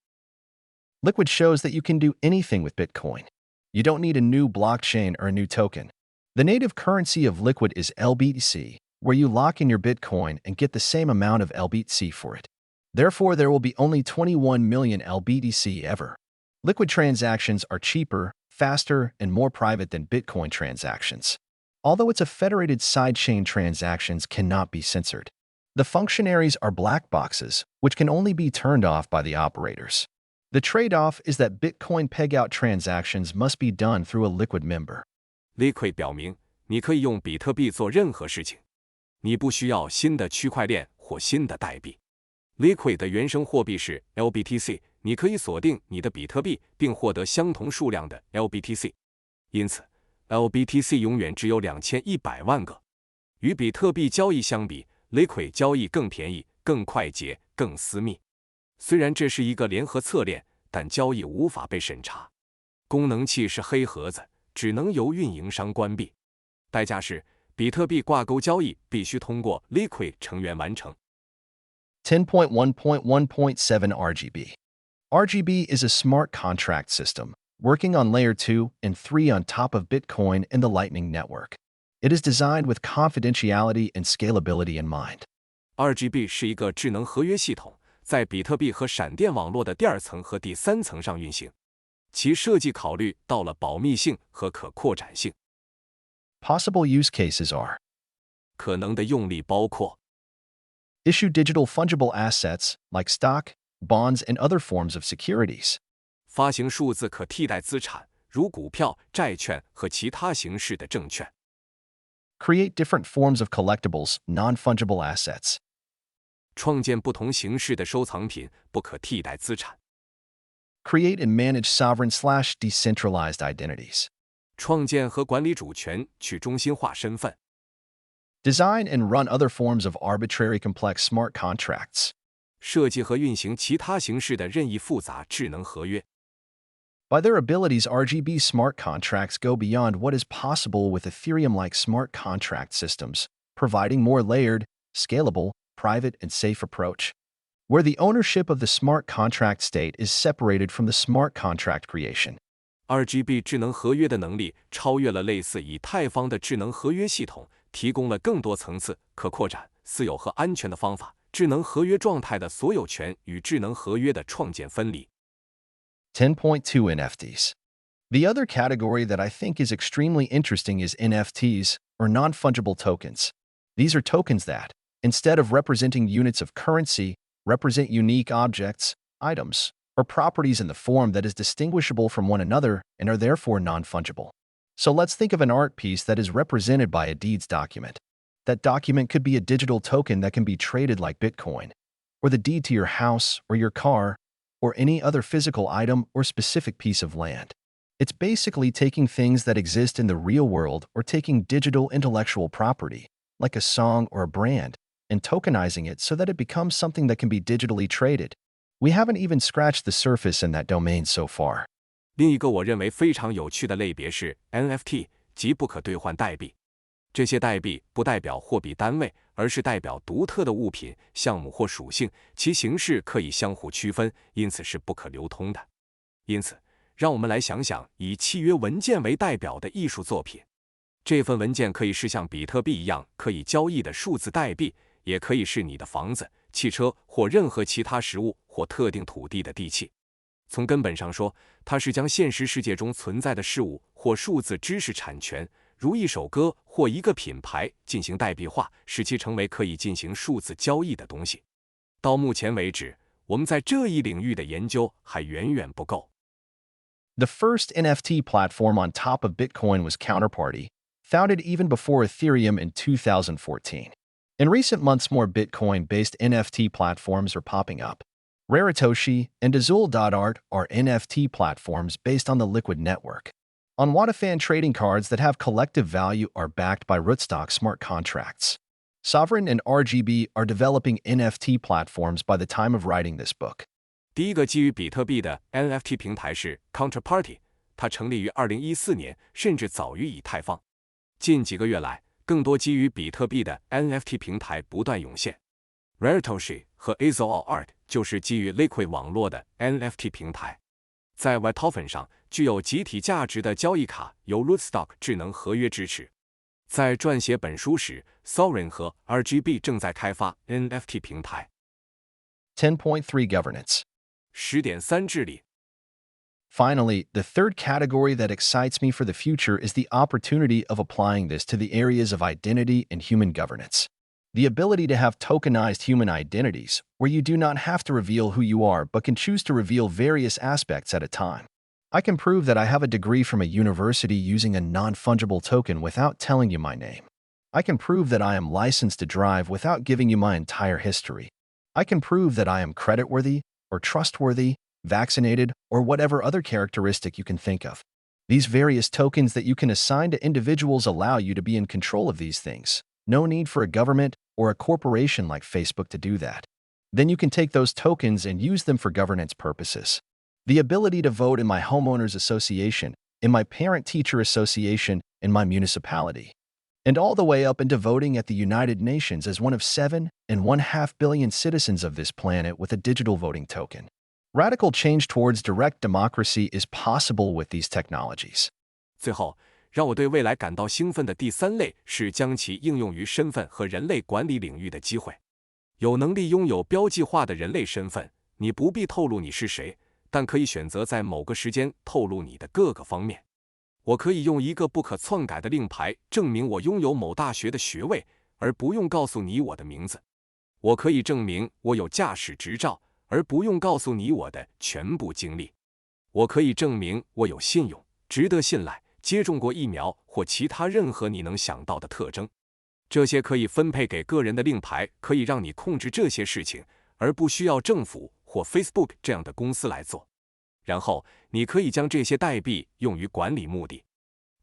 Liquid shows that you can do anything with Bitcoin. You don't need a new blockchain or a new token. The native currency of Liquid is LBTC, where you lock in your Bitcoin and get the same amount of LBTC for it. Therefore, there will be only 21 million LBTC ever. Liquid transactions are cheaper, faster, and more private than Bitcoin transactions. Although it's a federated sidechain, transactions cannot be censored. The functionaries are black boxes, which can only be turned off by the operators. The trade-off is that Bitcoin peg-out transactions must be done through a Liquid member. Liquid 表明，你可以用比特币做任何事情，你不需要新的区块链或新的代币。Liquid 的原生货币是 LBTC， 你可以锁定你的比特币并获得相同数量的 LBTC。因此 ，LBTC 永远只有2100万个。与比特币交易相比 ，Liquid 交易更便宜、更快捷、更私密。虽然这是一个联合侧链，但交易无法被审查。功能器是黑盒子，只能由运营商关闭。代价是，比特币挂钩交易必须通过 Liquid 成员完成。10.1.1.7 RGB. RGB is a smart contract system, working on Layer 2 and 3 on top of Bitcoin and the Lightning Network. It is designed with confidentiality and scalability in mind. RGB 是一个智能合约系统，在比特币和闪电网络的第二层和第三层上运行。其设计考虑到了保密性和可扩展性。Possible use cases are: 可能的用例包括 issue digital fungible assets like stock, bonds, and other forms of securities. 发行数字可替代资产，如股票、债券和其他形式的证券。Create different forms of collectibles, non-fungible assets. 创建不同形式的收藏品，不可替代资产。Create and manage sovereign/decentralized identities. 创建和管理主权去中心化身份。Design and run other forms of arbitrary complex smart contracts. 设计和运行其他形式的任意复杂智能合约。By their abilities, RGB smart contracts go beyond what is possible with Ethereum-like smart contract systems, providing more layered, scalable, private, and safe approach, where the ownership of the smart contract state is separated from the smart contract creation. RGB 智能合约的能力超越了类似以太坊的智能合约系统，提供了更多层次、可扩展、私有和安全的方法。智能合约状态的所有权与智能合约的创建分离。10.2 NFTs. The other category that I think is extremely interesting is NFTs, or non-fungible tokens. These are tokens that, instead of representing units of currency, represent unique objects, items, or properties in the form that is distinguishable from one another and are therefore non-fungible. So let's think of an art piece that is represented by a deeds document. That document could be a digital token that can be traded like Bitcoin, or the deed to your house or your car, or any other physical item or specific piece of land. It's basically taking things that exist in the real world or taking digital intellectual property, like a song or a brand, and tokenizing it so that it becomes something that can be digitally traded. We haven't even scratched the surface in that domain so far. 另一个我认为非常有趣的类别是 NFT， 即不可兑换代币。这些代币不代表货币单位，而是代表独特的物品、项目或属性，其形式可以相互区分，因此是不可流通的。因此，让我们来想想以契约文件为代表的艺术作品。这份文件可以是像比特币一样可以交易的数字代币，也可以是你的房子、汽车或任何其他实物或特定土地的地契。从根本上说，它是将现实世界中存在的事物或数字知识产权，如一首歌或一个品牌进行代币化，使其成为可以进行数字交易的东西。到目前为止，我们在这一领域的研究还远远不够。The first NFT platform on top of Bitcoin was Counterparty, founded even before Ethereum in 2014. In recent months, more Bitcoin-based NFT platforms are popping up. Raritoshi and Azul.art are NFT platforms based on the Liquid network. On Watafan, trading cards that have collective value are backed by rootstock smart contracts. Sovereign and RGB are developing NFT platforms by the time of writing this book. 第一个基于比特币的 NFT 平台是 Counterparty， 它成立于2014年，甚至早于以太坊。近几个月来，更多基于比特币的 NFT 平台不断涌现。Raritoshi 和 Azul.art 就是基于 Liquid 网络的 NFT 平台。在 Watafan 上，具有集体价值的交易卡由 Rootstock 智能合约支持。在撰写本书时 ，Sovereign 和 RGB 正在开发 NFT 平台。10.3 Governance. 10.3 治理。Finally, the third category that excites me for the future is the opportunity of applying this to the areas of identity and human governance. The ability to have tokenized human identities, where you do not have to reveal who you are but can choose to reveal various aspects at a time. I can prove that I have a degree from a university using a non-fungible token without telling you my name. I can prove that I am licensed to drive without giving you my entire history. I can prove that I am creditworthy or trustworthy, vaccinated, or whatever other characteristic you can think of. These various tokens that you can assign to individuals allow you to be in control of these things. No need for a government or a corporation like Facebook to do that. Then you can take those tokens and use them for governance purposes. The ability to vote in my homeowners association, in my parent-teacher association, in my municipality, and all the way up into voting at the United Nations as one of 7.5 billion citizens of this planet with a digital voting token. Radical change towards direct democracy is possible with these technologies. 最后，让我对未来感到兴奋的第三类是将其应用于身份和人类管理领域的机会。有能力拥有标记化的人类身份，你不必透露你是谁，但可以选择在某个时间透露你的各个方面。我可以用一个不可篡改的令牌证明我拥有某大学的学位，而不用告诉你我的名字。我可以证明我有驾驶执照，而不用告诉你我的全部经历。我可以证明我有信用，值得信赖，接种过疫苗或其他任何你能想到的特征。这些可以分配给个人的令牌可以让你控制这些事情，而不需要政府或 Facebook 这样的公司来做。然后，你可以将这些代币用于管理目的。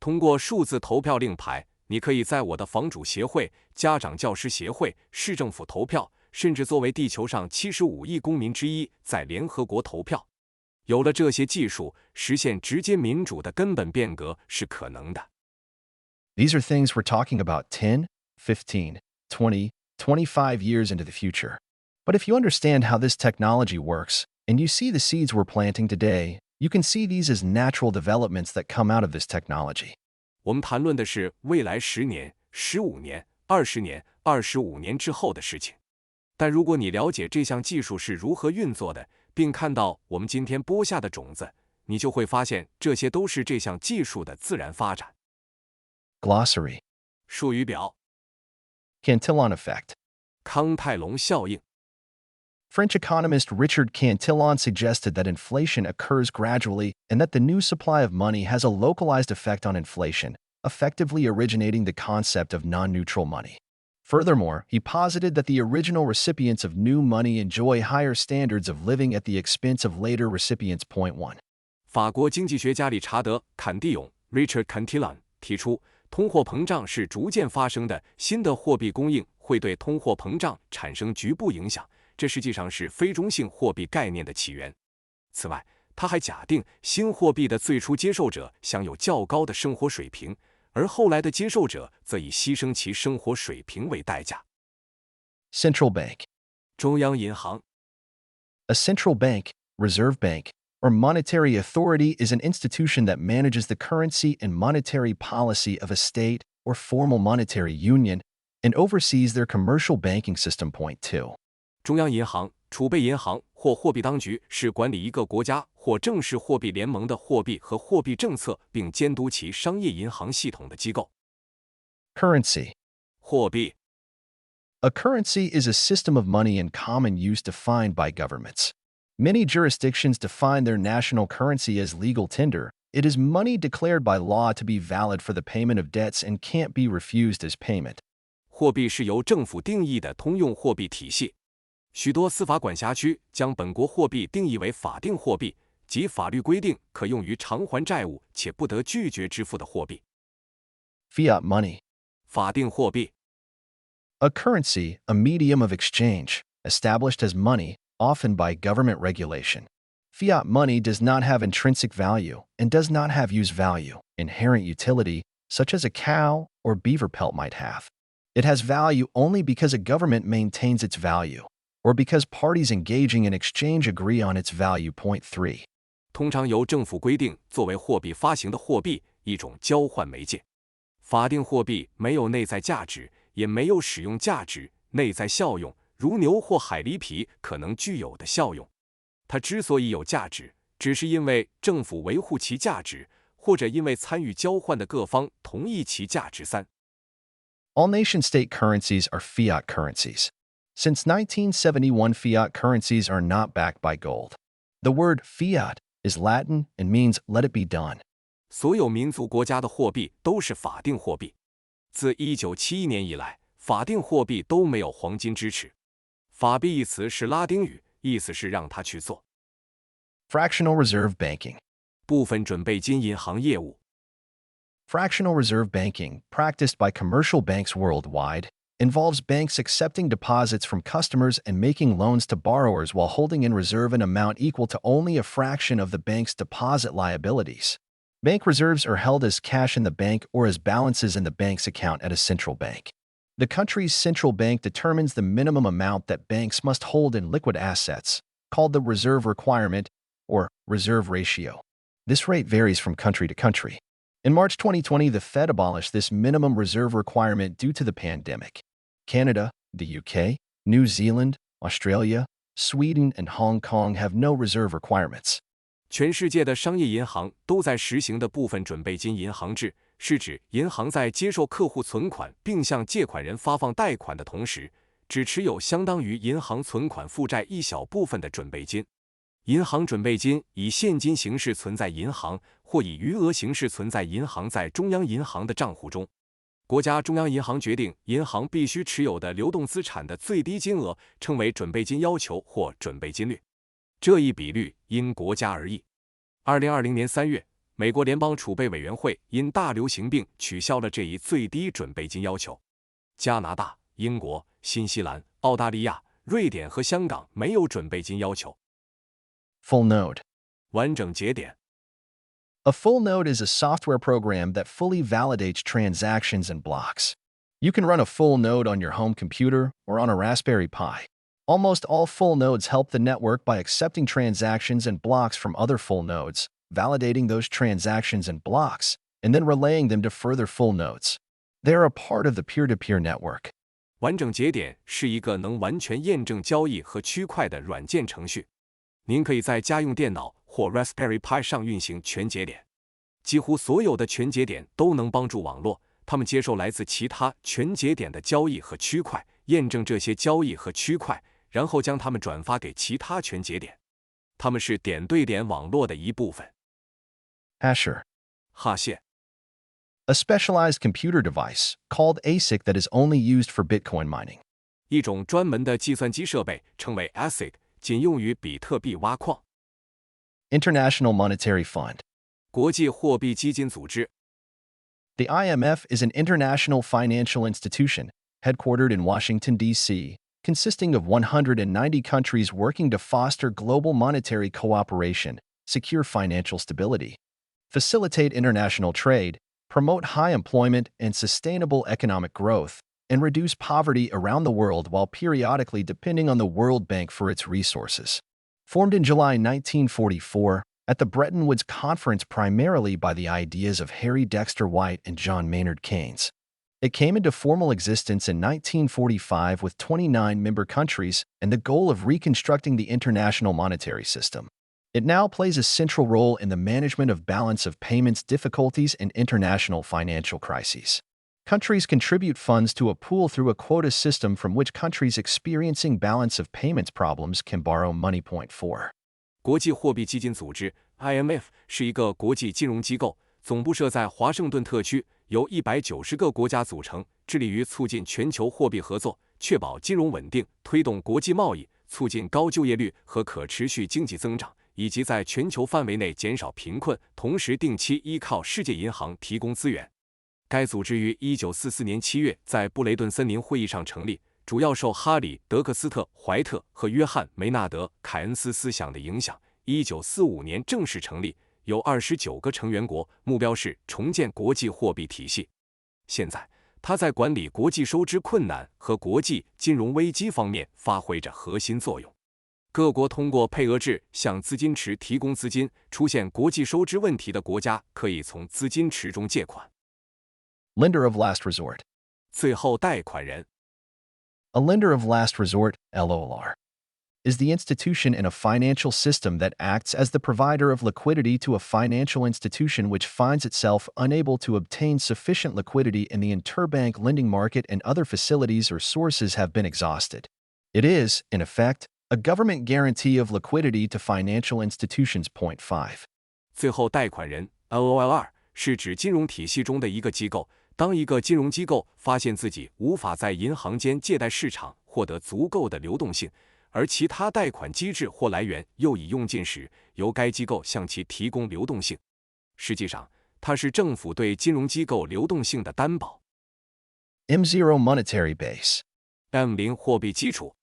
通过数字投票令牌，你可以在我的房主协会、家长教师协会、市政府投票，甚至作为地球上75亿公民之一，在联合国投票。有了这些技术，实现直接民主的根本变革是可能的。These are things we're talking about 10, 15, 20, 25 years into the future. But if you understand how this technology works, and you see the seeds we're planting today, you can see these as natural developments that come out of this technology. 我们谈论的是未来10年、15年、20年、25年之后的事情。但如果你了解这项技术是如何运作的，并看到我们今天播下的种子，你就会发现这些都是这项技术的自然发展。Glossary. 术语表 Cantillon effect. 康泰隆效应 French economist Richard Cantillon suggested that inflation occurs gradually and that the new supply of money has a localized effect on inflation, effectively originating the concept of non-neutral money. Furthermore, he posited that the original recipients of new money enjoy higher standards of living at the expense of later recipients. 1. 法国经济学家理查德·坎蒂永 （Richard Cantillon） 提出，通货膨胀是逐渐发生的，新的货币供应会对通货膨胀产生局部影响。这实际上是非中性货币概念的起源。此外，他还假定新货币的最初接受者享有较高的生活水平，而后来的接受者则以牺牲其生活水平为代价。Central bank. 中央银行 A central bank, reserve bank, or monetary authority is an institution that manages the currency and monetary policy of a state or formal monetary union and oversees their commercial banking system. 2. 中央银行、储备银行或货币当局是管理一个国家或正式货币联盟的货币和货币政策，并监督其商业银行系统的机构。Currency. 货币 A currency is a system of money in common use defined by governments. Many jurisdictions define their national currency as legal tender. It is money declared by law to be valid for the payment of debts and can't be refused as payment. 货币是由政府定义的通用货币体系。许多司法管辖区将本国货币定义为法定货币，即法律规定可用于偿还债务且不得拒绝支付的货币。Fiat money. 法定货币 A currency, a medium of exchange, established as money, often by government regulation. Fiat money does not have intrinsic value and does not have use value, inherent utility, such as a cow or beaver pelt might have. It has value only because a government maintains its value, or because parties engaging in exchange agree on its value. 3. 通常由政府规定作为货币发行的货币，一种交换媒介。法定货币没有内在价值，也没有使用价值、内在效用，如牛或海狸皮可能具有的效用。它之所以有价值，只是因为政府维护其价值，或者因为参与交换的各方同意其价值。3. All nation-state currencies are fiat currencies. Since 1971, fiat currencies are not backed by gold. The word fiat is Latin and means let it be done. 所有民族国家的货币都是法定货币。自1971年以来，法定货币都没有黄金支持。法币一词是拉丁语，意思是让它去做。Fractional reserve banking. 部分准备金银行业务 Fractional reserve banking, practiced by commercial banks worldwide, involves banks accepting deposits from customers and making loans to borrowers while holding in reserve an amount equal to only a fraction of the bank's deposit liabilities. Bank reserves are held as cash in the bank or as balances in the bank's account at a central bank. The country's central bank determines the minimum amount that banks must hold in liquid assets, called the reserve requirement or reserve ratio. This rate varies from country to country. In March 2020, the Fed abolished this minimum reserve requirement due to the pandemic. Canada, the UK, New Zealand, Australia, Sweden, and Hong Kong have no reserve requirements. 全世界的商业银行都在实行的部分准备金银行制，是指银行在接受客户存款并向借款人发放贷款的同时，只持有相当于银行存款负债一小部分的准备金。银行准备金以现金形式存在银行，或以余额形式存在银行在中央银行的账户中。国家中央银行决定银行必须持有的流动资产的最低金额，称为准备金要求或准备金率。这一比率因国家而异。2020年3月，美国联邦储备委员会因大流行病取消了这一最低准备金要求。加拿大、英国、新西兰、澳大利亚、瑞典和香港没有准备金要求。Full node. 完整节点。A full node is a software program that fully validates transactions and blocks. You can run a full node on your home computer or on a Raspberry Pi. Almost all full nodes help the network by accepting transactions and blocks from other full nodes, validating those transactions and blocks, and then relaying them to further full nodes. They are a part of the peer-to-peer network. 完整节点是一个能完全验证交易和区块的软件程序。您可以在家用电脑或 Raspberry Pi 上运行全节点。几乎所有的全节点都能帮助网络，它们接受来自其他全节点的交易和区块，验证这些交易和区块，然后将它们转发给其他全节点。它们是点对点网络的一部分。Hasher. 哈谢。A specialized computer device, called ASIC, that is only used for Bitcoin mining. 一种专门的计算机设备，称为 ASIC， 仅用于比特币挖矿。International Monetary Fund. 国际货币基金组织。The IMF is an international financial institution, headquartered in Washington, D.C., consisting of 190 countries working to foster global monetary cooperation, secure financial stability, facilitate international trade, promote high employment and sustainable economic growth, and reduce poverty around the world while periodically depending on the World Bank for its resources. Formed in July 1944, at the Bretton Woods Conference primarily by the ideas of Harry Dexter White and John Maynard Keynes. It came into formal existence in 1945 with 29 member countries and the goal of reconstructing the international monetary system. It now plays a central role in the management of balance of payments difficulties and international financial crises. Countries contribute funds to a pool through a quota system from which countries experiencing balance of payments problems can borrow money. Point 4. 国际货币基金组织 IMF 是一个国际金融机构，总部设在华盛顿特区，由190个国家组成，致力于促进全球货币合作，确保金融稳定，推动国际贸易，促进高就业率和可持续经济增长，以及在全球范围内减少贫困，同时定期依靠世界银行提供资源。该组织于1944年7月在布雷顿森林会议上成立，主要受哈里·德克斯特·怀特和约翰·梅纳德·凯恩斯思想的影响。1945年正式成立，有29个成员国，目标是重建国际货币体系。现在，它在管理国际收支困难和国际金融危机方面发挥着核心作用。各国通过配额制向资金池提供资金，出现国际收支问题的国家可以从资金池中借款。Lender of last resort. 最后贷款人。A lender of last resort, LOLR, is the institution in a financial system that acts as the provider of liquidity to a financial institution which finds itself unable to obtain sufficient liquidity in the interbank lending market and other facilities or sources have been exhausted. It is, in effect, a government guarantee of liquidity to financial institutions. Point 5. 最后贷款人 LOLR 是指金融体系中的一个机构。当一个金融机构发现自己无法在银行间借贷市场获得足够的流动性，而其他贷款机制或来源又已用尽时，由该机构向其提供流动性。实际上，它是政府对金融机构流动性的担保。M0 Monetary Base. M0 货币基础。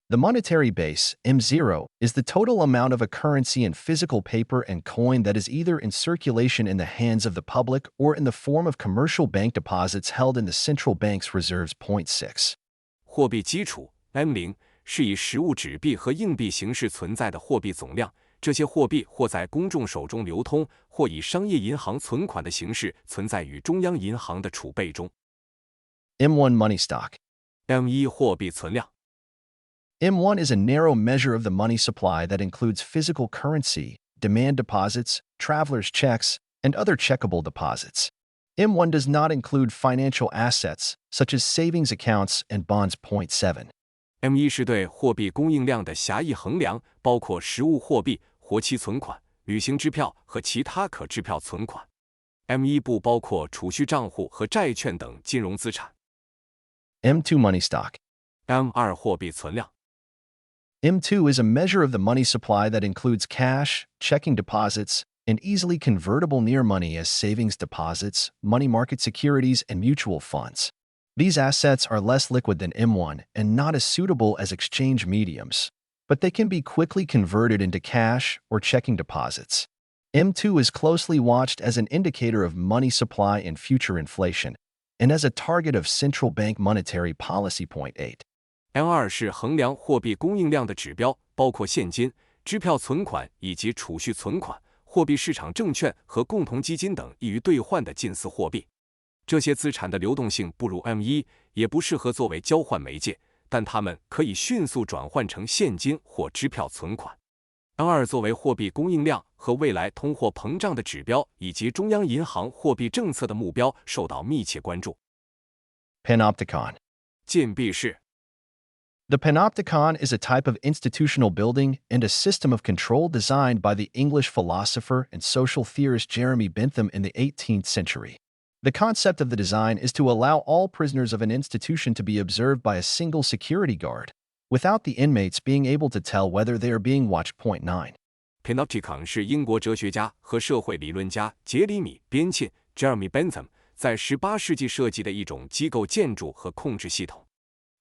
The monetary base, M0, is the total amount of a currency in physical paper and coin that is either in circulation in the hands of the public or in the form of commercial bank deposits held in the central bank's reserves. Point 6. 货币基础 M0 是以实物纸币和硬币形式存在的货币总量，这些货币或在公众手中流通，或以商业银行存款的形式存在于中央银行的储备中。M1 Money Stock. M1 货币存量。M1 is a narrow measure of the money supply that includes physical currency, demand deposits, traveler's checks, and other checkable deposits. M1 does not include financial assets, such as savings accounts and bonds. Point 7. M1 是对货币供应量的狭义衡量，包括实物货币、活期存款、旅行支票和其他可支票存款。M1 不包括储蓄账户和债券等金融资产。M2 Money Stock. M2 货币存量。M2 is a measure of the money supply that includes cash, checking deposits, and easily convertible near money as savings deposits, money market securities, and mutual funds. These assets are less liquid than M1 and not as suitable as exchange mediums, but they can be quickly converted into cash or checking deposits. M2 is closely watched as an indicator of money supply and future inflation, and as a target of central bank monetary policy. Point 8. M2 是衡量货币供应量的指标，包括现金、支票存款以及储蓄存款、货币市场证券和共同基金等易于兑换的近似货币。这些资产的流动性不如 M1， 也不适合作为交换媒介，但它们可以迅速转换成现金或支票存款。M2 作为货币供应量和未来通货膨胀的指标，以及中央银行货币政策的目标，受到密切关注。Panopticon. 禁闭式。The panopticon is a type of institutional building and a system of control designed by the English philosopher and social theorist Jeremy Bentham in the 18th century. The concept of the design is to allow all prisoners of an institution to be observed by a single security guard, without the inmates being able to tell whether they are being watched. Point 9. Panopticon 是英国哲学家和社会理论家杰里米·边沁 （Jeremy Bentham） 在18世纪设计的一种机构建筑和控制系统。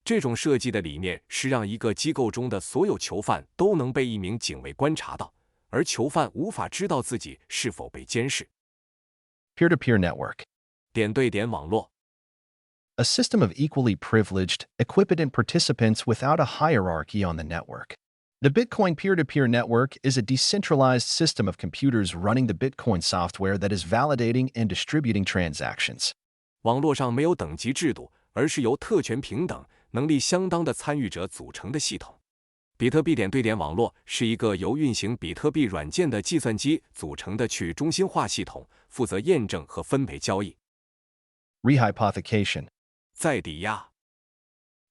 这种设计的理念是让一个机构中的所有囚犯都能被一名警卫观察到，而囚犯无法知道自己是否被监视。Peer-to-peer network. 点对点网络。A system of equally privileged, equipotent participants without a hierarchy on the network. The Bitcoin peer-to-peer network is a decentralized system of computers running the Bitcoin software that is validating and distributing transactions. 网络上没有等级制度，而是由特权平等、能力相当的参与者组成的系统。比特币点对点网络是一个由运行比特币软件的计算机组成的去中心化系统，负责验证和分配交易。Rehypothecation. 再抵押。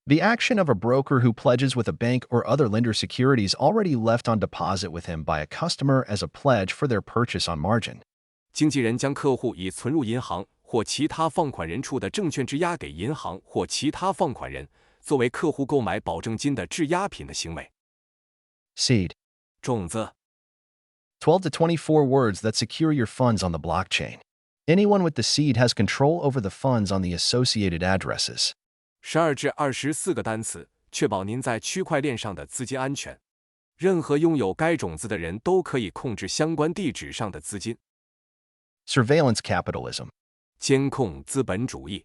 The action of a broker who pledges with a bank or other lender securities already left on deposit with him by a customer as a pledge for their purchase on margin. 经纪人将客户已存入银行或其他放款人处的证券质押给银行或其他放款人，作为客户购买保证金的质押品的行为。Seed. 种子。12 to 24 words that secure your funds on the blockchain. Anyone with the seed has control over the funds on the associated addresses. 12至24个单词，确保您在区块链上的资金安全。任何拥有该种子的人都可以控制相关地址上的资金。Surveillance capitalism. 监控资本主义。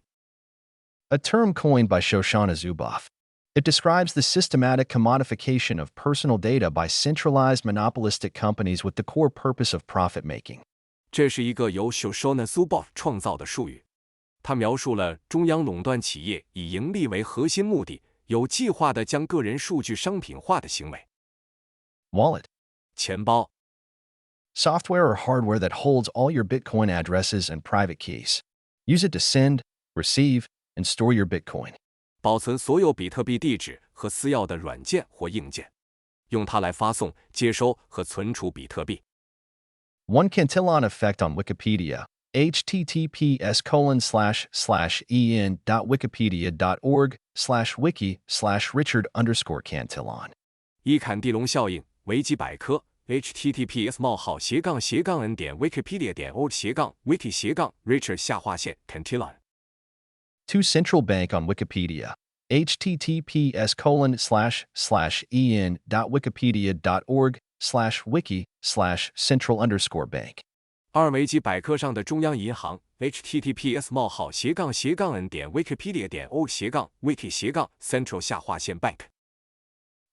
A term coined by Shoshana Zuboff. It describes the systematic commodification of personal data by centralized monopolistic companies with the core purpose of profit-making. 这是一个由 Shoshana Zuboff 创造的术语，它描述了中央垄断企业以盈利为核心目的，有计划地将个人数据商品化的行为。Wallet. 钱包。Software or hardware that holds all your Bitcoin addresses and private keys. Use it to send, receive, and store your Bitcoin. 保存所有比特币地址和私钥的软件或硬件，用它来发送、接收和存储比特币。One Cantillon effect on Wikipedia. https://en.wikipedia.org/wiki/Richard_Cantillon. 伊坎蒂隆效应，维基百科 https://n.wikipedia.org/wiki/Richard_Cantillon. To central bank on Wikipedia. https://en.wikipedia.org/wiki/central_bank. 二维基百科上的中央银行 https://n.wikipedia.org/wiki/central_bank.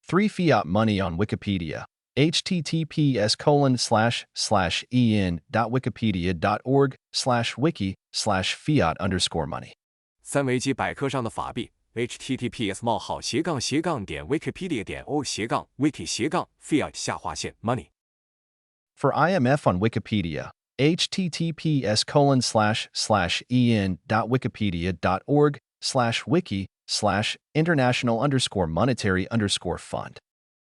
3 Fiat money on Wikipedia. https://en.wikipedia.org/wiki/fiat_money. 三维基百科上的法币 https://n.wikipedia.org/wiki/fiat_money. For IMF on Wikipedia. https://en.wikipedia.org/wiki/international_monetary_fund.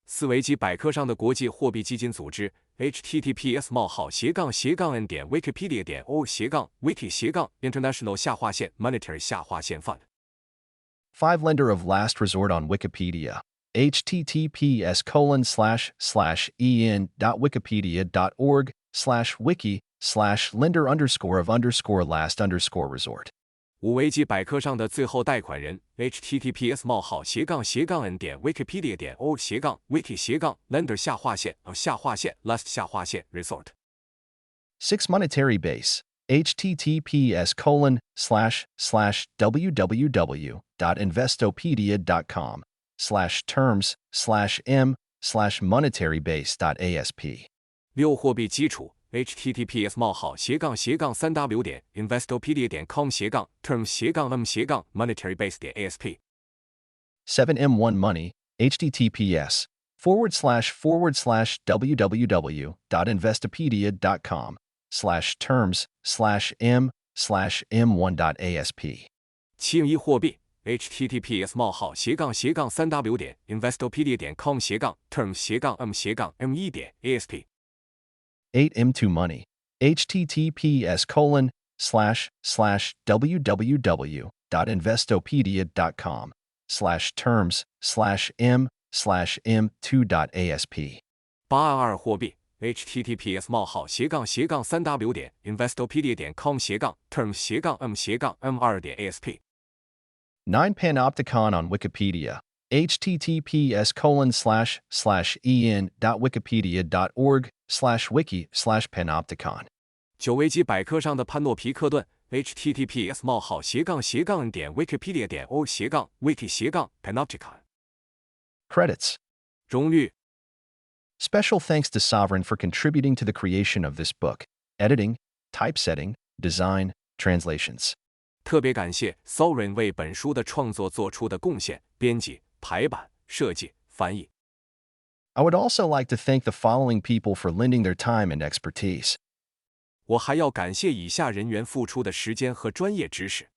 四维基百科上的国际货币基金组织 https://n.wikipedia.org/wiki/international_monetary_fund. 5 Lender of last resort on Wikipedia. https://en.wikipedia.org wiki/lender_of_last_resort. 五维基百科上的最后贷款人 https://n.wiki/lender-last/resort. 6 monetary base https://www.investopedia.com/terms/m/monetarybase.asp. 六货币基础 https://terms/m/monetarybase.asp. 7M1 money https://www.investopedia.com/terms/m/m1.asp. 七一货币 https://investopedia.com/terms/m/m1.asp. 8M2 money https://www.investopedia.com/terms/m/m2.asp. 822货币 https://investopedia.com/terms/m/m2.asp. 9 Panopticon on Wikipedia https://en.wikipedia.org/wiki/panopticon. 九维基百科上的潘诺皮克顿 https://n.wikipedia.org/wiki/panopticon. Credits. 荣誉 Special thanks to Sovereign for contributing to the creation of this book, editing, typesetting, design, translations. 特别感谢 Sovereign 为本书的创作做出的贡献，编辑、排版、设计、翻译。I would also like to thank the following people for lending their time and expertise. 我还要感谢以下人员付出的时间和专业知识：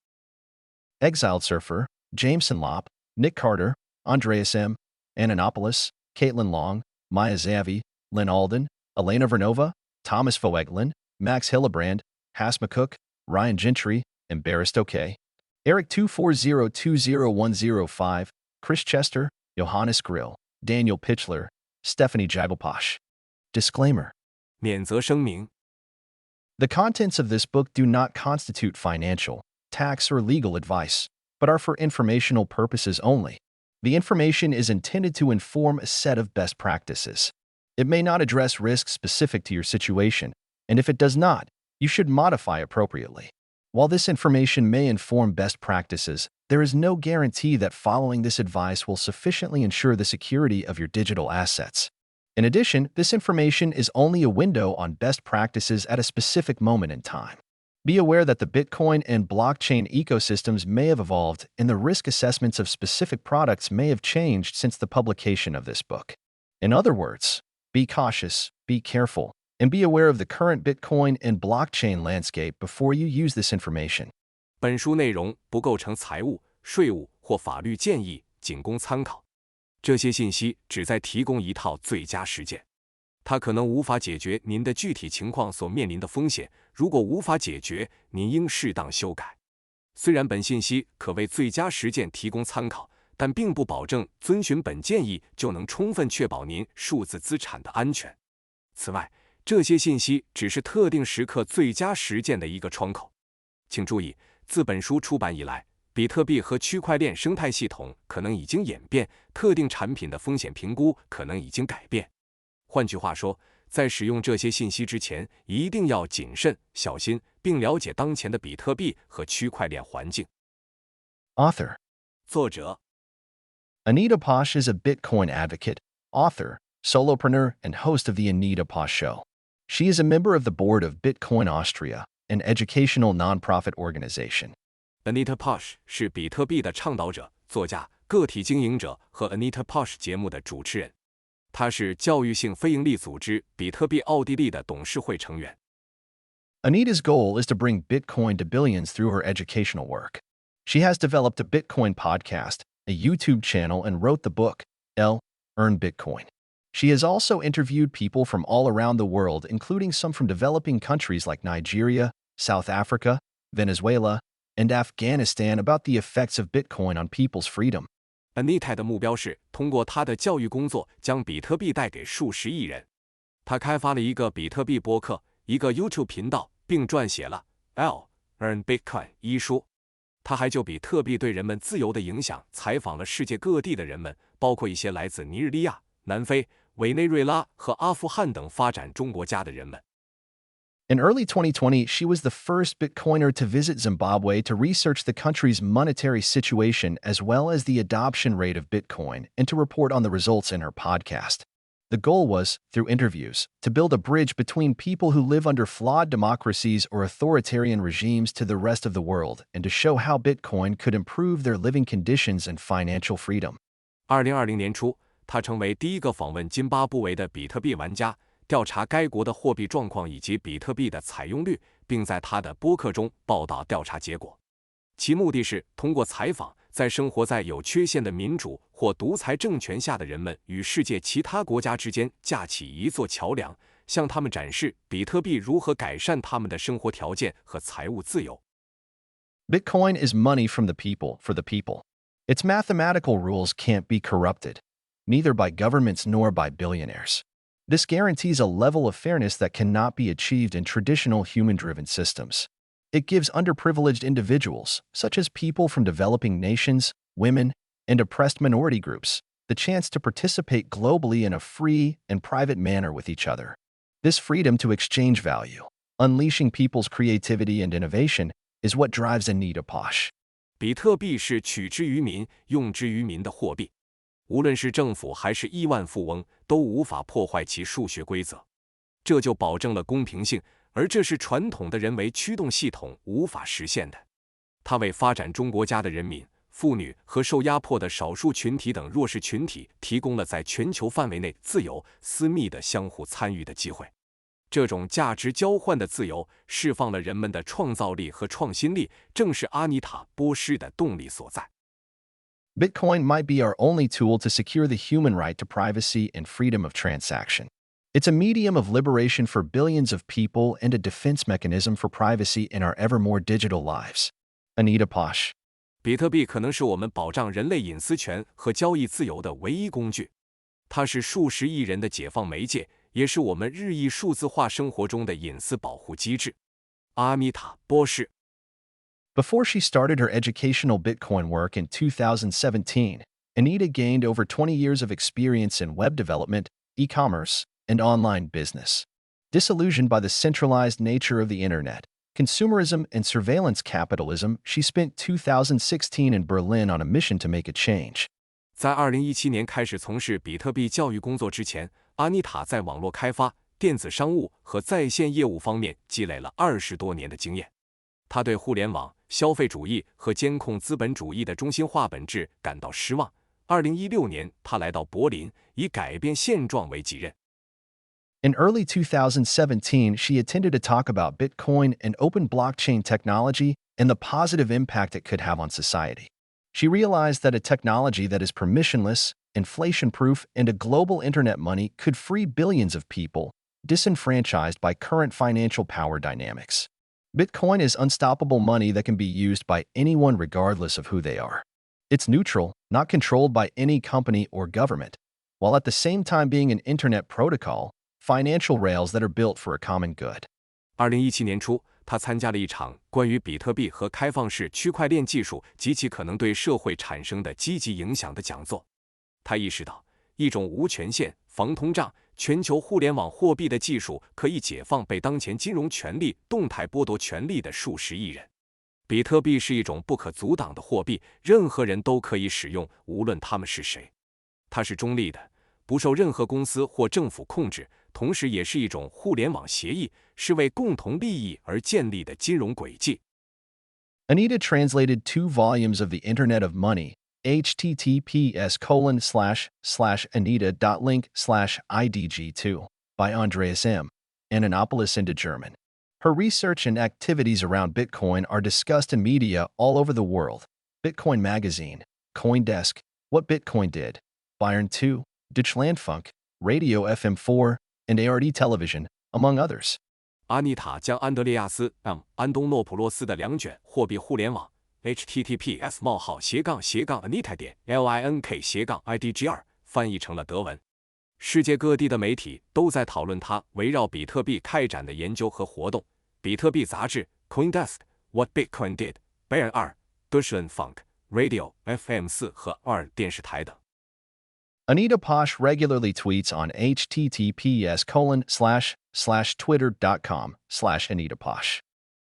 Exiled Surfer, Jameson Lopp, Nick Carter, Andreas M., Ananopoulos, Caitlin Long, Maya Zavi, Lynn Alden, Elena Vernova, Thomas Voegelin, Max Hillebrand, Has McCook, Ryan Gentry, Embarrassed OK, Eric 240200105, Chris Chester, Johannes Grill, Daniel Pitchler, Stephanie Jabelposh. Disclaimer. 免责声明 The contents of this book do not constitute financial, tax, or legal advice, but are for informational purposes only. The information is intended to inform a set of best practices. It may not address risks specific to your situation, and if it does not, you should modify appropriately. While this information may inform best practices, there is no guarantee that following this advice will sufficiently ensure the security of your digital assets. In addition, this information is only a window on best practices at a specific moment in time. Be aware that the Bitcoin and blockchain ecosystems may have evolved, and the risk assessments of specific products may have changed since the publication of this book. In other words, be cautious, be careful, and be aware of the current Bitcoin and blockchain landscape before you use this information. 本书内容不构成财务、税务或法律建议，仅供参考。这些信息旨在提供一套最佳实践，它可能无法解决您的具体情况所面临的风险，如果无法解决，您应适当修改。虽然本信息可为最佳实践提供参考，但并不保证遵循本建议就能充分确保您数字资产的安全。此外，这些信息只是特定时刻最佳实践的一个窗口。请注意，自本书出版以来，比特币和区块链生态系统可能已经演变，特定产品的风险评估可能已经改变。换句话说，在使用这些信息之前，一定要谨慎、小心，并了解当前的比特币和区块链环境。Author. 作者 Anita Posch is a Bitcoin advocate, author, solopreneur, and host of The Anita Posch Show. She is a member of the board of Bitcoin Austria, an educational nonprofit organization. Anita Posch 是比特币的倡导者、作家、个体经营者和 Anita Posch 节目的主持人。她是教育性非营利组织比特币奥地利的董事会成员。Anita's goal is to bring Bitcoin to billions through her educational work. She has developed a Bitcoin podcast, a YouTube channel, and wrote the book, Earn Bitcoin. She has also interviewed people from all around the world, including some from developing countries like Nigeria, South Africa, Venezuela, and Afghanistan about the effects of Bitcoin on people's freedom. Anita 的目标是通过她的教育工作将比特币带给数十亿人。他开发了一个比特币播客，一个 YouTube 频道，并撰写了《Earn Bitcoin》一书。他还就比特币对人们自由的影响采访了世界各地的人们，包括一些来自尼日利亚、南非、委内瑞拉和阿富汗等发展中国家的人们。In early 2020, she was the first Bitcoiner to visit Zimbabwe to research the country's monetary situation as well as the adoption rate of Bitcoin and to report on the results in her podcast. The goal was, through interviews, to build a bridge between people who live under flawed democracies or authoritarian regimes to the rest of the world and to show how Bitcoin could improve their living conditions and financial freedom. 2020年初，他成为第一个访问津巴布韦的比特币玩家，调查该国的货币状况以及比特币的采用率，并在他的播客中报道调查结果。其目的是通过采访，在生活在有缺陷的民主或独裁政权下的人们与世界其他国家之间架起一座桥梁，向他们展示比特币如何改善他们的生活条件和财务自由。Bitcoin is money from the people for the people. Its mathematical rules can't be corrupted, neither by governments nor by billionaires. This guarantees a level of fairness that cannot be achieved in traditional human-driven systems. It gives underprivileged individuals, such as people from developing nations, women, and oppressed minority groups, the chance to participate globally in a free and private manner with each other. This freedom to exchange value, unleashing people's creativity and innovation, is what drives Anita Posh. 比特币是取之于民、用之于民的货币，无论是政府还是亿万富翁，都无法破坏其数学规则，这就保证了公平性。而这是传统的人为驱动系统无法实现的。它为发展中国家的人民、妇女和受压迫的少数群体等弱势群体提供了在全球范围内自由、私密的相互参与的机会。这种价值交换的自由释放了人们的创造力和创新力，正是阿妮塔·波什的动力所在。Bitcoin might be our only tool to secure the human right to privacy and freedom of transaction. It's a medium of liberation for billions of people and a defense mechanism for privacy in our ever more digital lives. Anita Posh. 比特币可能是我们保障人类隐私权和交易自由的唯一工具，它是数十亿人的解放媒介，也是我们日益数字化生活中的隐私保护机制。阿妮塔·波什。Before she started her educational Bitcoin work in 2017, Anita gained over 20 years of experience in web development, e-commerce, and online business. Disillusioned by the centralized nature of the internet, consumerism, and surveillance capitalism, she spent 2016 in Berlin on a mission to make a change. 在2017年开始从事比特币教育工作之前，阿妮塔在网络开发、电子商务和在线业务方面积累了20多年的经验。她对互联网、消费主义和监控资本主义的中心化本质感到失望。2016年，她来到柏林，以改变现状为己任。In early 2017, she attended a talk about Bitcoin and open blockchain technology and the positive impact it could have on society. She realized that a technology that is permissionless, inflation-proof, and a global internet money could free billions of people, disenfranchised by current financial power dynamics. Bitcoin is unstoppable money that can be used by anyone regardless of who they are. It's neutral, not controlled by any company or government, while at the same time being an internet protocol, financial rails that are built for a common good. 2017年初，他参加了一场关于比特币和开放式区块链技术及其可能对社会产生的积极影响的讲座。他意识到，一种无权限、防通胀、全球互联网货币的技术可以解放被当前金融权力动态剥夺权利的数十亿人。比特币是一种不可阻挡的货币，任何人都可以使用，无论他们是谁。它是中立的，不受任何公司或政府控制，同时也是一种互联网协议，是为共同利益而建立的金融轨迹。Anita translated 2 volumes of the Internet of Money, https://anita.link/idg2, by Andreas M. Antonopoulos into German. Her research and activities around Bitcoin are discussed in media all over the world. Bitcoin Magazine, CoinDesk, What Bitcoin Did, Bayern 2, Deutschlandfunk, Radio FM4, and ARD Television, among others. 阿妮塔将安德烈亚斯·安东诺普洛斯的2卷货币互联网 https://anita.link/idg2 翻译成了德文。世界各地的媒体都在讨论它围绕比特币开展的研究和活动。比特币杂志 CoinDesk、What Bitcoin Did、贝尔2、Deutschlandfunk Radio FM 4和2电视台等。Anita Posch regularly tweets on https://twitter.com/Anita Posch.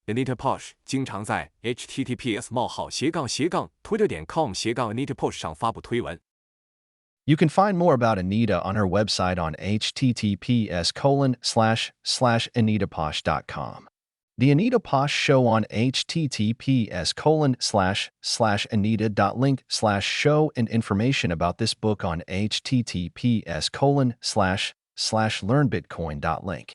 Anita Posch 经常在 https://twitter.com/Anita Posch 上发布推文。You can find more about Anita on her website on https://anitaposch.com. The Anita Posch Show on https://anita.link/show and information about this book on https://learnbitcoin.link.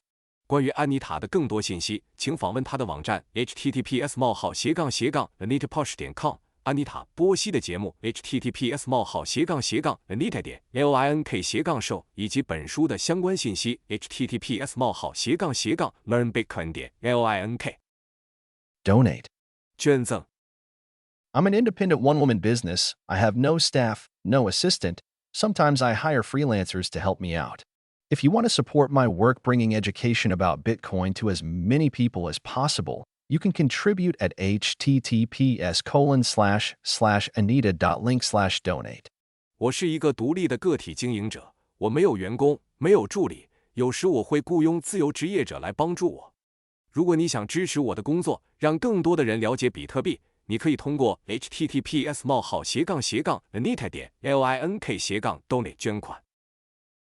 关于安妮塔的更多信息，请访问她的网站 https://anitaposch.com。安妮塔·波西的节目 https://anita.link/show 以及本书的相关信息 https://learnbitcoin.link. Donate. 捐赠。 I'm an independent one-woman business. I have no staff, no assistant. Sometimes I hire freelancers to help me out. If you want to support my work bringing education about Bitcoin to as many people as possible, you can contribute at https://anita.link/donate. 我是一个独立的个体经营者，我没有员工，没有助理，有时我会雇佣自由职业者来帮助我。如果你想支持我的工作，让更多的人了解比特币，你可以通过 https://anita.link/donate 捐款。